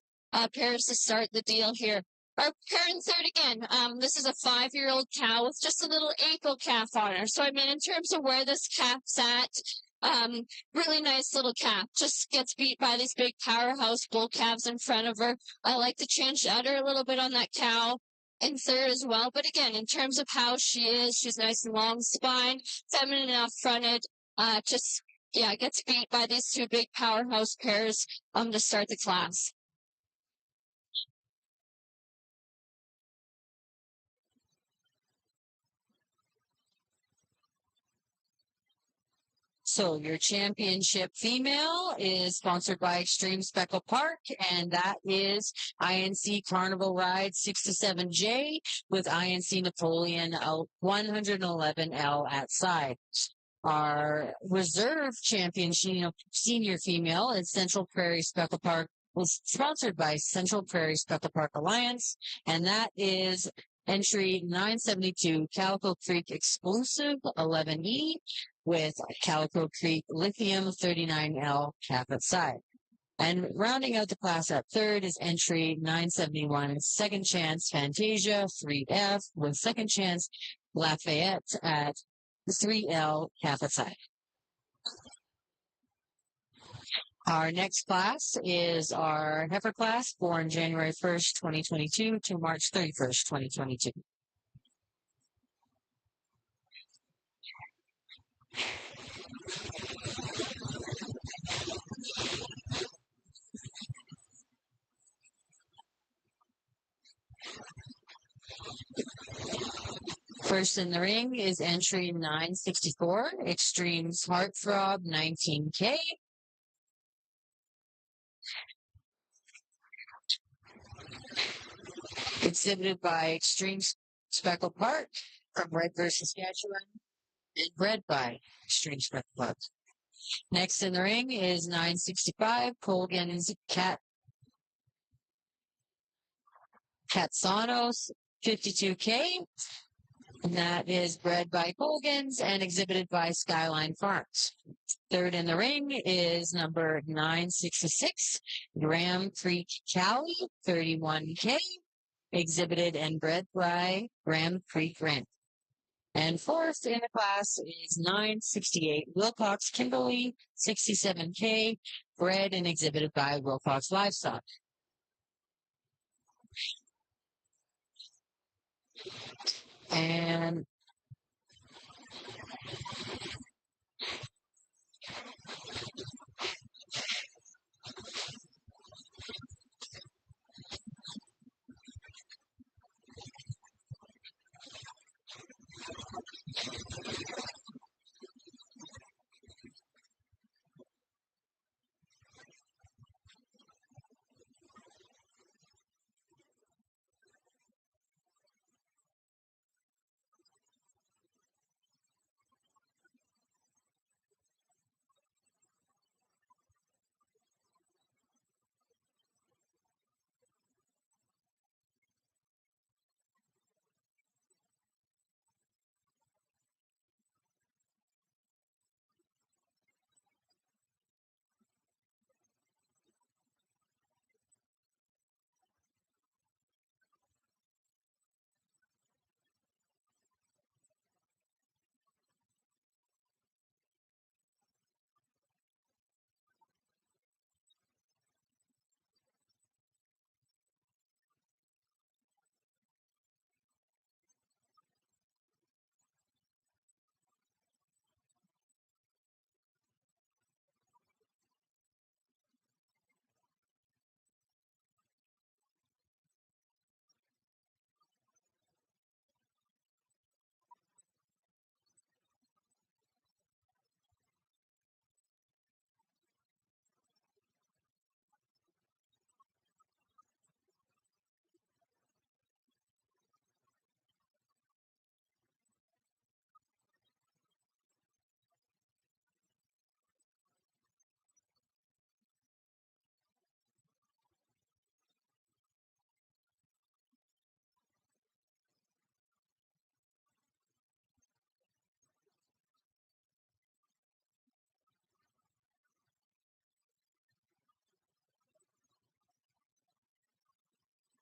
pairs to start the deal here. Our pair in third again. This is a 5-year-old cow with just a little ankle calf on her. So I mean, in terms of where this calf's at, really nice little calf. Just gets beat by these big powerhouse bull calves in front of her. I like to change the udder a little bit on that cow in third as well. But again, in terms of how she is, she's nice and long spine, feminine enough fronted. Just gets beat by these two big powerhouse pairs to start the class. So your championship female is sponsored by Extreme Speckle Park, and that is INC Carnival Ride 67J with INC Napoleon 111L at side. Our reserve champion senior female is Central Prairie Speckle Park, was sponsored by Central Prairie Speckle Park Alliance, and that is entry 972 Calico Creek Exclusive 11E with Calico Creek Lithium 39L cap at side. And rounding out the class at third is entry 971 Second Chance Fantasia 3F with Second Chance Lafayette at 3L half a side. Our next class is our heifer class, born January 1st, 2022 to March 31st, 2022. First in the ring is entry 964, Extreme's Heartthrob 19K. Exhibited by Extreme Speckle Park from Redbird, Saskatchewan, and bred by Extreme Speckle Park. Next in the ring is 965, Colgan's Catsanos 52K. And that is bred by Colgan's and exhibited by Skyline Farms. Third in the ring is number 966, Graham Creek Cali 31K, exhibited and bred by Graham Creek Ranch. And fourth in the class is 968, Wilcox Kimberly 67K, bred and exhibited by Wilcox Livestock. And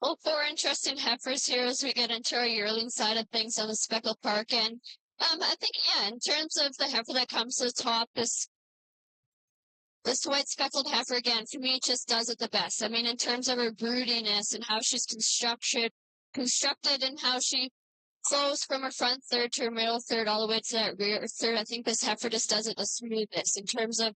Well, four interesting heifers here as we get into our yearling side of things on the Speckled Park. And I think, yeah, in terms of the heifer that comes to the top, this white speckled heifer, again, for me, just does it the best. I mean, in terms of her broodiness and how she's constructed and how she flows from her front third to her middle third all the way to that rear third. I think this heifer just does it the smoothest in terms of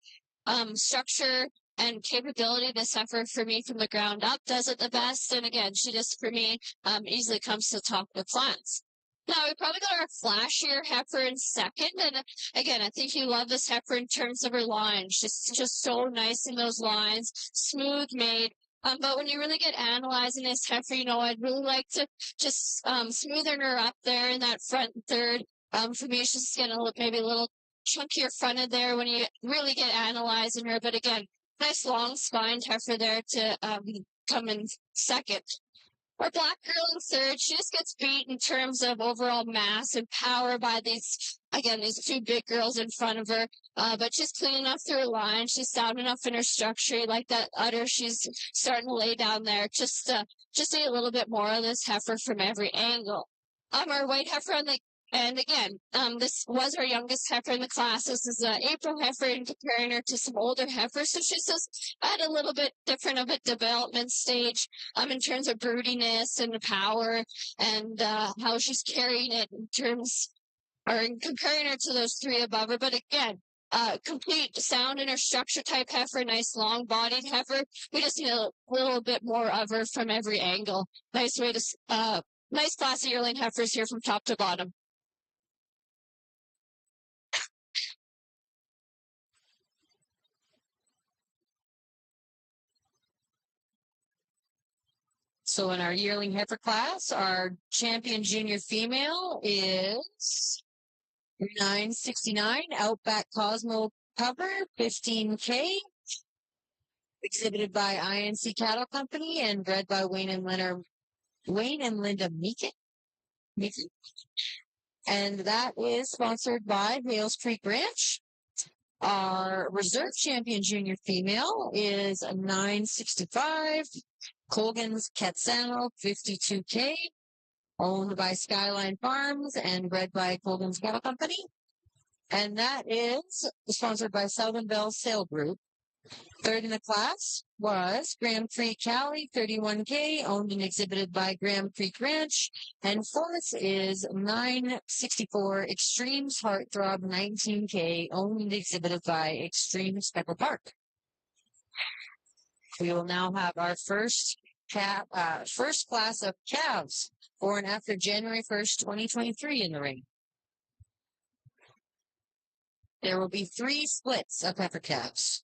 structure and capability. This heifer for me from the ground up does it the best. And again, she just for me easily comes to the top of the class. Now we probably got our flashier heifer in second. And again, I think you love this heifer in terms of her lines. Just so nice in those lines, smooth made. But when you really get analyzing this heifer, I'd really like to just smoothen her up there in that front third. For me, it's just getting maybe a little chunkier fronted there when you really get analyzing her. But again, nice long spined heifer there to come in second. Our black girl in third, she just gets beat in terms of overall mass and power by these two big girls in front of her. But she's clean enough through her line. She's sound enough in her structure. You like that udder she's starting to lay down there. Just need a little bit more of this heifer from every angle. Our white heifer and again, this was our youngest heifer in the class. This is April heifer, and comparing her to some older heifers. So she's just at a little bit different of a development stage in terms of broodiness and the power and how she's carrying it in comparing her to those three above her. But again, complete sound in her structure type heifer, nice long bodied heifer. We just need a little bit more of her from every angle. Nice way to, nice class of yearling heifers here from top to bottom. So in our yearling heifer class, our champion junior female is 969 Outback Cosmo cover, 15K, exhibited by INC Cattle Company and bred by Wayne and Linda Meekin. And that is sponsored by Hales Creek Ranch. Our reserve champion junior female is 965 Colgan's Quetzal, 52K, owned by Skyline Farms and bred by Colgan's Cattle Company. And that is sponsored by Southern Bell Sale Group. Third in the class was Graham Creek Cali, 31K, owned and exhibited by Graham Creek Ranch. And fourth is 964 Extremes Heartthrob, 19K, owned and exhibited by Extreme Speckled Park. We will now have our first class of calves born after January 1st, 2023 in the ring. There will be 3 splits of heifer calves.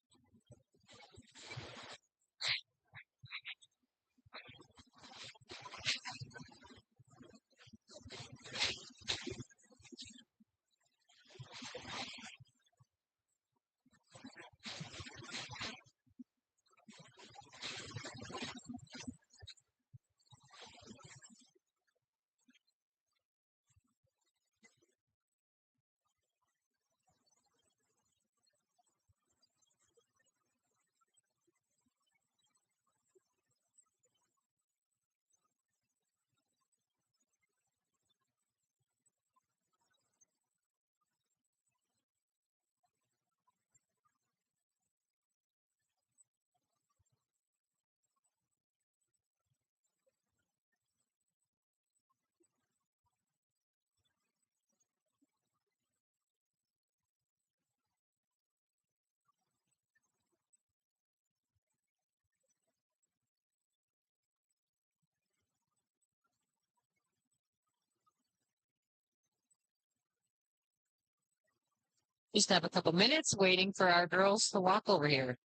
Just have a couple minutes waiting for our girls to walk over here.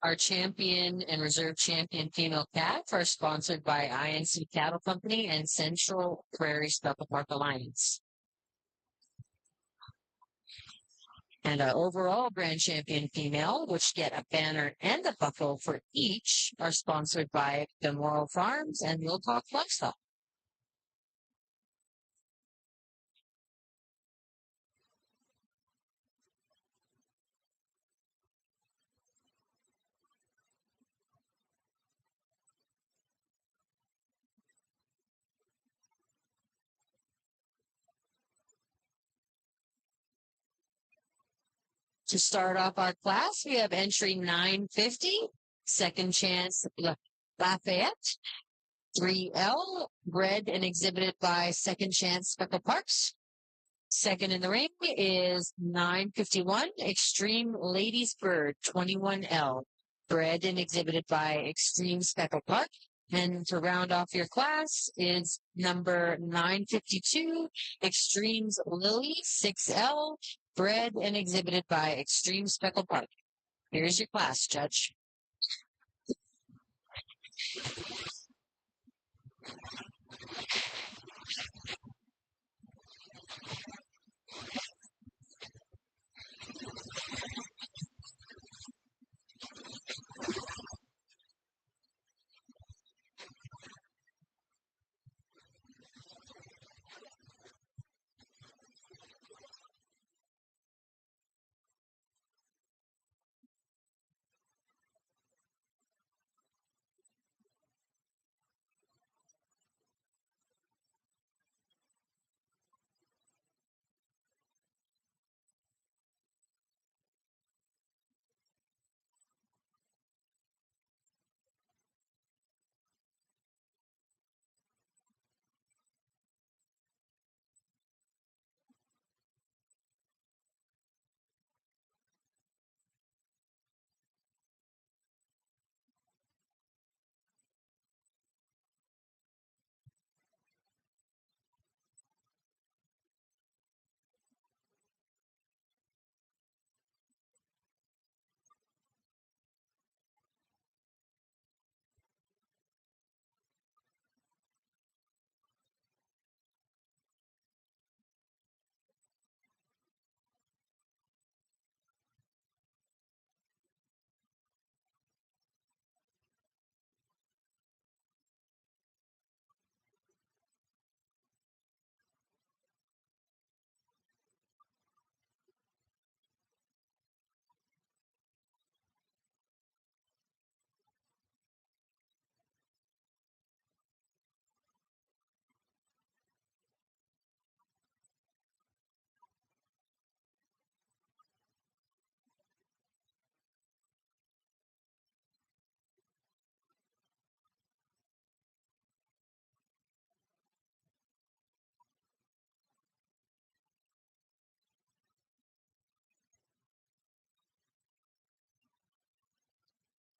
Our champion and reserve champion female calf are sponsored by INC Cattle Company and Central Prairie Speckled Park Alliance. And our overall grand champion female, which get a banner and a buckle for each, are sponsored by Demoro Farms and Wilcox Livestock. To start off our class, we have entry 950, Second Chance Lafayette, 3L, bred and exhibited by Second Chance Speckled Parks. Second in the ring is 951, Extreme Ladies Bird, 21L, bred and exhibited by Extreme Speckled Park. And to round off your class is number 952, Extremes Lily, 6L, bred and exhibited by Extreme Speckled Park. Here's your class, Judge.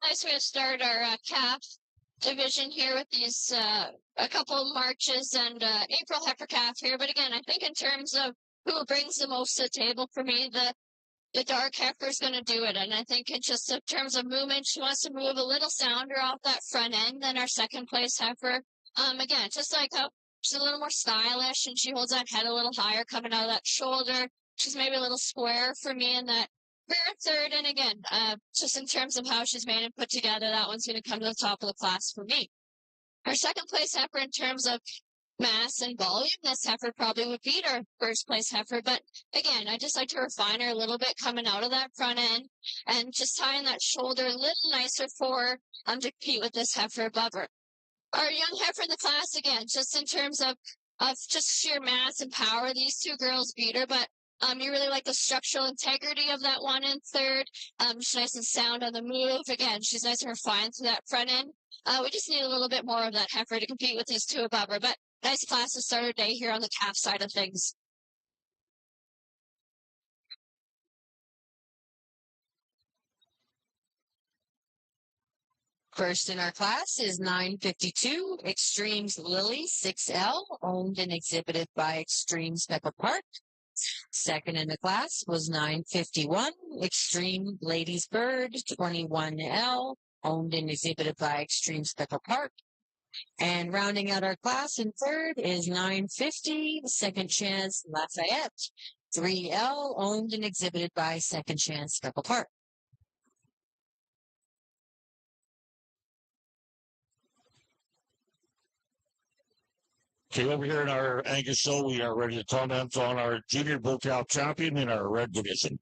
Nice way to start our calf division here with these a couple of Marches and April heifer calf here. But again, I think in terms of who brings the most to the table for me, the dark heifer is going to do it. And I think in just in terms of movement, she wants to move a little sounder off that front end than our second place heifer. Again, just like how she's a little more stylish and she holds that head a little higher coming out of that shoulder. She's maybe a little square for me in that third. And again, just in terms of how she's made and put together, that one's going to come to the top of the class for me. Our second place heifer in terms of mass and volume, this heifer probably would beat our first place heifer. But again, I just like to refine her a little bit coming out of that front end and just tying that shoulder a little nicer for her to compete with this heifer above her. Our young heifer in the class, again, just in terms of just sheer mass and power, these two girls beat her. But you really like the structural integrity of that one and third. She's nice and sound on the move. Again, she's nice and refined through that front end. We just need a little bit more of that heifer to compete with these two above her. But nice class to start our day here on the calf side of things. First in our class is 952, Extremes Lily, 6L, owned and exhibited by Extreme Speckled Park. Second in the class was 951 Extreme Ladies Bird 21L, owned and exhibited by Extreme Speckle Park. And rounding out our class in third is 950 Second Chance Lafayette 3L, owned and exhibited by Second Chance Speckle Park. Okay, over here in our Angus show, we are ready to comment on our junior bull calf champion in our red division.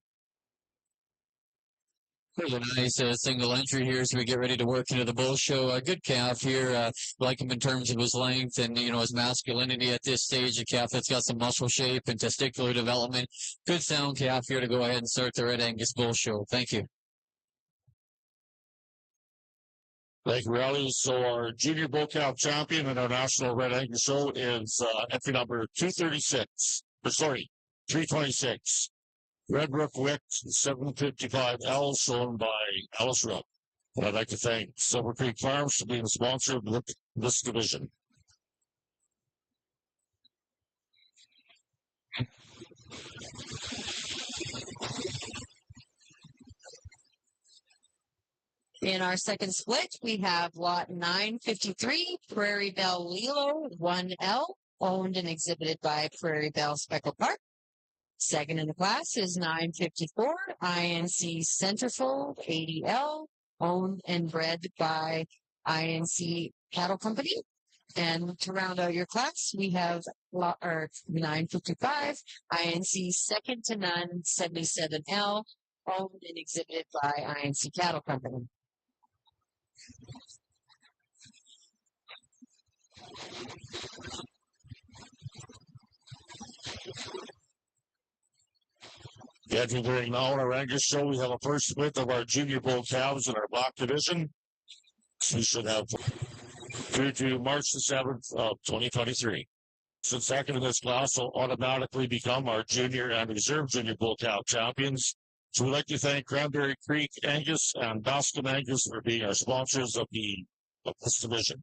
There's a nice single entry here as we get ready to work into the bull show. A good calf here. Like him in terms of his length and, his masculinity at this stage. A calf that's got some muscle shape and testicular development. Good sound calf here to go ahead and start the Red Angus Bull Show. Thank you. Thank you, Rally. So our junior bull calf champion in our national Red Angus show is entry number 326. Red Rook Wick 755L, shown by Alice Rook. And I'd like to thank Silver Creek Farms for being the sponsor of this division. In our second split, we have lot 953, Prairie Belle Lilo 1L, owned and exhibited by Prairie Belle Speckle Park. Second in the class is 954, INC Centerfold 80L, owned and bred by INC Cattle Company. And to round out your class, we have 955, INC Second to None 77L, owned and exhibited by INC Cattle Company. During now on our Angus show, we have a first split of our junior bull calves in our block division. We should have through to March the 7th of 2023. So second in this class will automatically become our junior and reserve junior bull calf champions. So we'd like to thank Cranberry Creek Angus and Bascom Angus for being our sponsors of this division.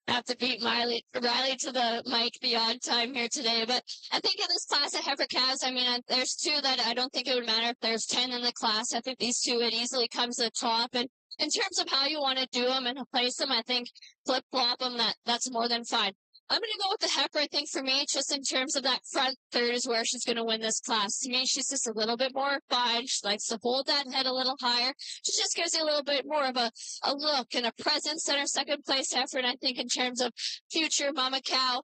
Have to beat Riley to the mic beyond time here today. But I think in this class of heifer calves, there's two that I don't think it would matter if there's 10 in the class. I think these two would easily come to the top. And in terms of how you want to do them and place them, I think flip-flop them, that's more than fine. I'm going to go with the heifer. I think for me, just in terms of that front third is where she's going to win this class. To me, she's just a little bit more refined. She likes to hold that head a little higher. She just gives you a little bit more of a look and a presence in her second place heifer. And I think in terms of future mama cow,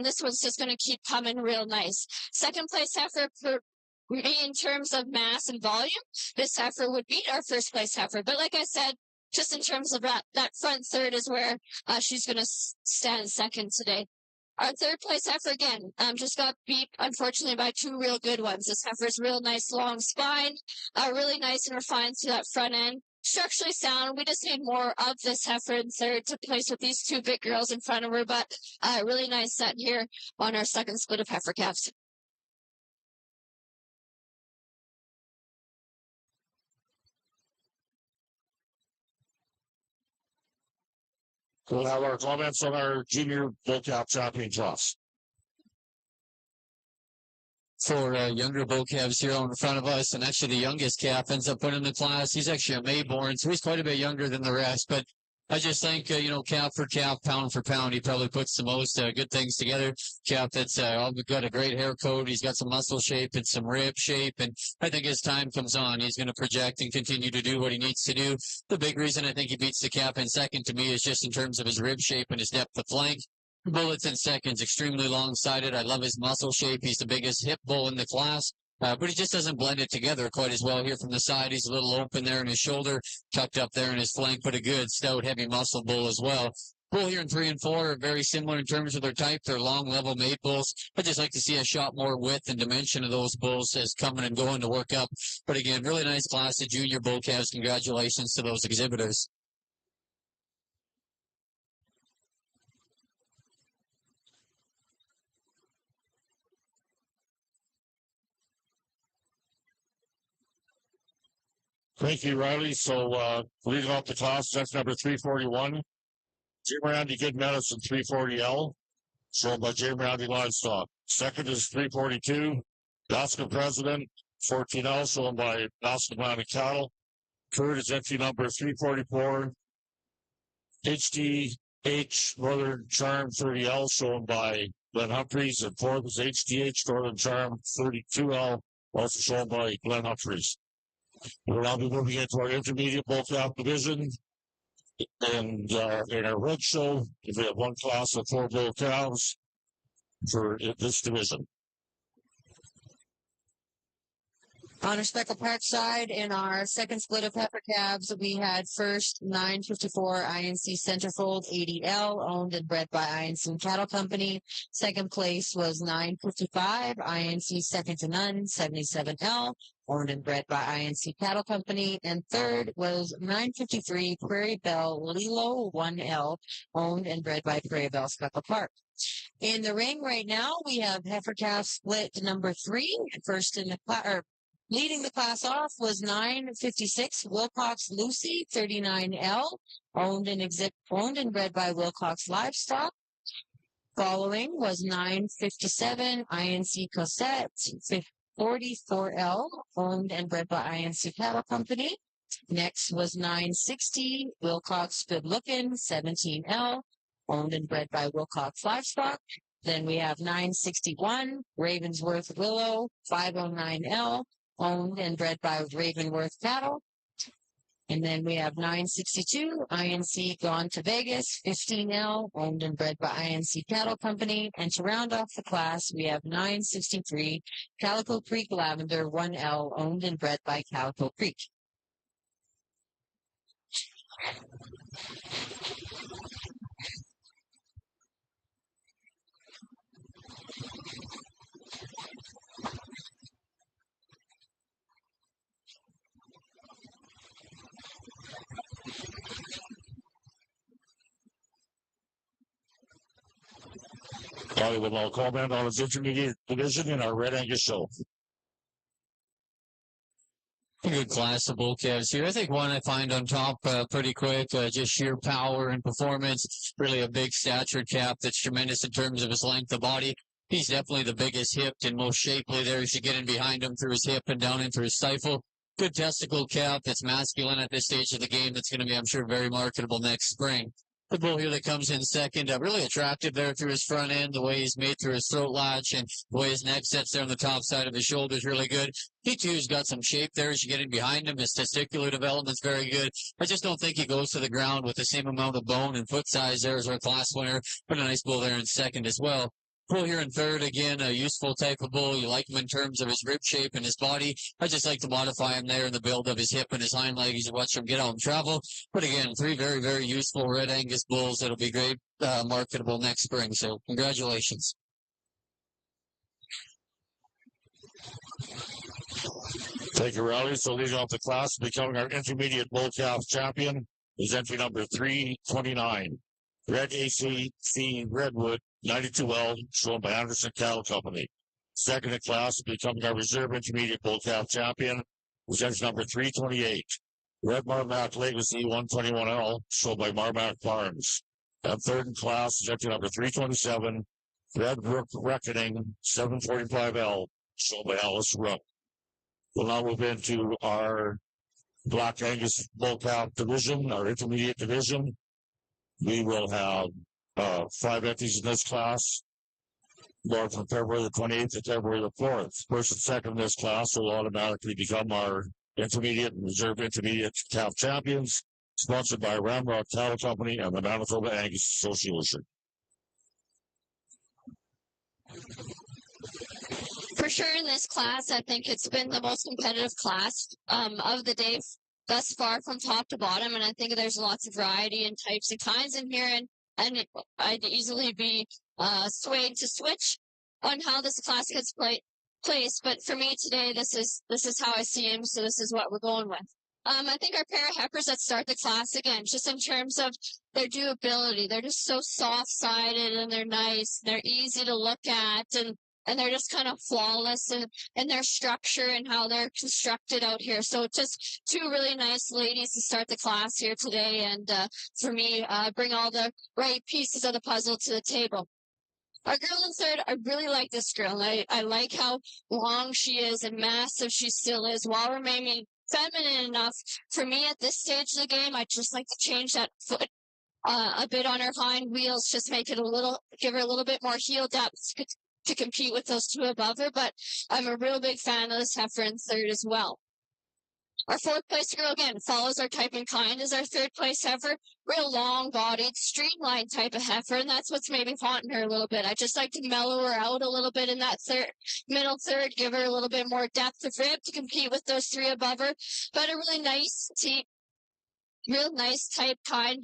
this one's just going to keep coming real nice. Second place heifer for me in terms of mass and volume, this heifer would beat our first place heifer. But like I said, just in terms of that front third is where she's going to stand second today. Our third place heifer again just got beat, unfortunately, by two real good ones. This heifer's real nice long spine, really nice and refined to that front end. Structurally sound. We just need more of this heifer in third to place with these two big girls in front of her. But really nice set here on our second split of heifer calves. We'll have our comments on our junior bull calf champion class. four younger bull calves here in front of us, and actually the youngest calf ends up winning the class. He's actually a Mayborn, so he's quite a bit younger than the rest, but I just think, calf for calf, pound for pound, he probably puts the most good things together. Calf that's got a great hair coat. He's got some muscle shape and some rib shape. And I think as time comes on, he's going to project and continue to do what he needs to do. The big reason I think he beats the calf in second to me is just in terms of his rib shape and his depth of flank. Bullets in seconds, extremely long-sided. I love his muscle shape. He's the biggest hip bull in the class. But he just doesn't blend it together quite as well here from the side. He's a little open there in his shoulder, tucked up there in his flank, but a good, stout, heavy muscle bull as well. Bull here in 3 and 4 are very similar in terms of their type. They're long, level made bulls. I just like to see a shot more width and dimension of those bulls as coming and going to work up. But again, really nice class of junior bull calves. Congratulations to those exhibitors. Thank you, Riley. So, leading off the class, that's number 341. Jim Randy Good Medicine 340L, sold by Jim Randy Livestock. Second is 342, Alaska President 14L, sold by Alaska Mountain Cattle. Third is entry number 344, HDH Northern Charm 30L, sold by Glenn Humphreys. And fourth is HDH Northern Charm 32L, also sold by Glenn Humphreys. We'll now be moving into our intermediate bull calf division. And in our red show, we have one class of 4 bull calves for this division. On our Speckled Park side, in our second split of heifer calves, we had first 954 INC Centerfold 80L, owned and bred by INC Cattle Company. Second place was 955 INC Second to None 77L, owned and bred by INC Cattle Company. And third was 953 Prairie Belle Lilo 1L, owned and bred by Prairie Belle Speckled Park. In the ring right now, we have heifer calf split number 3. First in the class, leading the class off was 956 Wilcox Lucy 39L, owned and bred by Wilcox Livestock. Following was 957 INC Cosette 44L, owned and bred by INC Cattle Company. Next was 960 Wilcox Good Lookin 17L, owned and bred by Wilcox Livestock. Then we have 961 Ravensworth Willow 509L, owned and bred by Ravenworth Cattle. And then we have 962 INC Gone to Vegas 15L, owned and bred by INC Cattle Company. And to round off the class, we have 963 Calico Creek Lavender 1L, owned and bred by Calico Creek. I will now comment on his intermediate division in our Red Angus show. A good class of bull calves here. I think one I find on top pretty quick, just sheer power and performance. Really a big statured calf that's tremendous in terms of his length of body. He's definitely the biggest hipped and most shapely there as you get in behind him through his hip and down into his stifle. Good testicle calf that's masculine at this stage of the game. That's going to be, I'm sure, very marketable next spring. The bull here that comes in second, really attractive there through his front end, the way he's made through his throat latch and the way his neck sets there on the top side of his shoulders, really good. He too's got some shape there as you get in behind him. His testicular development's very good. I just don't think he goes to the ground with the same amount of bone and foot size there as our class winner, but a nice bull there in second as well. Bull here in third, again, a useful type of bull. You like him in terms of his rib shape and his body. I just like to modify him there in the build of his hip and his hind leg as you watch him get out and travel. But again, 3 very, very useful Red Angus bulls that'll be great, marketable next spring. So congratulations. Thank you, Rowley. So leading off the class, becoming our intermediate bull calf champion is entry number 329. Red ACC Redwood 92L, shown by Anderson Cattle Company. Second in class, becoming our reserve intermediate bull calf champion, was entry number 328. Red Marmac Legacy 121L, shown by Marmac Farms. And third in class is entry number 327. Red Brook Reckoning 745L, shown by Alice Rupp. We'll now move into our Black Angus Bull Calf division, our intermediate division. We will have 5 entries in this class. Born from February the 28th to February the 4th. First and second in this class will automatically become our intermediate and reserve intermediate calf champions, sponsored by Ramrock Cattle Company and the Manitoba Angus Association. For sure in this class, I think it's been the most competitive class of the day thus far from top to bottom. And I think there's lots of variety and types and kinds in here. And I'd easily be swayed to switch on how this class gets placed. But for me today, this is how I see him. So this is what we're going with. I think our pair of heifers that start the class again, just in terms of their durability, they're just so soft-sided and they're nice. They're easy to look at and they're just kind of flawless in their structure and how they're constructed out here. So just 2 really nice ladies to start the class here today. And for me, bring all the right pieces of the puzzle to the table. Our girl in third, I really like this girl. I like how long she is and massive she still is while remaining feminine enough. For me at this stage of the game, I'd just like to change that foot a bit on her hind wheels, just make it give her a little bit more heel depth to compete with those 2 above her, but I'm a real big fan of this heifer in third as well. Our 4th place girl, again, follows our type and kind as our 3rd place heifer. Real long-bodied, streamlined type of heifer, and that's what's maybe haunting her a little bit. I just like to mellow her out a little bit in that middle third, give her a little bit more depth of rib to compete with those 3 above her, but a really nice, real nice type kind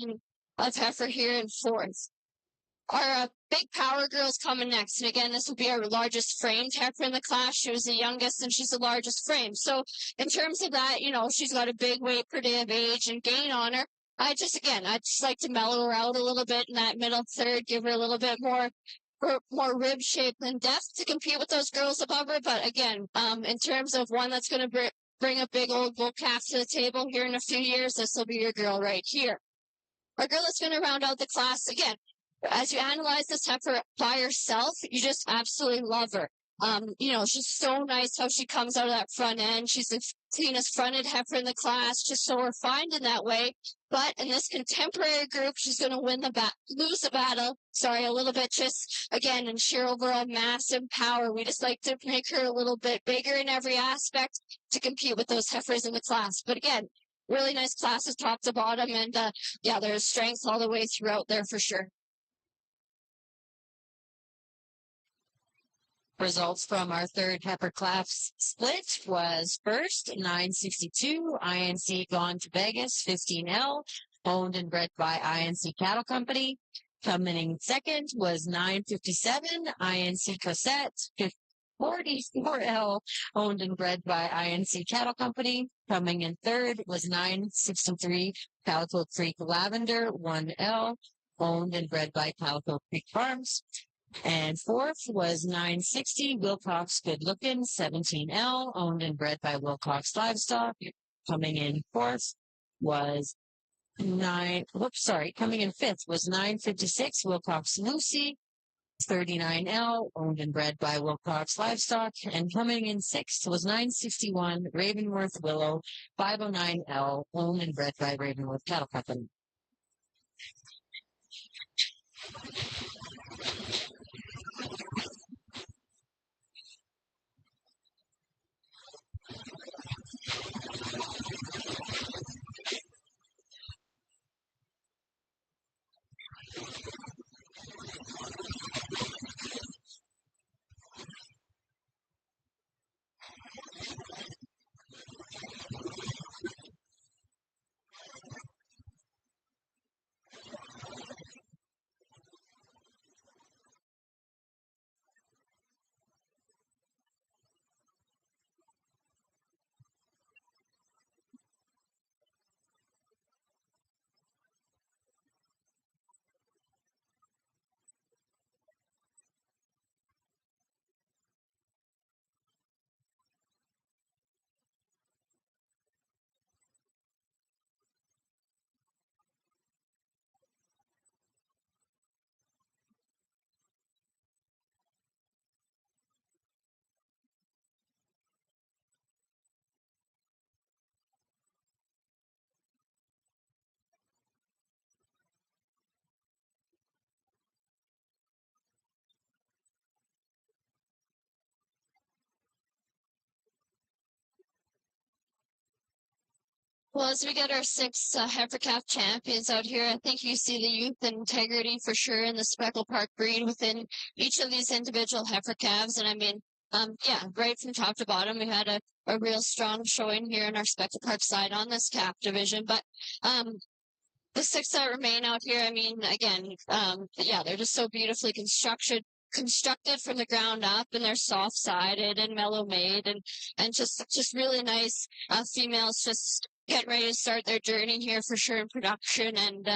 of heifer here in 4th. Our big power girl's coming next. And again, this will be our largest framed heifer in the class. She was the youngest and she's the largest frame. So in terms of that, she's got a big weight per day of age and gain on her. I just like to mellow her out a little bit in that middle third, give her a little bit more rib shape and depth to compete with those girls above her. But again, in terms of one that's going to bring a big old bull calf to the table here in a few years, this will be your girl right here. Our girl that's going to round out the class again. As you analyze this heifer by herself, you just absolutely love her. She's so nice how she comes out of that front end. She's the cleanest fronted heifer in the class, just so refined in that way. But in this contemporary group, she's going to lose the battle. Sorry, a little bit just, again, in sheer overall mass and power. We just like to make her a little bit bigger in every aspect to compete with those heifers in the class. But again, really nice classes top to bottom. And there's strength all the way throughout there for sure. Results from our 3rd heifer class split was first 962 INC Gone to Vegas 15L, owned and bred by INC Cattle Company. Coming in second was 957 INC Cosette 44L, owned and bred by INC Cattle Company. Coming in third was 963 Calico Creek Lavender 1L, owned and bred by Calico Creek Farms. And 4th was 960 Wilcox Good Lookin' 17L, owned and bred by Wilcox Livestock. Coming in 4th was coming in 5th was 956 Wilcox Lucy 39L, owned and bred by Wilcox Livestock. And coming in 6th was 961 Ravenworth Willow 509L, owned and bred by Ravenworth Cattle Company. Well, as we get our six heifer calf champions out here, I think you see the youth and integrity for sure in the Speckle Park breed within each of these individual heifer calves. And I mean, yeah, right from top to bottom, we had a real strong showing here in our Speckle Park side on this calf division. But the six that remain out here, I mean, again, yeah, they're just so beautifully constructed from the ground up, and they're soft sided and mellow made, and just really nice females just getting ready to start their journey here for sure in production, and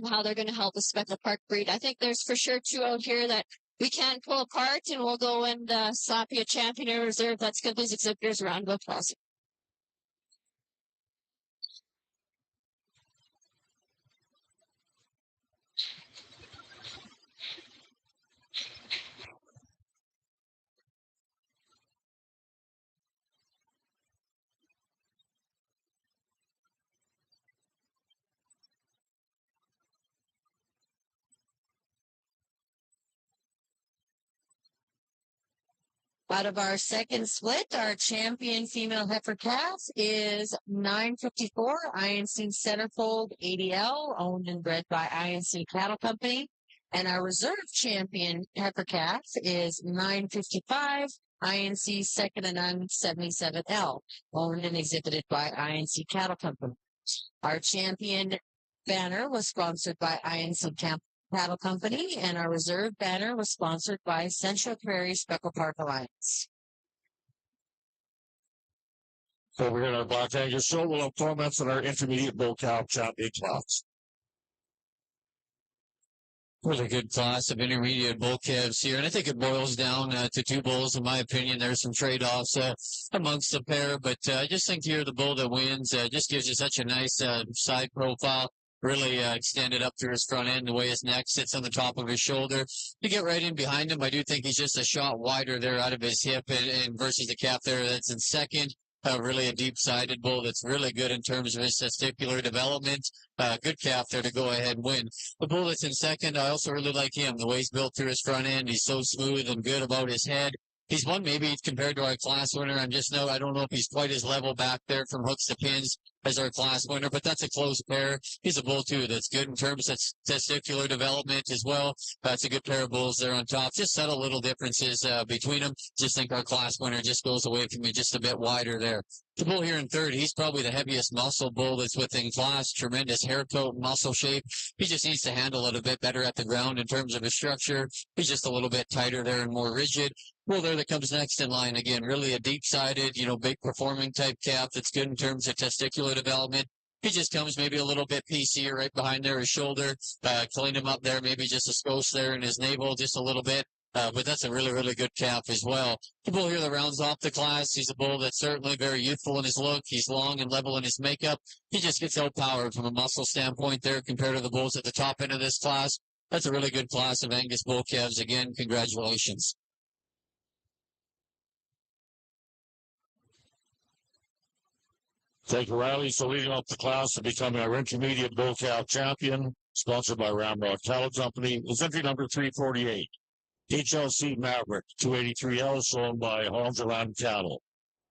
how they're going to help the Speckle Park breed. I think there's for sure two out here that we can pull apart, and we'll go and slap you a champion in reserve. Let's give these exhibitors a round of applause. Out of our second split, our champion female heifer calf is 954 INC Centerfold ADL, owned and bred by INC Cattle Company. And our reserve champion heifer calf is 955 INC Second and None 77L, owned and exhibited by INC Cattle Company. Our champion banner was sponsored by INC Cattle Company, and our reserve banner was sponsored by Central Prairie Speckle Park Alliance. Over here at our Black Angus show, we'll have comments on our intermediate bull cow champion class. Really good class of intermediate bull calves here, and I think it boils down to two bulls. In my opinion, there's some trade-offs amongst the pair, but I just think here the bull that wins just gives you such a nice side profile. Really extended up through his front end, the way his neck sits on the top of his shoulder. To get right in behind him, I do think he's just a shot wider there out of his hip, and versus the calf there that's in second. Really a deep-sided bull that's really good in terms of his testicular development. Good calf there to go ahead and win. The bull that's in second, I also really like him. The way he's built through his front end, he's so smooth and good about his head. He's one maybe compared to our class winner. I don't know if he's quite as level back there from hooks to pins as our class winner, but that's a close pair. He's a bull too that's good in terms of testicular development as well. It's a good pair of bulls there on top. Just subtle little differences between them. Just think our class winner just goes away from me just a bit wider there. The bull here in third, he's probably the heaviest muscle bull that's within class. Tremendous hair coat, muscle shape. He just needs to handle it a bit better at the ground in terms of his structure. He's just a little bit tighter there and more rigid. Bull there that comes next in line again, really a deep-sided, big performing type calf that's good in terms of testicular development. He just comes maybe a little bit PC'er right behind there, his shoulder. Clean him up there, maybe just a skosh there in his navel just a little bit. But that's a really, really good calf as well. The bull here that rounds off the class, he's a bull that's certainly very youthful in his look. He's long and level in his makeup. He just gets outpowered from a muscle standpoint there compared to the bulls at the top end of this class. That's a really good class of Angus bull calves. Again, congratulations. Thank you, Riley. So leading off the class and becoming our intermediate bull cow champion, sponsored by Ramrod Cattle Company, is entry number 348. HLC Maverick 283L, shown by Holmesland Cattle.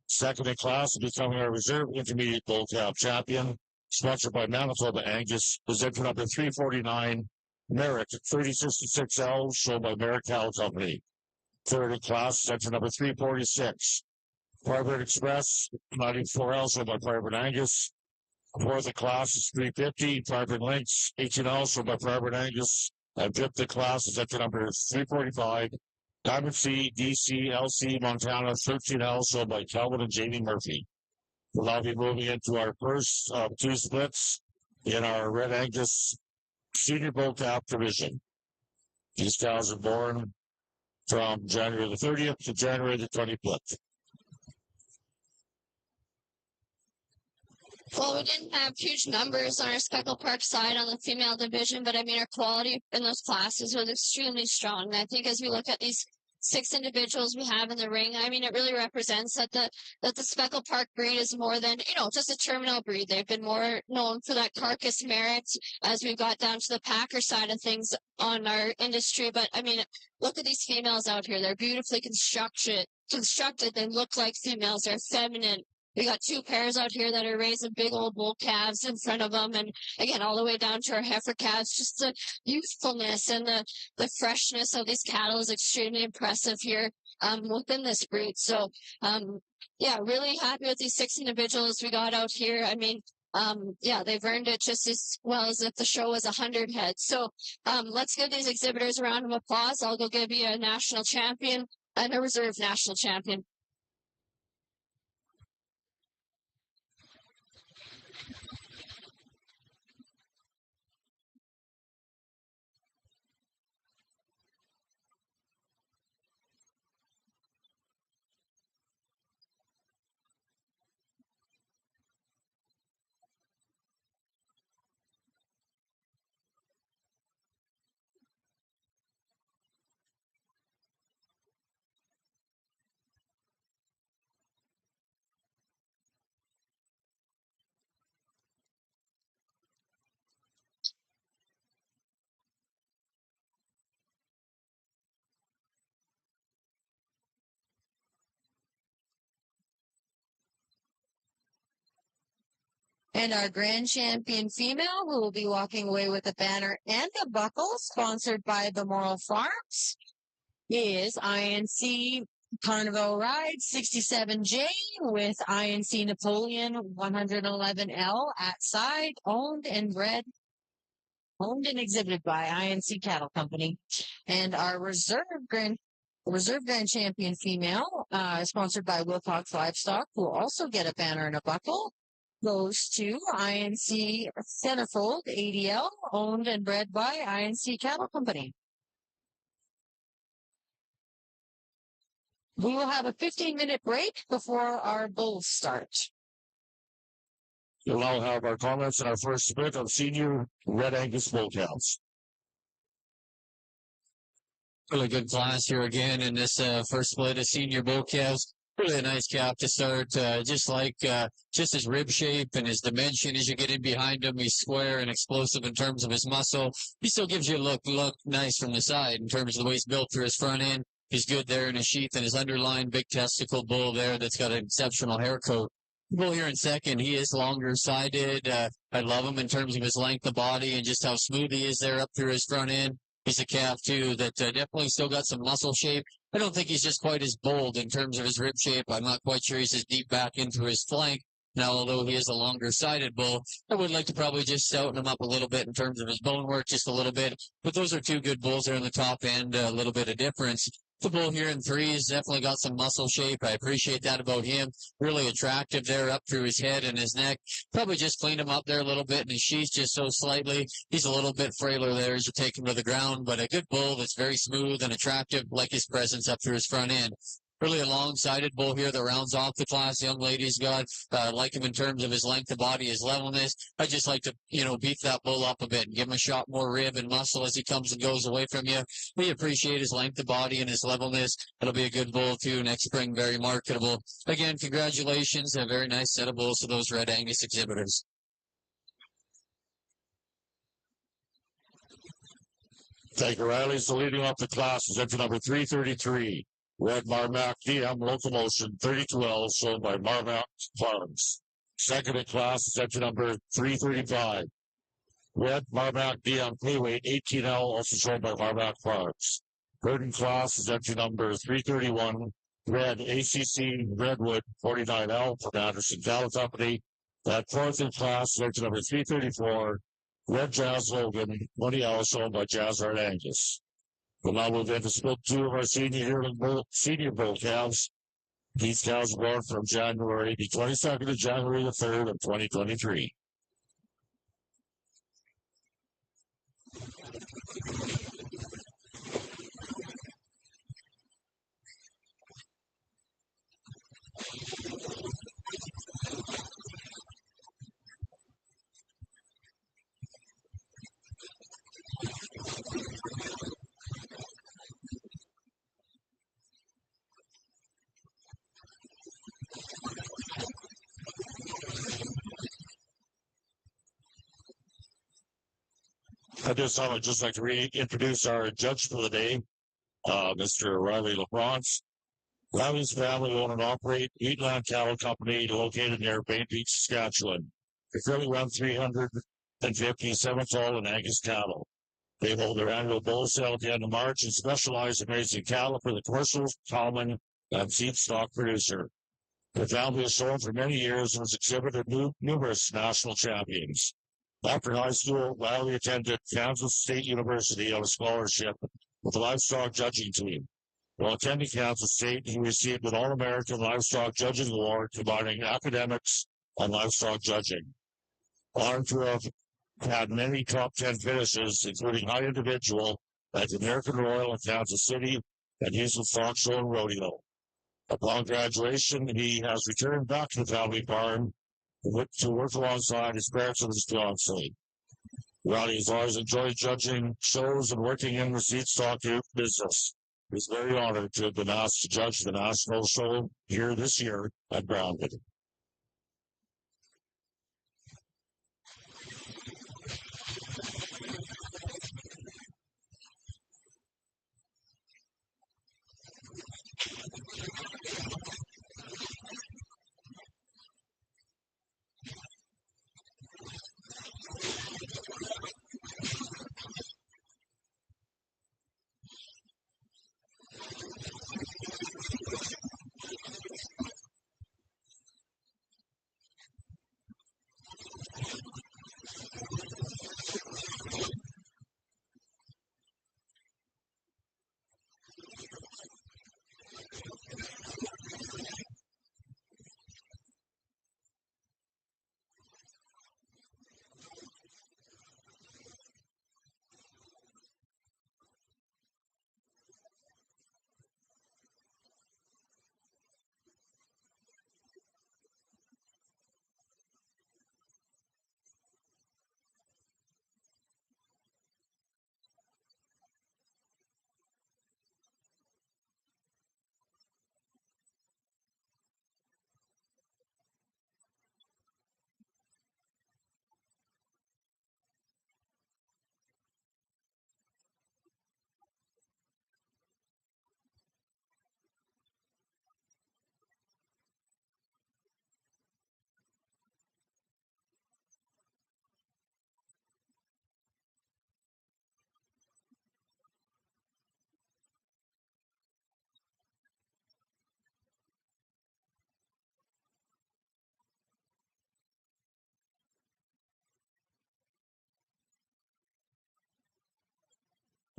Second in class and becoming our reserve intermediate bull cow champion, sponsored by Manitoba Angus, is entry number 349. Merrick 3066L, shown by Merrick Cattle Company. Third in class is entry number 346. Firebird Express, 94L, shown by Firebird Angus. Fourth in class is 350. Firebird Lynx, 18L, shown by Firebird Angus. And fifth in class is entry number 345. Diamond C, DC, LC, Montana, 13L, shown by Calvin and Jamie Murphy. We'll now be moving into our first two splits in our Red Angus Senior Bull Calf division. These cows are born from January the 30th to January the 25th. Well, we didn't have huge numbers on our Speckle Park side on the female division, but I mean, our quality in those classes was extremely strong. And I think as we look at these six individuals we have in the ring, I mean, it really represents that the Speckle Park breed is more than, just a terminal breed. They've been more known for that carcass merit as we've got down to the Packer side of things on our industry. But I mean, look at these females out here. They're beautifully constructed. They look like females. They're feminine. We got two pairs out here that are raising big old bull calves in front of them. And again, all the way down to our heifer calves, just the youthfulness and the freshness of these cattle is extremely impressive here within this breed. So, yeah, really happy with these 6 individuals we got out here. I mean, yeah, they've earned it just as well as if the show was 100 heads. So let's give these exhibitors a round of applause. I'll go give you a national champion and a reserve national champion. And our grand champion female, who will be walking away with a banner and a buckle, sponsored by Balmoral Farms, is INC Carnival Ride 67J with INC Napoleon 111L at side, owned and exhibited by INC Cattle Company. And our reserve grand champion female, sponsored by Wilcox Livestock, will also get a banner and a buckle, goes to INC Centerfold ADL, owned and bred by INC Cattle Company. We will have a 15-minute break before our bulls start. We'll now have our comments on our first split of senior Red Angus bull calves. Really good class here again in this first split of senior bull calves. Really a nice calf to start, just his rib shape and his dimension as you get in behind him. He's square and explosive in terms of his muscle. He still gives you a look nice from the side in terms of the way he's built through his front end. He's good there in his sheath and his underlying big testicle bull there that's got an exceptional hair coat. Bull here in second, he is longer sided. I love him in terms of his length of body and just how smooth he is there up through his front end. He's a calf too that definitely still got some muscle shape. I don't think he's just quite as bold in terms of his rib shape. I'm not quite sure he's as deep back into his flank. Now, although he is a longer-sided bull, I would like to probably just stouten him up a little bit in terms of his bone work, just a little bit. But those are two good bulls there in the top end, a little bit of difference. The bull here in three has definitely got some muscle shape. I appreciate that about him. Really attractive there up through his head and his neck. Probably just cleaned him up there a little bit, and his sheath just so slightly. He's a little bit frailer there as you take him to the ground, but a good bull that's very smooth and attractive, like his presence up through his front end. Really a long-sided bull here that rounds off the class. Young lady's got, like him in terms of his length of body, his levelness. I just like to, beef that bull up a bit and give him a shot more rib and muscle as he comes and goes away from you. We appreciate his length of body and his levelness. It'll be a good bull too next spring, very marketable. Again, congratulations. A very nice set of bulls to those Red Angus exhibitors. Thank you, Riley. So leading off the class is entry number 333. Red Marmac DM Locomotion 32L, sold by Marmac Farms. Second in class is entry number 335. Red Marmac DM Payweight 18L, also sold by Marmac Farms. Third in class is entry number 331. Red ACC Redwood 49L from Anderson Cattle Company. That fourth in class is entry number 334. Red Jazz Logan 20L, sold by Jazz Red Angus. We'll now move into split two of our senior bull calves. These cows were born from January the 22nd to January the 3rd of 2023. At this time, I'd just like to reintroduce our judge for the day, Mr. Riley LaFrance. Rowley's family own and operate Wheatland Cattle Company located near Bain Beach, Saskatchewan. They currently run 350 Simmental and Angus cattle. They hold their annual bull sale at the end of March and specialize in raising cattle for the commercial, common, and seed stock producer. The family has sold for many years and has exhibited numerous national champions. After high school, Riley attended Kansas State University on a scholarship with the livestock judging team. While attending Kansas State, he received an All-American Livestock Judging Award combining academics and livestock judging. Honored to have had many top 10 finishes, including high individual at the American Royal in Kansas City and Houston Stock Show and Rodeo. Upon graduation, he has returned back to the family farm to work alongside his parents and his fiancée. Riley has always enjoyed judging shows and working in the seed stock business. He's very honored to have been asked to judge the national show here this year at Brandon.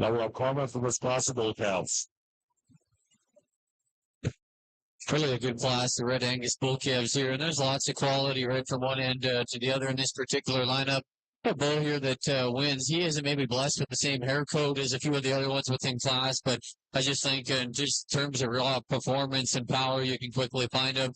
Now we'll have comments from responsible accounts. Really a good class, the Red Angus Bull Calves here, and there's lots of quality right from one end to the other in this particular lineup. A bull here that wins. He isn't maybe blessed with the same hair coat as a few of the other ones within class, but I just think in just terms of raw performance and power, you can quickly find him.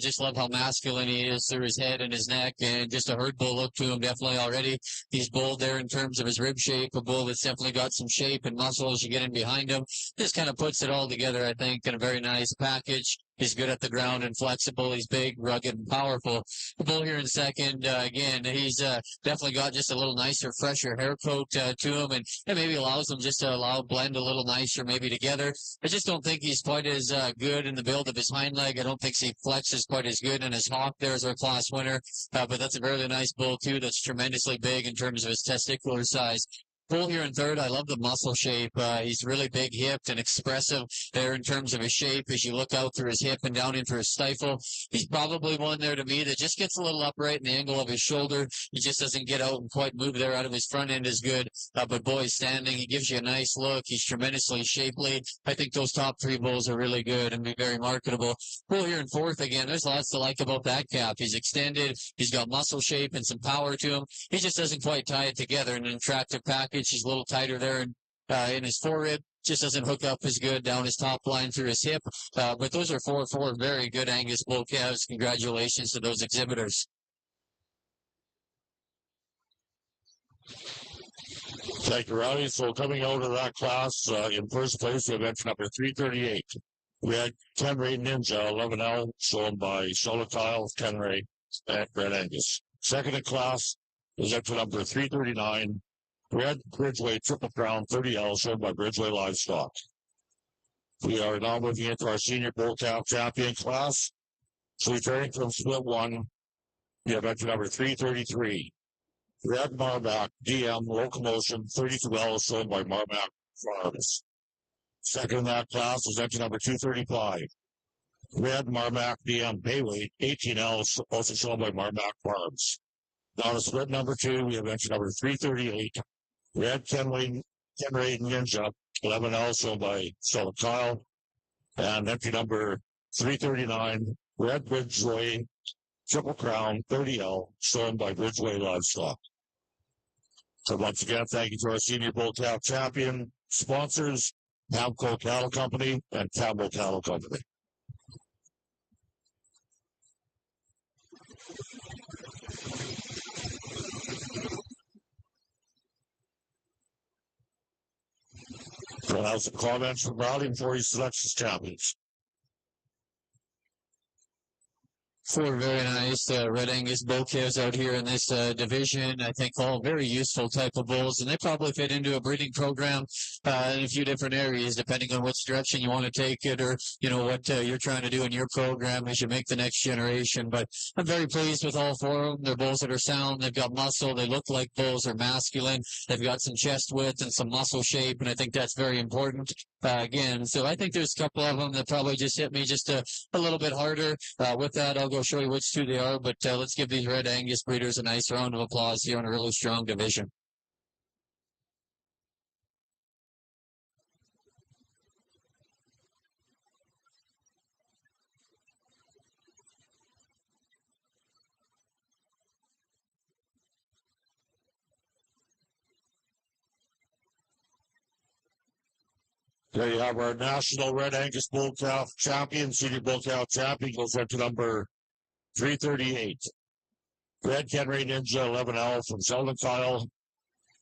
Just love how masculine he is through his head and his neck, and just a herd bull look to him definitely already. He's bold there in terms of his rib shape, a bull that's definitely got some shape and muscle as you get in behind him. Just kind of puts it all together, I think, in a very nice package. He's good at the ground and flexible. He's big, rugged, and powerful. The bull here in second, again, he's definitely got just a little nicer, fresher hair coat to him, and it maybe allows him just to blend a little nicer maybe together. I just don't think he's quite as good in the build of his hind leg. I don't think he flexes quite as good in his hawk there as our class winner, but that's a very nice bull too. That's tremendously big in terms of his testicular size. Bull here in third, I love the muscle shape. He's really big hipped and expressive there in terms of his shape as you look out through his hip and down into his stifle. He's probably one there to me that just gets a little upright in the angle of his shoulder. He just doesn't get out and quite move there out of his front end as good. But boy, standing, he gives you a nice look. He's tremendously shapely. I think those top three bulls are really good and be very marketable. Bull here in fourth again, there's lots to like about that calf. He's extended. He's got muscle shape and some power to him. He just doesn't quite tie it together in an attractive package. He's a little tighter there in his forerib. Just doesn't hook up as good down his top line through his hip. But those are four very good Angus bull calves. Congratulations to those exhibitors. Thank you, Rowdy. So coming out of that class, in first place, we have entry number 338. We had Kenray Ninja, 11L, shown by Charlotte Kyle, Kenray, and Red Angus. Second in class is entry number 339. Red Bridgeway Triple Crown 30L, shown by Bridgeway Livestock. We are now moving into our senior bull calf champion class. So returning from split one, we have entry number 333. Red Marmac DM Locomotion 32L shown by Marmac Farms. Second in that class was entry number 235. Red Marmac DM Bayweight 18L also shown by Marmac Farms. Now to split number 2, we have entry number 338. Red Kenway Ninja 11L shown by Southern Kyle. And entry number 339, Red Bridgeway Triple Crown 30L shown by Bridgeway Livestock. So once again, thank you to our senior bull calf champion sponsors, Hamco Cattle Company and Campbell Cattle Company. So we'll have some comments from Rowdy before he selects his champions. Four very nice Red Angus bull calves out here in this division. I think all very useful type of bulls, and they probably fit into a breeding program in a few different areas, depending on which direction you want to take it, or what you're trying to do in your program as you make the next generation. But I'm very pleased with all four of them. They're bulls that are sound. They've got muscle. They look like bulls. They're masculine. They've got some chest width and some muscle shape, and I think that's very important. Again, so I think there's a couple of them that probably just hit me just a little bit harder. With that, I'll go show you which two they are, but let's give these Red Angus breeders a nice round of applause here in a really strong division. There you have our national Red Angus bull calf champion, senior bull calf champion, goes up to number 338. Red Kenray Ninja 11L from Sheldon Kyle,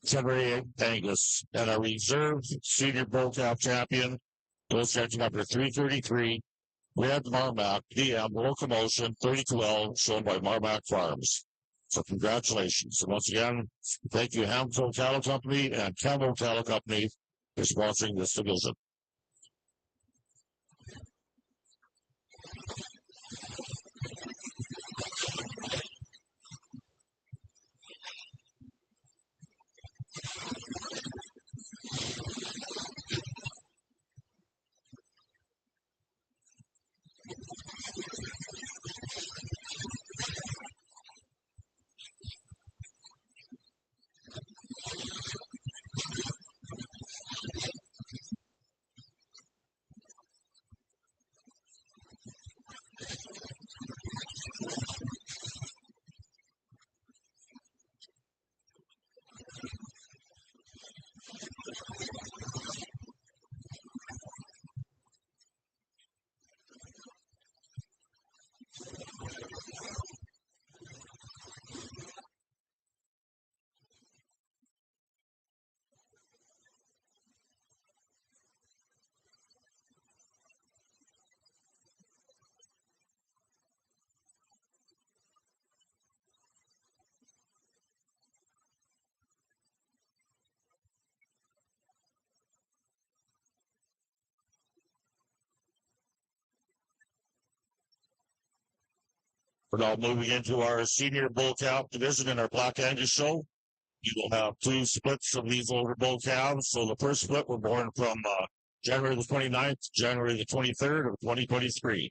Kenray Angus. And our reserve senior bull calf champion goes up to number 333. Red Marmac DM Locomotion 32L, shown by Marmac Farms. So congratulations. And once again, thank you Hamco Cattle Company and Campbell Cattle Company for sponsoring this division. We're now moving into our senior bull calf division in our Black Angus show. You will have two splits of these older bull calves. So the first split were born from January the 29th to January the 23rd of 2023.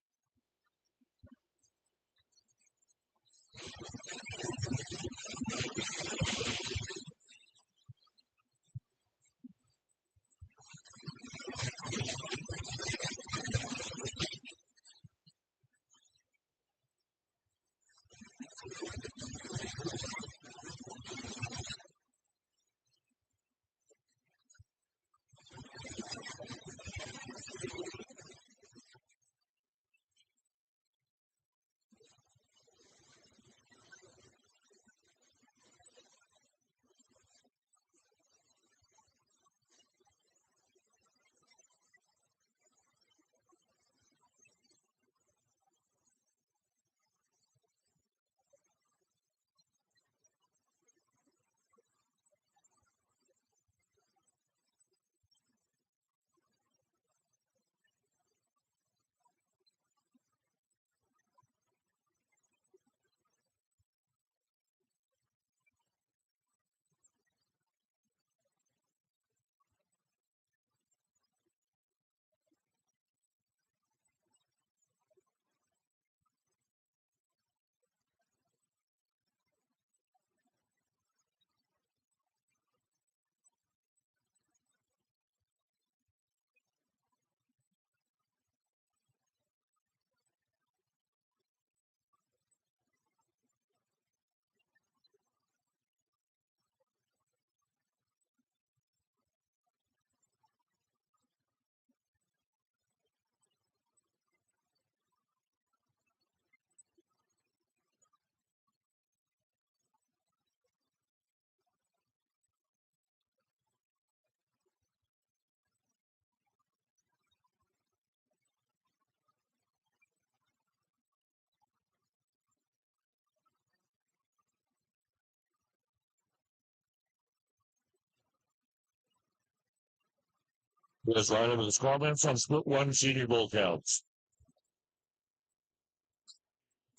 Here's Riley with his comments on split one senior bull cows.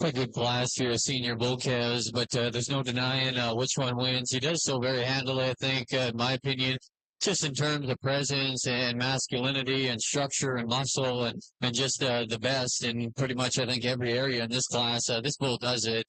Quite good class here, senior bull cows, but there's no denying which one wins. He does so very handily, I think, in my opinion, just in terms of presence and masculinity and structure and muscle and just the best in pretty much, I think, every area in this class. This bull does it.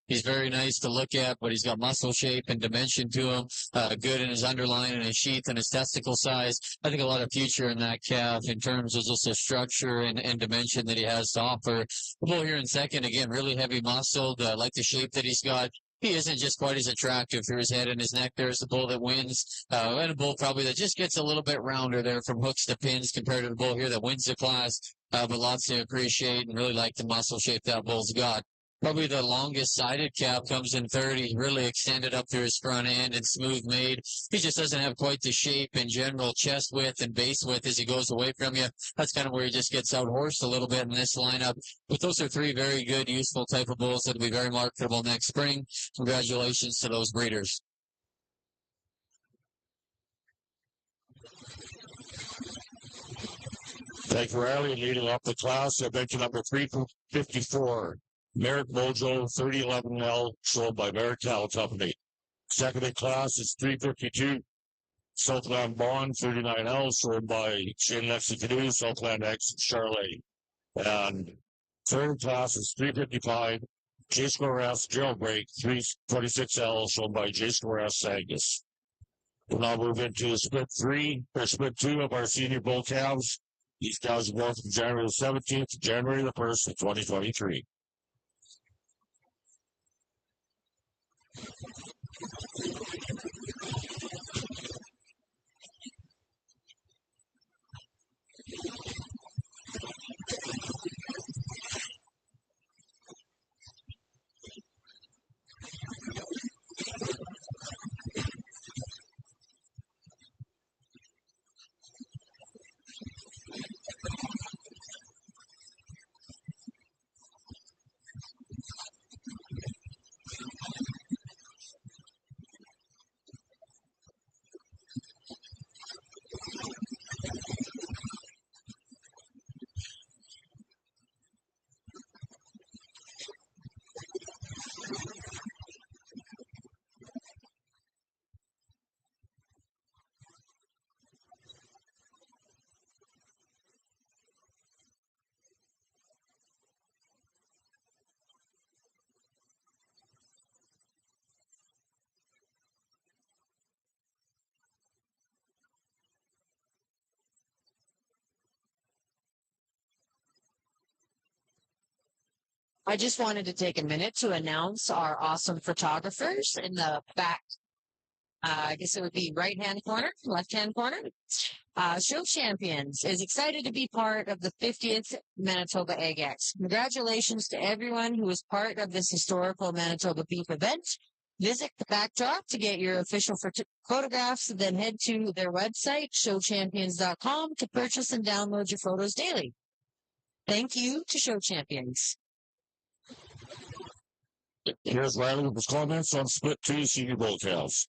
He's very nice to look at, but he's got muscle shape and dimension to him. Good in his underline and his sheath and his testicle size. I think a lot of future in that calf in terms of just the structure and dimension that he has to offer. The bull here in second, again, really heavy muscled. Like the shape that he's got. He isn't just quite as attractive for his head and his neck. There's the bull that wins. And a bull probably that just gets a little bit rounder there from hooks to pins compared to the bull here that wins the class. But lots to appreciate and really like the muscle shape that bull's got. Probably the longest sided calf comes in third. He's really extended up through his front end and smooth made. He just doesn't have quite the shape and general chest width and base width as he goes away from you. That's kind of where he just gets out horsed a little bit in this lineup. But those are three very good, useful type of bulls that will be very marketable next spring. Congratulations to those breeders. Thank you, Riley. Leading off the class, I bet you number 354. Merrick Mojo, 3011L, sold by Merrick Cattle Company. Second in class is 352. Southland Bond, 39L, sold by Shane Lexi Canoe, Southland X, Charlotte. And third in class is 355. J Square S Jailbreak, 326L, sold by J Square S Angus. We'll now move into split two of our senior bull calves. These cows are born from January the 17th to January the 1st of 2023. I just wanted to take a minute to announce our awesome photographers in the back. I guess it would be right-hand corner, left-hand corner. Show Champions is excited to be part of the 50th Manitoba AGX. Congratulations to everyone who is part of this historical Manitoba beef event. Visit the backdrop to get your official photographs, then head to their website, showchampions.com, to purchase and download your photos daily. Thank you to Show Champions. Here's Riley with his comments on split two senior bull cows.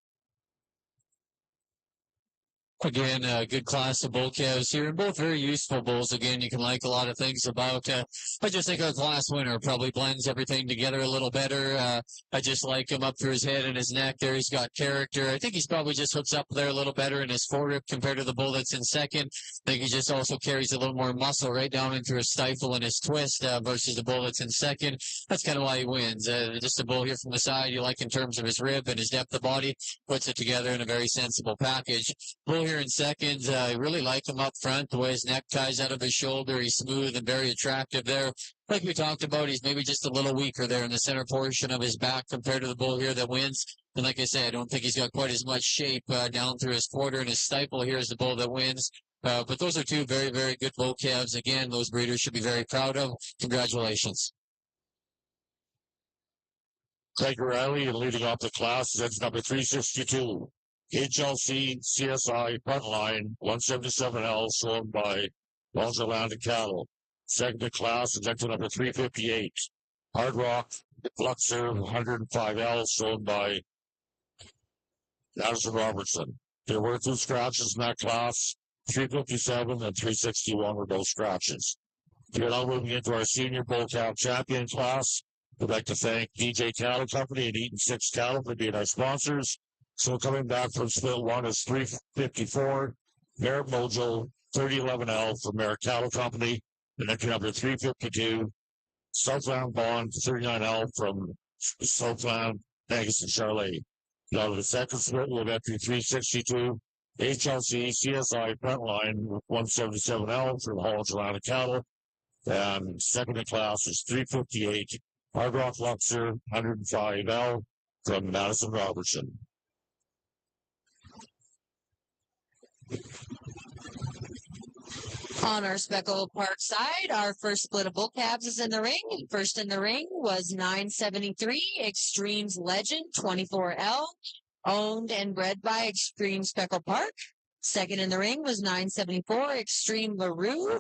Again, a good class of bull cows here, and both very useful bulls. Again, you can like a lot of things about. I just think our class winner probably blends everything together a little better. I just like him up through his head and his neck there. He's got character. I think he's probably just hooks up there a little better in his foregrip compared to the bull that's in second. I think he just also carries a little more muscle right down into his stifle and his twist versus the bull that's in second. That's kind of why he wins. Just a bull here from the side you like in terms of his rib and his depth of body. Puts it together in a very sensible package. Bull here in seconds. I really like him up front, the way his neck ties out of his shoulder. He's smooth and very attractive there. Like we talked about, he's maybe just a little weaker there in the center portion of his back compared to the bull here that wins. And like I say, I don't think he's got quite as much shape down through his quarter and his stifle here as the bull that wins. But those are two very, very good bull calves. Again, those breeders should be very proud of. Congratulations. Thank you, Riley. And leading off the class is number 362. HLC CSI Frontline 177L, sold by Longeland Cattle. Second in class is exit number 358. Hard Rock Fluxer 105L, sold by Addison Robertson. There were two scratches in that class. 357 and 361 were both scratches. We're now moving into our senior bull calf champion class. We'd like to thank DJ Cattle Company and Eaton 6 Cattle for being our sponsors. So coming back from split one is 354, Merritt Mojo, 3011L from Merritt Cattle Company, and entry number 352, Southland Bond, 39L from Southland, Angus and Charlotte. Now the second split will have entry 362, HLC CSI Frontline with 177L from Holland Atlanta Cattle. And second in class is 358, Hard Rock Luxor, 105L from Madison Robertson. On our Speckle Park side, our first split of bull calves is in the ring. First in the ring was 973 Extremes Legend 24L, owned and bred by Extreme Speckle Park. Second in the ring was 974 Extreme LaRue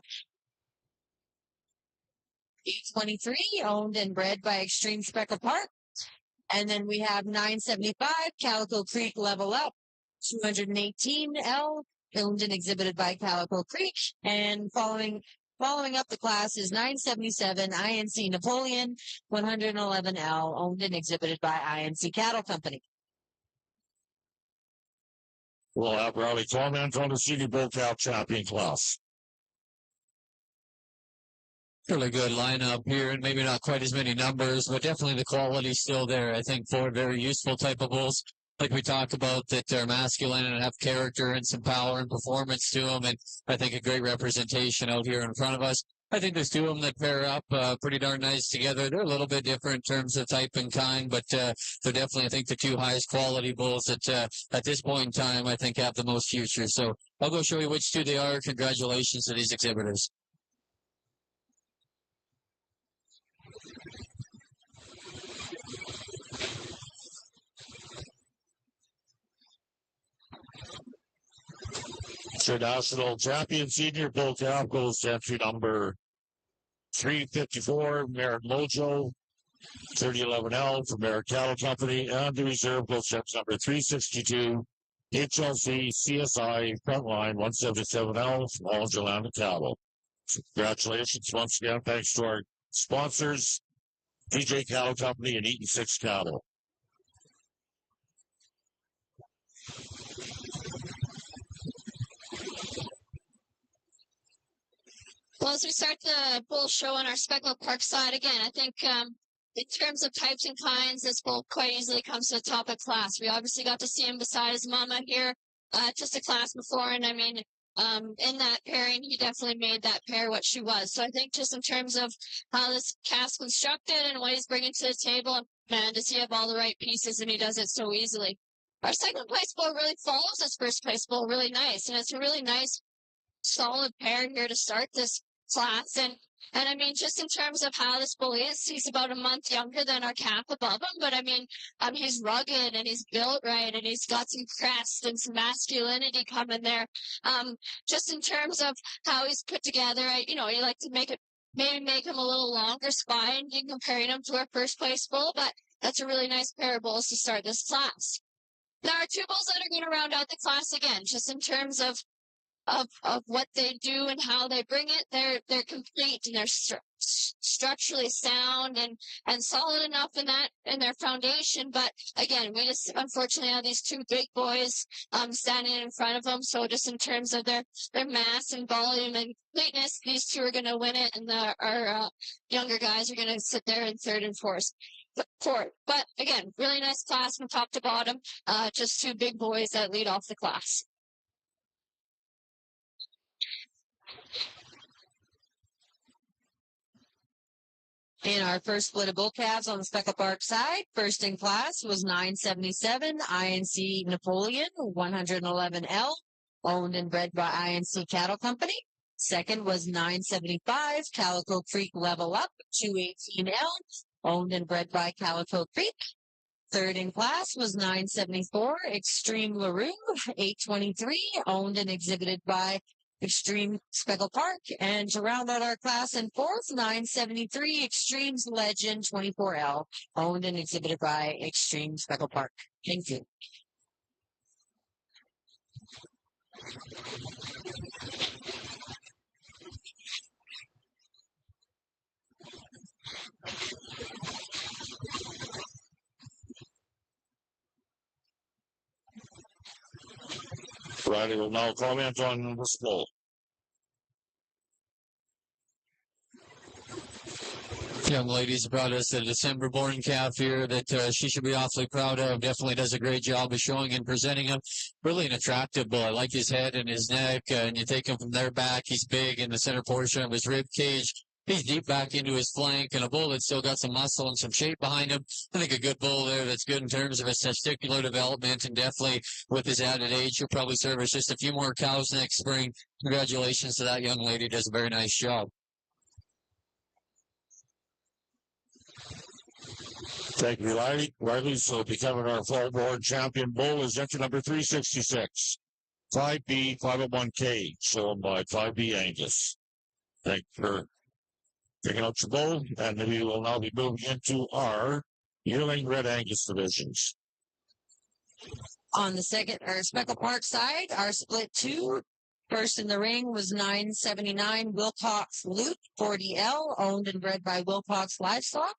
823, owned and bred by Extreme Speckle Park. And then we have 975 Calico Creek Level Up 218L, owned and exhibited by Calico Creek. And following up the class is 977 INC Napoleon 111L, owned and exhibited by INC Cattle Company. We'll have Riley comment on the senior bull calf champion class. Really good lineup here, and maybe not quite as many numbers, but definitely the quality still there. I think four very useful type of bulls, like we talked about, that are masculine and have character and some power and performance to them, and I think a great representation out here in front of us. I think there's two of them that pair up pretty darn nice together. They're a little bit different in terms of type and kind, but they're definitely, I think, the two highest quality bulls that at this point in time, I think, have the most future. So I'll go show you which two they are. Congratulations to these exhibitors. International champion senior bull calf goes to entry number 354, Merritt Mojo, 3011L from Merritt Cattle Company, and the reserve goes to entry number 362, HLC CSI Frontline 177L from Holland Atlanta Cattle. Congratulations once again. Thanks to our sponsors, DJ Cattle Company and Eaton 6 Cattle. Well, as we start the bull show on our Speckle Park side, again, I think in terms of types and kinds, this bull quite easily comes to the top of class. We obviously got to see him beside his mama here just a class before, and I mean, in that pairing, he definitely made that pair what she was. So I think just in terms of how this cast constructed and what he's bringing to the table, man, does he have all the right pieces, and he does it so easily. Our second place bull really follows his first place bull really nice, and it's a really nice solid pair here to start this class. And I mean, just in terms of how this bull is, he's about a month younger than our calf above him, but I mean, he's rugged and he's built right and he's got some crest and some masculinity coming there. Just in terms of how he's put together, you like to maybe make him a little longer spine in comparing him to our first place bull, but that's a really nice pair of bulls to start this class. There are two bulls that are going to round out the class again, just in terms of what they do and how they bring it. They're complete and they're structurally sound and solid enough in their foundation. But again, we just unfortunately have these two big boys standing in front of them. So just in terms of their mass and volume and completeness, these two are going to win it, and our younger guys are going to sit there in third and fourth. But again, really nice class from top to bottom. Just two big boys that lead off the class. In our first split of bull calves on the Speckle Park side, first in class was 977 INC Napoleon 111L, owned and bred by INC Cattle Company. Second was 975 Calico Creek Level Up 218L, owned and bred by Calico Creek. Third in class was 974 Extreme LaRue 823, owned and exhibited by Extreme Speckle Park. And to round out our class in fourth, 973 Extremes Legend 24L, owned and exhibited by Extreme Speckle Park. Thank you. Riley will now comment on this bull. Young lady's brought us a December-born calf here that she should be awfully proud of. Definitely does a great job of showing and presenting him. Really an attractive bull. I like his head and his neck, and you take him from there back. He's big in the center portion of his rib cage. He's deep back into his flank, and a bull that's still got some muscle and some shape behind him. I think a good bull there that's good in terms of his testicular development, and definitely with his added age, he'll probably service just a few more cows next spring. Congratulations to that young lady. Does a very nice job. Thank you, Riley. Riley, so becoming our fall board champion bull is entry number 366. 5B 501K, shown by 5B Angus. Thank you for picking out your bull, and we will now be moving into our yearling Red Angus divisions. On the second or Speckle Park side, our split two. First in the ring was 979 Wilcox Loot 40L, owned and bred by Wilcox Livestock.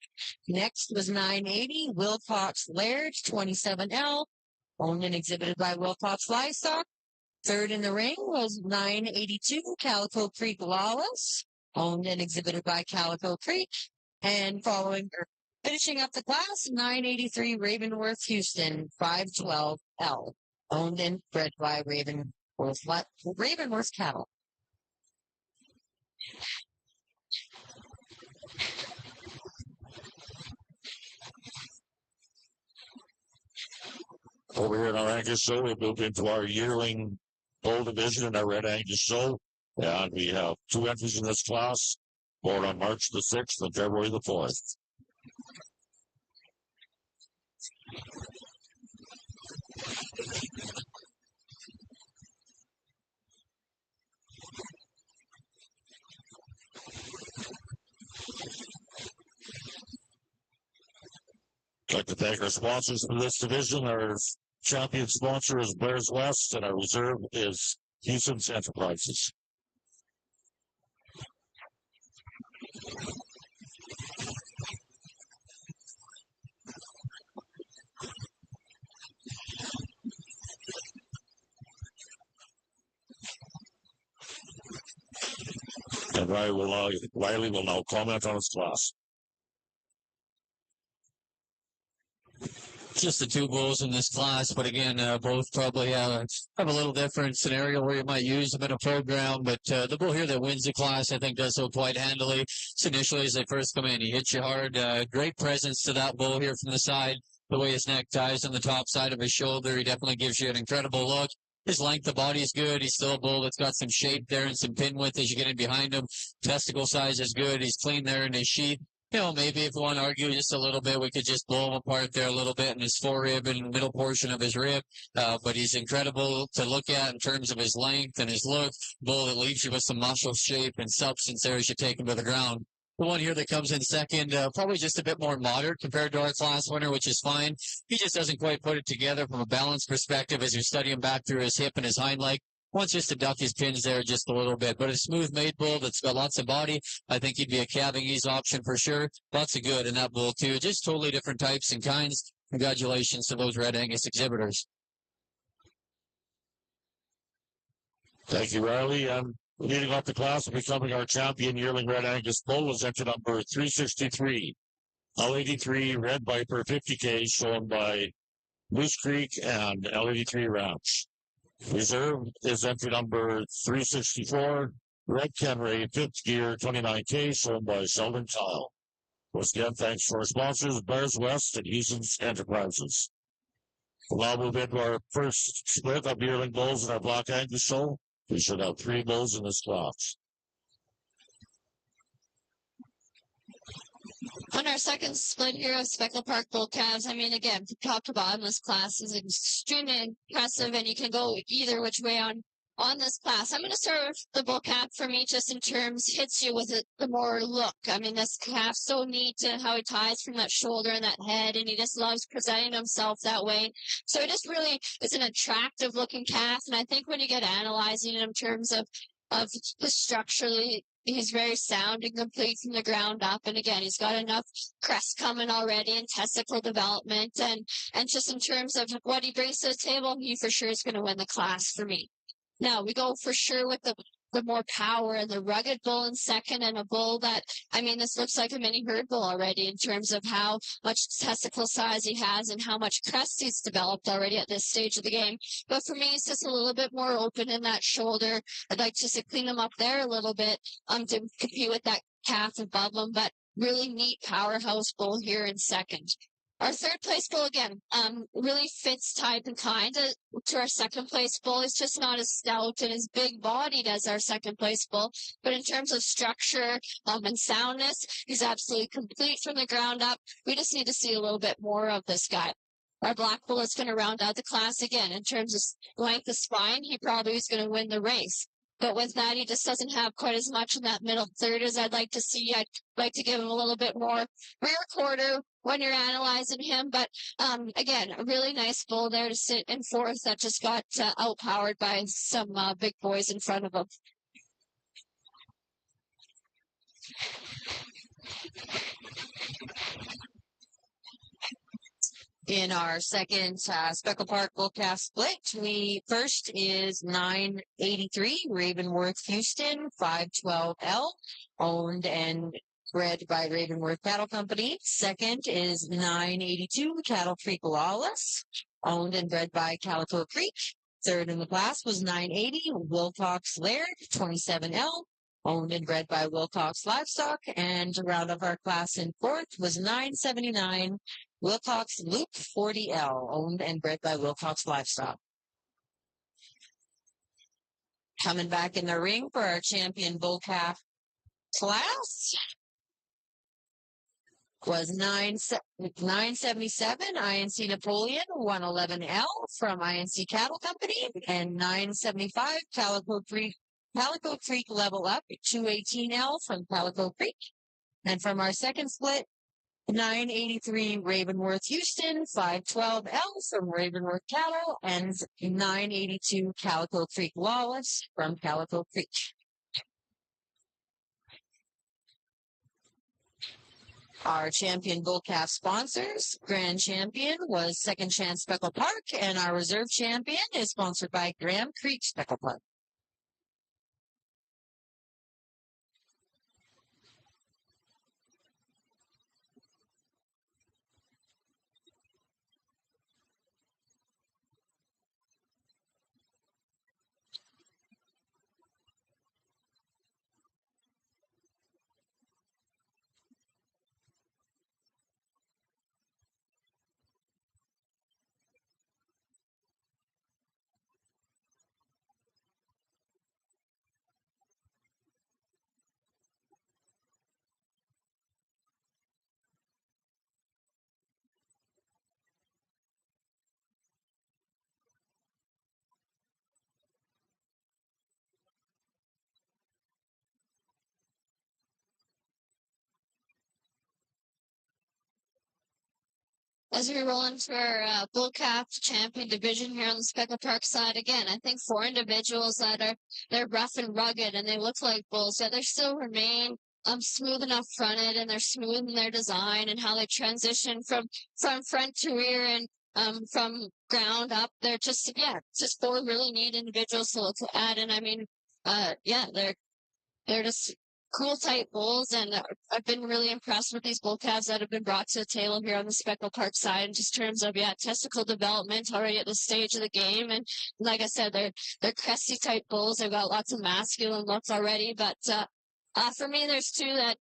Next was 980 Wilcox Laird 27L, owned and exhibited by Wilcox Livestock. Third in the ring was 982 Calico Creek Lawless, owned and exhibited by Calico Creek. And finishing up the class, 983 Ravenworth Houston 512L, owned and bred by Ravenworth Cattle. Over here in our Angus show, we moved into our yearling bull division in our Red Angus show. And we have two entries in this class, born on March the 6th and February the 4th. I'd like to thank our sponsors for this division. Our champion sponsor is Bears West, and our reserve is Houston's Enterprises. And Riley will now comment on his class. Just the two bulls in this class, but again, both probably have a little different scenario where you might use them in a program. But the bull here that wins the class, I think, does so quite handily. So initially, as they first come in, he hits you hard. Great presence to that bull here from the side. The way his neck ties on the top side of his shoulder, he definitely gives you an incredible look. His length of body is good. He's still a bull that's got some shape there and some pin width as you get in behind him. Testicle size is good. He's clean there in his sheath. You know, maybe if we want to argue just a little bit, we could just blow him apart there a little bit in his forearm and middle portion of his rib. But he's incredible to look at in terms of his length and his look. Bull that leaves you with some muscle shape and substance there as you take him to the ground. The one here that comes in second, probably just a bit more moderate compared to our class winner, which is fine. He just doesn't quite put it together from a balance perspective as you study him back through his hip and his hind leg. Wants just to duck his pins there just a little bit. But a smooth-made bull that's got lots of body, I think he'd be a calving ease option for sure. Lots of good in that bull, too. Just totally different types and kinds. Congratulations to those Red Angus exhibitors. Thank you, Riley. And leading off the class and becoming our champion yearling Red Angus bull is entry number 363. L83 Red Viper 50K, shown by Moose Creek and L83 Ranch. Reserve is entry number 364, Red Kenray, 5th gear, 29K, shown by Sheldon Tile. Once again, thanks for our sponsors, Bears West and Houston's Enterprises. We'll now move into our first split of yearling bulls in our Black Angus show. We should have 3 bulls in this class. On our second split here of Speckle Park Bull Calves, I mean, again, from top to bottom, this class is extremely impressive, and you can go either which way on this class. I'm going to start with the bull calf for me, just in terms, hits you with the more look. I mean, this calf's so neat and how he ties from that shoulder and that head, and he just loves presenting himself that way. So it just really is an attractive looking calf, and I think when you get analyzing it in terms of structurally, he's very sound and complete from the ground up. And again, he's got enough crest coming already and testicle development. And just in terms of what he brings to the table, he for sure is going to win the class for me. Now we go for sure with the more power and the rugged bull in second, and a bull that, I mean, this looks like a mini herd bull already in terms of how much testicle size he has and how much crest he's developed already at this stage of the game. But for me, it's just a little bit more open in that shoulder. I'd like just to clean him up there a little bit to compete with that calf above him, but really neat powerhouse bull here in second. Our third place bull again, really fits type and kind to our second place bull. He's just not as stout and as big bodied as our second place bull, but in terms of structure and soundness, he's absolutely complete from the ground up. We just need to see a little bit more of this guy. Our black bull is going to round out the class again. In terms of length of spine, he probably is going to win the race. But with that, he just doesn't have quite as much in that middle third as I'd like to see. I'd like to give him a little bit more rear quarter when you're analyzing him. But again, a really nice bull there to sit in fourth that just got outpowered by some big boys in front of him. In our second Speckle Park Bull Calf split, we first is 983 Ravenworth Houston 512L, owned and bred by Ravenworth Cattle Company. Second is 982 Cattle Creek Lawless, owned and bred by Calico Creek. Third in the class was 980 Wilcox Laird 27L, owned and bred by Wilcox Livestock. And to round up our class in fourth was 979 Wilcox Loop 40L, owned and bred by Wilcox Livestock. Coming back in the ring for our champion bull calf class was 977 INC Napoleon 111L from INC Cattle Company, and 975 Calico Creek Level Up 218L from Calico Creek. And from our second split, 983 Ravenworth Houston 512L from Ravenworth Cattle, and 982 Calico Creek Lawless from Calico Creek. Our champion bull calf sponsors, grand champion was Second Chance Speckle Park, and our reserve champion is sponsored by Graham Creek Speckle Park. As we roll into our bull calf champion division here on the Speckle Park side, again, I think 4 individuals that they're rough and rugged and they look like bulls, yet they still remain smooth enough fronted, and they're smooth in their design and how they transition from front to rear and from ground up. They're just just 4 really neat individuals to add. And I mean, they're just cool type bulls, and I've been really impressed with these bull calves that have been brought to the table here on the Speckle Park side in just terms of testicle development already at this stage of the game. And like I said, they're cresty type bulls. They've got lots of masculine looks already, but for me, there's 2 that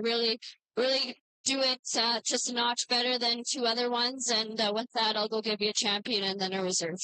really do it just a notch better than 2 other ones. And with that, I'll go give you a champion and then a reserve.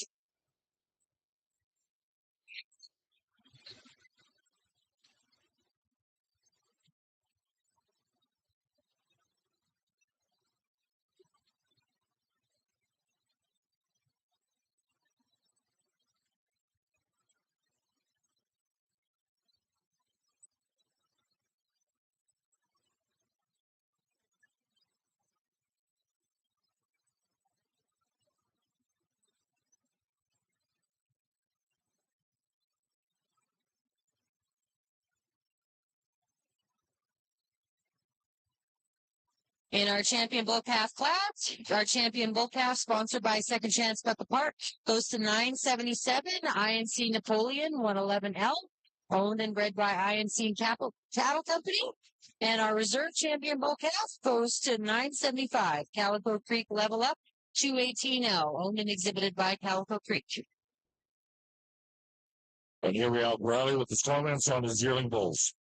In our champion bull calf class, our champion bull calf sponsored by Second Chance Buckle Park goes to 977 INC Napoleon 111L, owned and bred by INC Cattle Company. And our reserve champion bull calf goes to 975 Calico Creek Level Up 218L, owned and exhibited by Calico Creek. And here we have Riley with the comments on his yearling bulls.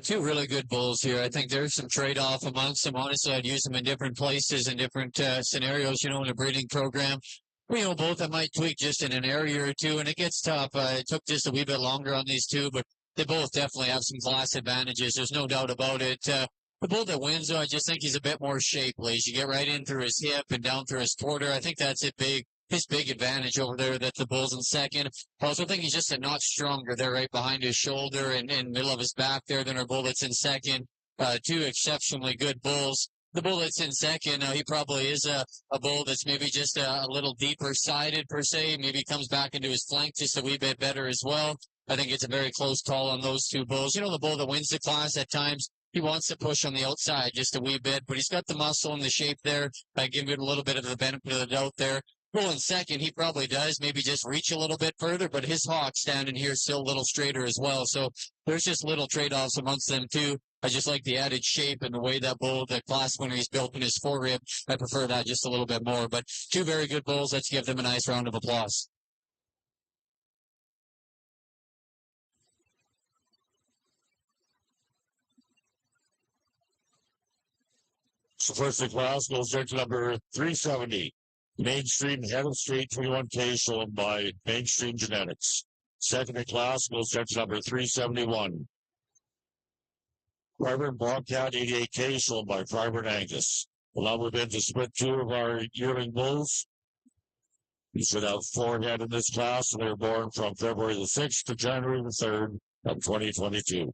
Two really good bulls here. I think there's some trade-off amongst them. Honestly, I'd use them in different places and different scenarios, in a breeding program. Both I might tweak just in an area or two, and it gets tough. It took just a wee bit longer on these two, but they both definitely have some class advantages. There's no doubt about it. The bull that wins, though, I just think he's a bit more shapely. As you get right in through his hip and down through his quarter, I think that's his big advantage over there. That's the bull's in second. I also think he's just a notch stronger there right behind his shoulder and middle of his back there than our bull that's in second. Two exceptionally good bulls. The bull that's in second, he probably is a bull that's maybe just a little deeper sided per se. Maybe comes back into his flank just a wee bit better as well. I think it's a very close call on those two bulls. The bull that wins the class at times, he wants to push on the outside just a wee bit, but he's got the muscle and the shape there. I give him a little bit of the benefit of the doubt there. Bull in second, he probably does maybe just reach a little bit further, but his hawk standing here is still a little straighter as well. So there's just little trade-offs amongst them too. I just like the added shape and the way that bull, the class winner, he's built in his forerib. I prefer that just a little bit more. But two very good bulls. Let's give them a nice round of applause. So first in class goes to number 370. Mainstream Head of Street 21K, shown by Mainstream Genetics. Second in class goes to number 371. Private Bobcat 88K, shown by Private Angus. Well, now we've been to split two of our yearling bulls. We should have 4 head in this class, and they're born from February the 6th to January the 3rd of 2022.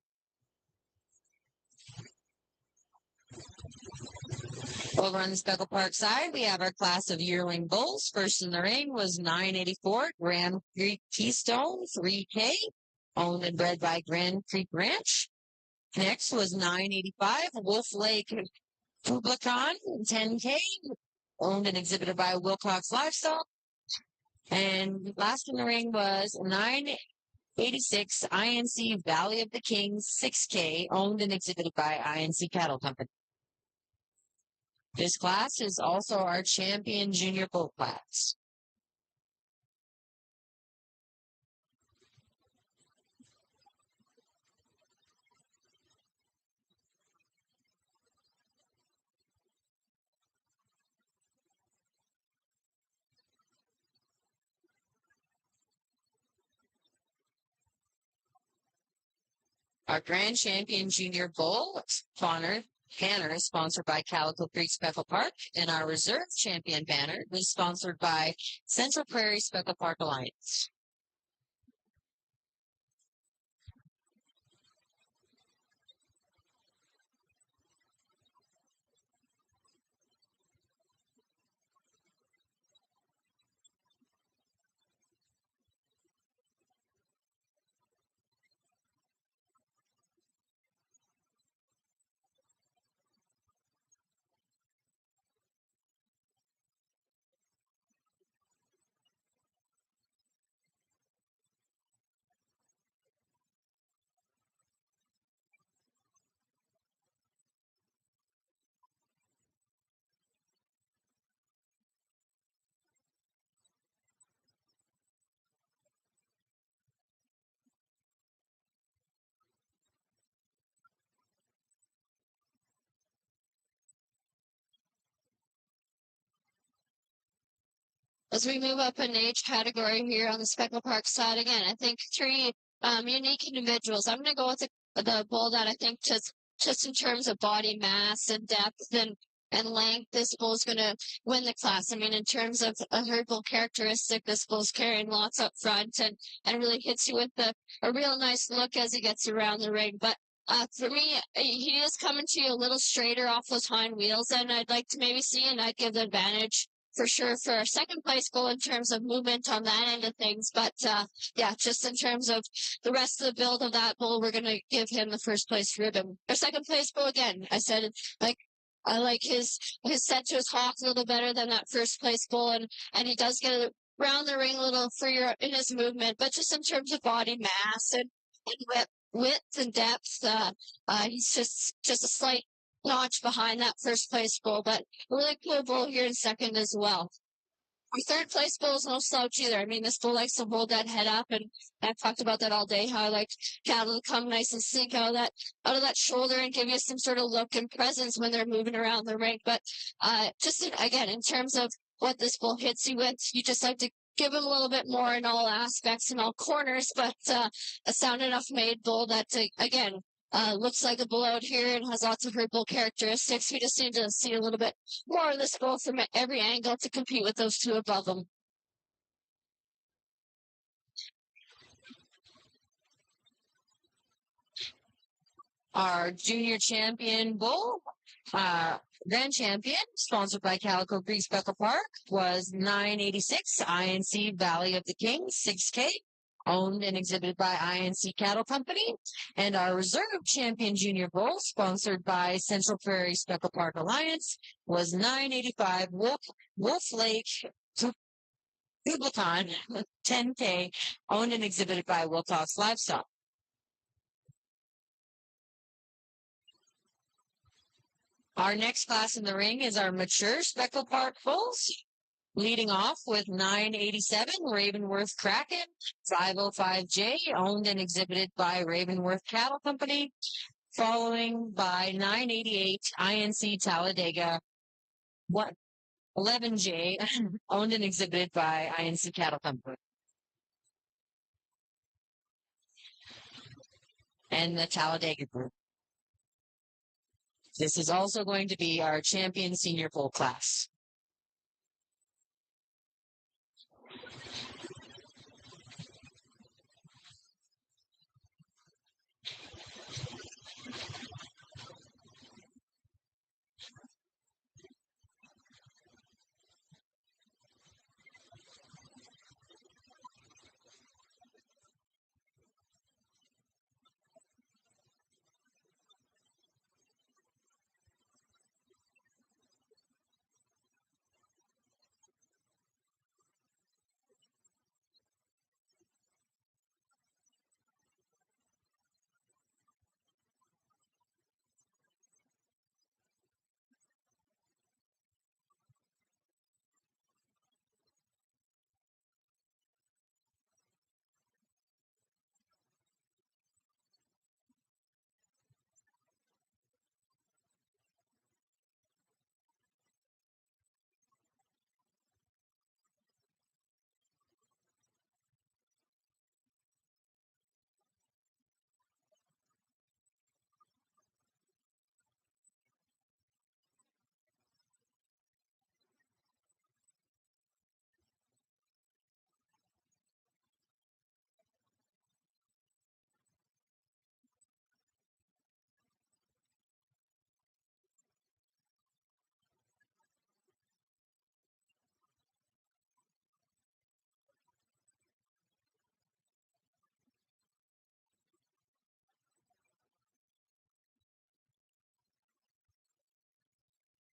Over on the Speckle Park side, we have our class of yearling bulls. First in the ring was 984 Grand Creek Keystone 3K, owned and bred by Grand Creek Ranch. Next was 985 Wolf Lake Publicon 10K, owned and exhibited by Wilcox Livestock. And last in the ring was 986 INC Valley of the Kings 6K, owned and exhibited by INC Cattle Company. This class is also our champion junior bull class. Our grand champion junior bull, banner is sponsored by Calico Creek Speckle Park, and our reserve champion banner is sponsored by Central Prairie Speckle Park Alliance. As we move up in age category here on the Speckle Park side, again, I think 3 unique individuals. I'm going to go with the bull that I think just in terms of body mass and depth and length, this bull's going to win the class. I mean, in terms of a herd bull characteristic, this bull's carrying lots up front and really hits you with a real nice look as he gets around the ring. But for me, he is coming to you a little straighter off those hind wheels, and I'd like to maybe see, and I'd give the advantage for sure for our second place goal in terms of movement on that end of things. But yeah, just in terms of the rest of the build of that bull, we're going to give him the first place ribbon. Our second place bull, again, I said, like, I like his set to his hawk a little better than that first place bull, and he does get around the ring a little freer in his movement, but just in terms of body mass and width and depth, he's just a slight notch behind that first place bull, but a really cool bull here in second as well. Our third place bull is no slouch either. I mean, this bull likes to hold that head up, and I've talked about that all day, how I like cattle to come nice and sleek out of that shoulder and give you some sort of look and presence when they're moving around the ring. But just again, in terms of what this bull hits you with, you just like to give him a little bit more in all aspects and all corners, but a sound enough made bull that, again, looks like a bull out here and has lots of herd bull characteristics. We just need to see a little bit more of this bull from every angle to compete with those two above him. Our junior champion bull, grand champion, sponsored by Calico Creek Speckle Park, was 986 INC Valley of the Kings 6K, owned and exhibited by INC Cattle Company. And our reserve champion junior bull, sponsored by Central Prairie Speckle Park Alliance, was 985 Wolf Lake Kubelton 10K, owned and exhibited by Wilcox Livestock. Our next class in the ring is our mature Speckle Park bulls, leading off with 987 Ravenworth Kraken 505J, owned and exhibited by Ravenworth Cattle Company, following by 988 INC Talladega 11J, owned and exhibited by INC Cattle Company. And the Talladega group. This is also going to be our champion senior bull class.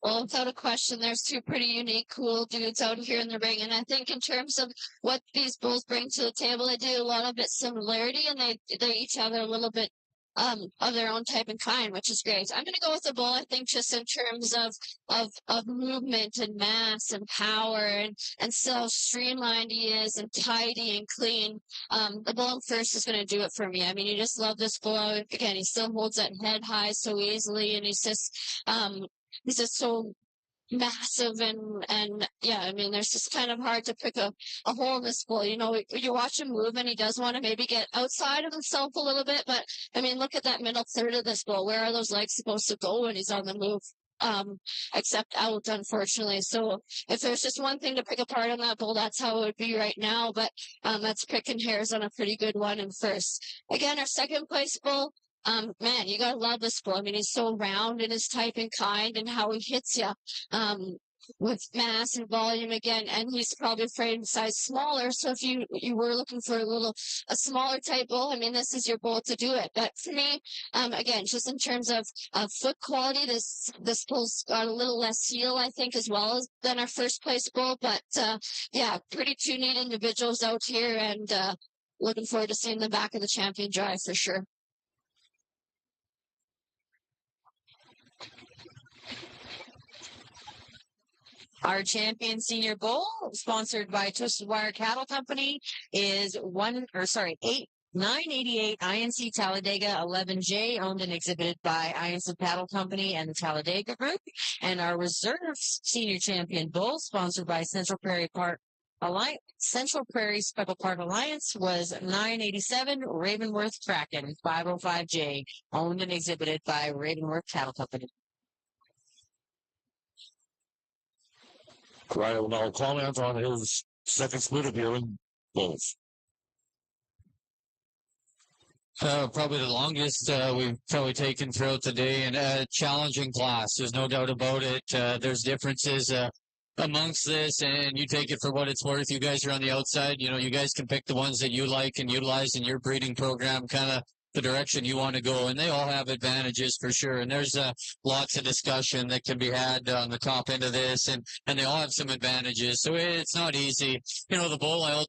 Well, without a question, there's two pretty unique, cool dudes out here in the ring. And I think in terms of what these bulls bring to the table, they do a lot of bit similarity, and they each have a little bit of their own type and kind, which is great. I'm going to go with the bull, I think, just in terms of movement and mass and power and so streamlined he is and tidy and clean. The bull in first is going to do it for me. I mean, you just love this bull. Again, he still holds that head high so easily, and he's just so massive and yeah, I mean, there's just kind of hard to pick a hole in this bull. You know, you watch him move and he does want to maybe get outside of himself a little bit, but I mean, look at that middle third of this bull. Where are those legs supposed to go when he's on the move? Except out, unfortunately. So if there's just one thing to pick apart on that bull, that's how it would be right now. But that's picking hairs on a pretty good one in first. Again, our second place bull, man, you gotta love this bull. I mean, he's so round in his type and kind and how he hits you. with mass and volume again, and he's probably frame size smaller. So if you were looking for a smaller type bull, I mean, this is your bull to do it. But for me, again, just in terms of foot quality, this bull's got a little less heel, I think, as well as than our first place bull. But yeah, pretty two neat individuals out here, and looking forward to seeing them back in the champion drive for sure. Our champion senior bull, sponsored by Twisted Wire Cattle Company, is 988 INC Talladega 11J, owned and exhibited by INC Cattle Company and the Talladega Group. And our reserve senior champion bull, sponsored by Central Prairie Speckled Park Alliance, was 987 Ravenworth Kraken 505J, owned and exhibited by Ravenworth Cattle Company. Riley will now comment on his second split of yearling bulls. Probably the longest we've probably taken throughout the day, and a challenging class. There's no doubt about it. There's differences amongst this, and you take it for what it's worth. You guys are on the outside. You know, you guys can pick the ones that you like and utilize in your breeding program, kind of the direction you want to go, and they all have advantages for sure. And there's lots of discussion that can be had on the top end of this, and they all have some advantages. So it's not easy. You know, the bull I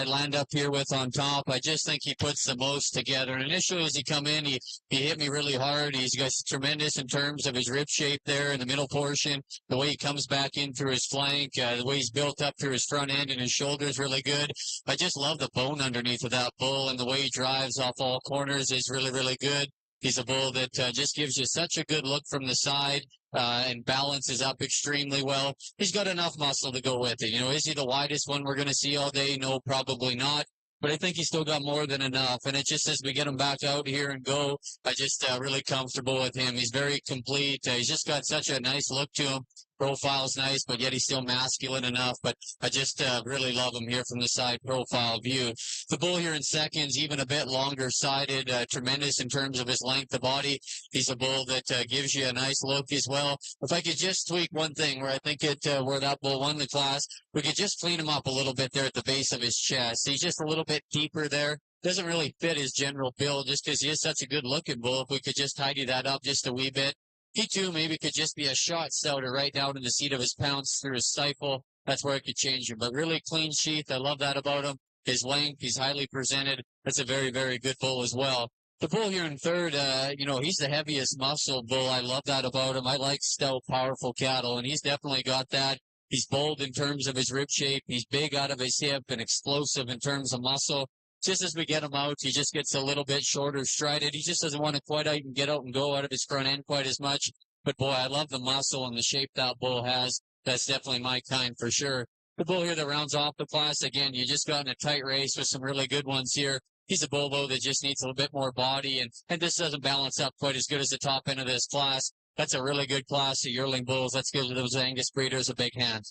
land up here with on top, I just think he puts the most together. And initially as he come in, he hit me really hard. He's got tremendous in terms of his rib shape there in the middle portion, the way he comes back in through his flank, the way he's built up through his front end and his shoulders really good. I just love the bone underneath of that bull, and the way he drives off all corners is really, really good. He's a bull that just gives you such a good look from the side and balances up extremely well. He's got enough muscle to go with it. You know, is he the widest one we're going to see all day? No, probably not. But I think he's still got more than enough. And it just as we get him back out here and go, I just really comfortable with him. He's very complete. He's just got such a nice look to him. Profile's nice, but yet he's still masculine enough. But I just really love him here from the side profile view. The bull here in seconds, even a bit longer sided, tremendous in terms of his length of body. He's a bull that gives you a nice look as well. If I could just tweak one thing where I think where that bull won the class, we could just clean him up a little bit there at the base of his chest. He's just a little bit deeper there. Doesn't really fit his general build just because he is such a good looking bull. If we could just tidy that up just a wee bit. He too maybe could just be a shot stouter right down in the seat of his pounce through his stifle. That's where I could change him. But really clean sheath. I love that about him. His length, he's highly presented. That's a very, very good bull as well. The bull here in third, you know, he's the heaviest muscle bull. I love that about him. I like stout, powerful cattle, and he's definitely got that. He's bold in terms of his rib shape. He's big out of his hip and explosive in terms of muscle. Just as we get him out, he just gets a little bit shorter strided. He just doesn't want to quite get out and go out of his front end quite as much. But boy, I love the muscle and the shape that bull has. That's definitely my kind for sure. The bull here that rounds off the class, again, you just got in a tight race with some really good ones here. He's a bull, though, that just needs a little bit more body, and this doesn't balance up quite as good as the top end of this class. That's a really good class of yearling bulls. Let's give those Angus breeders a big hand.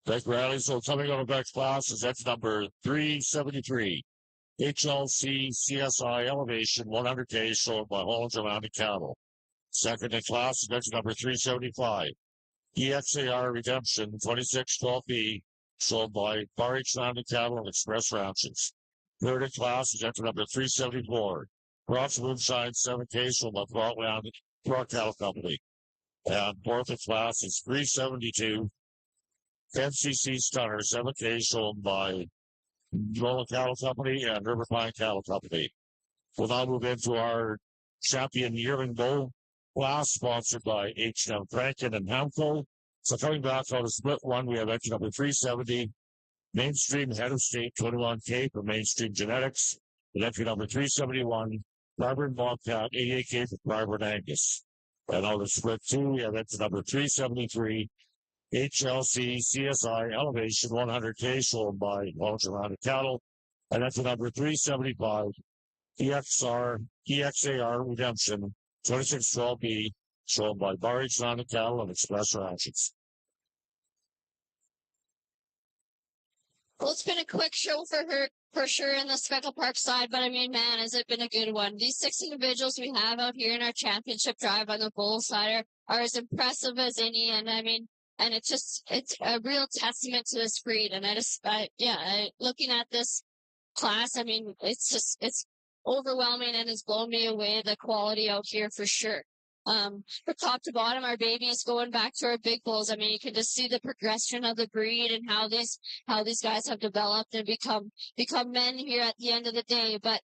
Thank you, Riley. So coming on the next class is X number 373. HLC CSI Elevation 100K sold by Holland Atlantic Cattle. Second in class is X number 375. EXAR Redemption 2612B sold by Far East Atlantic Cattle and Express Ranches. Third in class is X number 374. Bronx Moonshine 7K sold by Brock Cattle Company. And fourth in class is 372. NCC Stunner 7K sold by Roland Cattle Company and River Pine Cattle Company. We'll now move into our champion yearling bull class sponsored by H.M. Franken and Hamco. So coming back on the split one, we have entry number 370, Mainstream Head of State 21K for Mainstream Genetics, and entry number 371, Barber and Bobcat 88K for Barber and Angus. And on the split two, we have entry number 373, HLC CSI Elevation 100K sold by Holland Atlantic Cattle, and entry number 375, EXAR Redemption 2612B sold by Bar H Atlantic Cattle and Express Ranches. Well, it's been a quick show for her for sure in the Speckle Park side, but I mean, man, has it been a good one. These 6 individuals we have out here in our championship drive on the bull side are as impressive as any. And I mean, and it's a real testament to this breed. And looking at this class, I mean, it's overwhelming and has blown me away, the quality out here for sure. From top to bottom, our babies going back to our big bulls. I mean, you can just see the progression of the breed and how these guys have developed and become men here at the end of the day. But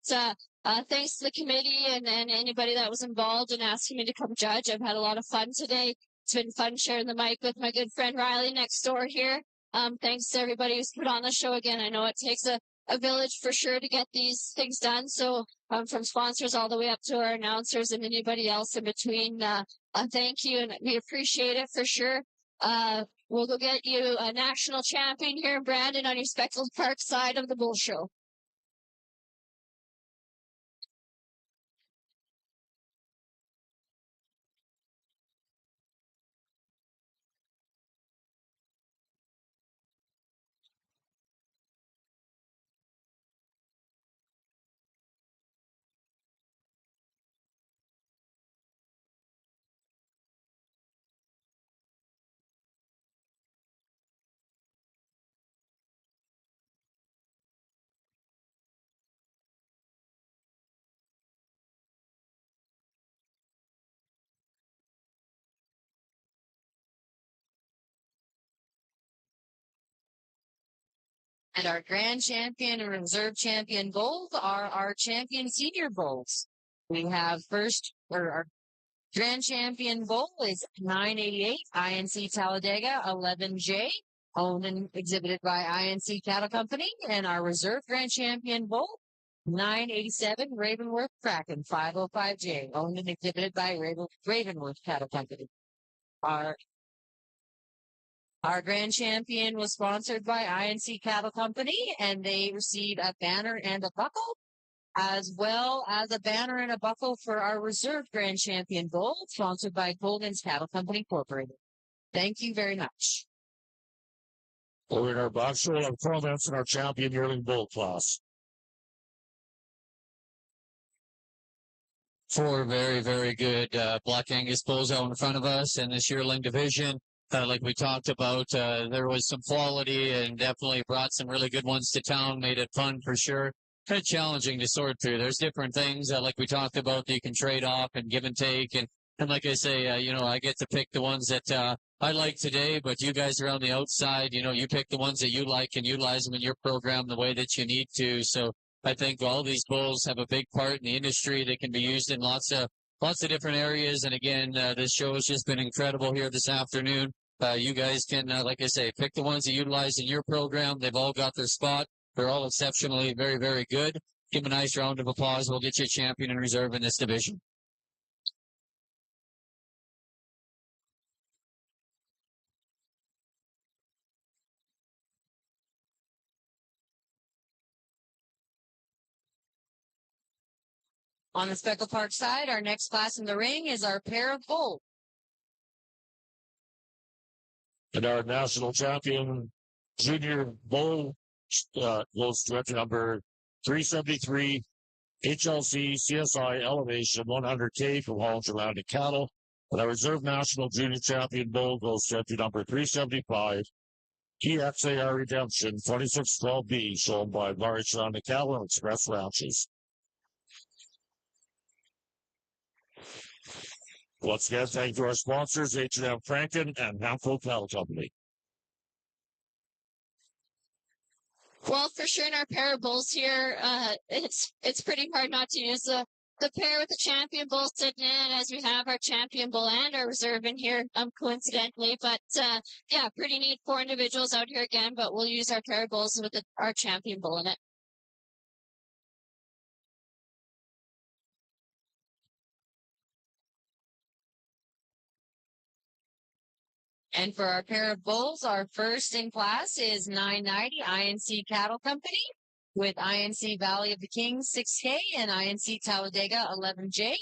thanks to the committee and anybody that was involved in asking me to come judge. I've had a lot of fun today. It's been fun sharing the mic with my good friend Riley next door here. Thanks to everybody who's put on the show again. I know it takes a village for sure to get these things done. So from sponsors all the way up to our announcers and anybody else in between, thank you, and we appreciate it for sure. We'll go get you a national champion here in Brandon on your Speckled Park side of the bull show. And our grand champion and reserve champion bulls are our champion senior bulls. We have our grand champion bull is 988 INC Talladega 11J, owned and exhibited by INC Cattle Company. And our reserve grand champion bull, 987 Ravenworth Kraken 505J, owned and exhibited by Ravenworth Cattle Company. Our grand champion was sponsored by INC Cattle Company, and they received a banner and a buckle, as well as a banner and a buckle for our reserve grand champion bull, sponsored by Golden's Cattle Company Incorporated. Thank you very much. We're in our box show of comments in our champion yearling bull class. 4 very, very good Black Angus bulls out in front of us in this yearling division. Like we talked about, there was some quality and definitely brought some really good ones to town, made it fun for sure. Kind of challenging to sort through. There's different things like we talked about that you can trade off and give and take. And like I say, I get to pick the ones that I like today, but you guys are on the outside. You pick the ones that you like and utilize them in your program the way that you need to. So I think all these bulls have a big part in the industry. They can be used in lots of different areas. And again, this show has just been incredible here this afternoon. You guys can, like I say, pick the ones that you utilize in your program. They've all got their spot. They're all exceptionally very, very good. Give them a nice round of applause. We'll get you a champion in reserve in this division. On the Speckle Park side, our next class in the ring is our pair of bulls. And our national champion junior bull goes to number 373 HLC CSI Elevation 100K from Holland Atlantic Cattle. And our reserve national junior champion bull goes to number 375 EXAR Redemption 2612B, shown by Large Atlantic Cattle and Express Ranches. Once again, thank you to our sponsors, H&M Franken and Hamfo Cattle Company. Well, for sure in our pair of bulls here, it's pretty hard not to use the pair with the champion bull sitting in, as we have our champion bull and our reserve in here, coincidentally. But yeah, pretty neat 4 individuals out here again, but we'll use our pair of bulls with our champion bull in it. And for our pair of bulls, our first in class is 990 INC Cattle Company with INC Valley of the Kings 6K and INC Talladega 11J.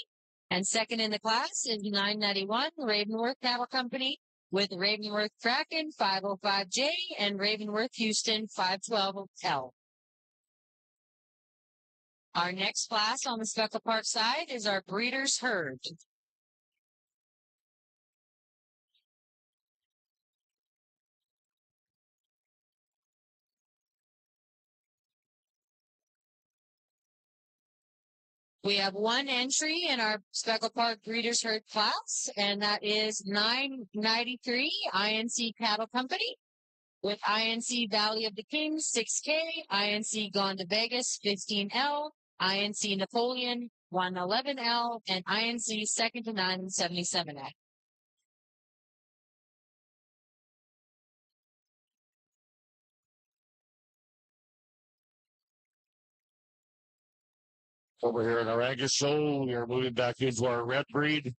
And second in the class is 991 Ravenworth Cattle Company with Ravenworth Kraken 505J and Ravenworth Houston 512L. Our next class on the Speckle Park side is our Breeders' Herd. We have one entry in our Speckle Park Breeders' Herd class, and that is 993 INC Cattle Company with INC Valley of the Kings 6K, INC Gone to Vegas 15L, INC Napoleon 111L, and INC Second to None 77L. Over here in our Angus show, we are moving back into our red breed.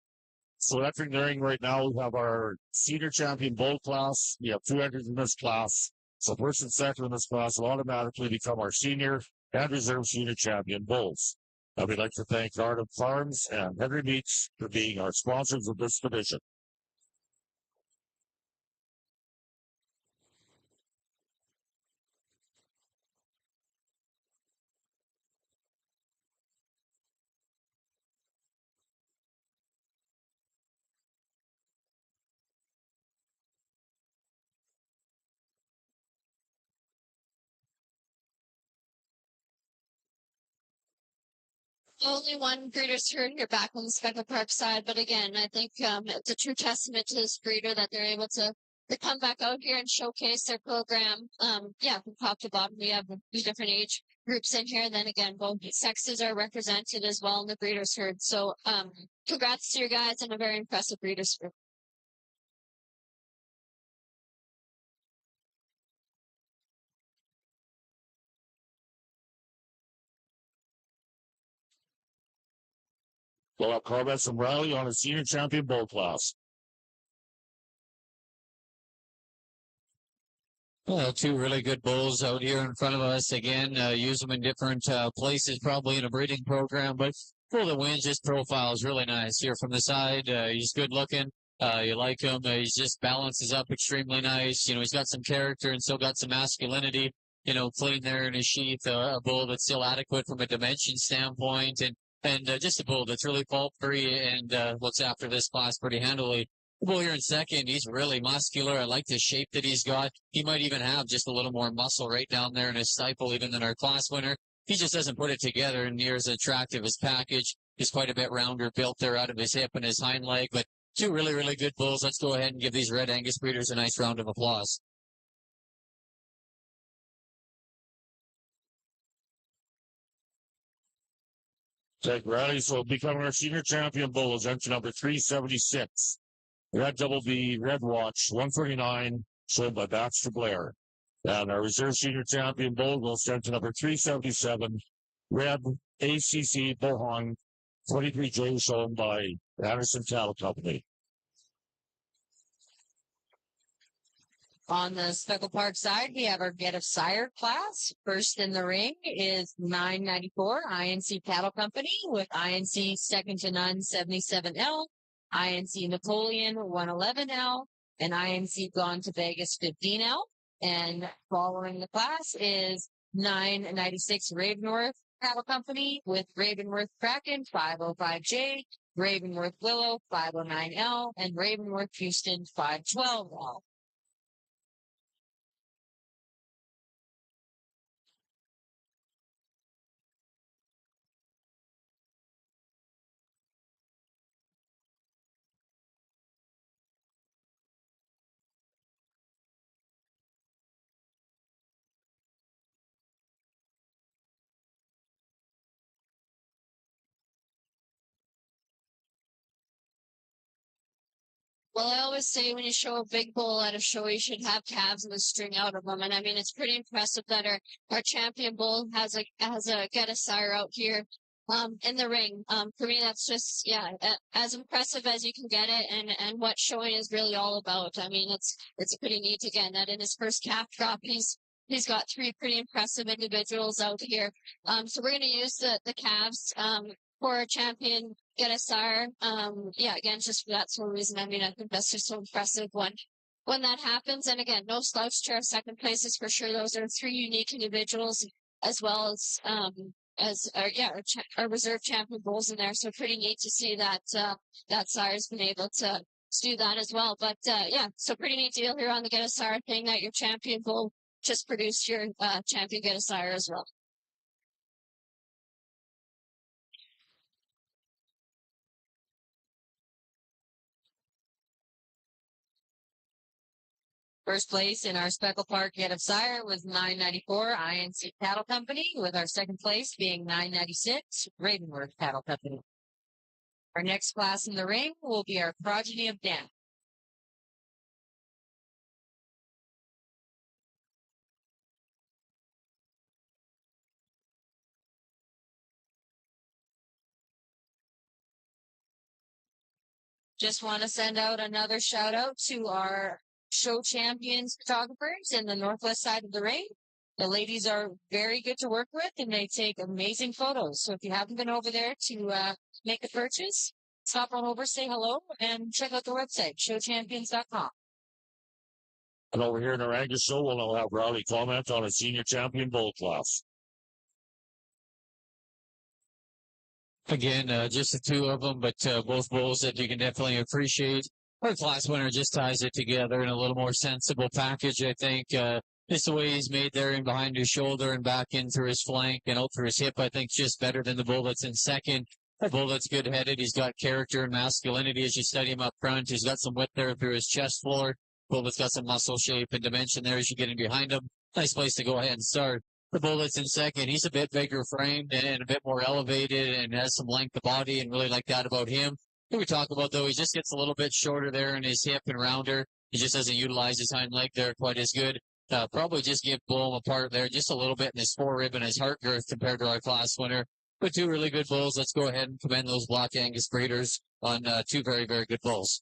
So entering the ring right now, we have our senior champion bull class. We have 2 entries in this class. So first and second in this class will automatically become our senior and reserve senior champion bulls. And we'd like to thank Ardham Farms and Henry Meats for being our sponsors of this division. Only one breeder's herd here back on the Speckle Park side, but again, I think it's a true testament to this breeder that they're able to come back out here and showcase their program. Yeah, from top to bottom, we have the different age groups in here. And then again, both sexes are represented as well in the breeder's herd. So congrats to you guys and a very impressive breeder's herd. We'll have comments from Riley on his senior champion bull class. Well, two really good bulls out here in front of us. Again, use them in different places, probably in a breeding program. But bull that wins, his profile is really nice. Here from the side, he's good looking. You like him. He just balances up extremely nice. You know, he's got some character and still got some masculinity. You know, clean there in his sheath. A bull that's still adequate from a dimension standpoint, and just a bull that's really fault free and looks after this class pretty handily. Well, here in second, he's really muscular. I like the shape that he's got. He might even have just a little more muscle right down there in his stifle, even than our class winner. He just doesn't put it together and near as attractive as package. He's quite a bit rounder built there out of his hip and his hind leg, but two really, really good bulls. Let's go ahead and give these Red Angus breeders a nice round of applause. Thank Riley. So becoming our senior champion bull is entry number 376. Red Double B, Red Watch, 139, sold by Baxter Blair. And our reserve senior champion bull goes to number 377, Red ACC Bohan, 23J, sold by Anderson Cattle Company. On the Speckle Park side, we have our Get a Sire class. First in the ring is 994 INC Cattle Company with INC Second to None 77L, INC Napoleon 111L, and INC Gone to Vegas 15L. And following the class is 996 Ravenworth Cattle Company with Ravenworth Kraken 505J, Ravenworth Willow 509L, and Ravenworth Houston 512L. Well, I always say when you show a big bull at a show, you should have calves and a string out of them. And I mean, it's pretty impressive that our champion bull has a get a sire out here, in the ring. For me, that's just, yeah, as impressive as you can get it. And what showing is really all about. I mean, it's pretty neat again that in his first calf drop, he's got three pretty impressive individuals out here. So we're going to use the calves, for a champion get a sire. Yeah, again, just for that sort of reason. I mean, I think that's just so impressive when that happens. And again, no slouch to our second places for sure. Those are three unique individuals as well as as our reserve champion bulls in there. So pretty neat to see that that sire's been able to do that as well. But yeah, so pretty neat deal here on the Get a Sire thing that your champion bull just produced your champion Get a Sire as well. First place in our Speckle Park Get of Sire was 994 INC Cattle Company, with our second place being 996 Ravenworth Cattle Company. Our next class in the ring will be our Progeny of Dan. Just want to send out another shout out to our show champions photographers in the northwest side of the ring. The ladies are very good to work with and they take amazing photos. So if you haven't been over there to make a purchase, stop on over, say hello, and check out the website, showchampions.com. And over here in our Angus show, we'll now have Rowley comment on a senior champion bull class. Again, just the two of them, but both bulls that you can definitely appreciate. Our class winner just ties it together in a little more sensible package, I think. Just the way he's made there in behind his shoulder and back in through his flank and out through his hip, I think just better than the bull that's in second. The bull that's good-headed. He's got character and masculinity as you study him up front. He's got some width there through his chest floor. Bull that's got some muscle shape and dimension there as you get in behind him. Nice place to go ahead and start. The bull that's in second, he's a bit bigger framed and a bit more elevated and has some length of body, and really like that about him. What we talk about, though, he just gets a little bit shorter there in his hip and rounder. He just doesn't utilize his hind leg there quite as good. Probably just give Bull apart there just a little bit in his forerib and his heart girth compared to our class winner. But two really good bulls. Let's go ahead and commend those Black Angus breeders on two very, very good bulls.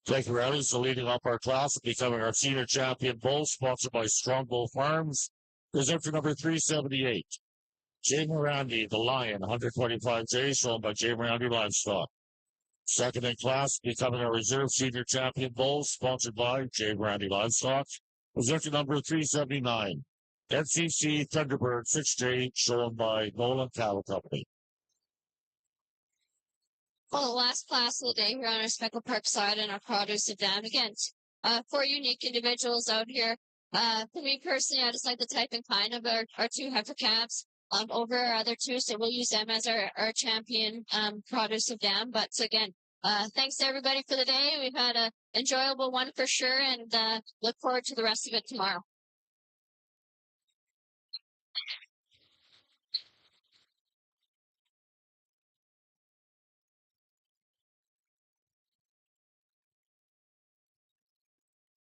Thank you, Rowley. So leading up our class, becoming our senior champion bull, sponsored by Strong Bull Farms, is entry number 378. J. Morandi, the Lion, 125J, shown by J. Morandi Livestock. Second in class, becoming a reserve senior champion bull, sponsored by J. Morandi Livestock, is entry number 379. NCC Thunderbird 6J, shown by Nolan Cattle Company. Well, the last class of the day here on our Speckle Park side and our produce of dam. Again, 4 unique individuals out here. For me personally, I just like the type and kind of our 2 heifer calves over our other 2, so we'll use them as our champion produce of dam. But again, thanks to everybody for the day. We've had an enjoyable one for sure, and look forward to the rest of it tomorrow.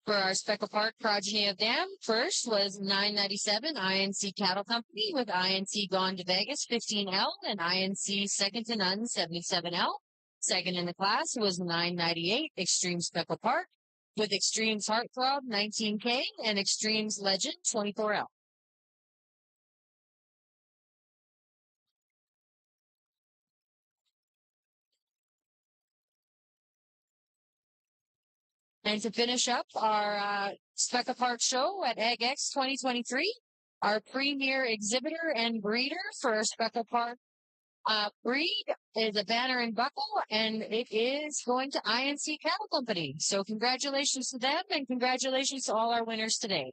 For our Speckle Park Progeny of Dam, first was 997 INC Cattle Company with INC Gone to Vegas 15L and INC Second to None 77L. Second in the class was 998 Extreme Speckle Park with Extreme's Heartthrob 19K and Extreme's Legend 24L. And to finish up our Speckle Park show at AgX 2023, our premier exhibitor and breeder for Speckle Park breed is a Banner and Buckle, and it is going to INC Cattle Company. So congratulations to them, and congratulations to all our winners today.